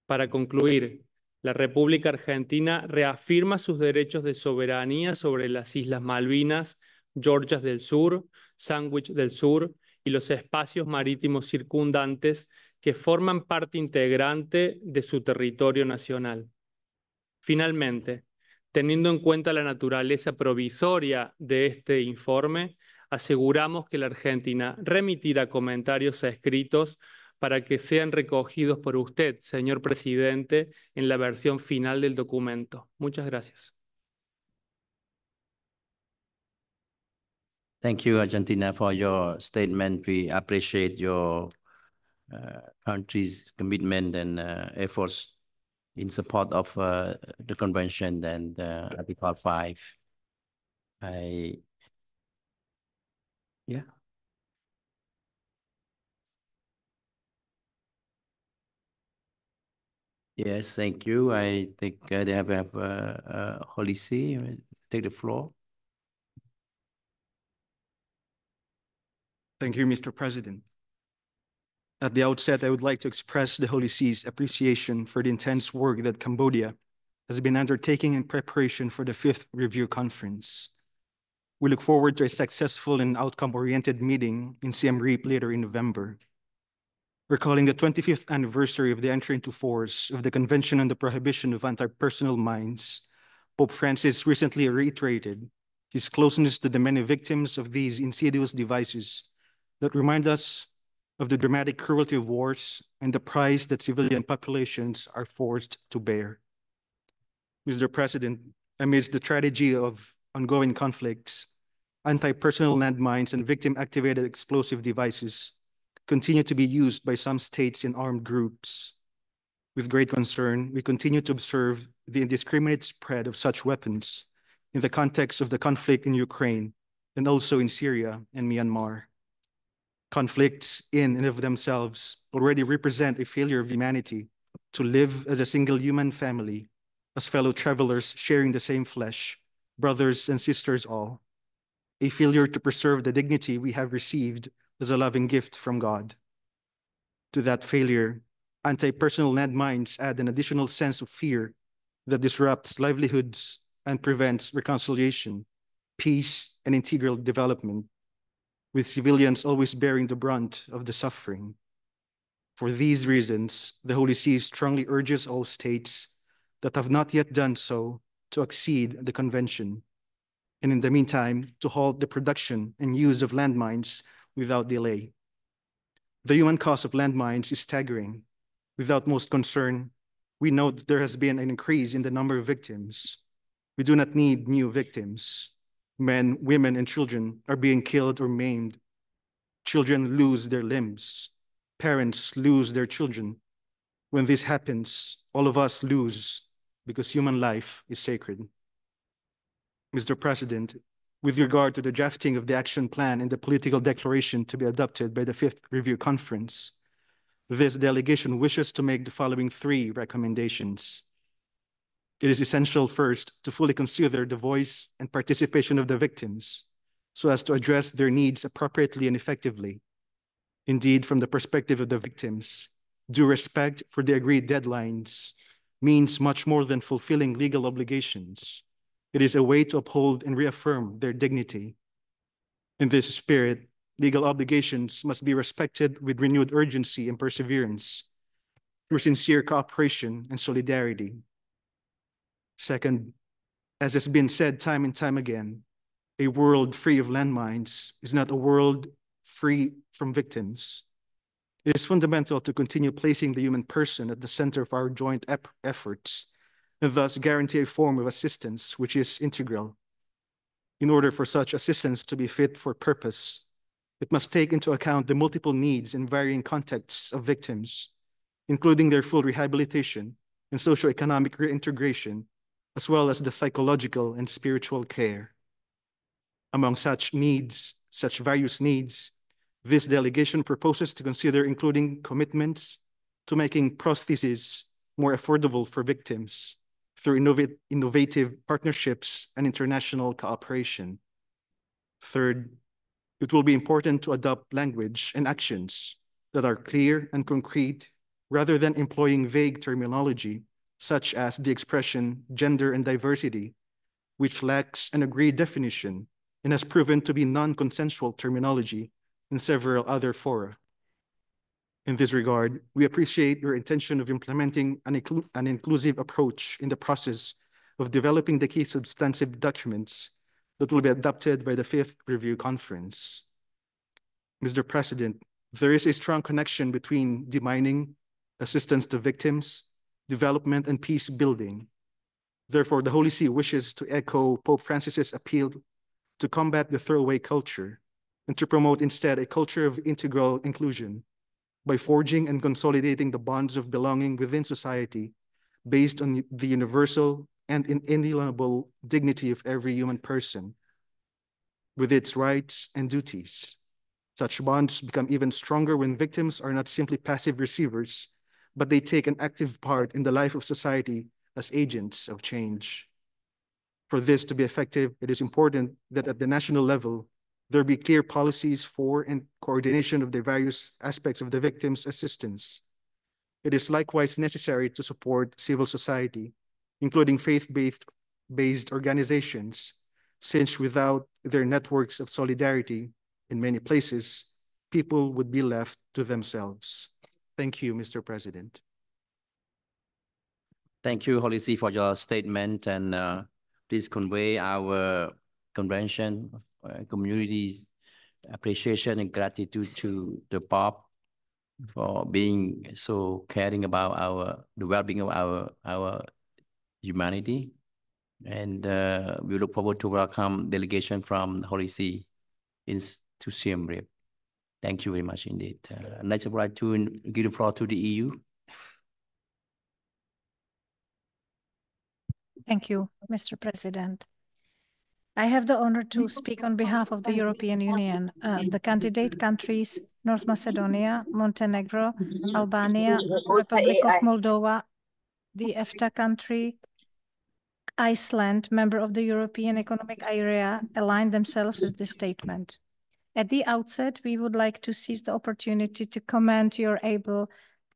Para concluir, la República Argentina reafirma sus derechos de soberanía sobre las Islas Malvinas, Georgias del Sur, Sandwich del Sur y los espacios marítimos circundantes que forman parte integrante de su territorio nacional. Finalmente, teniendo en cuenta la naturaleza provisoria de este informe, aseguramos que la Argentina remitirá comentarios escritos para que sean recogidos por usted, señor presidente, en la versión final del documento. Muchas gracias. Thank you, Argentina, for your statement. We appreciate your country's commitment and efforts in support of the convention and Article 5. Yeah. Yes, thank you. I think they have Holy See. Take the floor. Thank you, Mr. President. At the outset, I would like to express the Holy See's appreciation for the intense work that Cambodia has been undertaking in preparation for the 5th Review Conference. We look forward to a successful and outcome-oriented meeting in Siem Reap later in November. Recalling the 25th anniversary of the entry into force of the Convention on the Prohibition of Anti-Personnel Mines, Pope Francis recently reiterated his closeness to the many victims of these insidious devices that remind us of the dramatic cruelty of wars and the price that civilian populations are forced to bear. Mr. President, amidst the tragedy of ongoing conflicts, anti-personnel landmines and victim-activated explosive devices continue to be used by some states and armed groups. With great concern, we continue to observe the indiscriminate spread of such weapons in the context of the conflict in Ukraine and also in Syria and Myanmar. Conflicts in and of themselves already represent a failure of humanity to live as a single human family, as fellow travelers sharing the same flesh, brothers and sisters all. A failure to preserve the dignity we have received as a loving gift from God. To that failure, anti-personnel landmines add an additional sense of fear that disrupts livelihoods and prevents reconciliation, peace, and integral development, with civilians always bearing the brunt of the suffering. For these reasons, the Holy See strongly urges all states that have not yet done so to accede the convention, and in the meantime, to halt the production and use of landmines without delay. The human cost of landmines is staggering. Without most concern, we know that there has been an increase in the number of victims. We do not need new victims. Men, women, and children are being killed or maimed. Children lose their limbs. Parents lose their children. When this happens, all of us lose because human life is sacred. Mr. President, with regard to the drafting of the action plan and the political declaration to be adopted by the 5th Review Conference, this delegation wishes to make the following 3 recommendations. It is essential first to fully consider the voice and participation of the victims so as to address their needs appropriately and effectively. Indeed, from the perspective of the victims, due respect for the agreed deadlines, means much more than fulfilling legal obligations. It is a way to uphold and reaffirm their dignity. In this spirit, legal obligations must be respected with renewed urgency and perseverance through sincere cooperation and solidarity. Second, as has been said time and time again, a world free of landmines is not a world free from victims. It is fundamental to continue placing the human person at the center of our joint efforts, and thus guarantee a form of assistance which is integral. In order for such assistance to be fit for purpose, it must take into account the multiple needs and varying contexts of victims, including their full rehabilitation and socioeconomic reintegration, as well as the psychological and spiritual care. Among such various needs, this delegation proposes to consider including commitments to making prostheses more affordable for victims through innovative partnerships and international cooperation. Third, it will be important to adopt language and actions that are clear and concrete rather than employing vague terminology such as the expression gender and diversity, which lacks an agreed definition and has proven to be non-consensual terminology in several other fora. In this regard, we appreciate your intention of implementing an inclusive approach in the process of developing the key substantive documents that will be adopted by the 5th Review Conference. Mr. President, there is a strong connection between demining, assistance to victims, development, and peace building. Therefore, the Holy See wishes to echo Pope Francis's appeal to combat the throwaway culture and to promote instead a culture of integral inclusion by forging and consolidating the bonds of belonging within society based on the universal and inalienable dignity of every human person with its rights and duties. Such bonds become even stronger when victims are not simply passive receivers, but they take an active part in the life of society as agents of change. For this to be effective, it is important that at the national level, there be clear policies for and coordination of the various aspects of the victim's assistance. It is likewise necessary to support civil society, including faith-based organizations, since without their networks of solidarity, in many places, people would be left to themselves. Thank you, Mr. President. Thank you, Holy See, for your statement, and please convey our convention community's appreciation and gratitude to the Pope for being so caring about the well-being of our humanity. And we look forward to welcome delegation from Holy See to Siem Reap. Thank you very much indeed. Next, I'd like to give the floor to the EU. Thank you, Mr. President. I have the honor to speak on behalf of the European Union, the candidate countries, North Macedonia, Montenegro, Albania, Republic of Moldova, the EFTA country, Iceland, member of the European Economic Area, aligned themselves with this statement. At the outset, we would like to seize the opportunity to commend your able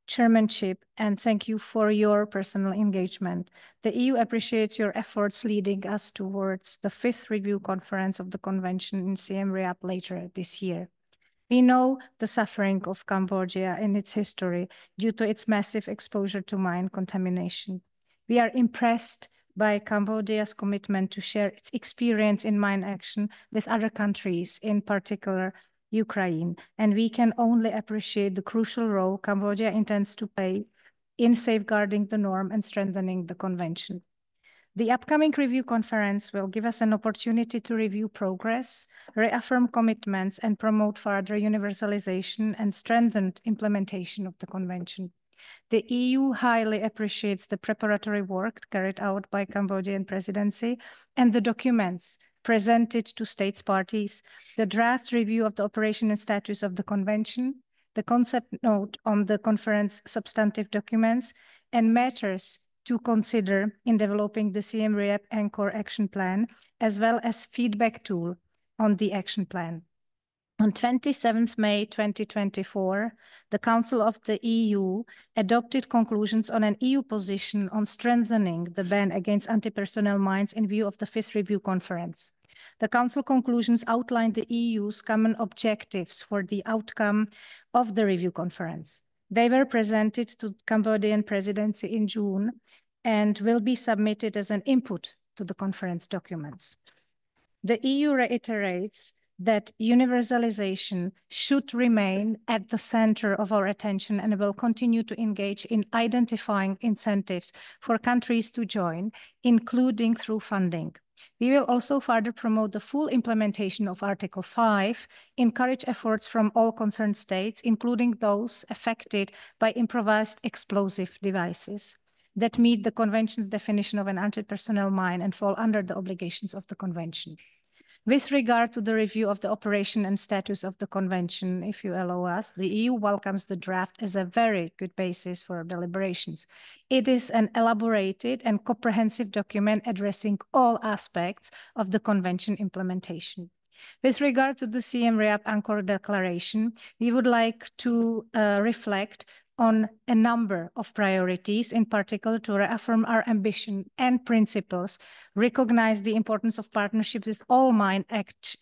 chairmanship and thank you for your personal engagement. The EU appreciates your efforts leading us towards the 5th Review Conference of the Convention in Siem Reap later this year. We know the suffering of Cambodia in its history due to its massive exposure to mine contamination. We are impressed by Cambodia's commitment to share its experience in mine action with other countries, in particular Ukraine, and we can only appreciate the crucial role Cambodia intends to play in safeguarding the norm and strengthening the convention. The upcoming review conference will give us an opportunity to review progress, reaffirm commitments, and promote further universalization and strengthened implementation of the convention. The EU highly appreciates the preparatory work carried out by Cambodian presidency and the documents presented to states parties, the draft review of the operation and status of the convention, the concept note on the conference substantive documents, and matters to consider in developing the Siem Reap-Angkor action plan, as well as feedback tool on the action plan. On 27th May 2024, the Council of the EU adopted conclusions on an EU position on strengthening the ban against anti-personnel mines in view of the 5th Review Conference. The Council conclusions outlined the EU's common objectives for the outcome of the Review Conference. They were presented to the Cambodian presidency in June and will be submitted as an input to the conference documents. The EU reiterates that universalization should remain at the center of our attention and will continue to engage in identifying incentives for countries to join, including through funding. We will also further promote the full implementation of Article 5, encourage efforts from all concerned states, including those affected by improvised explosive devices that meet the Convention's definition of an anti-personnel mine and fall under the obligations of the Convention. With regard to the review of the operation and status of the Convention, if you allow us, the EU welcomes the draft as a very good basis for deliberations. It is an elaborated and comprehensive document addressing all aspects of the Convention implementation. With regard to the Siem Reap-Angkor Declaration, we would like to reflect on a number of priorities, in particular to reaffirm our ambition and principles, recognize the importance of partnership with all mine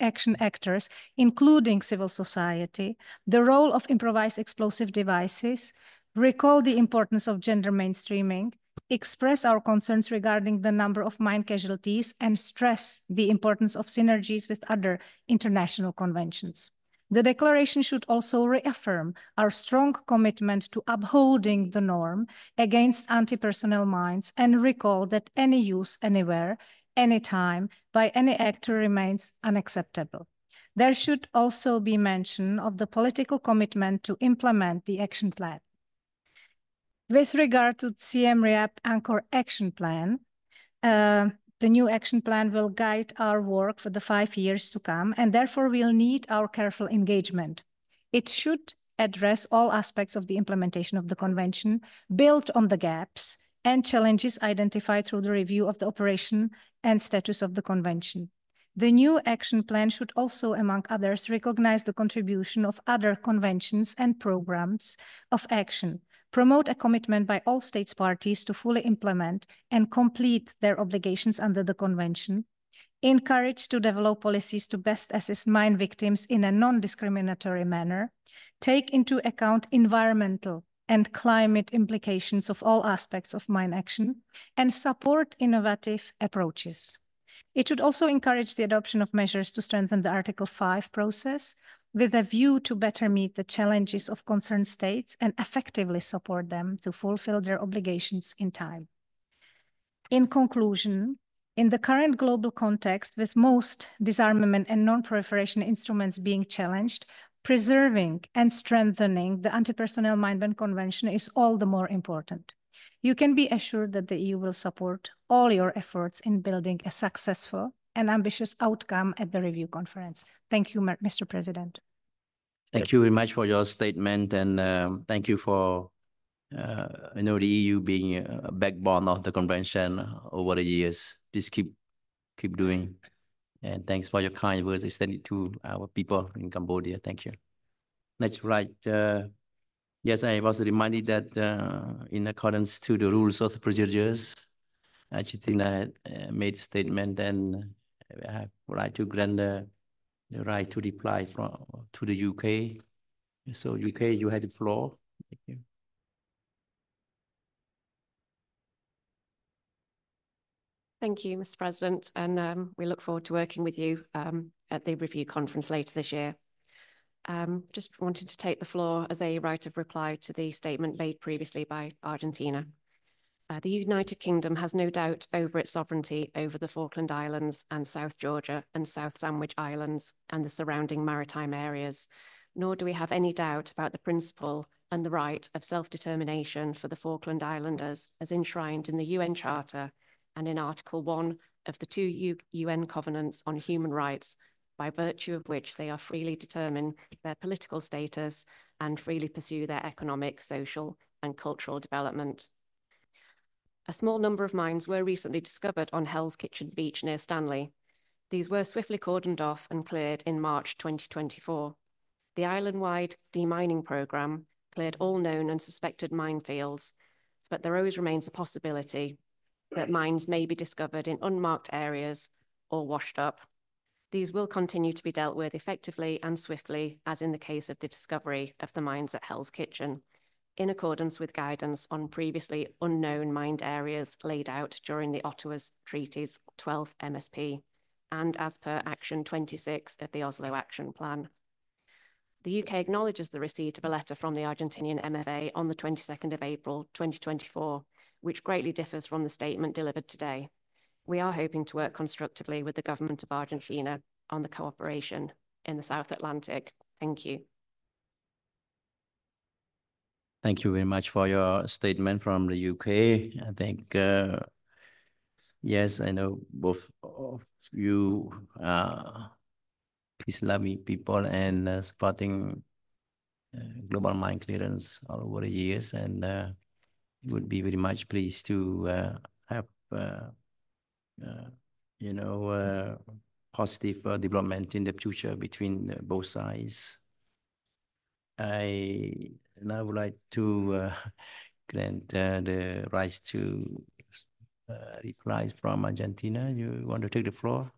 action actors, including civil society, the role of improvised explosive devices, recall the importance of gender mainstreaming, express our concerns regarding the number of mine casualties, and stress the importance of synergies with other international conventions. The declaration should also reaffirm our strong commitment to upholding the norm against anti-personnel mines and recall that any use anywhere, anytime, by any actor remains unacceptable. There should also be mention of the political commitment to implement the action plan. With regard to Siem Reap-Angkor Action Plan, the new action plan will guide our work for the 5 years to come, and therefore will need our careful engagement. It should address all aspects of the implementation of the Convention, build on the gaps and challenges identified through the review of the operation and status of the Convention. The new action plan should also, among others, recognize the contribution of other conventions and programs of action, promote a commitment by all states parties to fully implement and complete their obligations under the Convention, encourage to develop policies to best assist mine victims in a non-discriminatory manner, take into account environmental and climate implications of all aspects of mine action, and support innovative approaches. It should also encourage the adoption of measures to strengthen the Article 5 process, with a view to better meet the challenges of concerned states and effectively support them to fulfill their obligations in time. In conclusion, in the current global context, with most disarmament and non-proliferation instruments being challenged, preserving and strengthening the Anti-Personnel Mine Ban Convention is all the more important. You can be assured that the EU will support all your efforts in building a successful and ambitious outcome at the review conference. Thank you, Mr. President. Thank you very much for your statement, and thank you for the EU being a backbone of the convention over the years. Please keep doing, and thanks for your kind words extended to our people in Cambodia. Thank you. Next, right. Yes, I was reminded that in accordance to the rules of the procedures, Argentina made a statement, and I would like to grant the right to reply to the UK. So UK, you have the floor. Thank you. Thank you, Mr. President, and we look forward to working with you at the review conference later this year. Just wanted to take the floor as a right of reply to the statement made previously by Argentina. The United Kingdom has no doubt over its sovereignty over the Falkland Islands and South Georgia and South Sandwich Islands and the surrounding maritime areas, nor do we have any doubt about the principle and the right of self-determination for the Falkland Islanders as enshrined in the UN Charter and in Article 1 of the 2 UN Covenants on Human Rights, by virtue of which they are freely determine their political status and freely pursue their economic, social, and cultural development. A small number of mines were recently discovered on Hell's Kitchen Beach near Stanley. These were swiftly cordoned off and cleared in March 2024. The island-wide demining programme cleared all known and suspected minefields, but there always remains a possibility that mines may be discovered in unmarked areas or washed up. These will continue to be dealt with effectively and swiftly, as in the case of the discovery of the mines at Hell's Kitchen, in accordance with guidance on previously unknown mined areas laid out during the Ottawa's Treaty's 12th MSP, and as per Action 26 of the Oslo Action Plan. The UK acknowledges the receipt of a letter from the Argentinian MFA on the 22nd of April 2024, which greatly differs from the statement delivered today. We are hoping to work constructively with the government of Argentina on the cooperation in the South Atlantic. Thank you. Thank you very much for your statement from the UK. I think, yes, I know both of you are peace-loving people and supporting global mine clearance all over the years, and would be very much pleased to have positive development in the future between both sides. I now would like to grant the right to replies from Argentina. You want to take the floor?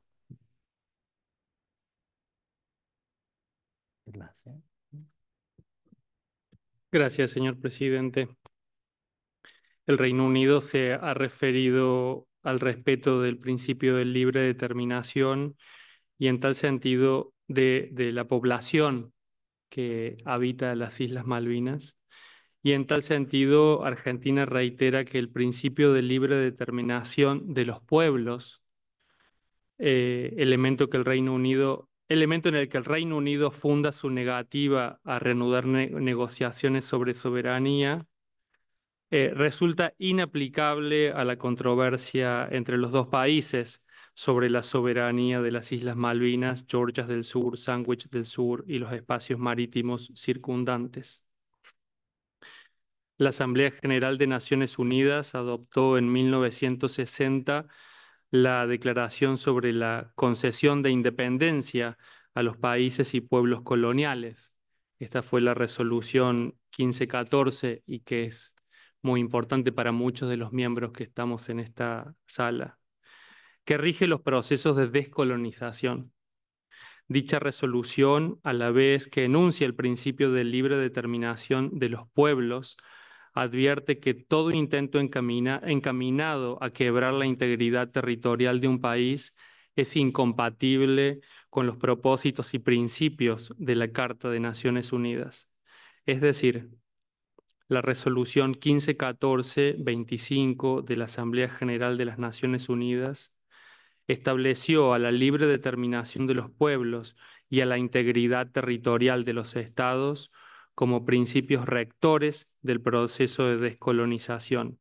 Gracias, señor presidente. El Reino Unido se ha referido al respeto del principio de libre determinación y en tal sentido de la población que habita las Islas Malvinas. Y en tal sentido, Argentina reitera que el principio de libre determinación de los pueblos, elemento en el que el Reino Unido funda su negativa a reanudar negociaciones sobre soberanía, resulta inaplicable a la controversia entre los dos países sobre la soberanía de las Islas Malvinas, Georgias del Sur, Sandwich del Sur y los espacios marítimos circundantes. La Asamblea General de Naciones Unidas adoptó en 1960 la Declaración sobre la concesión de independencia a los países y pueblos coloniales. Esta fue la resolución 1514 y que es muy importante para muchos de los miembros que estamos en esta sala, que rige los procesos de descolonización. Dicha resolución, a la vez que enuncia el principio de libre determinación de los pueblos, advierte que todo intento encaminado a quebrar la integridad territorial de un país es incompatible con los propósitos y principios de la Carta de Naciones Unidas. Es decir, la resolución 1514-25 de la Asamblea General de las Naciones Unidas estableció a la libre determinación de los pueblos y a la integridad territorial de los estados como principios rectores del proceso de descolonización.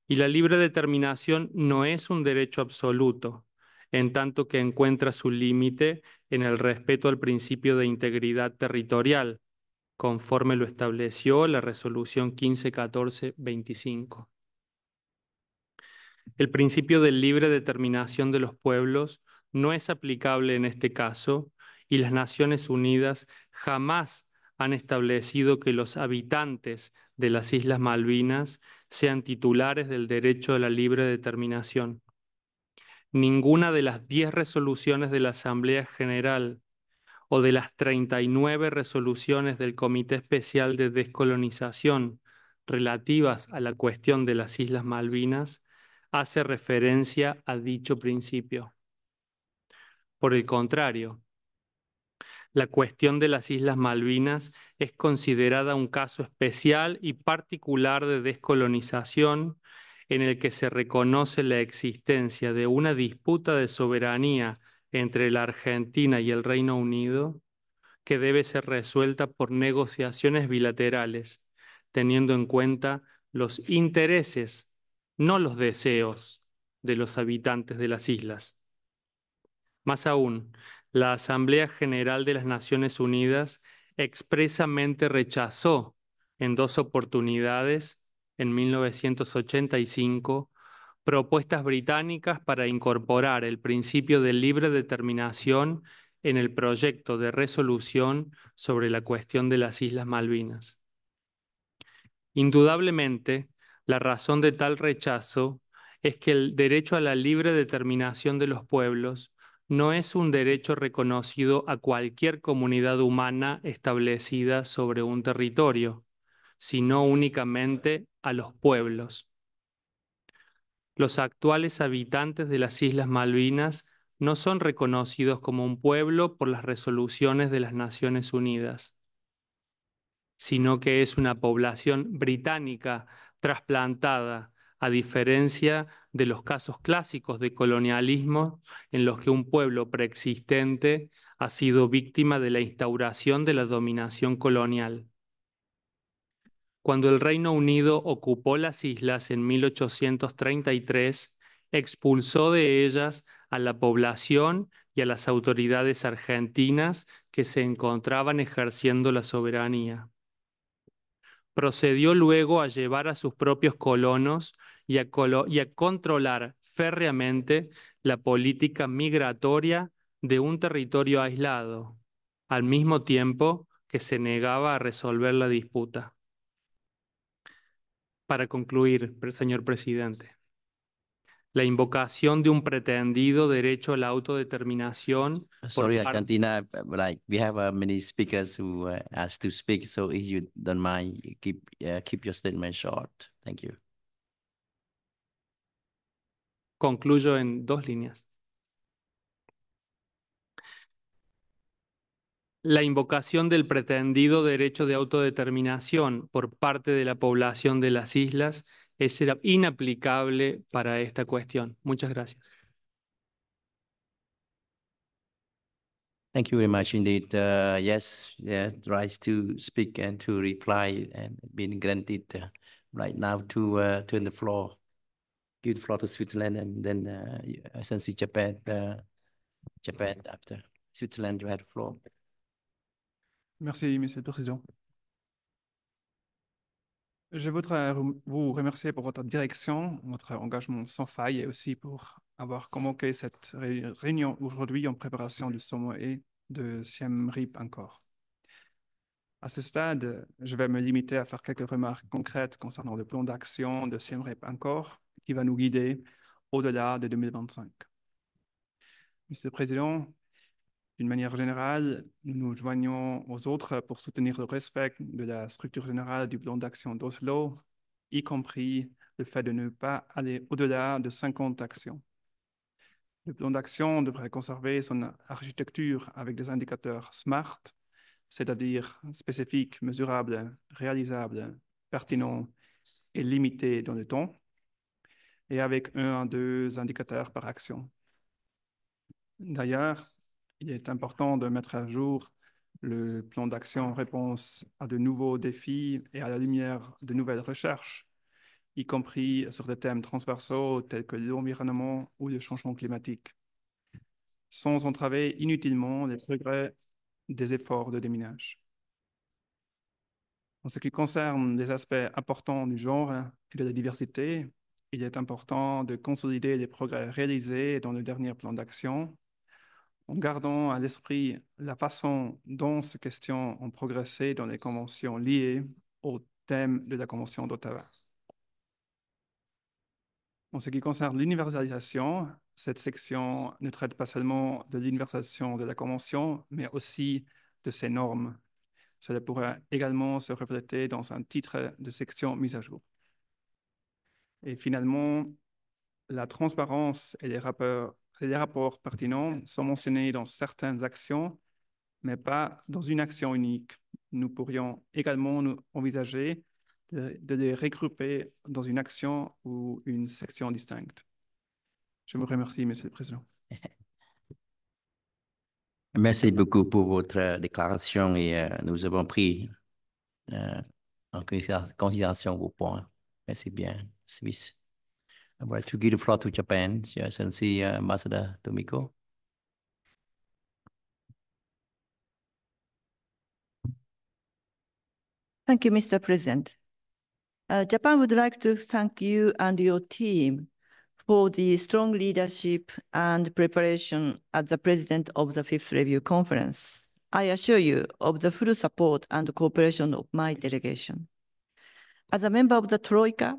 Y la libre determinación no es un derecho absoluto, en tanto que encuentra su límite en el respeto al principio de integridad territorial, conforme lo estableció la resolución 1514-25. El principio de libre determinación de los pueblos no es aplicable en este caso y las Naciones Unidas jamás han establecido que los habitantes de las Islas Malvinas sean titulares del derecho a la libre determinación. Ninguna de las 10 resoluciones de la Asamblea General o de las 39 resoluciones del Comité Especial de Descolonización relativas a la cuestión de las Islas Malvinas hace referencia a dicho principio. Por el contrario, la cuestión de las Islas Malvinas es considerada un caso especial y particular de descolonización en el que se reconoce la existencia de una disputa de soberanía entre la Argentina y el Reino Unido que debe ser resuelta por negociaciones bilaterales, teniendo en cuenta los intereses, no los deseos, de los habitantes de las islas. Más aún, la Asamblea General de las Naciones Unidas expresamente rechazó en 2 oportunidades, en 1985, propuestas británicas para incorporar el principio de libre determinación en el proyecto de resolución sobre la cuestión de las Islas Malvinas. Indudablemente, la razón de tal rechazo es que el derecho a la libre determinación de los pueblos no es un derecho reconocido a cualquier comunidad humana establecida sobre un territorio, sino únicamente a los pueblos. Los actuales habitantes de las Islas Malvinas no son reconocidos como un pueblo por las resoluciones de las Naciones Unidas, sino que es una población británica trasplantada, a diferencia de los casos clásicos de colonialismo en los que un pueblo preexistente ha sido víctima de la instauración de la dominación colonial. Cuando el Reino Unido ocupó las islas en 1833, expulsó de ellas a la población y a las autoridades argentinas que se encontraban ejerciendo la soberanía. Procedió luego a llevar a sus propios colonos y a controlar férreamente la política migratoria de un territorio aislado, al mismo tiempo que se negaba a resolver la disputa. Para concluir, señor presidente, la invocación de un pretendido derecho a la autodeterminación. Sorry, Argentina, like we have many speakers who asked to speak, so if you don't mind, keep your statement short. Thank you. Concluyo en 2 líneas. La invocación del pretendido derecho de autodeterminación por parte de la población de las islas es inaplicable para esta cuestión. Muchas gracias. Thank you very much indeed. Yes, yeah, right to speak and to reply and being granted right now to turn the floor, give the floor to Switzerland and then essentially Japan after. Switzerland, you have the floor. Merci, Monsieur le Président. Je voudrais vous remercier pour votre direction, votre engagement sans faille et aussi pour avoir convoqué cette réunion aujourd'hui en préparation du sommet de Siem Reap-Angkor. À ce stade, je vais me limiter à faire quelques remarques concrètes concernant le plan d'action de Siem Reap-Angkor qui va nous guider au-delà de 2025. Monsieur le Président, d'une manière générale, nous nous joignons aux autres pour soutenir le respect de la structure générale du plan d'action d'Oslo, y compris le fait de ne pas aller au-delà de 50 actions. Le plan d'action devrait conserver son architecture avec des indicateurs SMART, c'est-à-dire spécifiques, mesurables, réalisables, pertinents et limités dans le temps, et avec 1 à 2 indicateurs par action. D'ailleurs, il est important de mettre à jour le plan d'action en réponse à de nouveaux défis et à la lumière de nouvelles recherches, y compris sur des thèmes transversaux tels que l'environnement ou le changement climatique, sans entraver inutilement les progrès des efforts de déminage. En ce qui concerne les aspects importants du genre et de la diversité, il est important de consolider les progrès réalisés dans le dernier plan d'action, en gardant à l'esprit la façon dont ces questions ont progressé dans les conventions liées au thème de la Convention d'Ottawa. En ce qui concerne l'universalisation, cette section ne traite pas seulement de l'universalisation de la Convention, mais aussi de ses normes. Cela pourrait également se refléter dans un titre de section mise à jour. Et finalement, la transparence et les rapports pertinents sont mentionnés dans certaines actions, mais pas dans une action unique. Nous pourrions également envisager de les regrouper dans une action ou une section distincte. Je vous remercie, Monsieur le Président. Merci beaucoup pour votre déclaration et nous avons pris en considération vos points. Merci bien, Suisse. I would like to give the floor to Japan, Your Excellency Ambassador Tomiko. Thank you, Mr. President. Japan would like to thank you and your team for the strong leadership and preparation as the President of the Fifth Review Conference. I assure you of the full support and cooperation of my delegation. As a member of the Troika,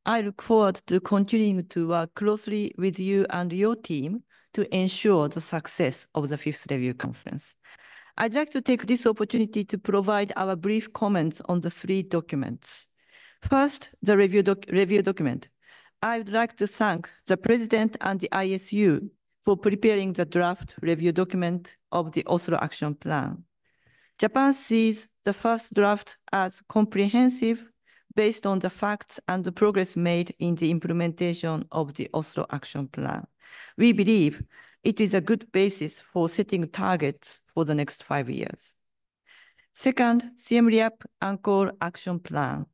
I look forward to continuing to work closely with you and your team to ensure the success of the Fifth Review Conference. I'd like to take this opportunity to provide our brief comments on the three documents. First, the review document. I would like to thank the President and the ISU for preparing the draft review document of the Oslo Action Plan. Japan sees the first draft as comprehensive based on the facts and the progress made in the implementation of the Oslo Action Plan. We believe it is a good basis for setting targets for the next 5 years. Second, Siem Reap-Angkor Action Plan.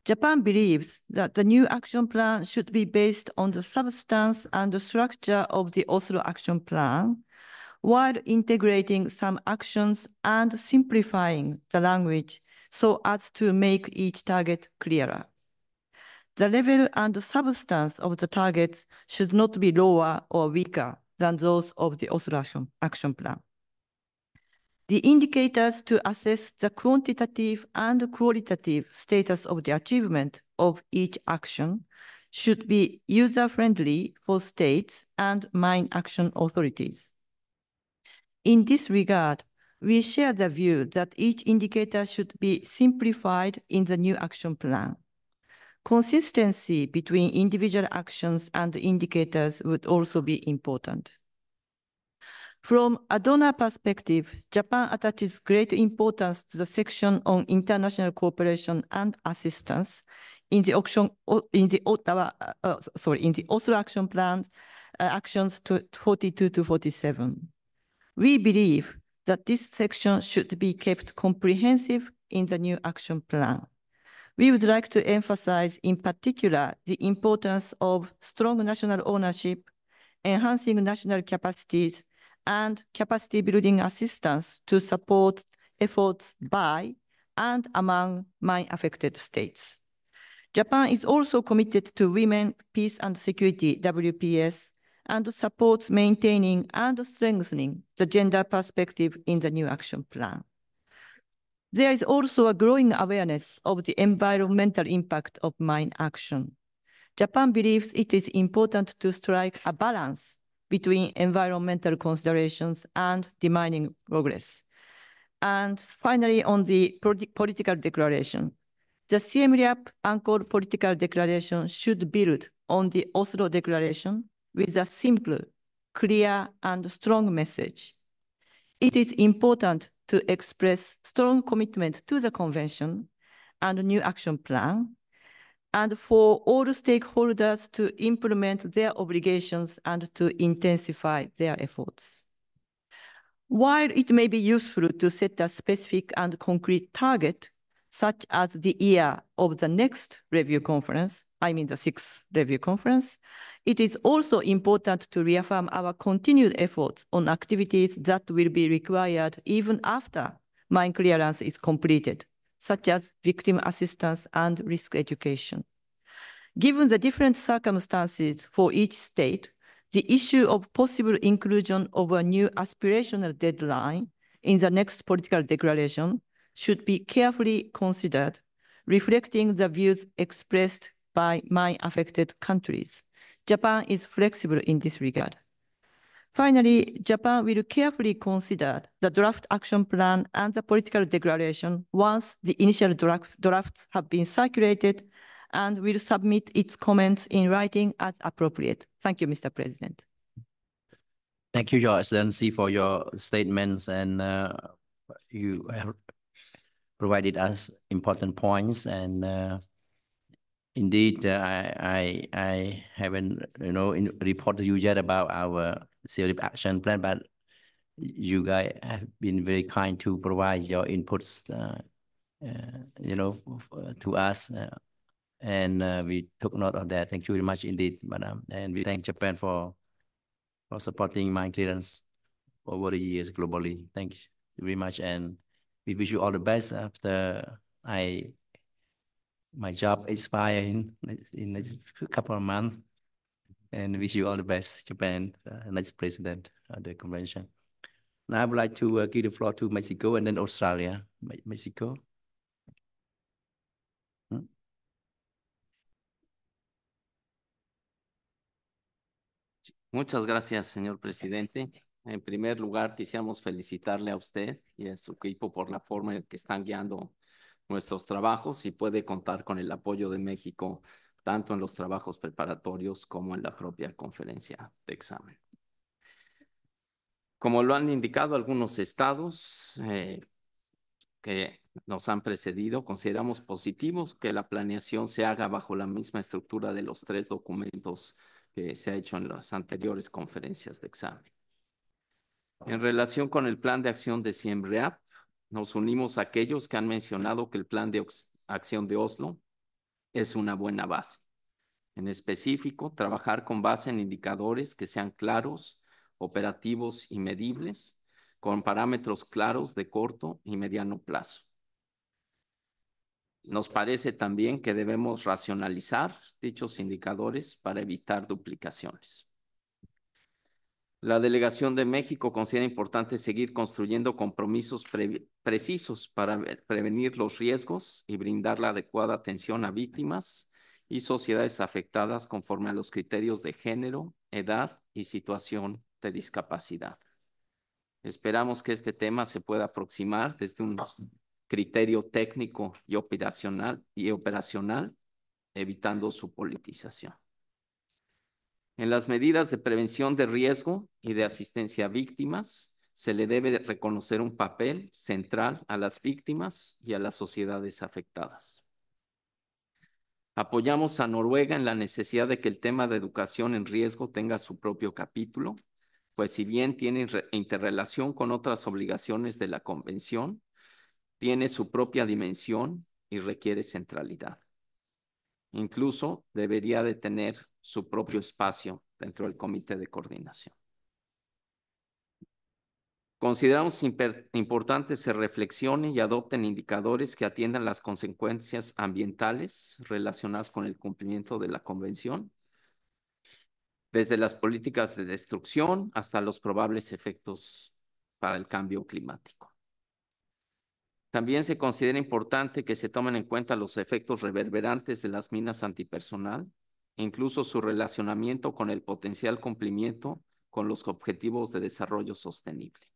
Japan believes that the new action plan should be based on the substance and the structure of the Oslo Action Plan, while integrating some actions and simplifying the language so as to make each target clearer. The level and the substance of the targets should not be lower or weaker than those of the Oslo Action Plan. The indicators to assess the quantitative and qualitative status of the achievement of each action should be user-friendly for states and mine action authorities. In this regard, we share the view that each indicator should be simplified in the new action plan. Consistency between individual actions and indicators would also be important. From a donor perspective, Japan attaches great importance to the section on international cooperation and assistance in the Oslo Action Plan actions 42 to 47. We believe that this section should be kept comprehensive in the new action plan. We would like to emphasize in particular the importance of strong national ownership, enhancing national capacities, and capacity building assistance to support efforts by and among mine-affected states. Japan is also committed to Women, Peace and Security, WPS, and supports maintaining and strengthening the gender perspective in the new action plan. There is also a growing awareness of the environmental impact of mine action. Japan believes it is important to strike a balance between environmental considerations and demining progress. And finally, on the political declaration, the Siem Reap-Angkor political declaration should build on the Oslo Declaration with a simple, clear, and strong message. It is important to express strong commitment to the convention and new action plan, and for all stakeholders to implement their obligations and to intensify their efforts. While it may be useful to set a specific and concrete target, such as the year of the next review conference, I mean the 6th review conference, it is also important to reaffirm our continued efforts on activities that will be required even after mine clearance is completed, such as victim assistance and risk education. Given the different circumstances for each state, the issue of possible inclusion of a new aspirational deadline in the next political declaration should be carefully considered, reflecting the views expressed by mine-affected countries. Japan is flexible in this regard. Finally, Japan will carefully consider the draft action plan and the political declaration once the initial drafts have been circulated, and will submit its comments in writing as appropriate. Thank you, Mr. President. Thank you, Your Excellency, for your statements, and you have provided us important points. And indeed, I haven't, reported you yet about our Siem Action Plan, but you guys have been very kind to provide your inputs, to us. And we took note of that. Thank you very much indeed, Madam. And we thank Japan for supporting mine clearance over the years globally. Thank you very much. And we wish you all the best after my job expires in a couple of months. and wish you all the best, Japan, next president of the convention. Now I would like to give the floor to Mexico and then Australia. Mexico. Muchas gracias, señor presidente. En primer lugar, quisiéramos felicitarle a usted y a su equipo por la forma en que están guiando nuestros trabajos y puede contar con el apoyo de México tanto en los trabajos preparatorios como en la propia conferencia de examen. Como lo han indicado algunos estados que nos han precedido, consideramos positivos que la planeación se haga bajo la misma estructura de los 3 documentos que se ha hecho en las anteriores conferencias de examen. En relación con el plan de acción de Siem Reap, nos unimos a aquellos que han mencionado que el plan de acción de Oslo es una buena base. En específico, trabajar con base en indicadores que sean claros, operativos y medibles, con parámetros claros de corto y mediano plazo. Nos parece también que debemos racionalizar dichos indicadores para evitar duplicaciones. La delegación de México considera importante seguir construyendo compromisos precisos para prevenir los riesgos y brindar la adecuada atención a víctimas y sociedades afectadas conforme a los criterios de género, edad y situación de discapacidad. Esperamos que este tema se pueda aproximar desde un criterio técnico y operacional, evitando su politización. En las medidas de prevención de riesgo y de asistencia a víctimas, se le debe reconocer un papel central a las víctimas y a las sociedades afectadas. Apoyamos a Noruega en la necesidad de que el tema de educación en riesgo tenga su propio capítulo, pues si bien tiene interrelación con otras obligaciones de la Convención, tiene su propia dimensión y requiere centralidad. Incluso debería de tener su propio espacio dentro del comité de coordinación. Consideramos importante se reflexione y adopten indicadores que atiendan las consecuencias ambientales relacionadas con el cumplimiento de la Convención, desde las políticas de destrucción hasta los probables efectos para el cambio climático. También se considera importante que se tomen en cuenta los efectos reverberantes de las minas antipersonal, incluso su relacionamiento con el potencial cumplimiento con los objetivos de desarrollo sostenible.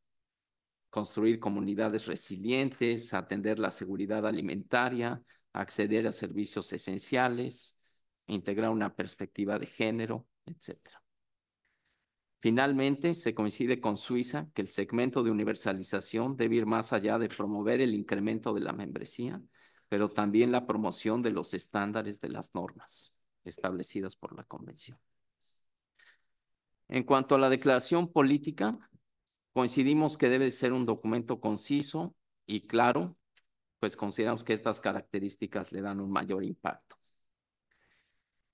Construir comunidades resilientes, atender la seguridad alimentaria, acceder a servicios esenciales, integrar una perspectiva de género, etc. Finalmente, se coincide con Suiza que el segmento de universalización debe ir más allá de promover el incremento de la membresía, pero también la promoción de los estándares de las normas establecidas por la Convención. En cuanto a la declaración política, coincidimos que debe ser un documento conciso y claro, pues consideramos que estas características le dan un mayor impacto.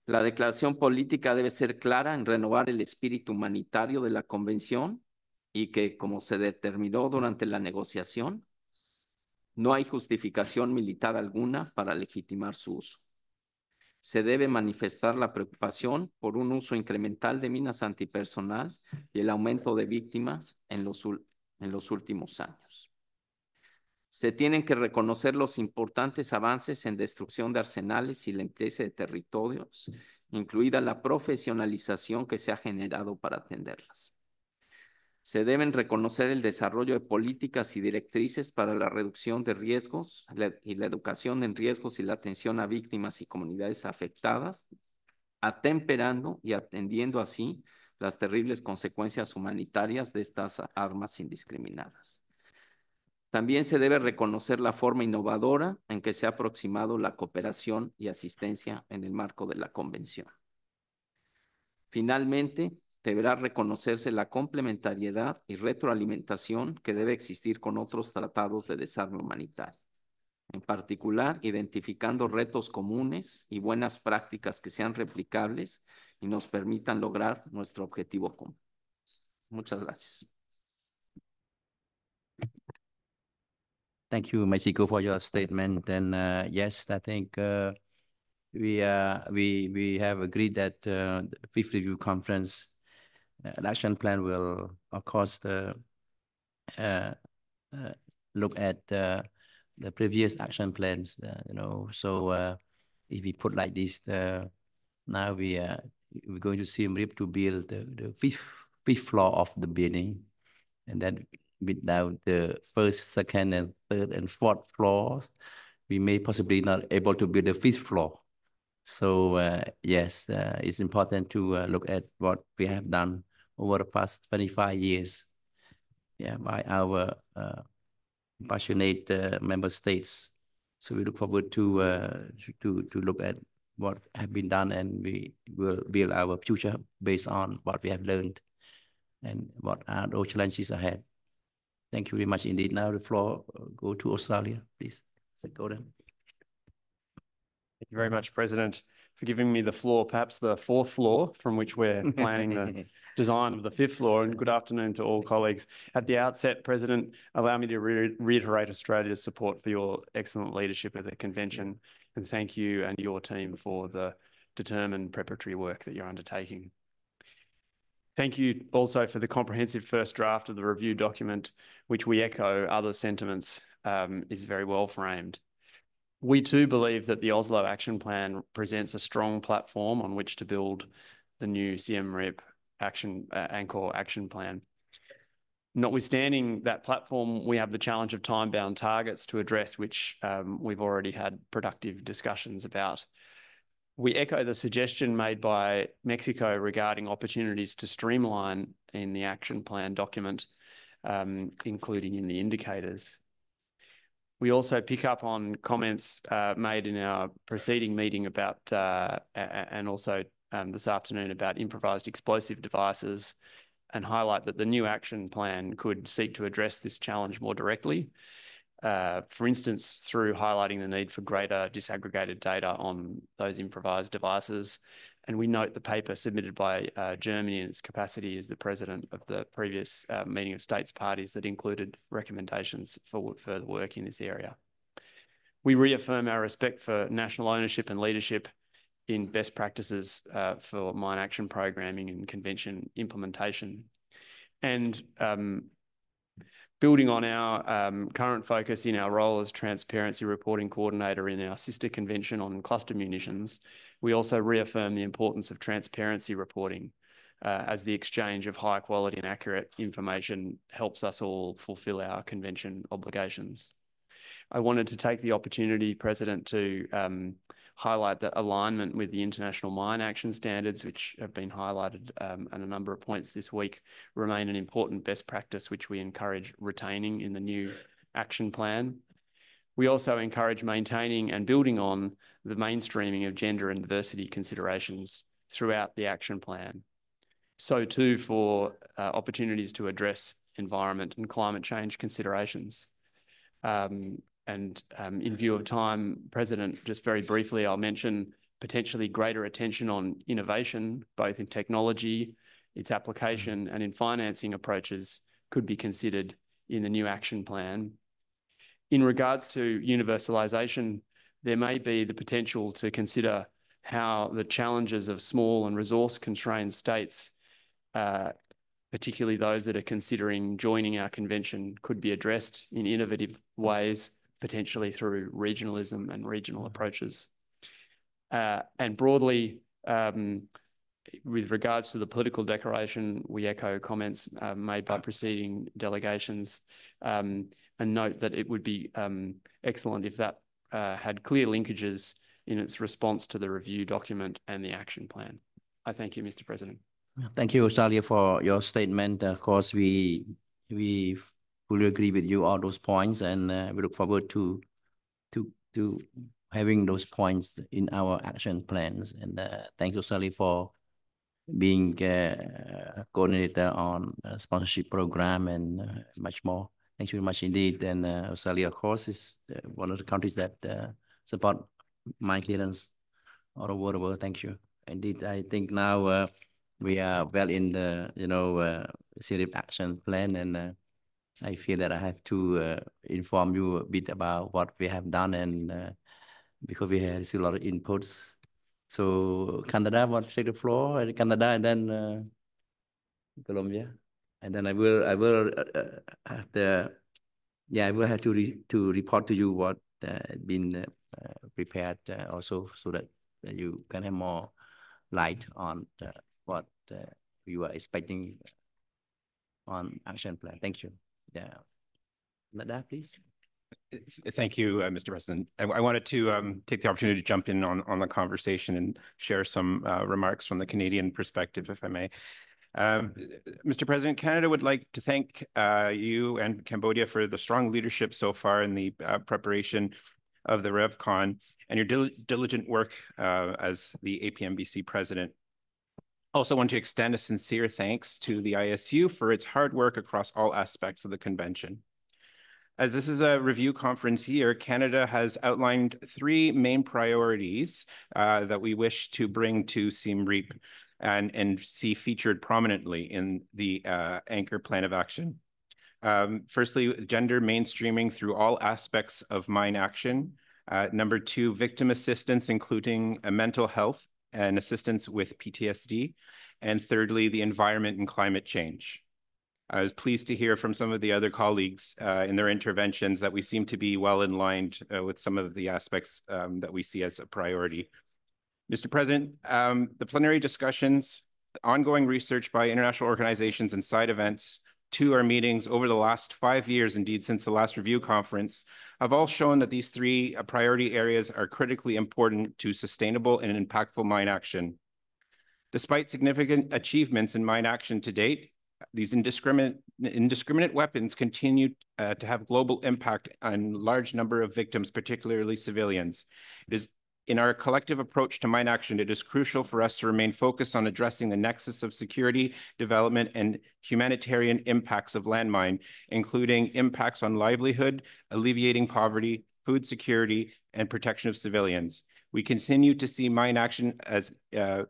La declaración política debe ser clara en renovar el espíritu humanitario de la Convención y que, como se determinó durante la negociación, no hay justificación militar alguna para legitimar su uso. Se debe manifestar la preocupación por un uso incremental de minas antipersonal y el aumento de víctimas en los últimos años. Se tienen que reconocer los importantes avances en destrucción de arsenales y limpieza de territorios, incluida la profesionalización que se ha generado para atenderlas. Se deben reconocer el desarrollo de políticas y directrices para la reducción de riesgos y la educación en riesgos y la atención a víctimas y comunidades afectadas, atemperando y atendiendo así las terribles consecuencias humanitarias de estas armas indiscriminadas. También se debe reconocer la forma innovadora en que se ha aproximado la cooperación y asistencia en el marco de la Convención. Finalmente, deberá reconocerse la complementariedad y retroalimentación que debe existir con otros tratados de desarme humanitario. En particular, identificando retos comunes y buenas prácticas que sean replicables y nos permitan lograr nuestro objetivo común. Muchas gracias. Thank you, Mexico, for your statement. And yes, I think we have agreed that the fifth review conference the action plan will, of course, look at the previous action plans. So if we put like this, now we're going to Siem Reap to build the fifth floor of the building, and then without the first, second, and third and fourth floors, we may possibly not able to build the fifth floor. So yes, it's important to look at what we have done over the past 25 years, by our passionate member states. So we look forward to look at what have been done, and we will build our future based on what we have learned and what are those challenges ahead. Thank you very much indeed. Now the floor go to Australia, please. Go then. Thank you very much, President, for giving me the floor, perhaps the fourth floor from which we're planning the design of the fifth floor. And good afternoon to all colleagues. At the outset, President, allow me to reiterate Australia's support for your excellent leadership of the convention, and thank you and your team for the determined preparatory work that you're undertaking. Thank you also for the comprehensive first draft of the review document, which we echo other sentiments is very well framed. We too believe that the Oslo Action Plan presents a strong platform on which to build the new Siem Reap Angkor Action Plan. Notwithstanding that platform, we have the challenge of time-bound targets to address, which we've already had productive discussions about. We echo the suggestion made by Mexico regarding opportunities to streamline in the action plan document, including in the indicators. We also pick up on comments made in our preceding meeting about, and also this afternoon, about improvised explosive devices, and highlight that the new action plan could seek to address this challenge more directly. For instance, through highlighting the need for greater disaggregated data on those improvised devices. And we note the paper submitted by Germany in its capacity as the president of the previous meeting of states parties that included recommendations for further work in this area. We reaffirm our respect for national ownership and leadership in best practices for mine action programming and convention implementation. And building on our current focus in our role as transparency reporting coordinator in our sister convention on cluster munitions, we also reaffirm the importance of transparency reporting as the exchange of high quality and accurate information helps us all fulfill our convention obligations. I wanted to take the opportunity, President, to highlight that alignment with the International Mine Action Standards, which have been highlighted at a number of points this week, remain an important best practice which we encourage retaining in the new action plan. We also encourage maintaining and building on the mainstreaming of gender and diversity considerations throughout the action plan. So too for opportunities to address environment and climate change considerations. In view of time, President, just very briefly, I'll mention potentially greater attention on innovation, both in technology, its application, and in financing approaches could be considered in the new action plan. In regards to universalisation, there may be the potential to consider how the challenges of small and resource-constrained states, particularly those that are considering joining our convention, could be addressed in innovative ways, potentially through regionalism and regional approaches. And broadly, with regards to the political declaration, we echo comments made by preceding delegations and note that it would be excellent if that had clear linkages in its response to the review document and the action plan. I thank you, Mr. President. Thank you, Australia, for your statement. Of course, we fully agree with you all those points, and we look forward to having those points in our action plans. And thanks, Australia, for being coordinator on sponsorship program and much more. Thank you very much indeed. And Australia, of course, is one of the countries that support mine clearance all over the world. Thank you. Indeed, I think now we are well in the serious action plan, and I feel that I have to inform you a bit about what we have done, and because we have received a lot of inputs So Canada want to take the floor, and Canada, and then Colombia, and then I will have the I will have to report to you what been prepared also, so that you can have more light on what you are expecting on action plan. Thank you. Yeah, Nada, please. Thank you, Mr. President. I wanted to take the opportunity to jump in on the conversation and share some remarks from the Canadian perspective, if I may. Mr. President, Canada would like to thank you and Cambodia for the strong leadership so far in the preparation of the RevCon and your diligent work as the APMBC president. Also want to extend a sincere thanks to the ISU for its hard work across all aspects of the convention. As this is a review conference year, Canada has outlined 3 main priorities that we wish to bring to Siem Reap and see featured prominently in the Anchor Plan of Action. Firstly, gender mainstreaming through all aspects of mine action. Number 2, victim assistance, including mental health and assistance with PTSD. And thirdly, the environment and climate change. I was pleased to hear from some of the other colleagues in their interventions that we seem to be well in line with some of the aspects that we see as a priority. Mr. President, the plenary discussions, ongoing research by international organizations and side events to our meetings over the last 5 years, indeed since the last review conference, have all shown that these 3 priority areas are critically important to sustainable and impactful mine action. Despite significant achievements in mine action to date, these indiscriminate weapons continue to have global impact on large number of victims, particularly civilians. It is in our collective approach to mine action, it is crucial for us to remain focused on addressing the nexus of security, development, and humanitarian impacts of landmine, including impacts on livelihood, alleviating poverty, food security, and protection of civilians. We continue to see mine action as an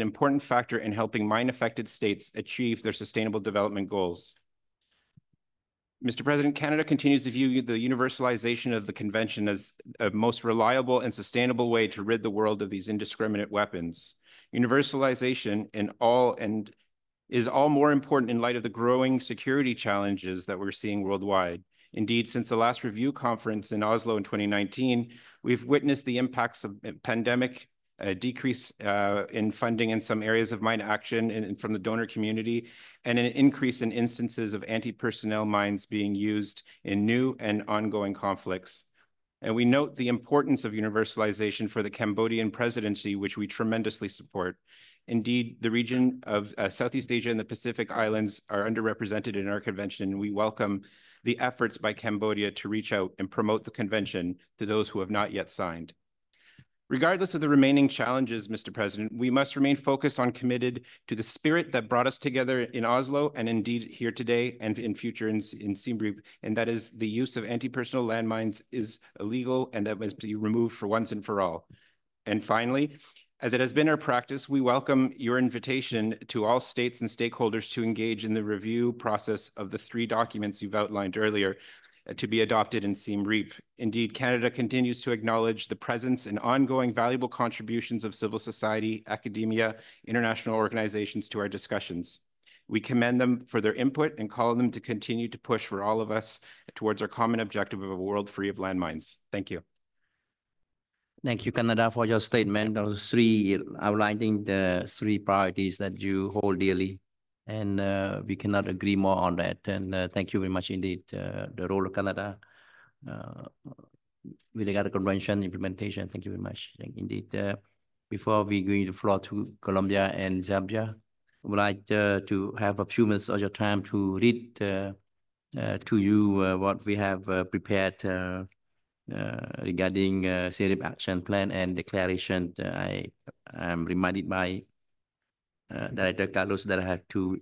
important factor in helping mine-affected states achieve their sustainable development goals. Mr. President, Canada continues to view the universalization of the convention as a most reliable and sustainable way to rid the world of these indiscriminate weapons. Universalization is all more important in light of the growing security challenges that we're seeing worldwide. Indeed, since the last review conference in Oslo in 2019, we've witnessed the impacts of pandemic, a decrease in funding in some areas of mine action from the donor community, and an increase in instances of anti-personnel mines being used in new and ongoing conflicts. And we note the importance of universalization for the Cambodian presidency, which we tremendously support. Indeed, the region of Southeast Asia and the Pacific Islands are underrepresented in our convention, and we welcome the efforts by Cambodia to reach out and promote the convention to those who have not yet signed. Regardless of the remaining challenges, Mr. President, we must remain focused on committed to the spirit that brought us together in Oslo and indeed here today and in future in Siem Reap, and that is the use of anti-personnel landmines is illegal and that must be removed for once and for all. And finally, as it has been our practice, we welcome your invitation to all states and stakeholders to engage in the review process of the 3 documents you've outlined earlier to be adopted in Siem Reap. Indeed, Canada continues to acknowledge the presence and ongoing valuable contributions of civil society, academia, international organizations to our discussions. We commend them for their input and call on them to continue to push for all of us towards our common objective of a world free of landmines. Thank you. Thank you, Canada, for your statement of outlining the 3 priorities that you hold dearly. And we cannot agree more on that. And thank you very much indeed. The role of Canada with regard to convention implementation. Thank you very much. Indeed. Before we go to the floor to Colombia and Zambia, I would like to have a few minutes of your time to read to you what we have prepared regarding Siem Reap Action Plan and Declaration. I am reminded by Director Carlos that I have to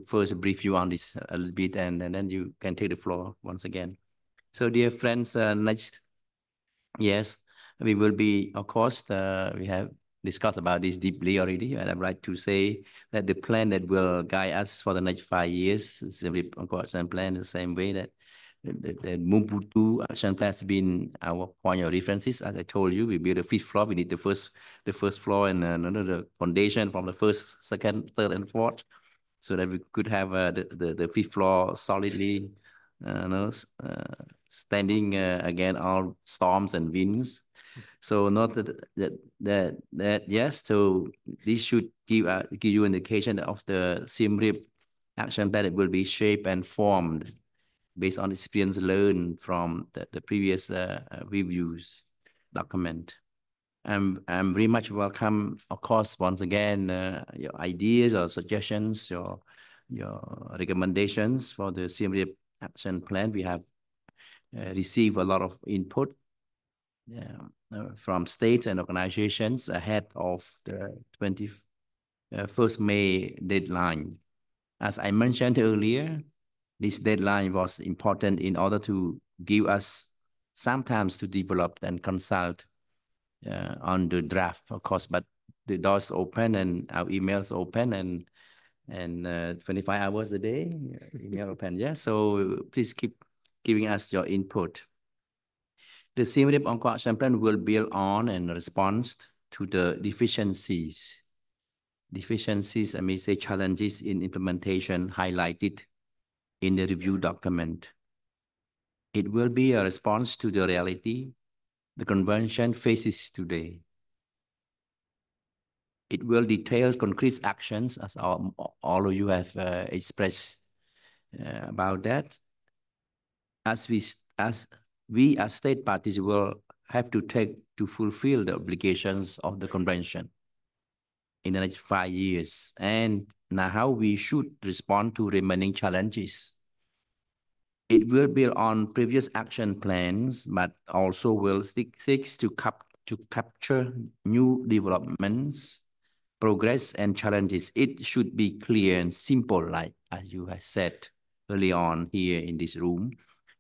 first brief you on this a little bit, and then you can take the floor once again. So, dear friends, next, yes, we will be, of course, we have discussed about this deeply already, and I'd like to say that the plan that will guide us for the next 5 years is the Reap-Angkor plan, the same way that the Mobutu action plan has been our point of references. As I told you, we build the 5th floor. We need the first floor and another foundation from the 1st, 2nd, 3rd, and 4th, so that we could have the 5th floor solidly, standing against all storms and winds. So not that yes. So this should give you an indication of the Siem Reap action plan that will be shaped and formed based on experience learned from the previous reviews document. I'm very much welcome, of course, once again, your ideas or suggestions, your recommendations for the Siem Reap action plan. We have received a lot of input from states and organizations ahead of the 21st May deadline. As I mentioned earlier, this deadline was important in order to give us some time to develop and consult on the draft, of course, but the doors open and our emails open and 25 hours a day, email open, yeah. So please keep giving us your input. The Siem Reap-Angkor action plan will build on and respond to the deficiencies, I may say challenges in implementation highlighted in the review document. It will be a response to the reality the convention faces today. It will detail concrete actions, as all of you have expressed about that. As we as state parties will have to take to fulfill the obligations of the convention in the next 5 years, and now how we should respond to remaining challenges. It will build on previous action plans, but also will seek to capture new developments, progress, and challenges. It should be clear and simple, like as you have said early on here in this room,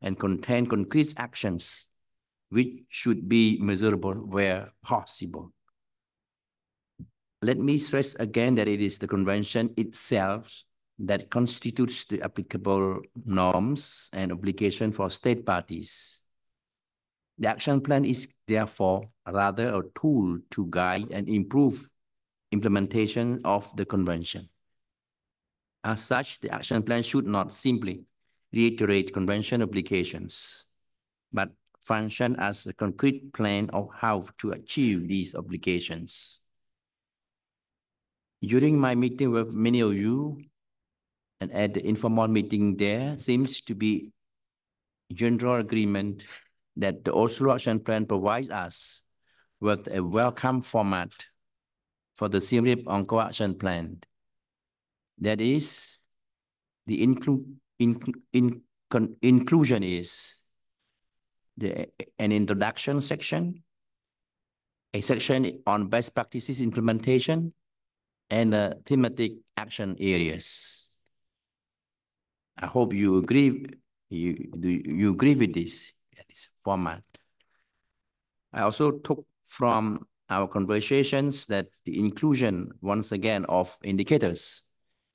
and contain concrete actions which should be measurable where possible. Let me stress again that it is the convention itself that constitutes the applicable norms and obligation for state parties. The action plan is therefore rather a tool to guide and improve implementation of the convention. As such, the action plan should not simply reiterate convention obligations, but function as a concrete plan of how to achieve these obligations. During my meeting with many of you, and at the informal meeting there, seems to be general agreement that the Oslo Action Plan provides us with a welcome format for the Siem Reap-Angkor Action Plan. That is, the inclusion is an introduction section, a section on best practices implementation, and thematic action areas. I hope you agree. You agree with this format. I also took from our conversations that the inclusion, once again, of indicators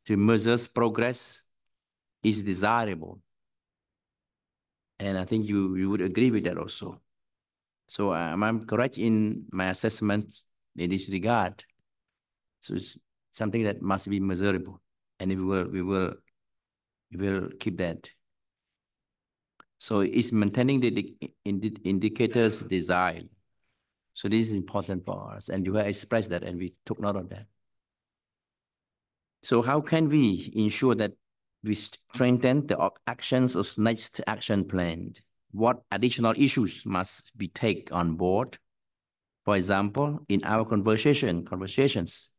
to measure progress is desirable. And I think you would agree with that also. So I'm correct in my assessment in this regard. So it's something that must be measurable, and we will keep that. So it's maintaining the indicators desired. So this is important for us, and you have expressed that, and we took note of that. So how can we ensure that we strengthen the actions of next action plan? What additional issues must be taken on board? For example, in our conversations,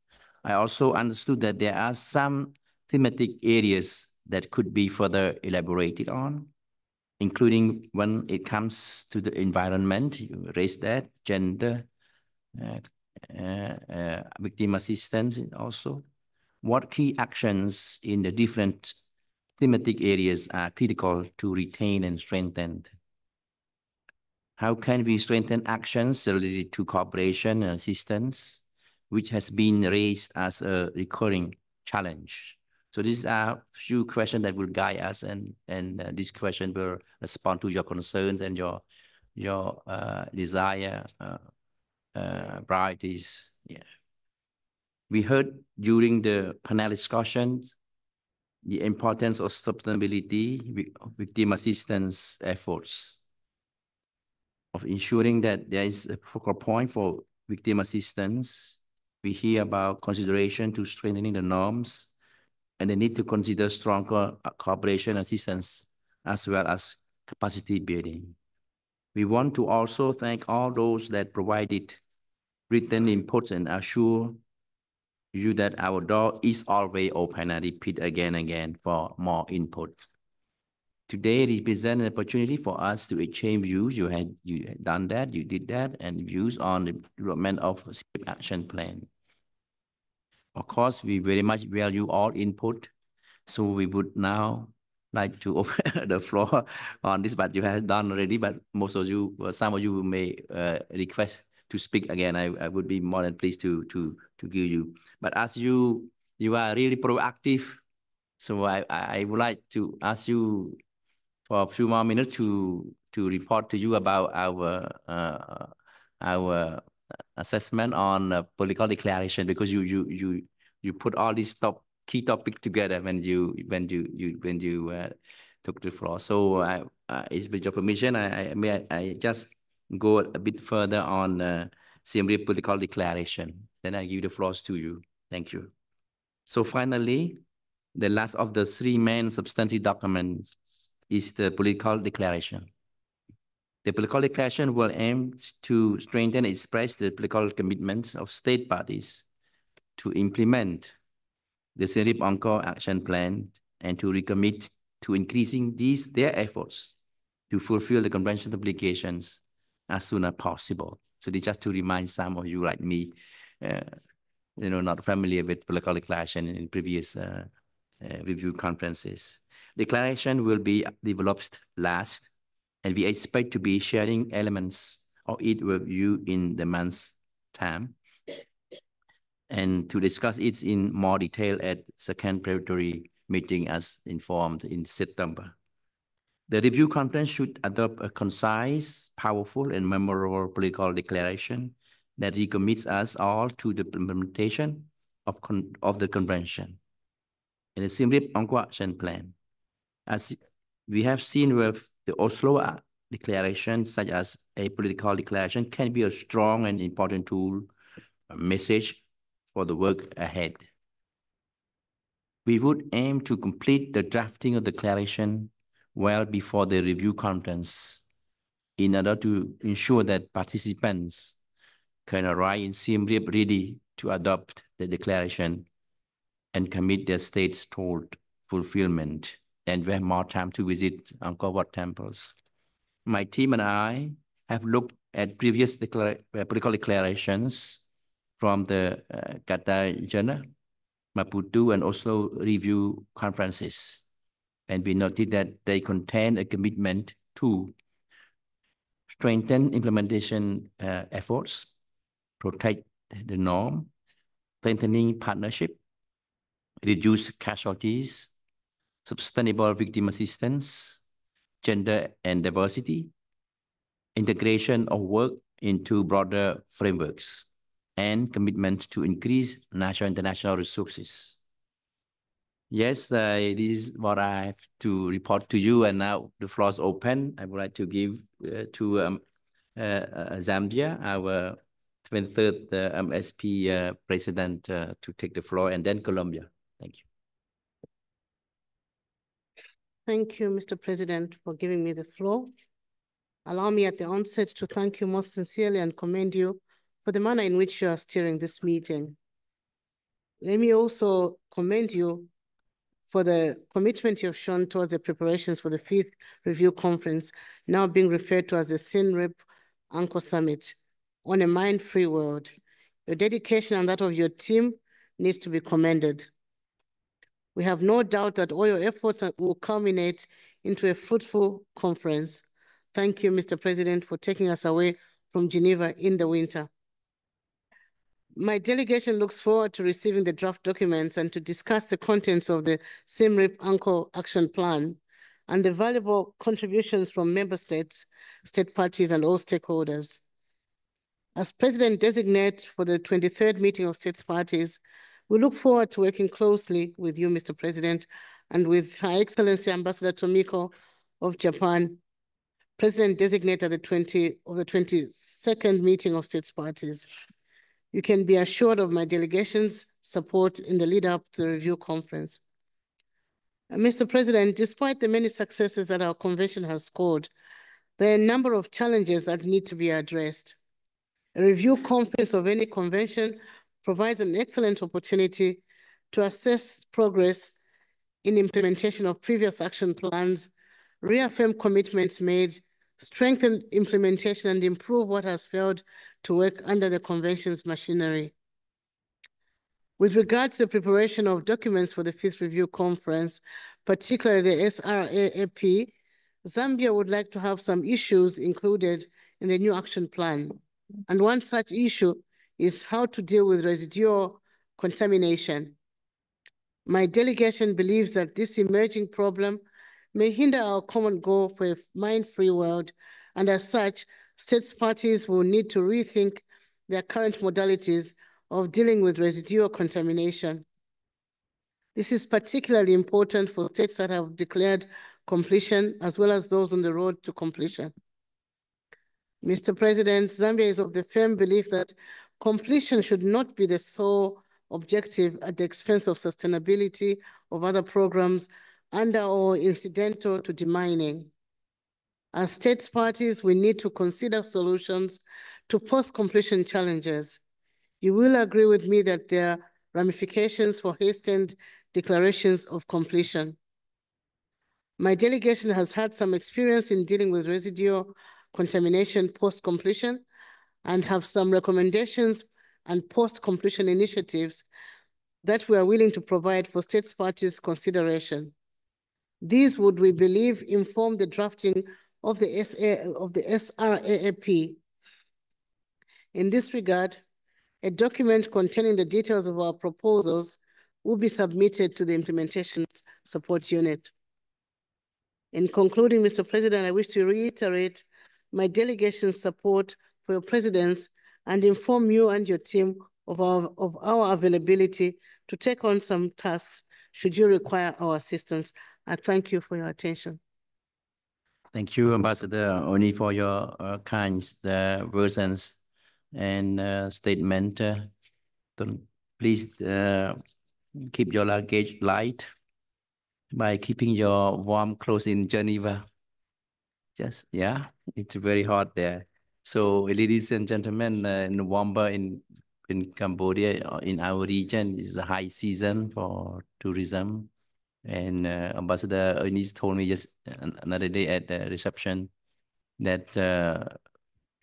I also understood that there are some thematic areas that could be further elaborated on, including when it comes to the environment, you raised that, gender, victim assistance also. What key actions in the different thematic areas are critical to retain and strengthen? How can we strengthen actions related to cooperation and assistance, which has been raised as a recurring challenge? So these are few questions that will guide us, and this question will respond to your concerns and your desire, priorities. Yeah. We heard during the panel discussions the importance of sustainability, victim assistance efforts, of ensuring that there is a focal point for victim assistance. We hear about consideration to strengthening the norms and the need to consider stronger cooperation assistance as well as capacity building. We want to also thank all those that provided written input and assure you that our door is always open. I repeat again and again for more input. Today represents an opportunity for us to exchange views. You had done that, you did that, and views on the development of a action plan. Of course, we very much value all input, so we would now like to open the floor on this, but you have done already, but most of you, some of you may request to speak again. I would be more than pleased to give you. But as you are really proactive, so I would like to ask you for a few more minutes to report to you about our assessment on political declaration, because you put all these key topics together when you took the floor. So with your permission, I just go a bit further on Siem Reap political declaration. Then I give the floors to you. Thank you. So finally, the last of the three main substantive documents is the political declaration. The political declaration will aim to strengthen and express the political commitments of state parties to implement the Siem Reap-Angkor action plan and to recommit to increasing their efforts to fulfill the convention obligations as soon as possible. So this just to remind some of you like me, not familiar with political declaration in previous review conferences. Declaration will be developed last, and we expect to be sharing elements of it with you in the month's time, and to discuss it in more detail at second preparatory meeting as informed in September. The review conference should adopt a concise, powerful, and memorable political declaration that recommits us all to the implementation of the convention and the Siem Reap-Angkor action plan. As we have seen with the Oslo declaration, such as a political declaration can be a strong and important tool, a message for the work ahead. We would aim to complete the drafting of the declaration well before the review conference in order to ensure that participants can arrive in Siem Reap ready to adopt the declaration and commit their states toward fulfillment, and we have more time to visit Angkor Wat temples. My team and I have looked at previous political declarations from the Cartagena, Maputo, and Oslo review conferences, and we noted that they contain a commitment to strengthen implementation efforts, protect the norm, strengthening partnership, reduce casualties, sustainable victim assistance, gender and diversity, integration of work into broader frameworks, and commitment to increase national and international resources. Yes, this is what I have to report to you, and now the floor is open. I would like to give to Zambia, our 23rd MSP president, to take the floor, and then Colombia. Thank you. Thank you, Mr. President, for giving me the floor. Allow me at the onset to thank you most sincerely and commend you for the manner in which you are steering this meeting. Let me also commend you for the commitment you have shown towards the preparations for the 5th Review Conference, now being referred to as the Siem Reap-Angkor Summit on a mind-free world. Your dedication and that of your team needs to be commended. We have no doubt that all your efforts will culminate into a fruitful conference. Thank you, Mr. President, for taking us away from Geneva in the winter. My delegation looks forward to receiving the draft documents and to discuss the contents of the Siem Reap-Angkor Action Plan and the valuable contributions from member states, state parties, and all stakeholders. As President-designate for the 23rd meeting of states parties, we look forward to working closely with you, Mr. President, and with Her Excellency Ambassador Tomiko of Japan, President-designate at the 22nd meeting of states parties. You can be assured of my delegation's support in the lead up to the review conference. Mr. President, despite the many successes that our convention has scored, there are a number of challenges that need to be addressed. A review conference of any convention provides an excellent opportunity to assess progress in implementation of previous action plans, reaffirm commitments made, strengthen implementation, and improve what has failed to work under the convention's machinery. With regard to the preparation of documents for the 5th Review Conference, particularly the SRAAP, Zambia would like to have some issues included in the new action plan. And one such issue is how to deal with residual contamination. My delegation believes that this emerging problem may hinder our common goal for a mine-free world, and as such, states parties will need to rethink their current modalities of dealing with residual contamination. This is particularly important for states that have declared completion, as well as those on the road to completion. Mr. President, Zambia is of the firm belief that completion should not be the sole objective at the expense of sustainability of other programs under or incidental to demining. As states parties, we need to consider solutions to post-completion challenges. You will agree with me that there are ramifications for hastened declarations of completion. My delegation has had some experience in dealing with residual contamination post-completion and have some recommendations and post-completion initiatives that we are willing to provide for states parties' consideration. These would, we believe, inform the drafting of the SRAAP. In this regard, a document containing the details of our proposals will be submitted to the Implementation Support Unit. In concluding, Mr. President, I wish to reiterate my delegation's support for your presidents and inform you and your team of our availability to take on some tasks should you require our assistance. I thank you for your attention. Thank you, Ambassador Oni, for your kind words and statement. Please keep your luggage light by keeping your warm clothes in Geneva. Just, yeah, it's very hot there. So, ladies and gentlemen, in November in Cambodia, in our region, is a high season for tourism. And Ambassador Ernest told me just another day at the reception that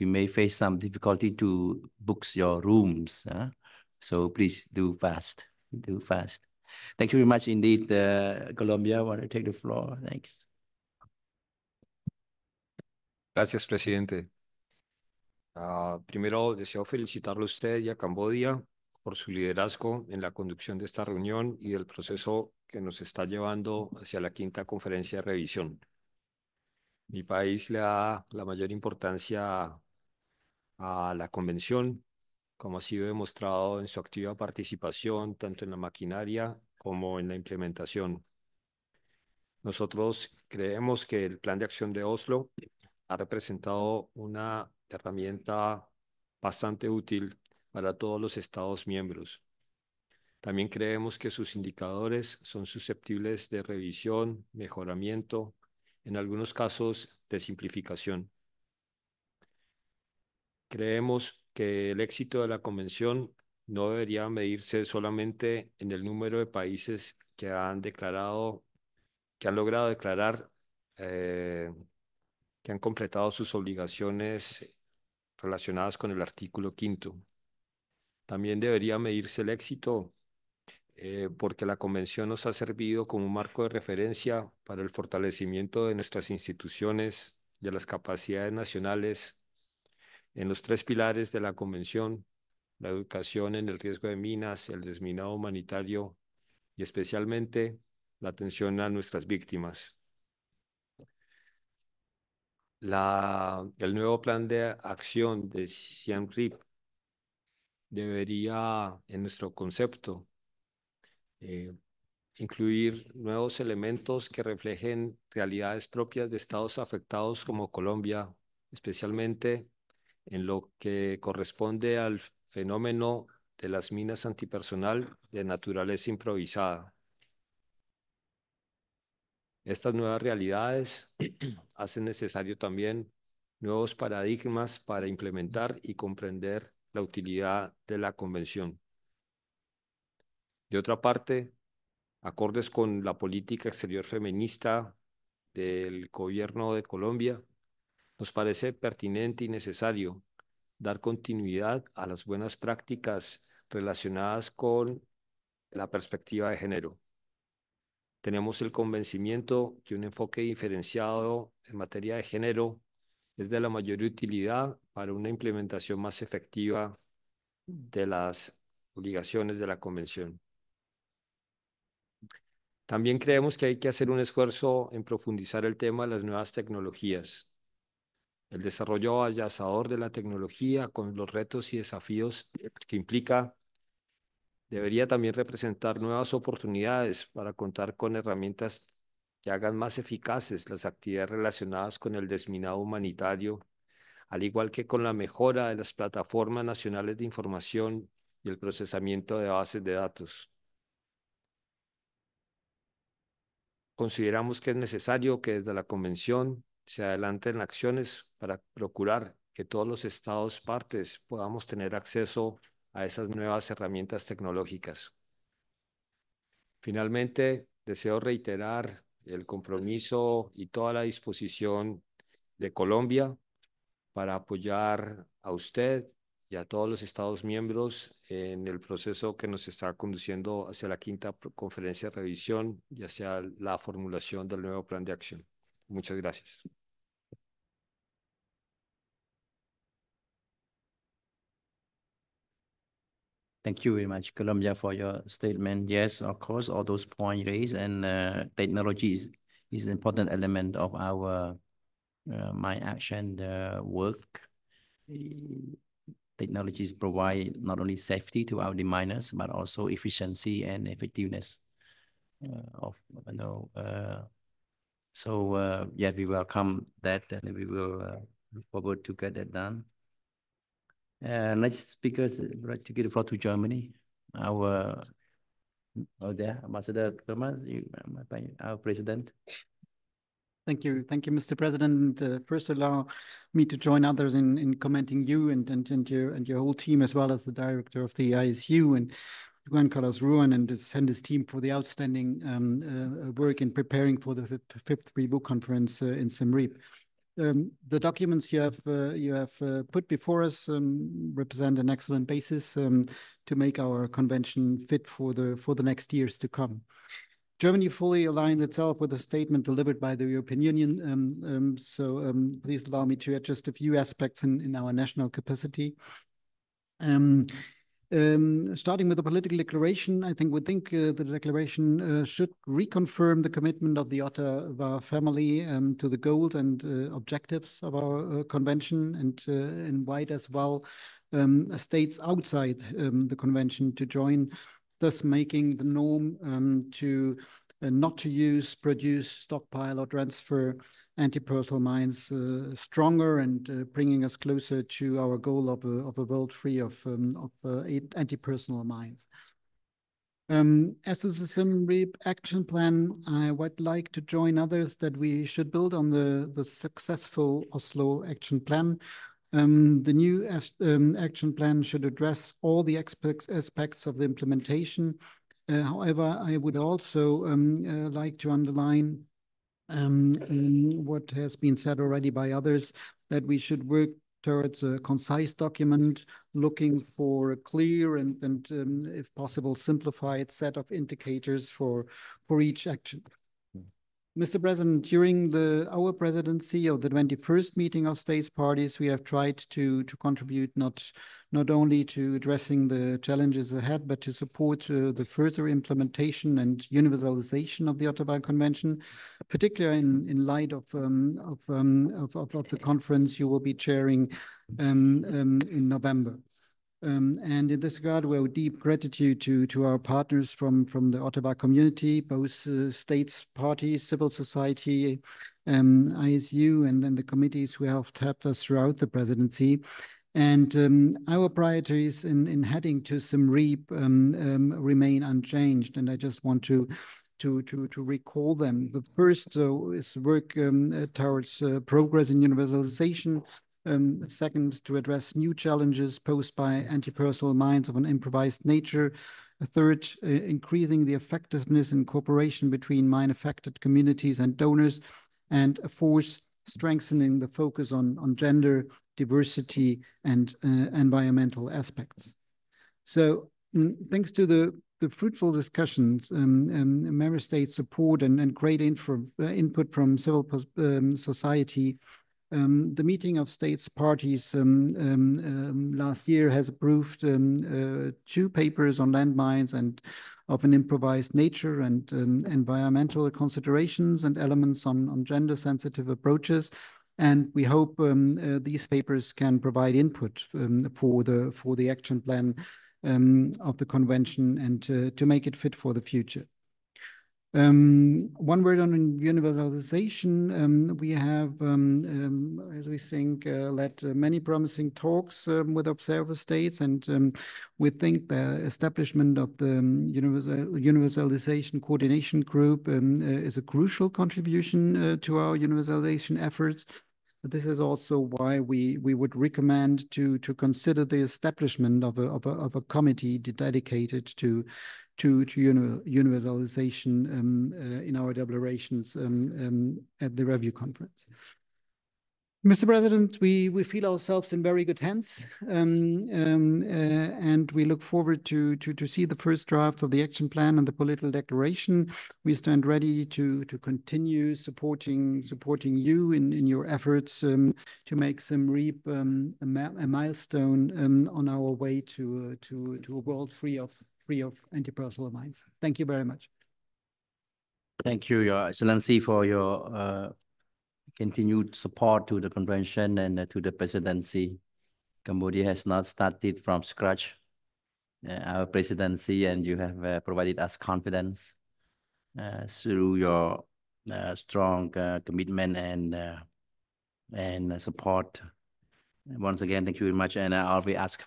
we may face some difficulty to book your rooms. So please do fast. Do fast. Thank you very much indeed. Colombia, I want to take the floor. Thanks. Gracias, presidente. Primero, deseo felicitarlo a usted y a Camboya por su liderazgo en la conducción de esta reunión y del proceso que nos está llevando hacia la 5ª conferencia de revisión. Mi país le da la mayor importancia a la convención, como ha sido demostrado en su activa participación tanto en la maquinaria como en la implementación. Nosotros creemos que el Plan de Acción de Oslo ha representado una herramienta bastante útil para todos los Estados miembros. También creemos que sus indicadores son susceptibles de revisión, mejoramiento, en algunos casos de simplificación. Creemos que el éxito de la convención no debería medirse solamente en el número de países que han logrado declarar que han completado sus obligaciones relacionadas con el artículo 5º. También debería medirse el éxito porque la convención nos ha servido como un marco de referencia para el fortalecimiento de nuestras instituciones, de las capacidades nacionales, en los 3 pilares de la convención, la educación en el riesgo de minas, el desminado humanitario y especialmente la atención a nuestras víctimas. El nuevo plan de acción de Siem Reap debería, en nuestro concepto, incluir nuevos elementos que reflejen realidades propias de estados afectados como Colombia, especialmente en lo que corresponde al fenómeno de las minas antipersonal de naturaleza improvisada. Estas nuevas realidades hacen necesario también nuevos paradigmas para implementar y comprender la utilidad de la Convención. De otra parte, acordes con la política exterior feminista del gobierno de Colombia, nos parece pertinente y necesario dar continuidad a las buenas prácticas relacionadas con la perspectiva de género. Tenemos el convencimiento que un enfoque diferenciado en materia de género es de la mayor utilidad para una implementación más efectiva de las obligaciones de la Convención. También creemos que hay que hacer un esfuerzo en profundizar el tema de las nuevas tecnologías. El desarrollo avanzador de la tecnología con los retos y desafíos que implica debería también representar nuevas oportunidades para contar con herramientas que hagan más eficaces las actividades relacionadas con el desminado humanitario, al igual que con la mejora de las plataformas nacionales de información y el procesamiento de bases de datos. Consideramos que es necesario que desde la Convención se adelanten acciones para procurar que todos los Estados partes podamos tener acceso a esas nuevas herramientas tecnológicas. Finalmente, deseo reiterar el compromiso y toda la disposición de Colombia para apoyar a usted y a todos los Estados miembros en el proceso que nos está conduciendo hacia la quinta conferencia de revisión y hacia la formulación del nuevo plan de acción. Muchas gracias. Thank you very much, Colombia, for your statement. Yes, of course, all those points raised, and technology is an important element of our my action work. Technologies provide not only safety to our miners, but also efficiency and effectiveness of, yeah, we welcome that, and we will look forward to get that done. Next speaker, right to give the floor to Germany. Our Ambassador Thomas, our president. Thank you, Mr. President. First, allow me to join others in commenting you and your whole team, as well as the director of the ISU and Juan Carlos Ruan and his team for the outstanding work in preparing for the fifth Rebook conference in Siem Reap. The documents you have put before us represent an excellent basis to make our convention fit for the next years to come. Germany fully aligns itself with the statement delivered by the European Union. Please allow me to add just a few aspects in our national capacity. Starting with the political declaration, I think the declaration should reconfirm the commitment of the Ottawa family to the goals and objectives of our convention, and invite as well states outside the convention to join, thus making the norm to not to use, produce, stockpile, or transfer anti-personnel mines stronger, and bringing us closer to our goal of a world free of anti-personnel mines. As is the Siem Reap action plan, I would like to join others that we should build on the successful Oslo action plan. The new action plan should address all the aspects of the implementation. However, I would also like to underline what has been said already by others, that we should work towards a concise document, looking for a clear and if possible, simplified set of indicators for each action. Mr. President, during our presidency of the 21st meeting of states parties, we have tried to contribute not only to addressing the challenges ahead, but to support the further implementation and universalization of the Ottawa Convention, particularly in light of the conference you will be chairing in November. And in this regard, we owe deep gratitude to our partners from the Ottawa community, both states parties, civil society, ISU, and then the committees who have helped us throughout the presidency. And our priorities in heading to Siem Reap remain unchanged, and I just want to recall them. The first is work towards progress in universalization. Second, to address new challenges posed by anti-personal mines of an improvised nature. Third, increasing the effectiveness and cooperation between mine-affected communities and donors. And fourth, strengthening the focus on gender, diversity, and environmental aspects. So, thanks to the fruitful discussions, member states support and great input from civil society, the meeting of states parties last year has approved 2 papers on landmines and of an improvised nature and environmental considerations and elements on gender-sensitive approaches. And we hope these papers can provide input for the action plan of the convention and to make it fit for the future. One word on universalization. We have, as we think, led many promising talks with observer states, and we think the establishment of the universalization coordination group is a crucial contribution to our universalization efforts. This is also why we would recommend to consider the establishment of a committee dedicated to universalization in our deliberations at the review conference. Mr. President, we feel ourselves in very good hands, and we look forward to see the first drafts of the action plan and the political declaration. We stand ready to continue supporting you in your efforts to make Siem Reap a milestone on our way to a world free of anti-personal mines. Thank you very much. Thank you, Your Excellency, for your continued support to the convention and to the presidency. Cambodia has not started from scratch. Our presidency, and you have provided us confidence through your strong commitment and support. Once again, thank you very much. And I'll be asked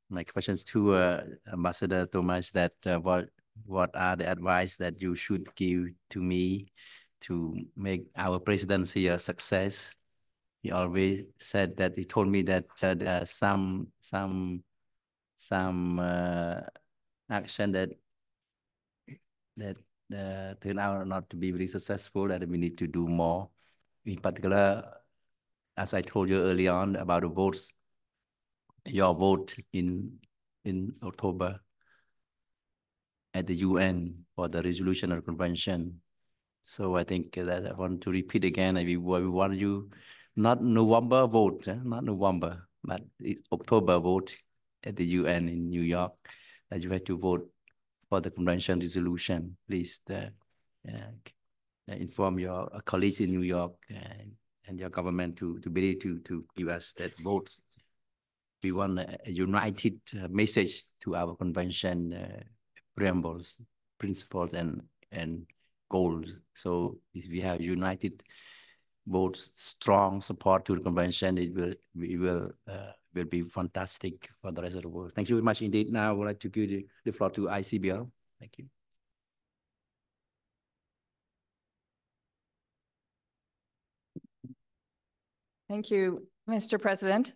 my questions to Ambassador Thomas, that what are the advice that you should give to me to make our presidency a success? He always said that, he told me that there are some action that turn out not to be very successful, that we need to do more. In particular, as I told you early on about the votes, your vote in October at the UN for the resolution of the convention. So I think that I want to repeat again, we want you, not November vote, not November, but October vote at the UN in New York, that you have to vote for the convention resolution. Please inform your colleagues in New York and your government to be able to give us that votes. We want a united message to our convention preambles, principles, and goals. So if we have united votes, strong support to the convention, it will be fantastic for the rest of the world. Thank you very much indeed. Now I would like to give the floor to ICBL. Thank you. Thank you, Mr. President.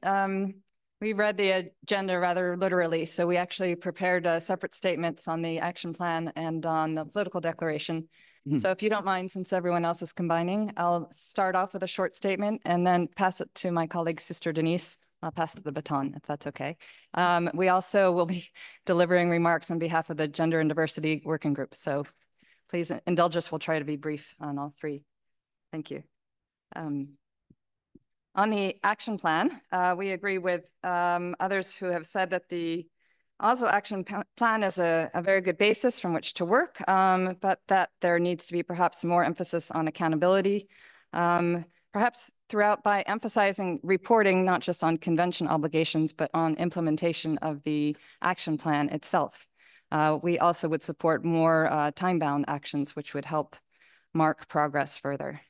We read the agenda rather literally, so we actually prepared separate statements on the action plan and on the political declaration. So if you don't mind, since everyone else is combining, I'll start off with a short statement and then pass it to my colleague, Sister Denise. I'll pass the baton, if that's okay. We also will be delivering remarks on behalf of the Gender and Diversity Working Group. So please indulge us. We'll try to be brief on all three. Thank you. On the action plan, we agree with others who have said that the Oslo action plan is a very good basis from which to work, but that there needs to be perhaps more emphasis on accountability, perhaps throughout by emphasizing reporting, not just on convention obligations, but on implementation of the action plan itself. We also would support more time-bound actions, which would help mark progress further.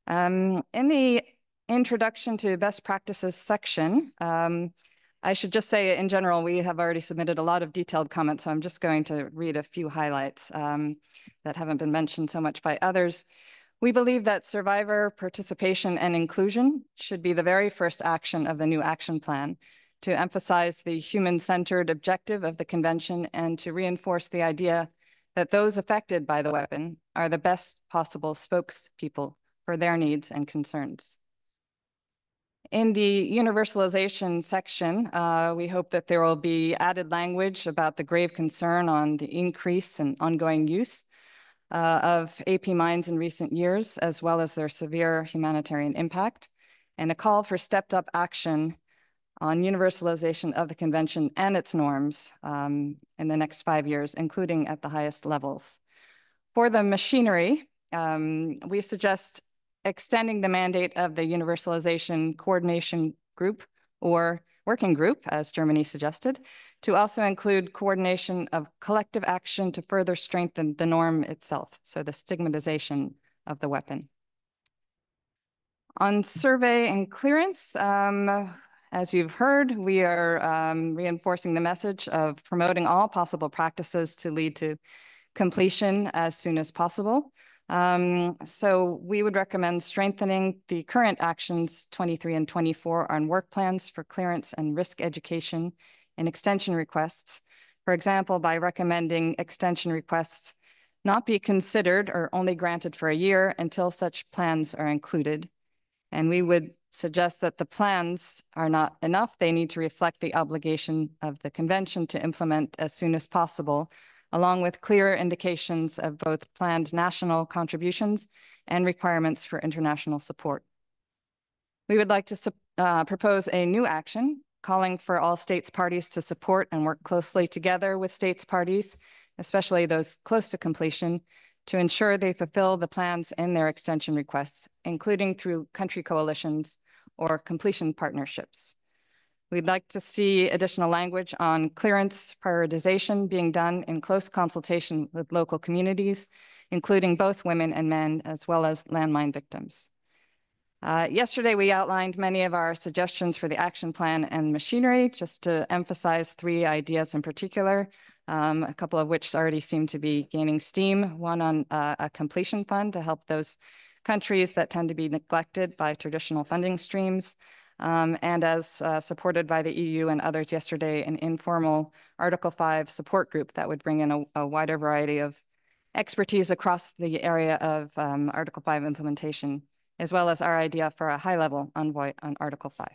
In the introduction to best practices section, I should just say in general, we have already submitted a lot of detailed comments, so I'm just going to read a few highlights that haven't been mentioned so much by others. We believe that survivor participation and inclusion should be the very first action of the new action plan, to emphasize the human-centered objective of the convention and to reinforce the idea that those affected by the weapon are the best possible spokespeople for their needs and concerns. In the universalization section, we hope that there will be added language about the grave concern on the increase and ongoing use of AP mines in recent years, as well as their severe humanitarian impact, and a call for stepped-up action on universalization of the convention and its norms in the next 5 years, including at the highest levels. For the machinery, we suggest extending the mandate of the Universalization Coordination Group, or Working Group, as Germany suggested, to also include coordination of collective action to further strengthen the norm itself, so the stigmatization of the weapon. On survey and clearance, as you've heard, we are reinforcing the message of promoting all possible practices to lead to completion as soon as possible. So we would recommend strengthening the current actions 23 and 24 on work plans for clearance and risk education and extension requests. For example, by recommending extension requests not be considered or only granted for a year until such plans are included. And we would suggest that the plans are not enough. They need to reflect the obligation of the convention to implement as soon as possible, along with clear indications of both planned national contributions and requirements for international support. We would like to propose a new action calling for all states parties to support and work closely together with states parties, especially those close to completion, to ensure they fulfill the plans in their extension requests, including through country coalitions or completion partnerships. We'd like to see additional language on clearance prioritization being done in close consultation with local communities, including both women and men, as well as landmine victims. Yesterday, we outlined many of our suggestions for the action plan and machinery, just to emphasize 3 ideas in particular, a couple of which already seem to be gaining steam. One on a completion fund to help those countries that tend to be neglected by traditional funding streams. And as supported by the EU and others yesterday, an informal Article 5 support group that would bring in a wider variety of expertise across the area of Article 5 implementation, as well as our idea for a high-level envoy on Article 5.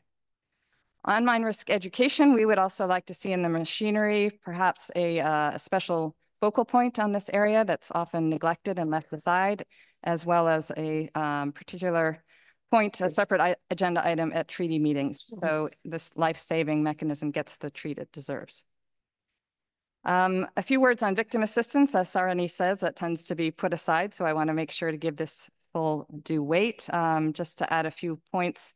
On mine risk education, we would also like to see in the machinery perhaps a special focal point on this area that's often neglected and left aside, as well as a particular point, a separate agenda item at treaty meetings. So this life-saving mechanism gets the treat it deserves. A few words on victim assistance. As Sarani says, that tends to be put aside, so I want to make sure to give this full due weight. Just to add a few points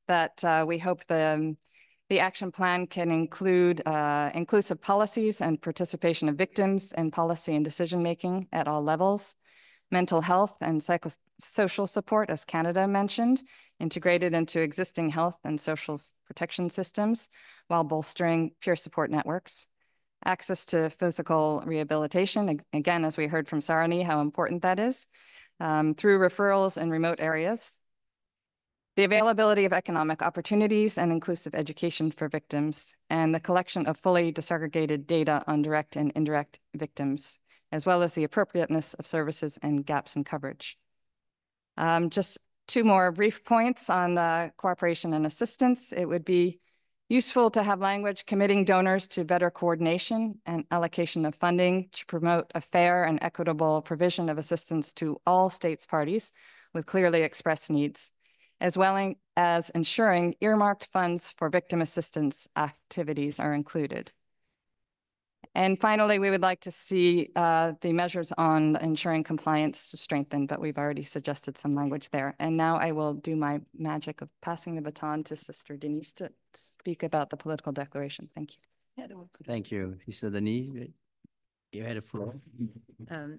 that we hope the action plan can include inclusive policies and participation of victims in policy and decision-making at all levels, mental health and psychosocial support, as Canada mentioned, integrated into existing health and social protection systems while bolstering peer support networks, access to physical rehabilitation, again, as we heard from Sarani, how important that is, through referrals in remote areas, the availability of economic opportunities and inclusive education for victims, and the collection of fully disaggregated data on direct and indirect victims, as well as the appropriateness of services and gaps in coverage. Just 2 more brief points on cooperation and assistance. It would be Useful to have language committing donors to better coordination and allocation of funding to promote a fair and equitable provision of assistance to all states parties with clearly expressed needs, as well as ensuring earmarked funds for victim assistance activities are included. And finally, we would like to see the measures on ensuring compliance strengthened, but we've already suggested some language there. And now I will do my magic of passing the baton to Sister Denise to speak about the political declaration. Thank you. Thank you, Sister Denise. You had a floor.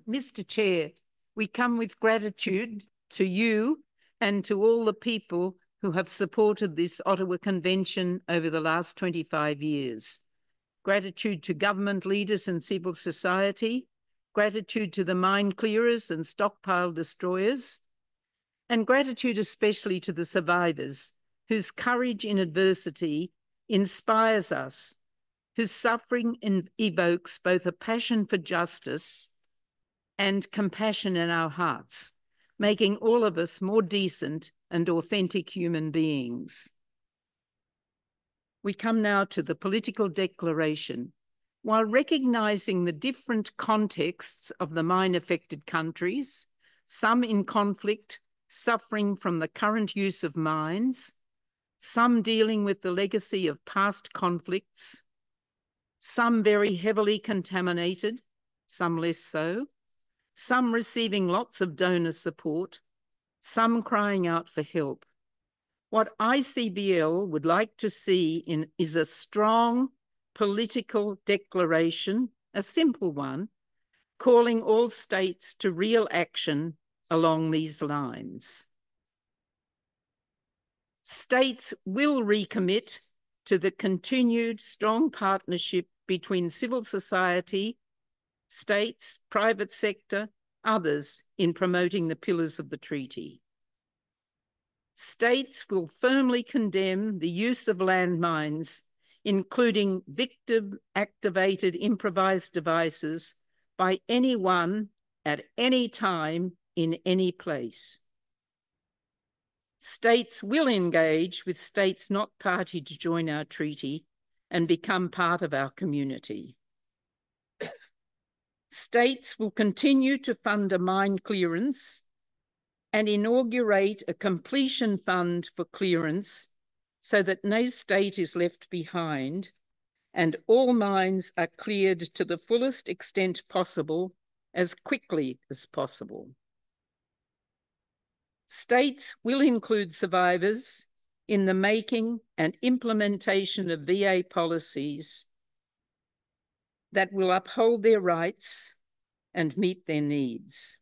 Mr. Chair, we come with gratitude to you and to all the people who have supported this Ottawa Convention over the last 25 years. Gratitude to government leaders and civil society, gratitude to the mine clearers and stockpile destroyers, and gratitude especially to the survivors whose courage in adversity inspires us, whose suffering evokes both a passion for justice and compassion in our hearts, making all of us more decent and authentic human beings. We come now to the political declaration. While recognizing the different contexts of the mine-affected countries, some in conflict, suffering from the current use of mines, some dealing with the legacy of past conflicts, some very heavily contaminated, some less so, some receiving lots of donor support, some crying out for help. What ICBL would like to see is a strong political declaration, a simple one, calling all states to real action along these lines. States will recommit to the continued strong partnership between civil society, states, private sector, others in promoting the pillars of the treaty. States will firmly condemn the use of landmines, including victim-activated improvised devices, by anyone at any time in any place. States will engage with states not party to join our treaty and become part of our community. States will continue to fund a mine clearance and inaugurate a completion fund for clearance so that no state is left behind and all mines are cleared to the fullest extent possible as quickly as possible. States will include survivors in the making and implementation of VA policies that will uphold their rights and meet their needs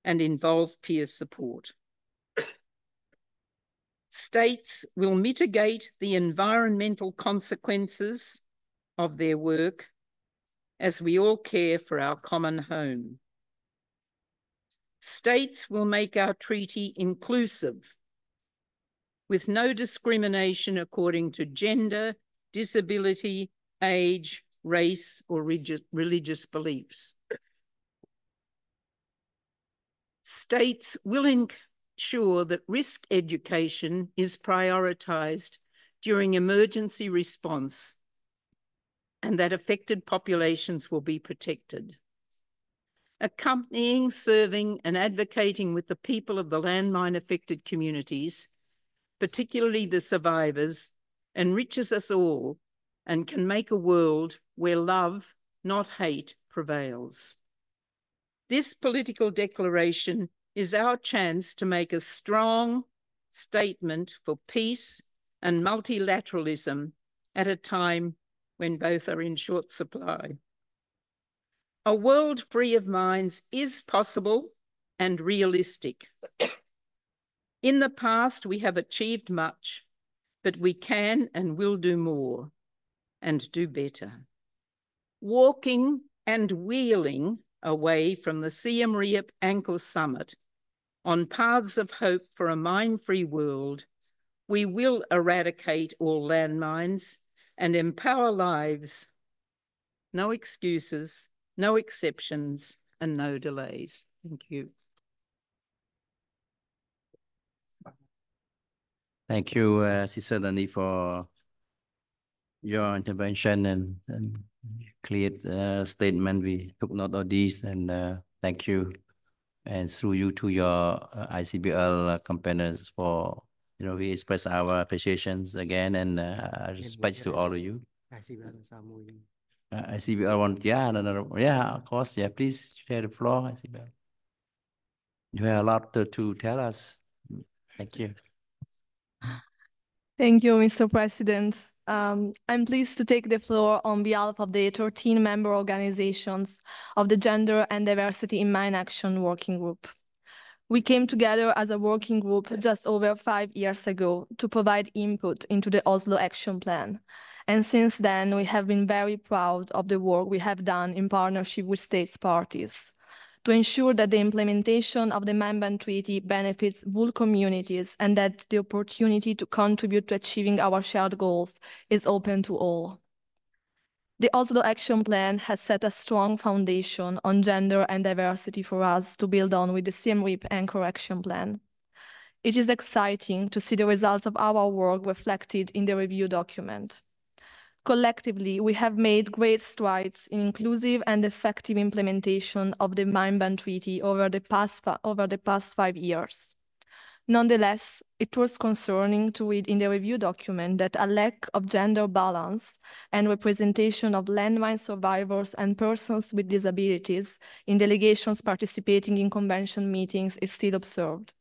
and involve peer support. States will mitigate the environmental consequences of their work as we all care for our common home. States will make our treaty inclusive, with no discrimination according to gender, disability, age, race, or religious beliefs. States will ensure that risk education is prioritized during emergency response and that affected populations will be protected. Accompanying, serving, and advocating with the people of the landmine-affected communities, particularly the survivors, enriches us all and can make a world where love, not hate, prevails. This political declaration is our chance to make a strong statement for peace and multilateralism at a time when both are in short supply. A world free of mines is possible and realistic. In the past, we have achieved much, but we can and will do more and do better. Walking and wheeling away from the Siem Reap-Angkor summit on paths of hope for a mine-free world, we will eradicate all landmines and empower lives. No excuses, no exceptions, and no delays. Thank you. Thank you, Sister Dani, for your intervention and clear statement. We took note of these, and thank you. And through you to your ICBL campaigners for, we express our appreciations again and respect to all of you. ICBL want, yeah, of course, yeah, please share the floor, ICBL. You have a lot to tell us. Thank you. Thank you, Mr. President. I'm pleased to take the floor on behalf of the 13 member organizations of the Gender and Diversity in Mine Action Working Group. We came together as a working group just over 5 years ago to provide input into the Oslo Action Plan. And since then, we have been very proud of the work we have done in partnership with states parties to ensure that the implementation of the Member Treaty benefits all communities and that the opportunity to contribute to achieving our shared goals is open to all. The Oslo Action Plan has set a strong foundation on gender and diversity for us to build on with the Siem Reap-Angkor Action Plan. It is exciting to see the results of our work reflected in the review document. Collectively, we have made great strides in inclusive and effective implementation of the Mine Treaty over the past 5 years. Nonetheless, it was concerning to read in the review document that a lack of gender balance and representation of landmine survivors and persons with disabilities in delegations participating in convention meetings is still observed.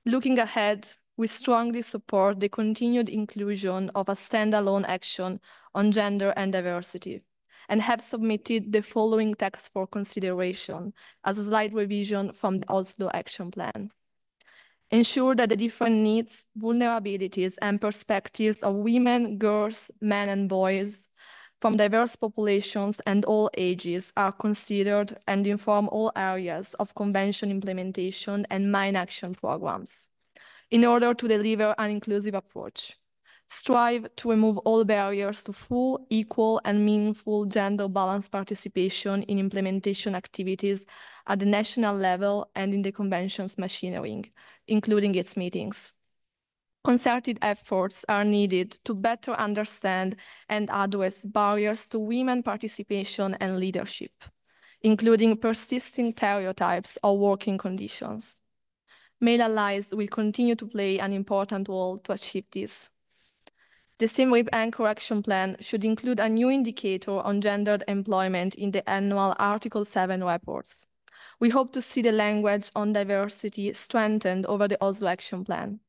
Looking ahead, we strongly support the continued inclusion of a standalone action on gender and diversity, and have submitted the following text for consideration as a slight revision from the Oslo Action Plan. Ensure that the different needs, vulnerabilities, and perspectives of women, girls, men, and boys from diverse populations and all ages are considered and inform all areas of convention implementation and mine action programs in order to deliver an inclusive approach. Strive to remove all barriers to full, equal, and meaningful gender balanced participation in implementation activities at the national level and in the Convention's machinery, including its meetings. Concerted efforts are needed to better understand and address barriers to women participation and leadership, including persisting stereotypes or working conditions. Male allies will continue to play an important role to achieve this. The Siem Reap-Angkor Action Plan should include a new indicator on gendered employment in the annual Article 7 reports. We hope to see the language on diversity strengthened over the Oslo Action Plan.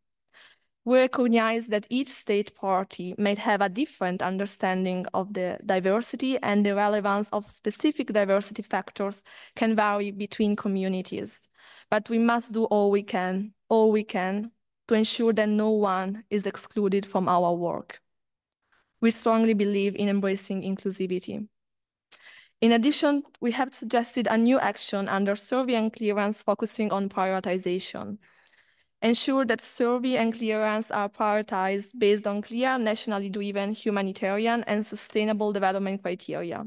We recognize that each state party may have a different understanding of the diversity, and the relevance of specific diversity factors can vary between communities. But we must do all we can to ensure that no one is excluded from our work. We strongly believe in embracing inclusivity. In addition, we have suggested a new action under survey and clearance focusing on prioritization. Ensure that survey and clearance are prioritized based on clear, nationally driven humanitarian and sustainable development criteria,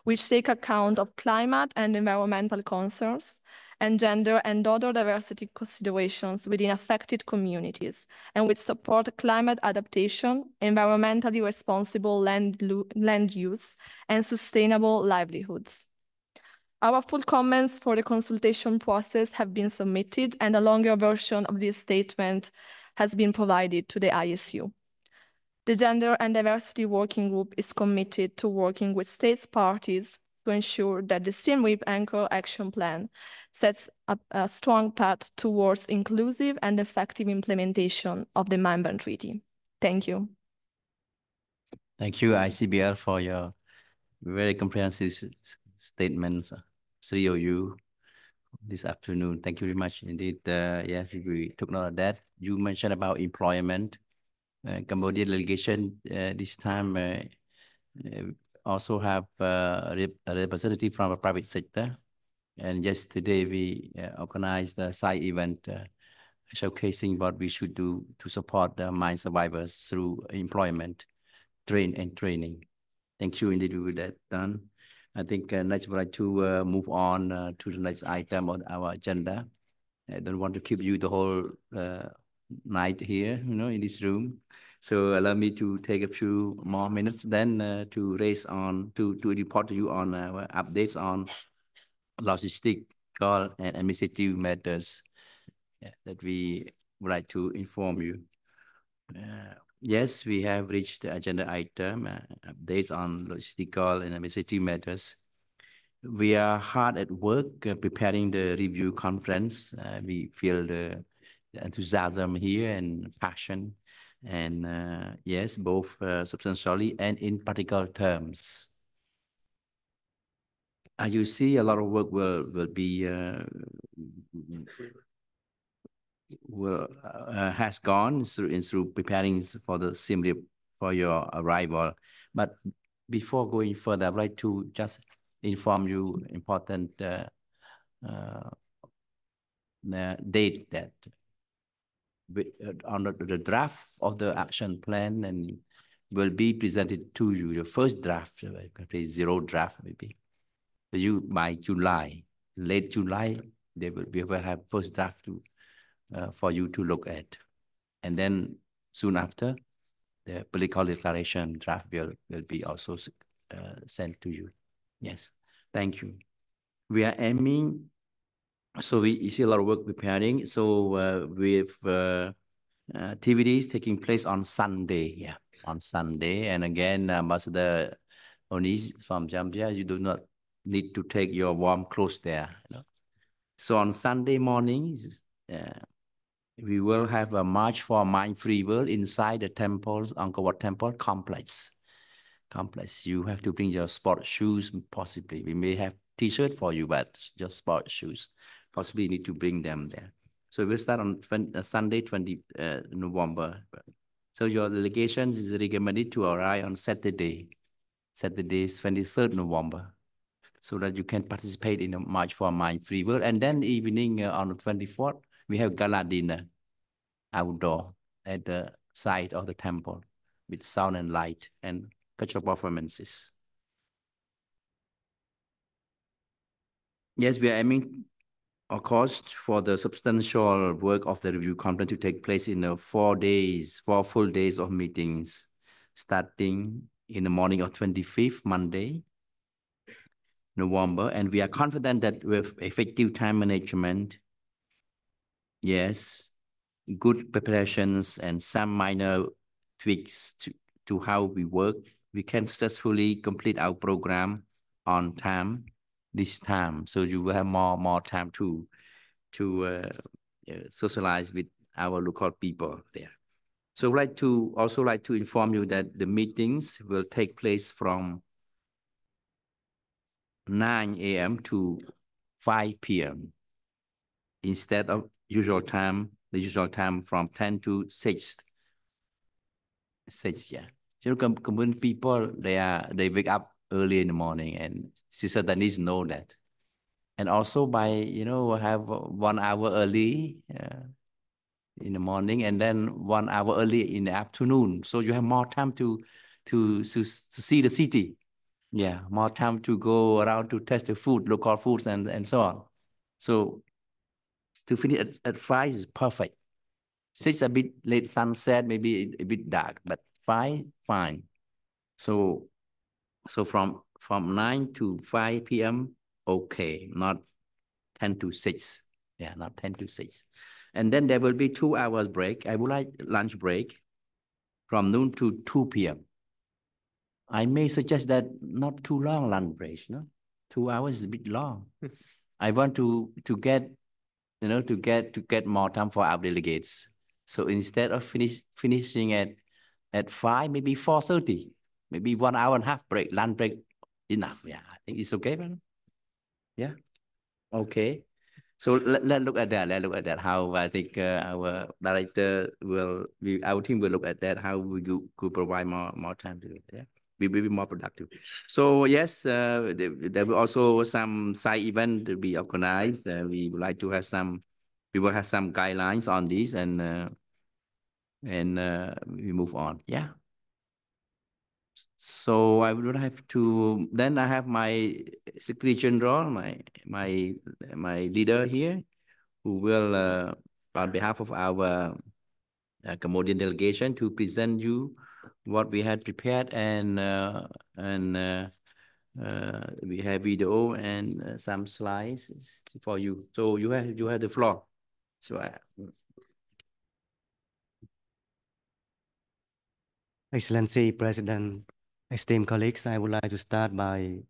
which take account of climate and environmental concerns, and gender and other diversity considerations within affected communities, and which support climate adaptation, environmentally responsible land use, and sustainable livelihoods. Our full comments for the consultation process have been submitted, and a longer version of this statement has been provided to the ISU. The Gender and Diversity Working Group is committed to working with states parties to ensure that the Siem Reap-Angkor Action Plan sets up a strong path towards inclusive and effective implementation of the Mine Treaty. Thank you. Thank you, ICBL, for your very comprehensive statements. Three of you this afternoon. Thank you very much indeed. Yes, we took note of that. You mentioned about employment. Cambodia delegation this time also have a representative from the private sector. And yesterday we organized a side event showcasing what we should do to support the mine survivors through employment, training. Thank you indeed with that done. I think next we'd like to move on to the next item on our agenda. I don't want to keep you the whole night here, in this room. So allow me to take a few more minutes then to report to you on our updates on logistical and administrative matters that we would like to inform you. Yes, we have reached the agenda item, updates on logistical and administrative matters. We are hard at work preparing the review conference. We feel the enthusiasm here and passion, and yes, both substantially and in practical terms. You see, a lot of work will be has gone through preparing for the Siem Reap for your arrival. But before going further, I'd like to just inform you important date that on the draft of the action plan and will be presented to you. The first draft, zero draft maybe, you by July, late July, we will have first draft for you to look at, and then soon after, the political declaration draft will be also sent to you. Yes, thank you. We are aiming, so we see a lot of work preparing. So with activities taking place on Sunday, on Sunday. And again, Ambassador Onis from Zambia, you do not need to take your warm clothes there. So on Sunday mornings, we will have a March for Mind-Free World inside the temple's Angkor Wat Temple complex. You have to bring your sport shoes, possibly. We may have t-shirt for you, but just sport shoes. Possibly you need to bring them there. So we'll start on Sunday, 20 November. So your delegation is recommended to arrive on Saturday, 23rd November, so that you can participate in a March for Mind-Free World. And then evening on the 24th, we have gala dinner outdoor at the side of the temple with sound and light and cultural performances. Yes, we are aiming, of course, for the substantial work of the review conference to take place in 4 full days of meetings, starting in the morning of 25th, Monday, November. And we are confident that with effective time management, yes, good preparations and some minor tweaks to how we work, we can successfully complete our program on time this time. So you will have more time to socialize with our local people there. So I'd also like to inform you that the meetings will take place from 9 a.m. to 5 p.m. instead of the usual time from 10 to 6. 6, yeah. You know, community people, they wake up early in the morning, and Sister Denise know that. And also by, have 1 hour early in the morning, and then 1 hour early in the afternoon. So you have more time to see the city. Yeah, more time to go around to test the food, local foods, and so on. So to finish at 5 is perfect. 6 a bit late sunset, maybe a bit dark, but 5 fine. So from 9 to 5 p.m. okay, not 10 to 6. Yeah, not 10 to 6. And then there will be 2 hours break. I would like lunch break from noon to 2 p.m. I may suggest that not too long lunch break, no? 2 hours is a bit long. I want to get, to get more time for our delegates. So instead of finishing at 5, maybe 4:30, maybe 1 hour and a half break, lunch break, enough. Yeah, I think it's okay, man. Yeah, okay. So let's look at that. Let's look at that. How I think our director our team will look at that. How we could provide more time to it. Yeah, we will be more productive. So yes, there will also some side event to be organized. We would like to have some. We will have some guidelines on this, and we move on. Yeah. So I would have to. Then I have my Secretary General, my leader here, who will, on behalf of our Cambodian delegation to present you what we had prepared, and we have video and some slides for you. So you have the floor. So Excellency President, esteemed colleagues, I would like to start by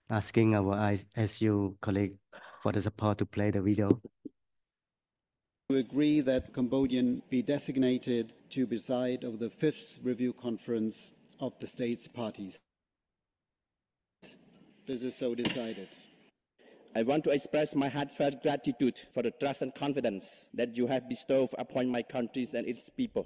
asking our ISU colleague for the support to play the video. To agree that Cambodian be designated to preside over the 5th Review Conference of the States Parties. This is so decided. I want to express my heartfelt gratitude for the trust and confidence that you have bestowed upon my country and its people.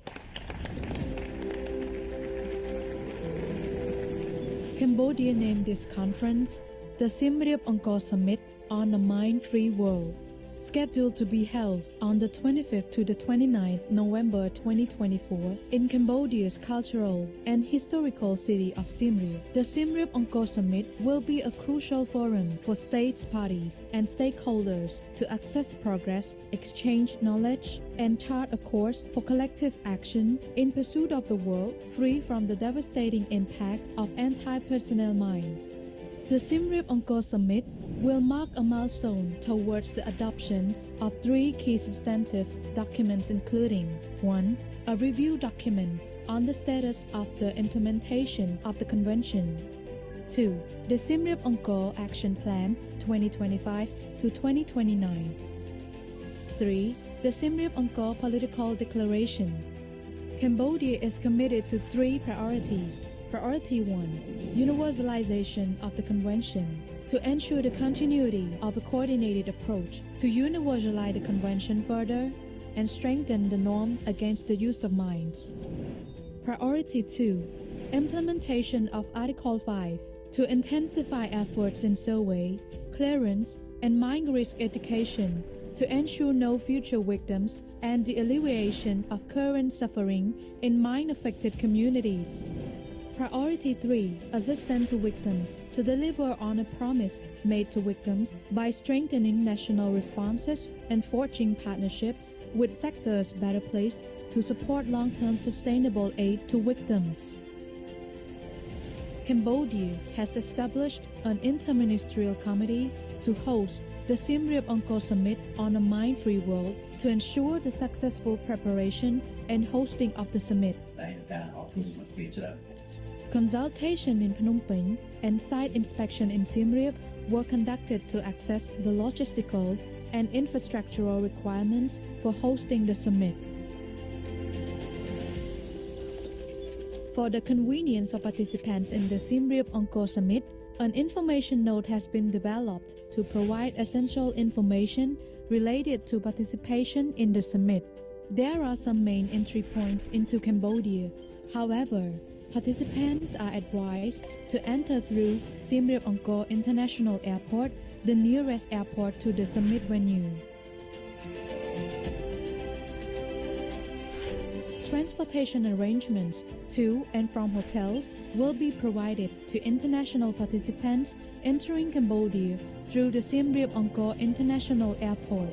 Cambodia named this conference the Siem Reap-Angkor Summit on a Mind-Free World, scheduled to be held on the 25th to the 29th November 2024 in Cambodia's cultural and historical city of Siem Reap. The Siem Reap-Angkor Summit will be a crucial forum for states, parties, and stakeholders to assess progress, exchange knowledge, and chart a course for collective action in pursuit of the world free from the devastating impact of anti-personnel mines. The Siem Reap-Angkor Summit will mark a milestone towards the adoption of 3 key substantive documents, including 1. A review document on the status of the implementation of the Convention. 2. The Siem Reap-Angkor Action Plan 2025 to 2029. 3. The Siem Reap-Angkor Political Declaration. Cambodia is committed to 3 priorities. Priority 1. Universalization of the Convention. To ensure the continuity of a coordinated approach to universalize the Convention further and strengthen the norm against the use of mines. Priority 2. Implementation of Article 5. To intensify efforts in survey, clearance, and mine risk education to ensure no future victims and the alleviation of current suffering in mine-affected communities. Priority 3. Assistance to victims, to deliver on a promise made to victims by strengthening national responses and forging partnerships with sectors better placed to support long-term sustainable aid to victims. Cambodia has established an interministerial committee to host the Siem Reap-Angkor Summit on a Mind-Free World to ensure the successful preparation and hosting of the summit. Consultation in Phnom Penh and site inspection in Siem Reap were conducted to assess the logistical and infrastructural requirements for hosting the summit. For the convenience of participants in the Siem Reap-Angkor Summit, an information note has been developed to provide essential information related to participation in the summit. There are some main entry points into Cambodia. However, participants are advised to enter through Siem Reap-Angkor International Airport, the nearest airport to the summit venue. Transportation arrangements to and from hotels will be provided to international participants entering Cambodia through the Siem Reap-Angkor International Airport.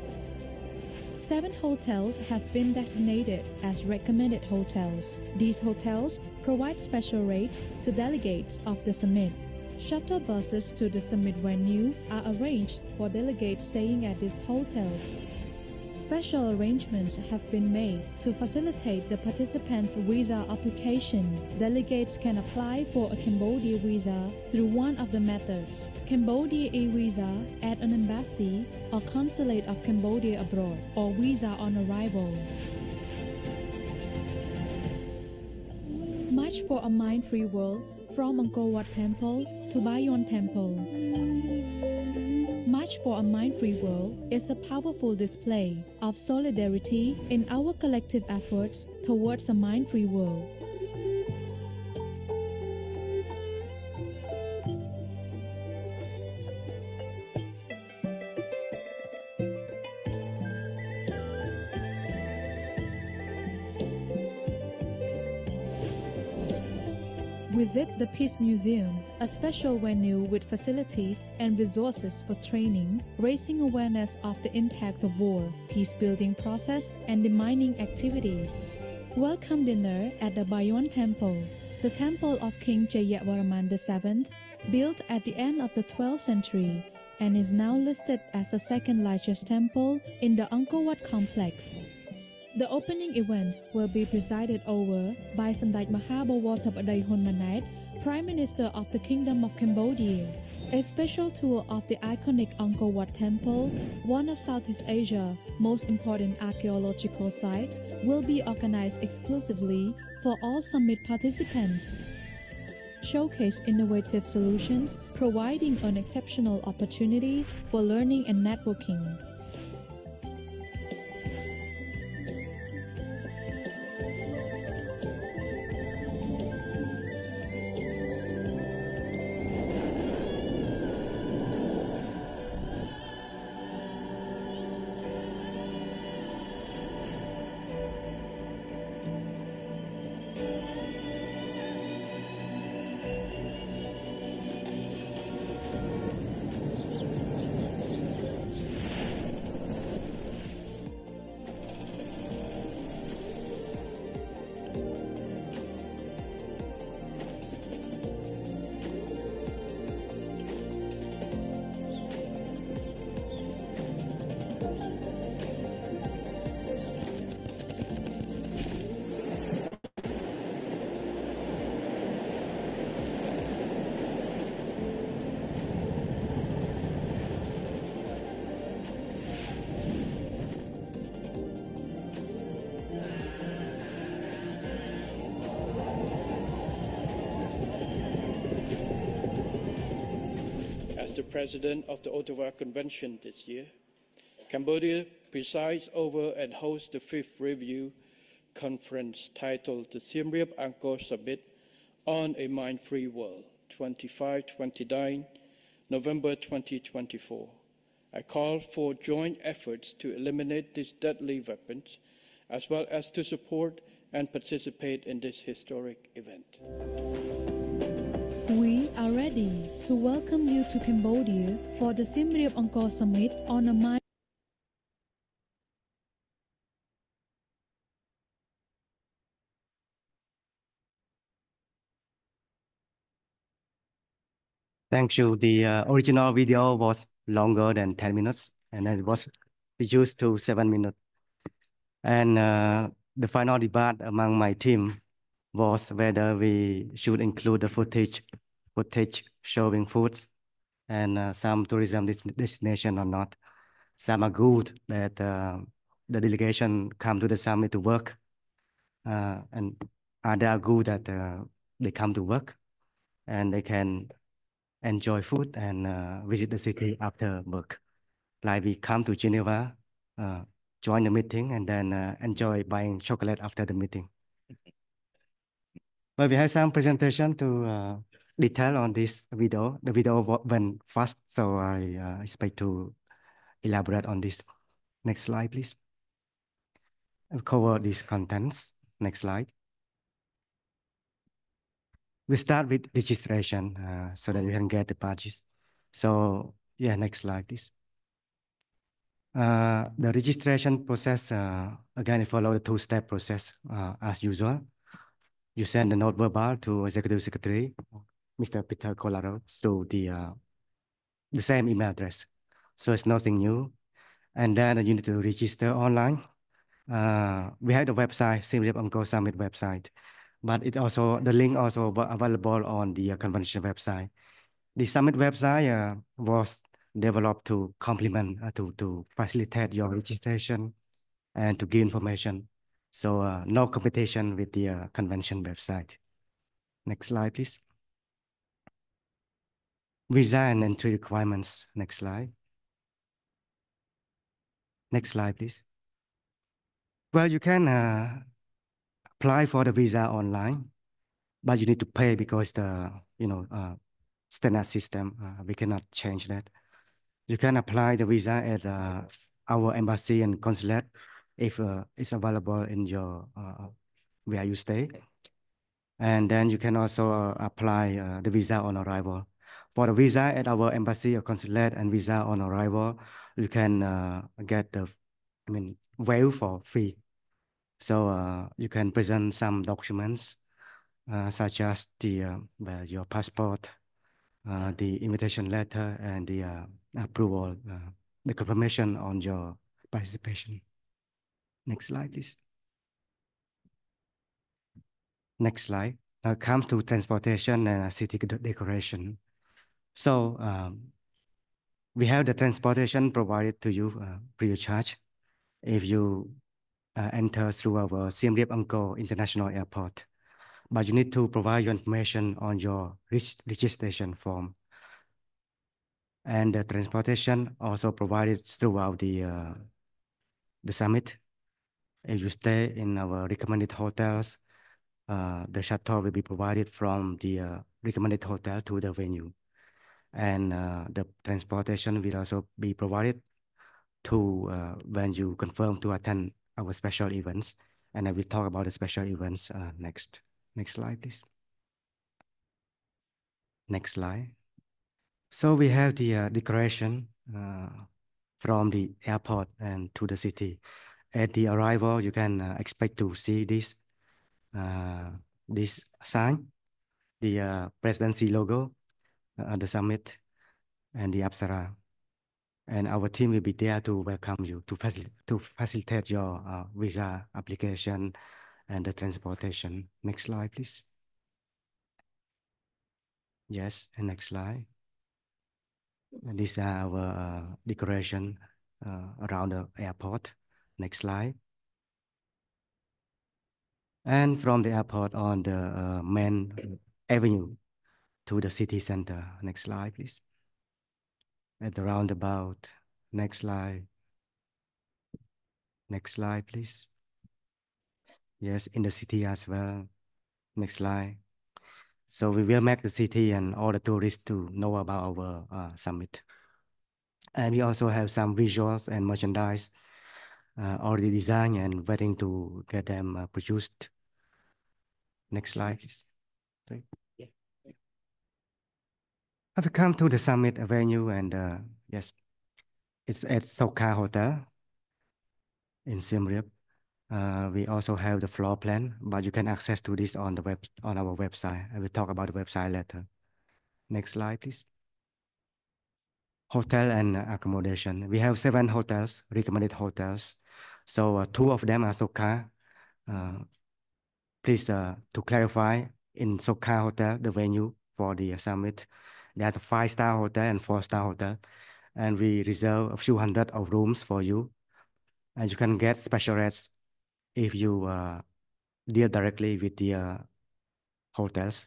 7 hotels have been designated as recommended hotels. These hotels provide special rates to delegates of the summit. Shuttle buses to the summit venue are arranged for delegates staying at these hotels. Special arrangements have been made to facilitate the participants' visa application. Delegates can apply for a Cambodia visa through one of the methods: Cambodia e-visa at an embassy or consulate of Cambodia abroad, or visa on arrival. March for a Mind-Free World from Angkor Wat Temple to Bayon Temple. March for a Mind-Free World is a powerful display of solidarity in our collective efforts towards a mind-free world. Visit the Peace Museum, a special venue with facilities and resources for training, raising awareness of the impact of war, peace-building process, and demining activities. Welcome dinner at the Bayon Temple, the temple of King Jayavarman VII, built at the end of the 12th century and is now listed as the second largest temple in the Angkor Wat complex. The opening event will be presided over by Samdech Mahabowor Thappadai Honmanat, Prime Minister of the Kingdom of Cambodia. A special tour of the iconic Angkor Wat Temple, one of Southeast Asia's most important archaeological sites, will be organized exclusively for all summit participants. Showcase innovative solutions, providing an exceptional opportunity for learning and networking. The president of the Ottawa Convention this year, Cambodia presides over and hosts the 5th review conference titled the Siem Reap-Angkor Summit on a Mine-Free World, 25-29 November 2024. I call for joint efforts to eliminate these deadly weapons, as well as to support and participate in this historic event. We are ready to welcome you to Cambodia for the Siem Reap-Angkor Summit on a mine. Thank you. The original video was longer than 10 minutes, and then it was reduced to 7 minutes. And the final debate among my team was whether we should include the footage showing foods and some tourism destination or not. Some are good that the delegation come to the summit to work, and others are good that they come to work and they can enjoy food and visit the city after work. Like we come to Geneva, join the meeting, and then enjoy buying chocolate after the meeting. But we have some presentation to detail on this video. The video went fast, so I expect to elaborate on this. Next slide, please. I'll cover these contents. Next slide. We start with registration so that you can get the badges. So yeah, next slide, please. The registration process, again, follow the two-step process as usual. You send a note verbal to Executive Secretary, Mr. Peter Colaro, through the same email address. So it's nothing new. And then you need to register online. We have the website, Siem Reap-Angkor Summit website, but it also, the link also available on the convention website. The summit website was developed to complement, to facilitate your registration and to give information. So no competition with the convention website. Next slide, please. Visa and entry requirements. Next slide. Next slide, please. Well, you can apply for the visa online, but you need to pay because the standard system, we cannot change that. You can apply the visa at our embassy and consulate if it's available in your where you stay. And then you can also apply the visa on arrival. For the visa at our embassy or consulate and visa on arrival, you can get the, waive for free. So you can present some documents such as your passport, the invitation letter, and the approval, the confirmation on your participation. Next slide, please. Next slide. Comes to transportation and city decoration. So we have the transportation provided to you free of charge if you enter through our Siem Reap-Angkor International Airport. But you need to provide your information on your registration form. And the transportation also provided throughout the summit. If you stay in our recommended hotels, the shuttle will be provided from the recommended hotel to the venue. And the transportation will also be provided to when you confirm to attend our special events. And I will talk about the special events next. Next slide, please. Next slide. So we have the decoration from the airport and to the city. At the arrival, you can expect to see this sign, the presidency logo, the summit, and the Apsara. And our team will be there to welcome you, to facilitate your visa application and the transportation. Next slide, please. Yes, and next slide. And these are our decoration around the airport. Next slide. And from the airport on the main avenue to the city center. Next slide, please. At the roundabout. Next slide. Next slide, please. Yes, in the city as well. Next slide. So we will make the city and all the tourists to know about our summit. And we also have some visuals and merchandise already designed and waiting to get them produced. Next slide, please. Great. Yeah. I've come to the summit venue, and yes, it's at Soka Hotel in Siem Reap. We also have the floor plan, but you can access to this on our website. I will talk about the website later. Next slide, please. Hotel and accommodation. We have 7 hotels, recommended hotels. So 2 of them are Soka. Please, to clarify, in Soka Hotel, the venue for the summit, there's a 5-star hotel and 4-star hotel. And we reserve a few hundred of rooms for you. And you can get special rates if you deal directly with the hotels.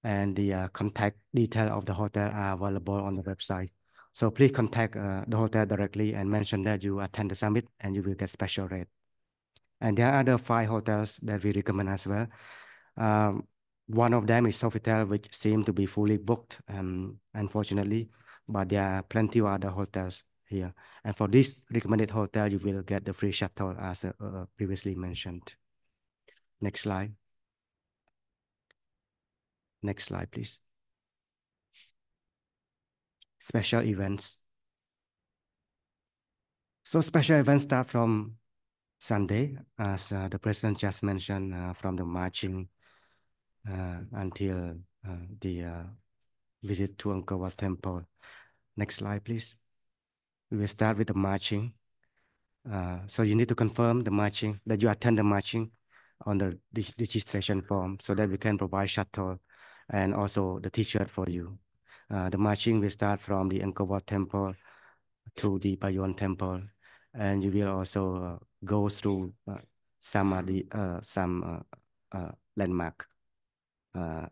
And the contact detail of the hotel are available on the website. So please contact the hotel directly and mention that you attend the summit and you will get special rate. And there are other 5 hotels that we recommend as well. One of them is Sofitel, which seems to be fully booked, unfortunately, but there are plenty of other hotels here. And for this recommended hotel, you will get the free shuttle as previously mentioned. Next slide. Next slide, please. Special events. So special events start from Sunday, as the president just mentioned, from the marching until the visit to Angkor Wat Temple. Next slide, please. We will start with the marching. So you need to confirm the marching, that you attend the marching on the registration form so that we can provide shuttle and also the t-shirt for you. The marching will start from the Angkor Wat Temple to the Bayon Temple, and you will also go through some landmark,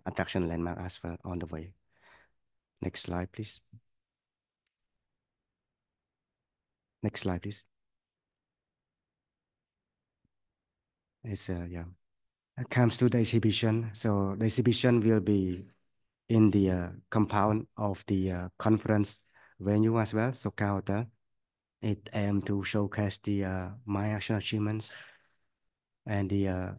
attraction landmark as well on the way. Next slide, please. Next slide, please. It's yeah. It comes to the exhibition. So the exhibition will be in the compound of the conference venue as well, Soka Hotel. It aims to showcase the my action achievements and the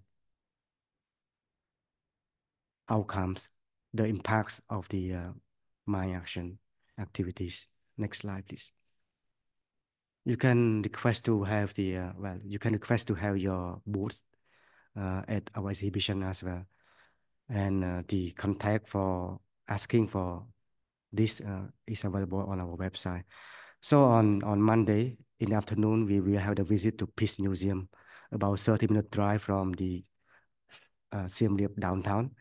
outcomes, the impacts of the my action activities. Next slide, please. you can request to have the you can request to have your booth at our exhibition as well, and the contact for asking for this is available on our website. So on Monday in the afternoon, we will have the visit to Peace Museum, about 30-minute drive from the Siem Reap downtown,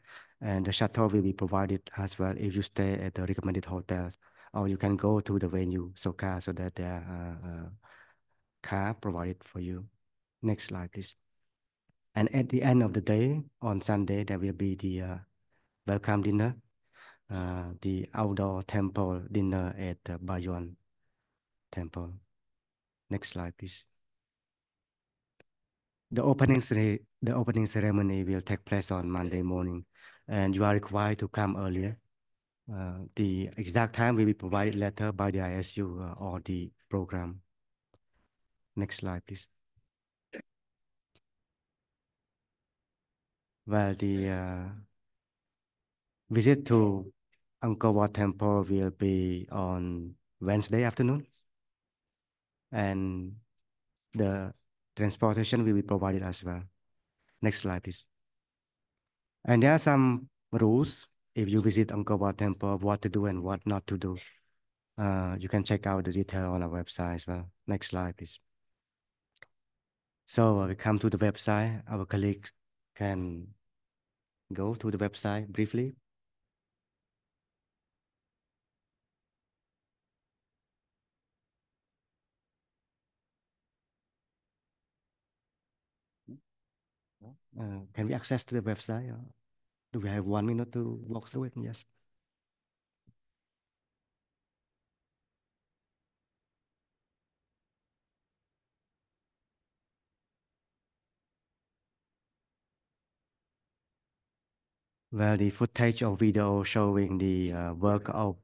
and the shuttle will be provided as well if you stay at the recommended hotels, or you can go to the venue Soka so that there are car provided for you. Next slide, please. And at the end of the day, on Sunday, there will be the welcome dinner, the outdoor temple dinner at the Bayon Temple. Next slide, please. The opening ceremony will take place on Monday morning, and you are required to come earlier. The exact time will be provided later by the ISU or the program. Next slide, please. Well, the visit to Angkor Wat Temple will be on Wednesday afternoon, and the transportation will be provided as well. Next slide, please. And there are some rules if you visit Angkor Wat Temple, what to do and what not to do. You can check out the detail on our website as well. Next slide, please. So we come to the website. Our colleagues can go to the website briefly. Can we access to the website? Do we have 1 minute to walk through it? Yes. Well, the footage of video showing the work of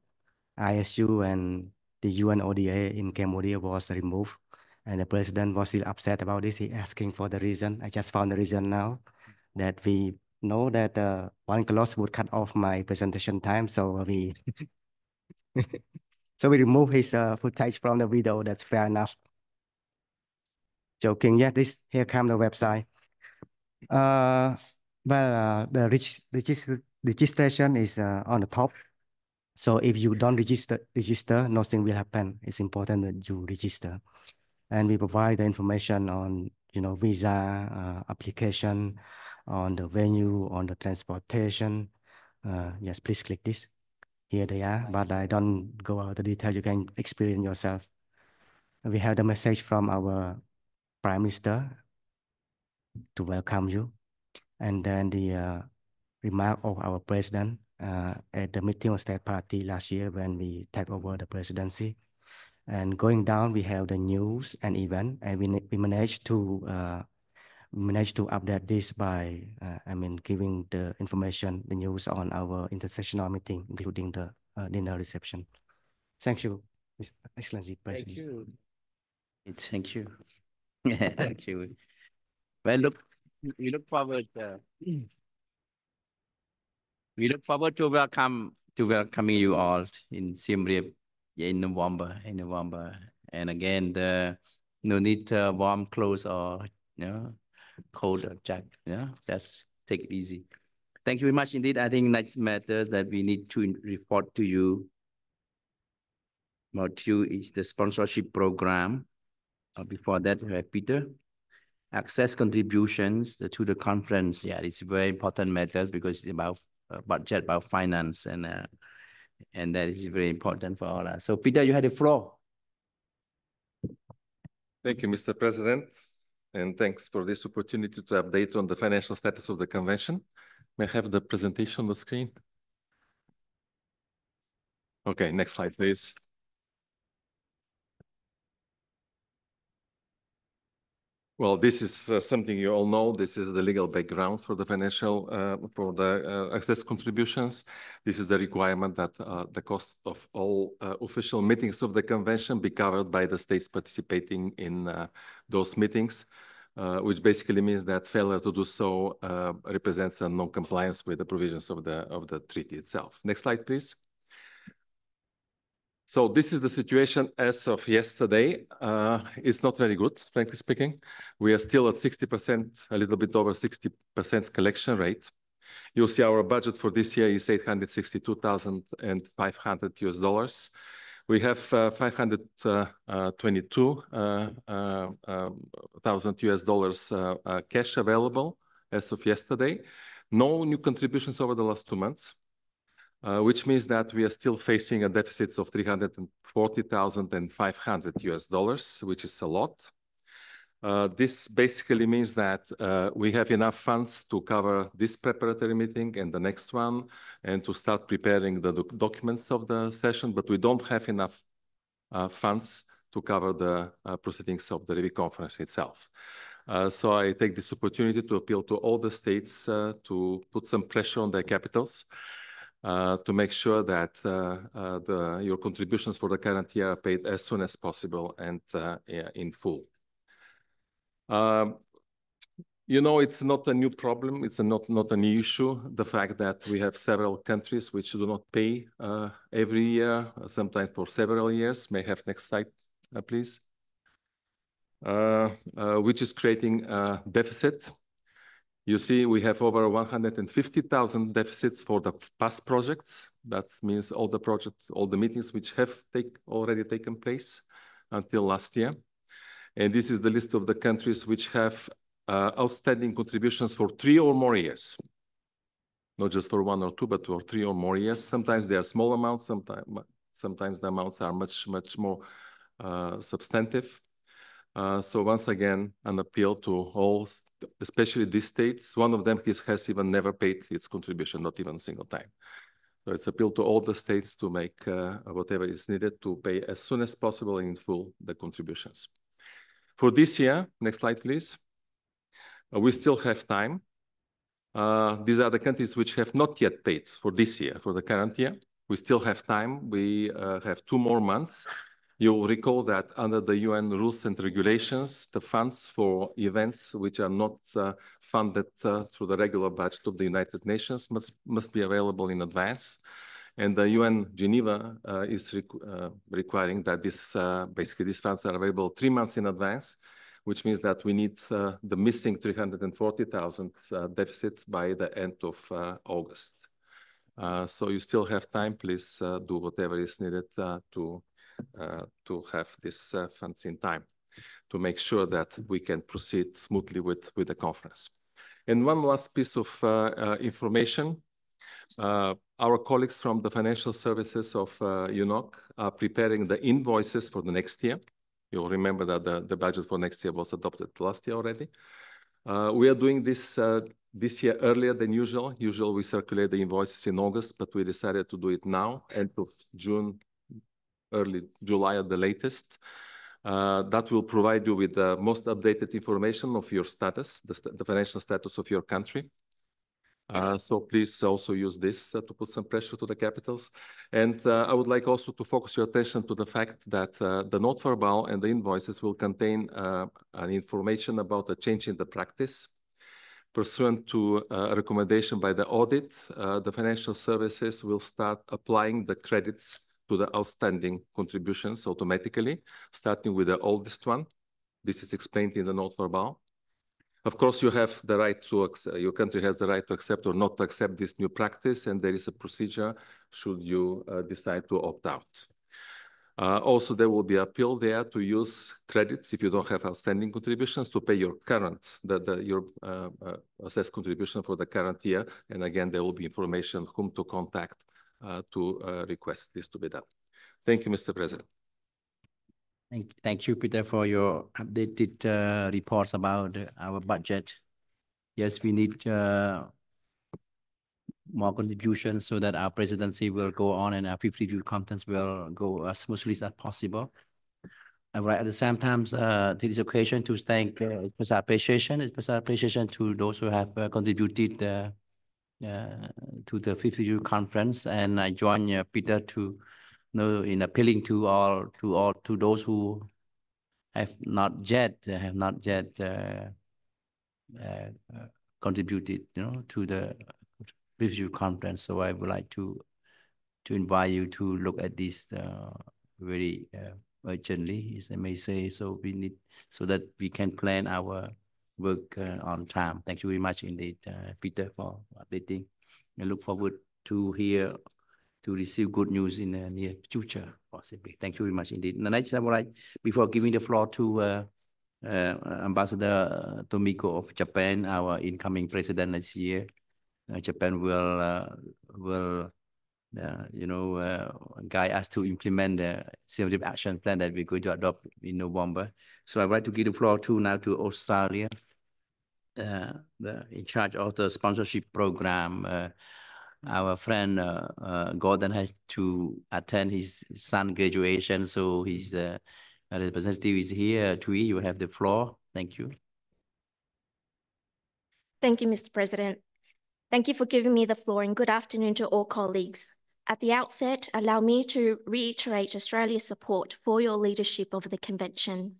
ISU and the UN ODA in Cambodia was removed, and the president was still upset about this. He asking for the reason. I just found the reason now, that we know that one clause would cut off my presentation time, so we so we remove his footage from the video. That's fair enough. Joking. Yeah, here come the website. Well, the registration is on the top. So if you don't register, nothing will happen. It's important that you register. And we provide the information on, visa application, on the venue, on the transportation. Yes, please click this. Here they are, but I don't go out the detail. You can experience yourself. We have the message from our Prime Minister to welcome you. And then the remark of our president at the meeting of State Party last year when we take over the presidency. And going down, we have the news and event, and we managed to update this by, giving the information, the news on our intersessional meeting, including the dinner reception. Thank you, Excellency President. Thank you. Thank you. Thank you. Well, we look forward. We look forward to welcoming you all in Siem Reap in November. And again, no need warm clothes or cold jacket. Just take it easy. Thank you very much indeed. I think next matter that we need to report to you about you is the sponsorship program. Before that, we have Peter. Access contributions to the conference. Yeah, it's very important matters because it's about budget, about finance, and that is very important for all us. So Peter, you had the floor. Thank you, Mr. President, and thanks for this opportunity to update on the financial status of the convention. May I have the presentation on the screen? Okay, next slide, please. Well, this is something you all know. This is the legal background for the financial, for the access contributions. This is the requirement that the cost of all official meetings of the convention be covered by the states participating in those meetings, which basically means that failure to do so represents a non-compliance with the provisions of the treaty itself. Next slide, please. So this is the situation as of yesterday. It's not very good, frankly speaking. We are still at 60%, a little bit over 60% collection rate. You'll see our budget for this year is $862,500. We have $522,000 cash available as of yesterday. No new contributions over the last 2 months, which means that we are still facing a deficit of $340,500, which is a lot. This basically means that we have enough funds to cover this preparatory meeting and the next one, and to start preparing the documents of the session, but we don't have enough funds to cover the proceedings of the review conference itself. So I take this opportunity to appeal to all the states to put some pressure on their capitals to make sure that your contributions for the current year are paid as soon as possible and in full. You know, it's not a new problem. It's not a new issue. The fact that we have several countries which do not pay every year, sometimes for several years. May I have next slide, please? Which is creating a deficit. You see, we have over 150,000 deficits for the past projects. That means all the projects, all the meetings which have already taken place until last year. And this is the list of the countries which have outstanding contributions for 3 or more years. Not just for 1 or 2, but for 3 or more years. Sometimes they are small amounts, sometimes the amounts are much more substantive. So once again, an appeal to all, especially these states. One of them has even never paid its contribution, not even a single time. So it's appeal to all the states to make whatever is needed to pay as soon as possible in full the contributions. For this year, next slide, please. We still have time. These are the countries which have not yet paid for this year, for the current year. We still have time. We have 2 more months. You will recall that under the UN rules and regulations, the funds for events which are not funded through the regular budget of the United Nations must be available in advance. And the UN Geneva is requiring that basically these funds are available 3 months in advance, which means that we need the missing 340,000 deficit by the end of August. So you still have time. Please do whatever is needed to have these funds in time to make sure that we can proceed smoothly with the conference. And one last piece of information. Our colleagues from the financial services of UNOC are preparing the invoices for the next year. You'll remember that the budget for next year was adopted last year already. We are doing this year earlier than usual. Usually we circulate the invoices in August, but we decided to do it now, end of June, early July at the latest. That will provide you with the most updated information of your status, the financial status of your country. So please also use this to put some pressure to the capitals. And I would like also to focus your attention to the fact that the note verbal and the invoices will contain an information about a change in the practice. Pursuant to a recommendation by the audit, the financial services will start applying the credits to the outstanding contributions automatically, starting with the oldest one. This is explained in the note verbal. Of course, you have the right to, your country has the right to accept or not to accept this new practice, and there is a procedure should you decide to opt out. Also, there will be an appeal there to use credits if you don't have outstanding contributions to pay your current, your assessed contribution for the current year. And again, there will be information whom to contact to request this to be done. Thank you, Mr. President. Thank you, Peter, for your updated reports about our budget. Yes, we need more contributions so that our presidency will go on and our 52 conference will go as smoothly as possible. And right at the same time, take this occasion to thank, express appreciation to those who have contributed to the 52 conference. And I join Peter in appealing to those who have not yet contributed, to the review conference. So I would like to invite you to look at this very urgently, as I may say. So we need so that we can plan our work on time. Thank you very much indeed, Peter, for updating. I look forward to receive good news in the near future, possibly. Thank you very much indeed. And next, I would like, before giving the floor to Ambassador Tomiko of Japan, our incoming president next year, Japan will guide us to implement the Siem Reap action plan that we're going to adopt in November. So I'd like to give the floor to Australia, in charge of the sponsorship program. Our friend Gordon has to attend his son's graduation, so his representative is here. Tui, you have the floor. Thank you. Thank you, Mr. President. Thank you for giving me the floor, and good afternoon to all colleagues. At the outset, allow me to reiterate Australia's support for your leadership of the convention.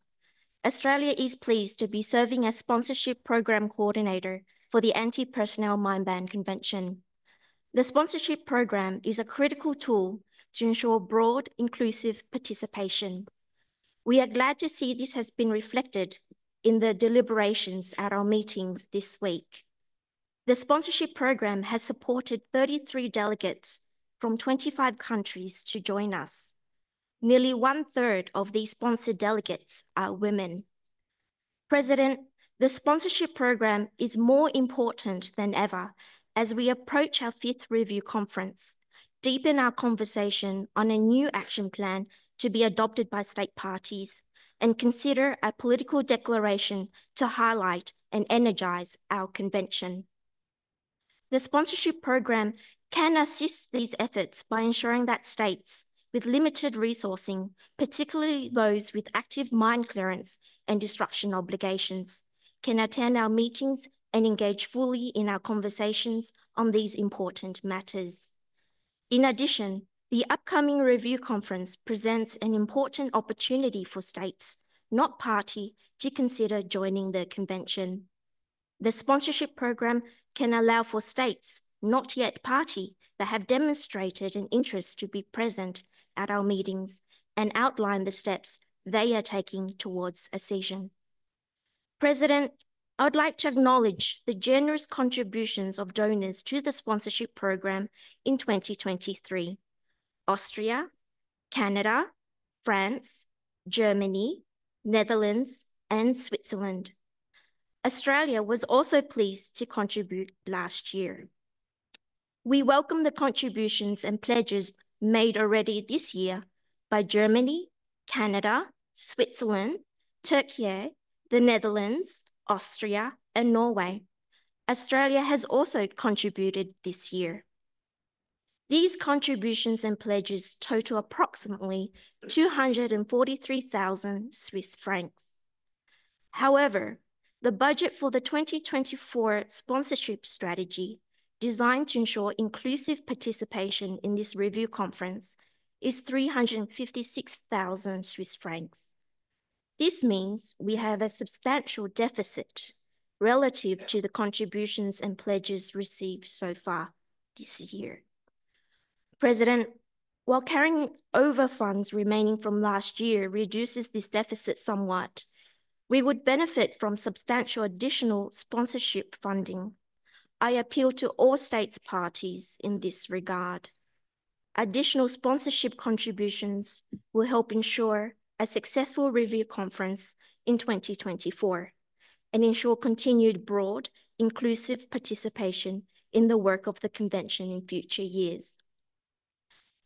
Australia is pleased to be serving as sponsorship program coordinator for the Anti-Personnel Mine Ban Convention. The sponsorship program is a critical tool to ensure broad, inclusive participation. We are glad to see this has been reflected in the deliberations at our meetings this week. The sponsorship program has supported 33 delegates from 25 countries to join us. Nearly 1/3 of these sponsored delegates are women. President, the sponsorship program is more important than ever as we approach our 5th review conference, deepen our conversation on a new action plan to be adopted by state parties, and consider a political declaration to highlight and energize our convention. The sponsorship program can assist these efforts by ensuring that states with limited resourcing, particularly those with active mine clearance and destruction obligations, can attend our meetings and engage fully in our conversations on these important matters. In addition, the upcoming review conference presents an important opportunity for states, not party, to consider joining the convention. The sponsorship program can allow for states, not yet party, that have demonstrated an interest to be present at our meetings and outline the steps they are taking towards accession. President, I would like to acknowledge the generous contributions of donors to the sponsorship program in 2023. Austria, Canada, France, Germany, Netherlands, and Switzerland. Australia was also pleased to contribute last year. We welcome the contributions and pledges made already this year by Germany, Canada, Switzerland, Turkey, the Netherlands, Austria, and Norway. Australia has also contributed this year. These contributions and pledges total approximately 243,000 Swiss francs. However, the budget for the 2024 sponsorship strategy, designed to ensure inclusive participation in this review conference, is 356,000 Swiss francs. This means we have a substantial deficit relative to the contributions and pledges received so far this year. President, while carrying over funds remaining from last year reduces this deficit somewhat, we would benefit from substantial additional sponsorship funding. I appeal to all states parties in this regard. Additional sponsorship contributions will help ensure a successful review conference in 2024 and ensure continued broad, inclusive participation in the work of the convention in future years.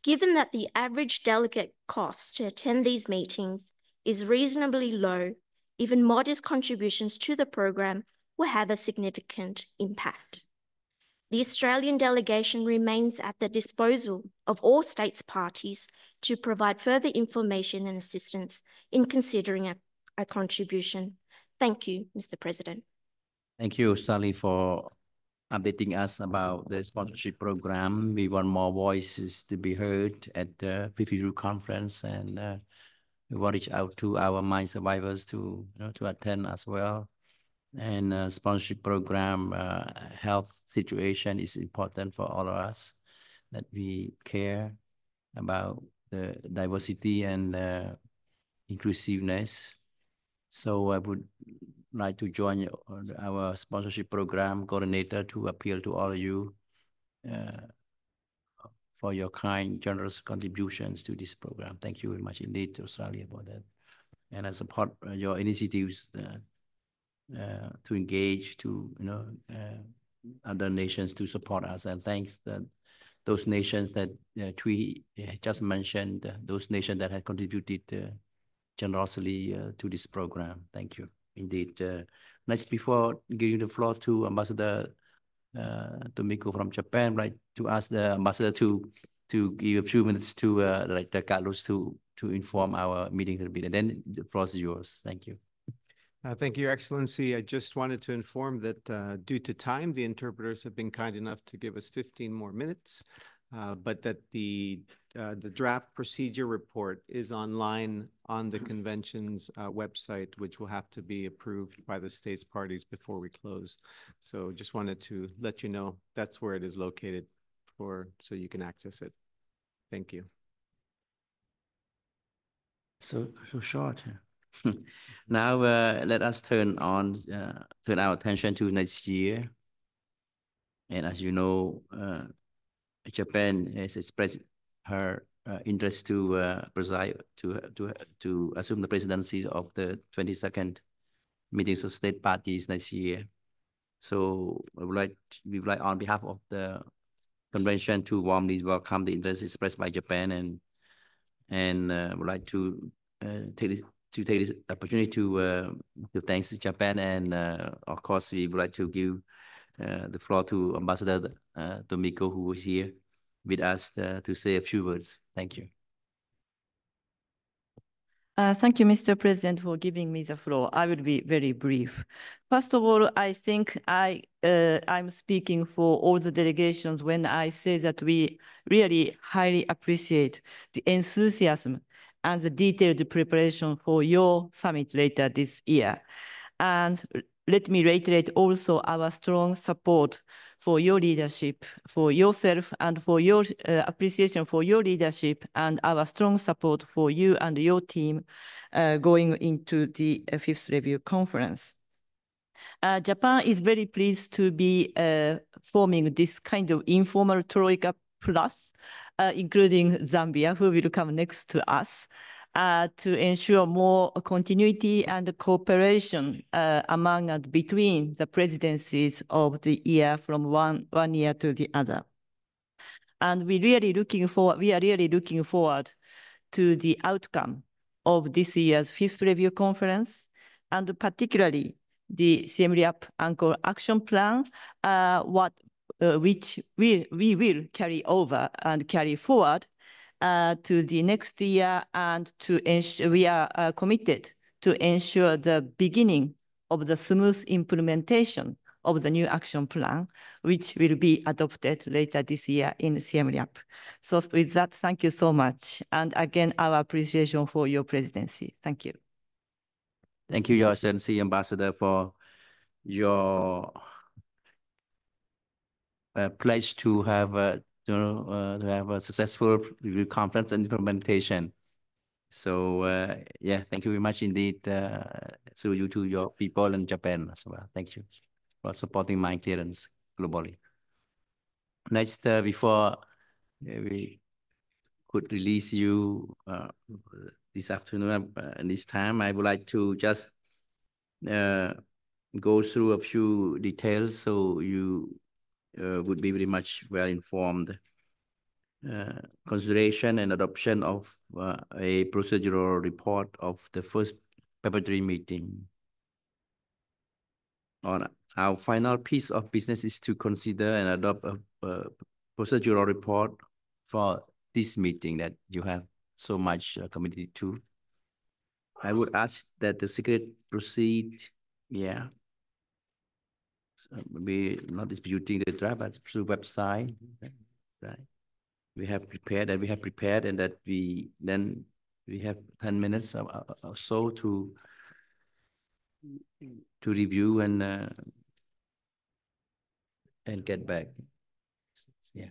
Given that the average delegate cost to attend these meetings is reasonably low, even modest contributions to the program will have a significant impact. The Australian delegation remains at the disposal of all states parties to provide further information and assistance in considering a contribution. Thank you, Mr. President. Thank you, Sally, for updating us about the sponsorship program. We want more voices to be heard at the 50 conference, and we want to reach out to our mine survivors to attend as well. And sponsorship program, health situation is important for all of us, that we care about the diversity and inclusiveness. So I would like to join our sponsorship program coordinator to appeal to all of you for your kind, generous contributions to this program. Thank you very much indeed to Australia for that. And I support your initiatives to engage to other nations to support us. And thanks that those nations that Thuy just mentioned, those nations that have contributed generously to this program. Thank you indeed. Next, before giving the floor to Ambassador Tomiko from Japan, I'd like to ask the ambassador to give a few minutes to Director Carlos to inform our meeting a little bit, and then the floor is yours. Thank you. Thank you, Your Excellency. I just wanted to inform that due to time, the interpreters have been kind enough to give us 15 more minutes, but that the draft procedure report is online on the convention's website, which will have to be approved by the states parties before we close. So just wanted to let you know that's where it is located so you can access it. Thank you. So short. Now let us turn our attention to next year. And as you know, Japan has expressed her interest to preside to assume the presidency of the 22nd meetings of state parties next year. So we would like on behalf of the convention to warmly welcome the interest expressed by Japan, and would like to take this opportunity to thank Japan, and of course we would like to give the floor to Ambassador Tomiko, who is here with us to say a few words. Thank you. Thank you, Mr. President, for giving me the floor. I will be very brief. First of all, I think I'm speaking for all the delegations when I say that we really highly appreciate the enthusiasm and the detailed preparation for your summit later this year. And let me reiterate also our strong support for your leadership, for yourself, and for your appreciation for your leadership, and our strong support for you and your team going into the fifth review conference. Japan is very pleased to be forming this kind of informal Troika Plus, including Zambia, who will come next to us, to ensure more continuity and cooperation among and between the presidencies of the year from one year to the other. And we are really looking forward to the outcome of this year's fifth review conference, and particularly the Siem Reap-Angkor action plan, which we will carry over and carry forward to the next year, and to ensure we are committed to ensure the beginning of the smooth implementation of the new action plan, which will be adopted later this year in Siem Reap. So with that, thank you so much. And again, our appreciation for your presidency. Thank you. Thank you, Your Excellency, Ambassador, for your pledge to have a successful review conference and implementation. So yeah, thank you very much indeed. So you to your people in Japan as well. Thank you for supporting mine clearance globally. Next, before we could release you this afternoon and this time, I would like to just go through a few details so you would be very much well informed. Consideration and adoption of a procedural report of the first preparatory meeting. On our final piece of business is to consider and adopt a procedural report for this meeting that you have so much committed to. I would ask that the secretary proceed, yeah. So maybe not disputing the draft, but through website, right? We have prepared, and that we have 10 minutes or so to review and get back. Yeah.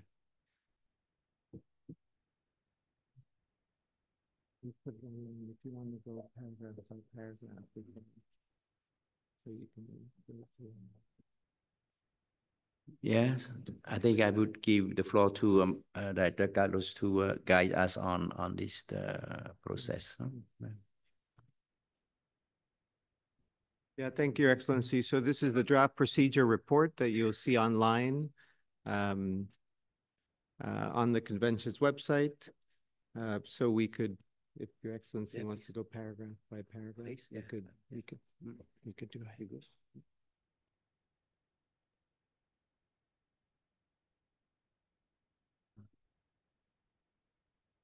If you want to go paragraph by paragraph, so you can go to. Yes, I think I would give the floor to Director Carlos to guide us on this process. Yeah, thank you, Your Excellency. So this is the draft procedure report that you'll see online on the convention's website. So we could, if Your Excellency wants to go paragraph by paragraph, we could do it.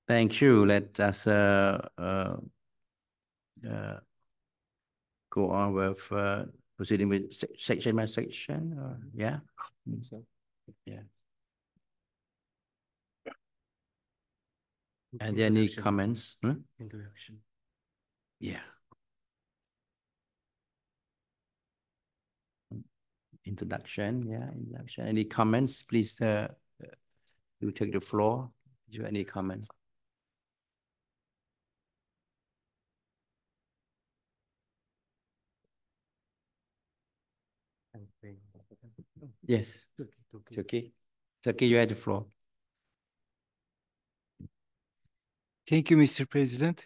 Thank you. Let us go on with proceeding with section by section. Yeah. So, yeah. And there any comments? Introduction. Yeah. Introduction. Yeah. Introduction. Any comments? Please, you take the floor. Do you have any comments? Yes. Turkey, you have the floor. Thank you, Mr. President.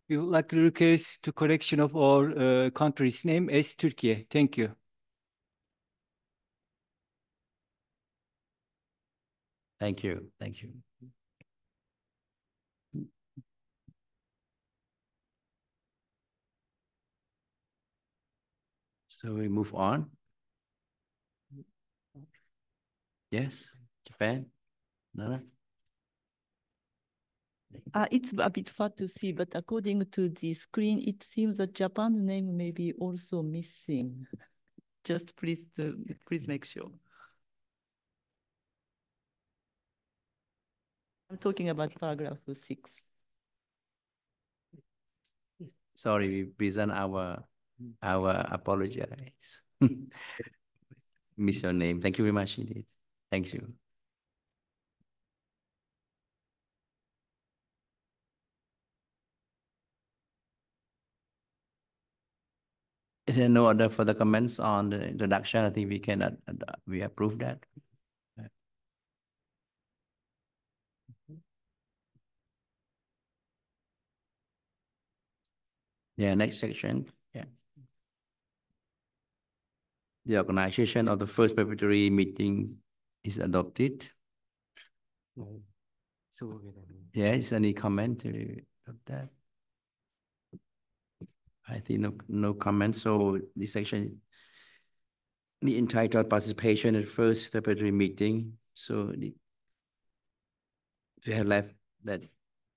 We would like to request to correction of our country's name as Turkey. Thank you. Thank you. Thank you. So we move on. Yes, Japan. No. It's a bit hard to see, but according to the screen, it seems that Japan's name may be also missing. Just please make sure. I'm talking about paragraph 6. Sorry, we present our apologize. Miss your name. Thank you very much indeed. Thank you. Is there no other further comments on the introduction? I think we can we approve that. Yeah, next section. Yeah. The organization of the first preparatory meeting is adopted. Yes, any comment to that? I think no comment. So this section, the entitled participation in first preparatory meeting. So we have left that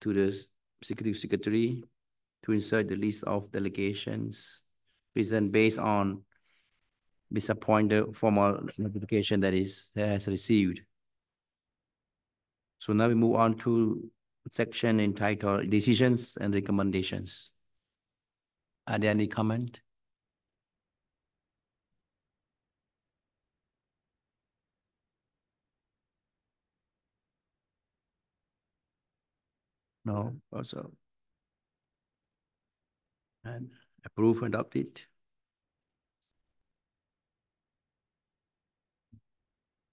to the executive secretary to insert the list of delegations present based on disappointed formal notification that has received. So now we move on to section entitled decisions and recommendations. Are there any comment? No, also. And approve, adopt it.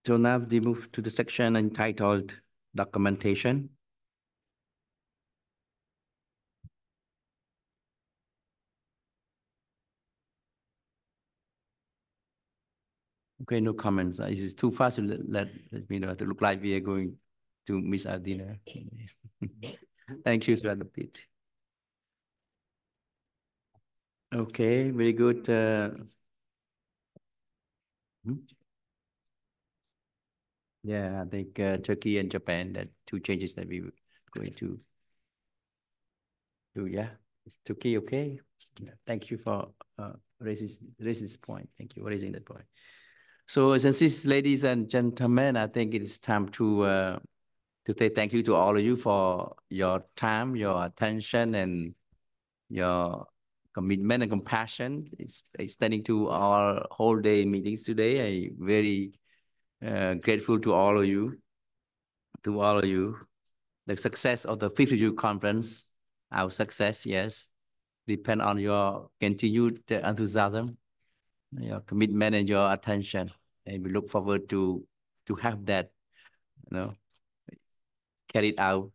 So now we move to the section entitled documentation. Okay, no comments. This is too fast. Let me know. To look like we are going to miss our dinner. Thank you, Sir Adopted. Okay, very good. Yeah, I think Turkey and Japan, that two changes that we were going to do. Yeah, is Turkey okay? Yeah, thank you for raising this point. Thank you for raising that point. So, since ladies and gentlemen, I think it is time to say thank you to all of you for your time, your attention, and your commitment and compassion. It's extending to our whole day meetings today. I'm very grateful to all of you. the success of the fifth review conference, our success, yes, depend on your continued enthusiasm, your commitment, and your attention. And we look forward to have that, carried out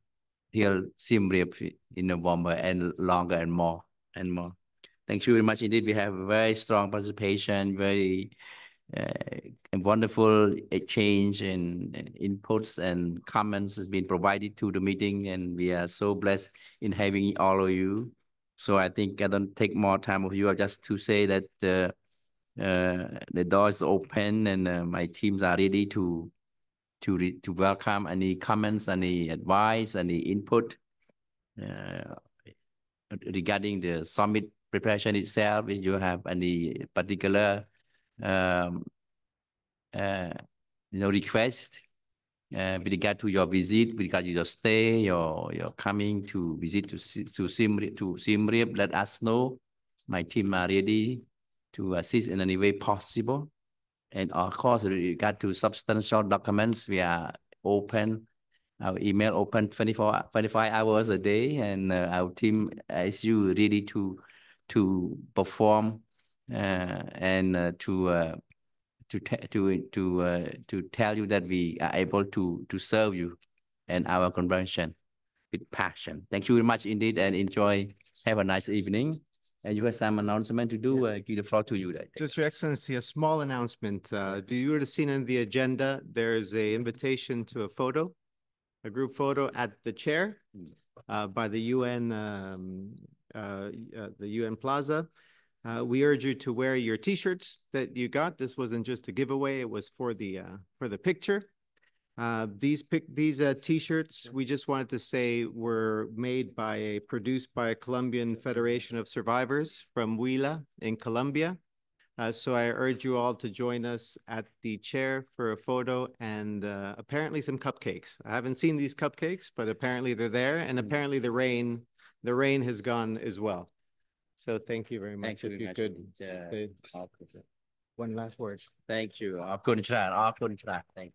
here Siem Reap in November and longer and more and more. Thank you very much indeed. We have very strong participation, very wonderful exchange and inputs and comments has been provided to the meeting, and we are so blessed in having all of you. So I think I don't take more time of you. I just to say that the door is open, and my teams are ready to welcome any comments, any advice, any input regarding the summit preparation itself. If you have any particular request with regard to your visit, with regard to your stay, or your coming to visit to Siem Reap, let us know. My team are ready to assist in any way possible. And of course, with regard to substantial documents, we are open. Our email open 25 hours a day, and our team is you ready to perform and to tell you that we are able to serve you and our convention with passion. Thank you very much indeed, and enjoy. Have a nice evening. And you have some announcement to do. Give the floor to you. Just Your Excellency, a small announcement. If you would have seen in the agenda, there's an invitation to a photo, a group photo at the chair by the UN Plaza. We urge you to wear your T-shirts that you got. This wasn't just a giveaway; it was for the picture. These T-shirts, we just wanted to say, were produced by a Colombian Federation of Survivors from Huila in Colombia. So I urge you all to join us at the chair for a photo and apparently some cupcakes. I haven't seen these cupcakes, but apparently they're there, and apparently the rain has gone as well. So thank you very much. Thank you. If you could say one last word. Thank you. Thank you.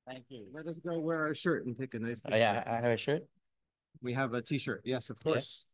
Thank you. Let us go wear our shirt and take a nice picture. Oh, yeah, I have a shirt. We have a T-shirt. Yes, of course.